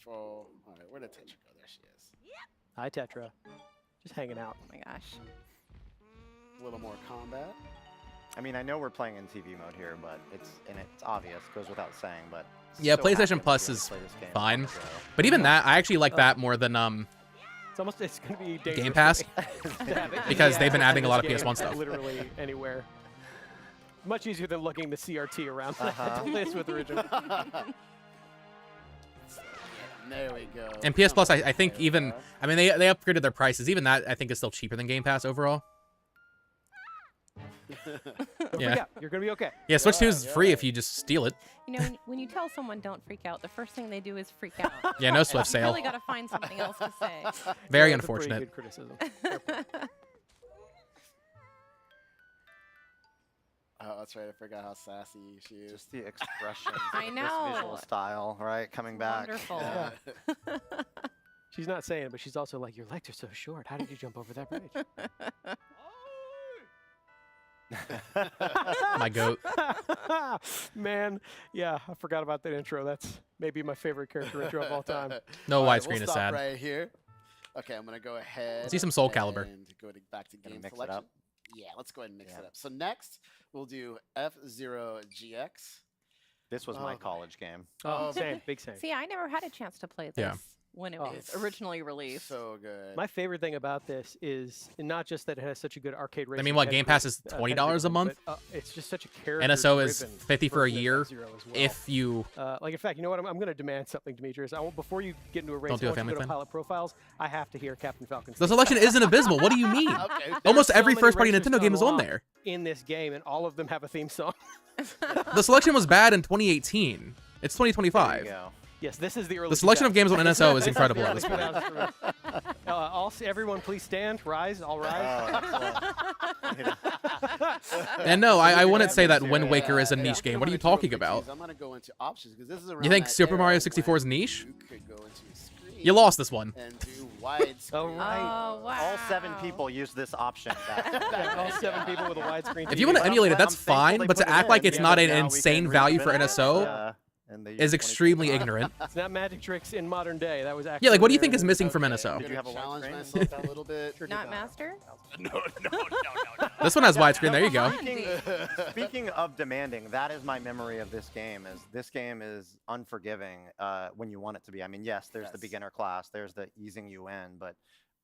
All right, where did Tetra go? There she is. Hi, Tetra. Just hanging out. Oh my gosh. A little more combat. I mean, I know we're playing in TV mode here, but it's obvious, goes without saying. But Yeah, so PlayStation happy to Plus be able to is play this game. fine. So, But even that, I actually like that more than It's going to be dangerous Game for Pass, me to have it because in they've been adding a this lot of game PS1 stuff. Literally anywhere. Much easier than looking the CRT around Uh-huh. to play this with original. There we go. And PS Plus. I think There we even go. I mean they upgraded their prices. Even that I think is still cheaper than Game Pass overall. Don't Yeah. freak out. You're going to be okay. Yeah, Switch 2 is Yeah, free yeah. if you just steal it. You know, when you tell someone don't freak out, the first thing they do is freak out. Yeah, no Swift You sale. really got to find something else to say. Very That's a pretty unfortunate. good criticism. Oh, that's right. I forgot how sassy she is. just the expression. I This know. visual style, right? Coming back. Wonderful. Yeah. She's not saying it, but she's also like, your legs are so short. How did you jump over that bridge? My goat. Man, yeah, I forgot about that intro. That's maybe my favorite character intro of all time. No All right, widescreen we'll is stop sad. right here. Okay, I'm gonna go ahead. See some Soul Calibur. And go back to game mix it selection. up? Yeah, let's go ahead and mix it up. So next, we'll do F-Zero GX. This was my college game. Oh, same, big same. See, I never had a chance to play this Yeah. when it Oh. was originally released. So good. My favorite thing about this is not just that it has such a good arcade race. I mean, what, Game Pass is $20 a month? It's just such a character. NSO is $50 for a year. If you like, in fact, you know what? I'm going to demand something, Demetrius. Before you get into a race, Don't do I a want you family to go to plan? pilot profiles. I have to hear Captain Falcon's the theme. selection isn't abysmal. What do you mean? Okay. Almost There are so every many first-party races Nintendo to game is on unlock there. in this game, and all of them have a theme song. The selection was bad in 2018. It's There you 2025. go. Yes, this is the early. The selection of 2000s. games on NSO is This incredible the at this early point. 2000s. Everyone, please stand. Rise. All rise. And no, I wouldn't say that Wind Yeah, Waker is a yeah. niche If game. you What are you wanna do a talking quick about? tease, I'm gonna go into options because this is around You think that Super era Mario 64 is when niche? You could go into a screen You lost this one. and do widescreen. Oh, right. Oh, wow. All 7 people use this option. Yeah, all 7 people with a widescreen. If you want to But I'm emulate it, glad- that's I'm thankful fine. they But put to it act in, like it's yeah, not but an now we insane can value for reinvent it, NSO and they use is 20. extremely ignorant. It's not magic tricks in modern day. That was actually. Yeah, like what do you think there. is missing from Okay, NSO? I'm Did you gonna have a challenge widescreen? myself a little bit. Not Master? No. This one has widescreen. There you go. Speaking of demanding, that is my memory of this game. Is this game is unforgiving when you want it to be. I mean, yes, there's the Yes. beginner class, there's the easing you in, but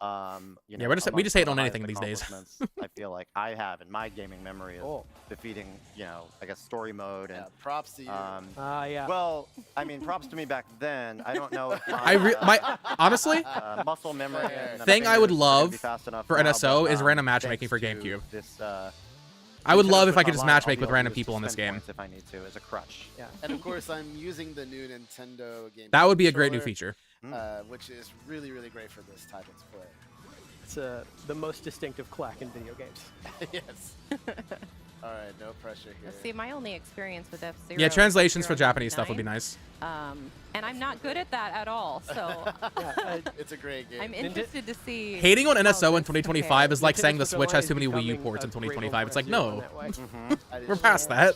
you know, Yeah, we just amongst hate the on anything highest these days. accomplishments I feel like I have in my gaming memory is Cool. defeating, you know, I guess story mode and Yeah, props to you. Yeah. well, I mean, props to me back then. I don't know if Honestly, muscle memory and the thing I would fingers are gonna be love fast enough for now, NSO but, is random matchmaking thanks for to GameCube. This, I would Nintendo love if I Switch could just Online, I'll matchmake be with able to random use people to in this spend game. points if I need to as a crutch. Yeah. And of course, I'm using the new Nintendo game. That would be a great new feature. Which is really, really great for this type of play. It's the most distinctive clack in video games. Yes. All right, no pressure here. See, my only experience with F-Zero. Yeah, is translations for F-Zero Japanese stuff would be 99. nice. And I'm not good at that at all, so It's a great game. I'm interested to see. Hating on how NSO in this 2025 is like Nintendo saying the Switch Switch has Online too many is Wii U becoming ports in a great 2025. It's like, F-Zero no, in that way. I didn't we're know past that.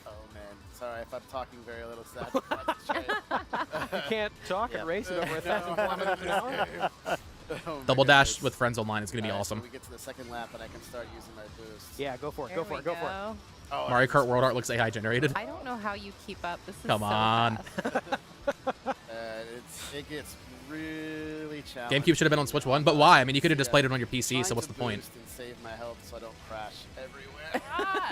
Oh man, sorry if I'm talking very little. Sad. You can't talk and race it over 1,000 kilometers an hour. Oh, my Double Dash goodness. with friends online is going to be All right, so awesome. we get to the second lap and I can start using my boost. Yeah, go for it. There Go for we it. Go for it. go. Oh, Mario Kart World Art looks AI generated. I don't know how you keep up. This is Come so on. fast. It gets really challenging. GameCube should have been on Switch 1, but why? I mean, you could have just played it on your PC, Trying so what's to the point? boost and save my health so I don't crash everywhere.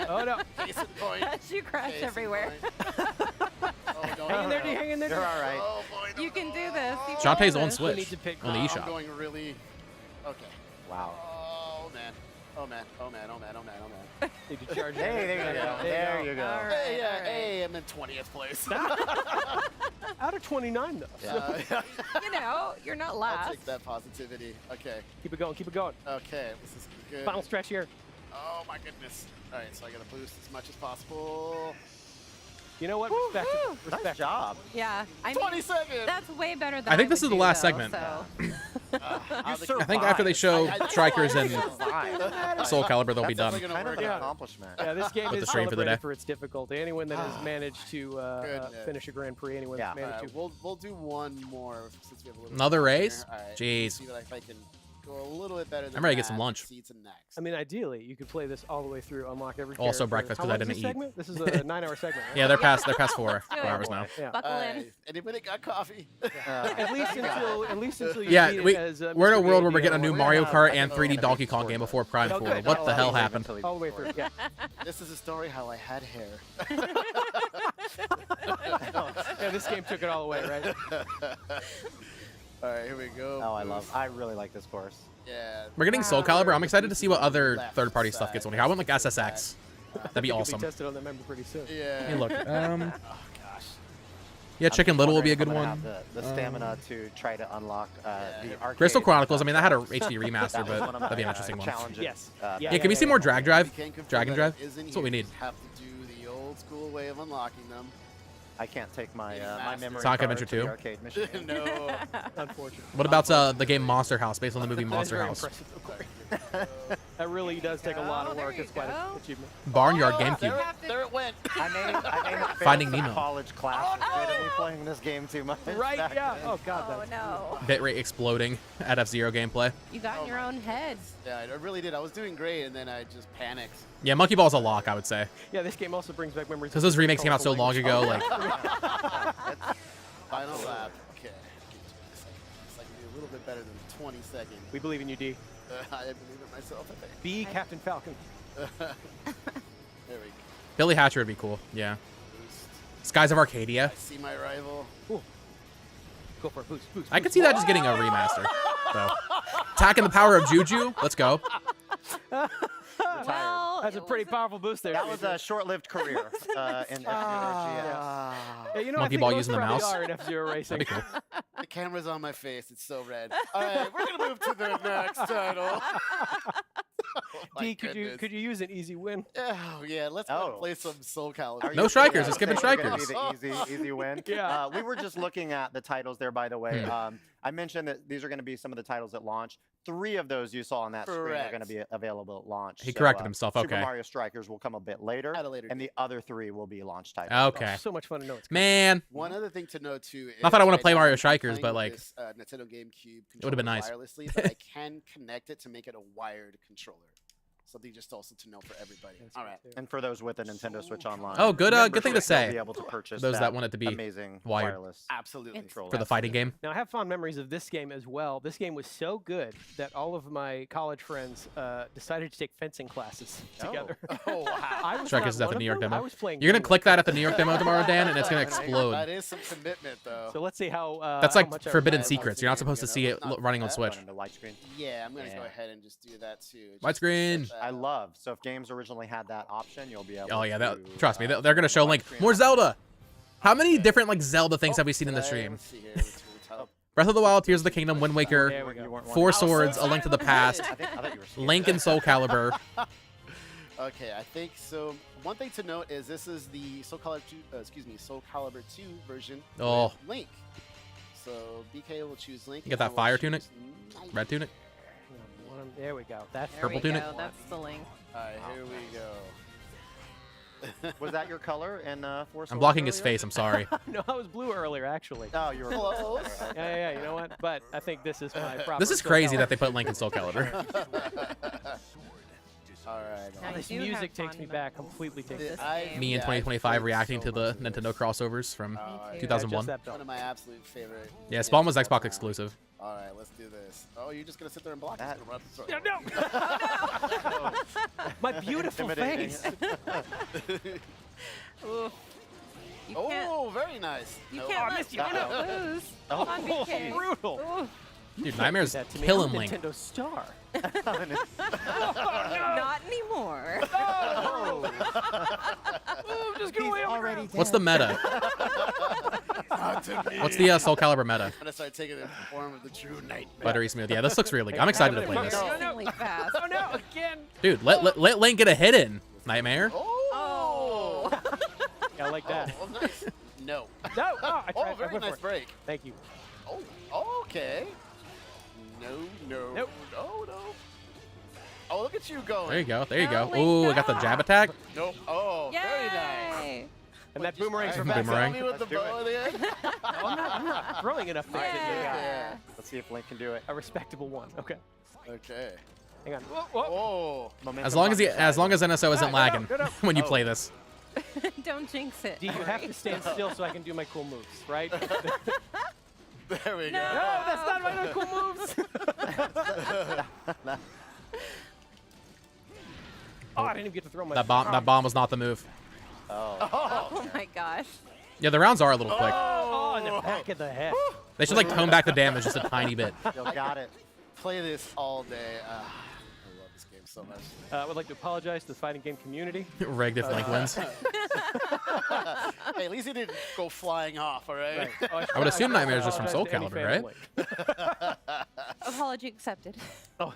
Oh no. Case in point. You crash Case in everywhere. point. Oh, don't Hang in there, hang in there. You're all right. Oh boy. No, You can do this. You can Shantae's do on this. You need Switch to pick on the I'm eShop. going really. Okay. Wow. Oh man. Oh man. Oh man. Oh man. Oh man. Oh man. Need to charge. Hey, there you go. There you go. All right, Hey, all right. hey, I'm in 20th place. Out of 29 though. So You know, you're not I'll last. take that positivity. Okay. keep it going. Keep it going. Okay. This is good. Final stretch here. Oh my goodness. All right, so I gotta boost as much as possible. You know what? Respect. it. Respect. Nice job. Yeah. I 20 mean, seconds. that's way better than I think this would is the do, last though, segment. So. I think after they show Strikers and Soul Calibur, they'll be done. Definitely gonna Kind of work an Yeah. out. accomplishment. Yeah, this game With the is stream for the celebrated day. for its difficulty. Anyone that has managed to Goodness. finish a Grand Prix, anyone that's Yeah. managed to. We'll do one more since we have a little. Another bit of time race? here. All right, Jeez. See if I can go a little bit better than I'm ready to get that. some lunch. See to next. I mean, ideally, you could play this all the way through, unlock every Also character. breakfast, How 'cause I long is didn't this eat. segment? This is a 9-hour segment, right? Yeah, they're past 4 do it. hours now. Yeah. Buckle in. Anybody got coffee? At least until you Yeah, beat it we, as, we're in a Mr. world where we're Game getting a new Deal. Mario Kart and Oh, 3D yeah. Donkey Kong game before Prime Oh, 4. good. What the hell Oh, happened? all the way through. Yeah. This is a story how I had hair. Yeah, this game took it all away, right? All right, here we go. Oh, I really like this course. Yeah. We're getting Soul Calibur. I'm excited to see what other Left third-party stuff side, gets on here. I want like SSX. That'd be It could awesome. be tested on that member pretty soon. Yeah. Hey, look. Oh gosh. Yeah, Chicken Little will be a good wondering one. if I'm gonna have the stamina to try to unlock the arcade. Crystal Chronicles. I mean, that had a HD remaster, That was but one of that'd be an my, interesting one. challenges, Yes. Yeah, can we see more Drag Drive? We can't confirm Drag and that Drive? it is in That's what we here. need. You have to do the old school way of unlocking them. I can't take my my Master. memory Sonic card Adventure to the 2? arcade machine. No. Unfortunately. What about the game Monster House, based on the movie That is Monster very House? impressive, of course. That really does take a lot of work. There It's you quite an go. achievement. Barnyard Oh, GameCube. There it went. I named it Finding Fails Nemo. College class. Afraid of me playing this game too much. Right? back Yeah. then. Oh God. Oh That's no. Bitrate exploding at F-Zero gameplay. You got in your own head. Yeah, I really did. I was doing great, and then I just panicked. Yeah, Monkey Ball's a lock, I would say. Yeah, this game also brings back memories. Because of those remakes came out so long ago. Like, Final lap. Okay. It's like a little bit better than 20 seconds. We believe in you, D. I believe it myself, I think. Be Captain Falcon. There we go. Billy Hatcher would be cool. Yeah. Skies of Arcadia. I see my rival. Go for a boost. I could see that just getting a remaster. So, attacking the power of Juju. Let's go. Well, That's a it pretty wasn't- powerful boost there. That was a short-lived career in F-Zero GS. Yeah, you know, Monkey I think Ball most using the probably mouse. are in F-Zero racing. That'd be cool. The camera's on my face. It's so red. All right, we're gonna move to the next title. Oh, my D, goodness. could you use an easy win? Oh yeah, let's go play some Soul Calibur. No strikers. It's skipping It's gonna strikers. be the easy win. Yeah. We were just looking at the titles there, by the way. I mentioned that these are going to be some of the titles at launch. 3 of those you saw on that screen are going to be available at launch. He corrected himself. Super Okay. Mario Strikers will come a bit later, At a later and the other 3 will be launch titles. Okay. Oh, so much fun to know. It's Man. One other thing to note too. Is Not that I want to right play now Mario I'm Strikers, playing but with like, this, Nintendo GameCube it would've been nice. wirelessly, but I can connect it to make it a wired controller. Something just also to know for everybody. All right. And for those with a Nintendo Switch Online. Oh, good good thing to membership, say. you'll be able to purchase Those that want it to be amazing wired. wireless Absolutely. controller. For the fighting game. Now, I have fond memories of this game as well. This game was so good that all of my college friends decided to take fencing classes together. Oh wow. I was Strikers is not at the one New of York them. demo. I was playing. You're gonna games. click that at the New York demo tomorrow, Dan, and it's gonna explode. That is some commitment though. So let's see how. That's how like much I forbidden remember. secrets. You're not supposed to see it running on Switch. Into widescreen. Yeah, I'm gonna go ahead and just do that too. Just Widescreen. set that I up. love. So if games originally had that option, you'll be able. Oh yeah, to, trust me, they're gonna show Link more Zelda. How many different like Zelda things have we seen in the stream? Let's see here. Let's see the top. Breath of the Wild, Tears of the Kingdom, Wind Waker, There we go. Four Swords, A Link to the Past, I thought you were scared. Link and Soul Calibur. Okay, I think so. One thing to note is this is the Soul Calibur 2, Soul Calibur 2 version Oh. with Link. So BK will choose Link. You got and I that will fire choose tunic? Knight. Red tunic. There we go. That's There Purple we tunic? go. That's the link. All right, here we go. Was that your color in Four Swords I'm blocking his earlier? face. I'm sorry. No, I was blue earlier, actually. Oh, you were Close. Yeah, you know what? But I think this is my proper. This is Soul crazy Calibur. that they put Link in Soul Calibur. All right. Now, This I do have music takes fond me back, memories completely takes me this back. game. Me in Yeah, 2025 played reacting so to the much of Nintendo crossovers from Me too. 2001. Just that belt. One of my absolute favorite. Yeah, Spawn was games of all Xbox time. exclusive. All right, let's do this. Oh, you're just gonna sit there and block That- it? No. My beautiful Intimidating. face. Oof. You can't. Oh, very nice. You Nope. can't I let missed you. Nintendo lose. Come on, BK. Brutal. Oof. Dude, Nightmare's That to me. killing I'm a Link. Nintendo star. Not anymore. Oh, just get away already. What's the meta? Not to me. What's the Soul Calibur meta? I'm gonna start taking the form of the true nightmare. Buttery smooth. Yeah, this looks really good. I'm excited to play this. Extremely fast. Oh no, again. Dude, let Link get a hit in. Nightmare. Oh. Yeah, I like that. Oh, nice. No. No, oh, I tried. Oh, I very went for nice it. break. Thank you. Oh, okay. No. Nope. No. Oh, look at you going. There you go. There you go. Link, Ooh, I got the jab attack. Nope. Oh, very nice. Yay. And that boomerang's for Back Boomerang. at me with the Let's do bow at the end. I'm not throwing enough things at you. Yeah. Let's see if Link can do it. A respectable one. Okay. Okay. Hang on. Whoa, whoa. Oh. Momentum As long as on your side. NSO isn't no, lagging no, no. when you Oh. play this. Don't jinx it. D, you have to stand still so I can do my cool moves, right? No, There we go. that's not my cool moves. Oh, I didn't even get to throw my. That bomb was not the move. Oh my gosh. Yeah, the rounds are a little quick. Oh, in the back of the head. They should like tone back the damage just a tiny bit. You got it. Play this all day. I love this game so much. I would like to apologize to the fighting game community. Rigged if Link wins. Hey, at least he didn't go flying off, all right? Oh, I would assume should Nightmare's just from Soul apologize to any Calibur, fan of Link. Apology accepted. Oh.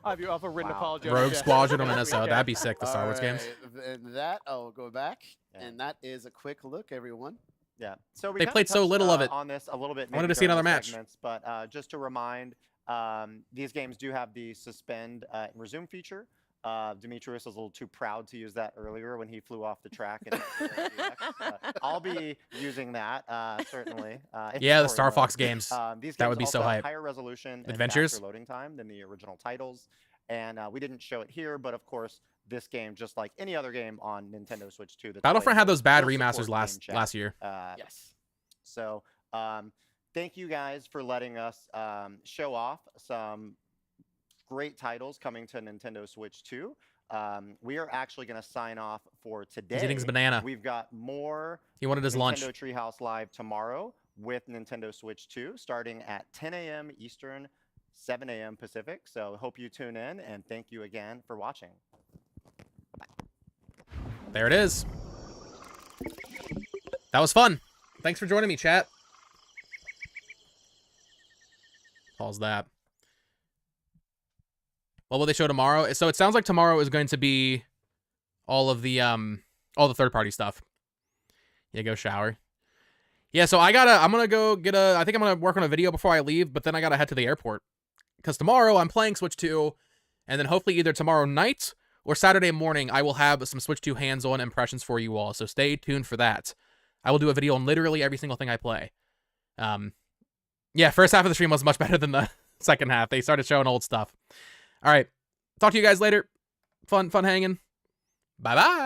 I have you off a written apology. Rogue Yeah. Squadron on Yeah. NSO. That'd be sick, the Star Wars All games. right, And that, I'll go back. Yeah. And that is a quick look, everyone. Yeah. So we They kinda played so touched, little of it. on this a little bit. I wanted maybe to see during another the match. segments, but just to remind These games do have the suspend and resume feature. Demetrius was a little too proud to use that earlier when he flew off the track. I'll be using that certainly. Yeah, the in Star story Fox mode. games. These That games would be so also have hype. higher resolution and Adventures? faster loading time than the original titles. And we didn't show it here, but of course, this game, just like any other game on Nintendo Switch 2, that's Battlefront had playable, those bad will remasters support last game chat. year. Yes. So thank you guys for letting us show off some great titles coming to Nintendo Switch 2. We are actually going to sign off for today. He's eating his banana. We've got more He wanted his Nintendo lunch. Treehouse Live tomorrow with Nintendo Switch 2 starting at 10 a.m. Eastern, 7 a.m. Pacific. So hope you tune in, and thank you again for watching. There it is. That was fun. Thanks for joining me, chat. Pause that. What will they show tomorrow? So it sounds like tomorrow is going to be all the third-party stuff. Yeah, go shower. Yeah, so I'm gonna go get I think I'm gonna work on a video before I leave, but then I gotta head to the airport. Because tomorrow I'm playing Switch 2, and then hopefully either tomorrow night or Saturday morning I will have some Switch 2 hands-on impressions for you all, so stay tuned for that. I will do a video on literally every single thing I play. Yeah, first half of the stream was much better than the second half. They started showing old stuff. All right, talk to you guys later. Fun hanging. Bye-bye.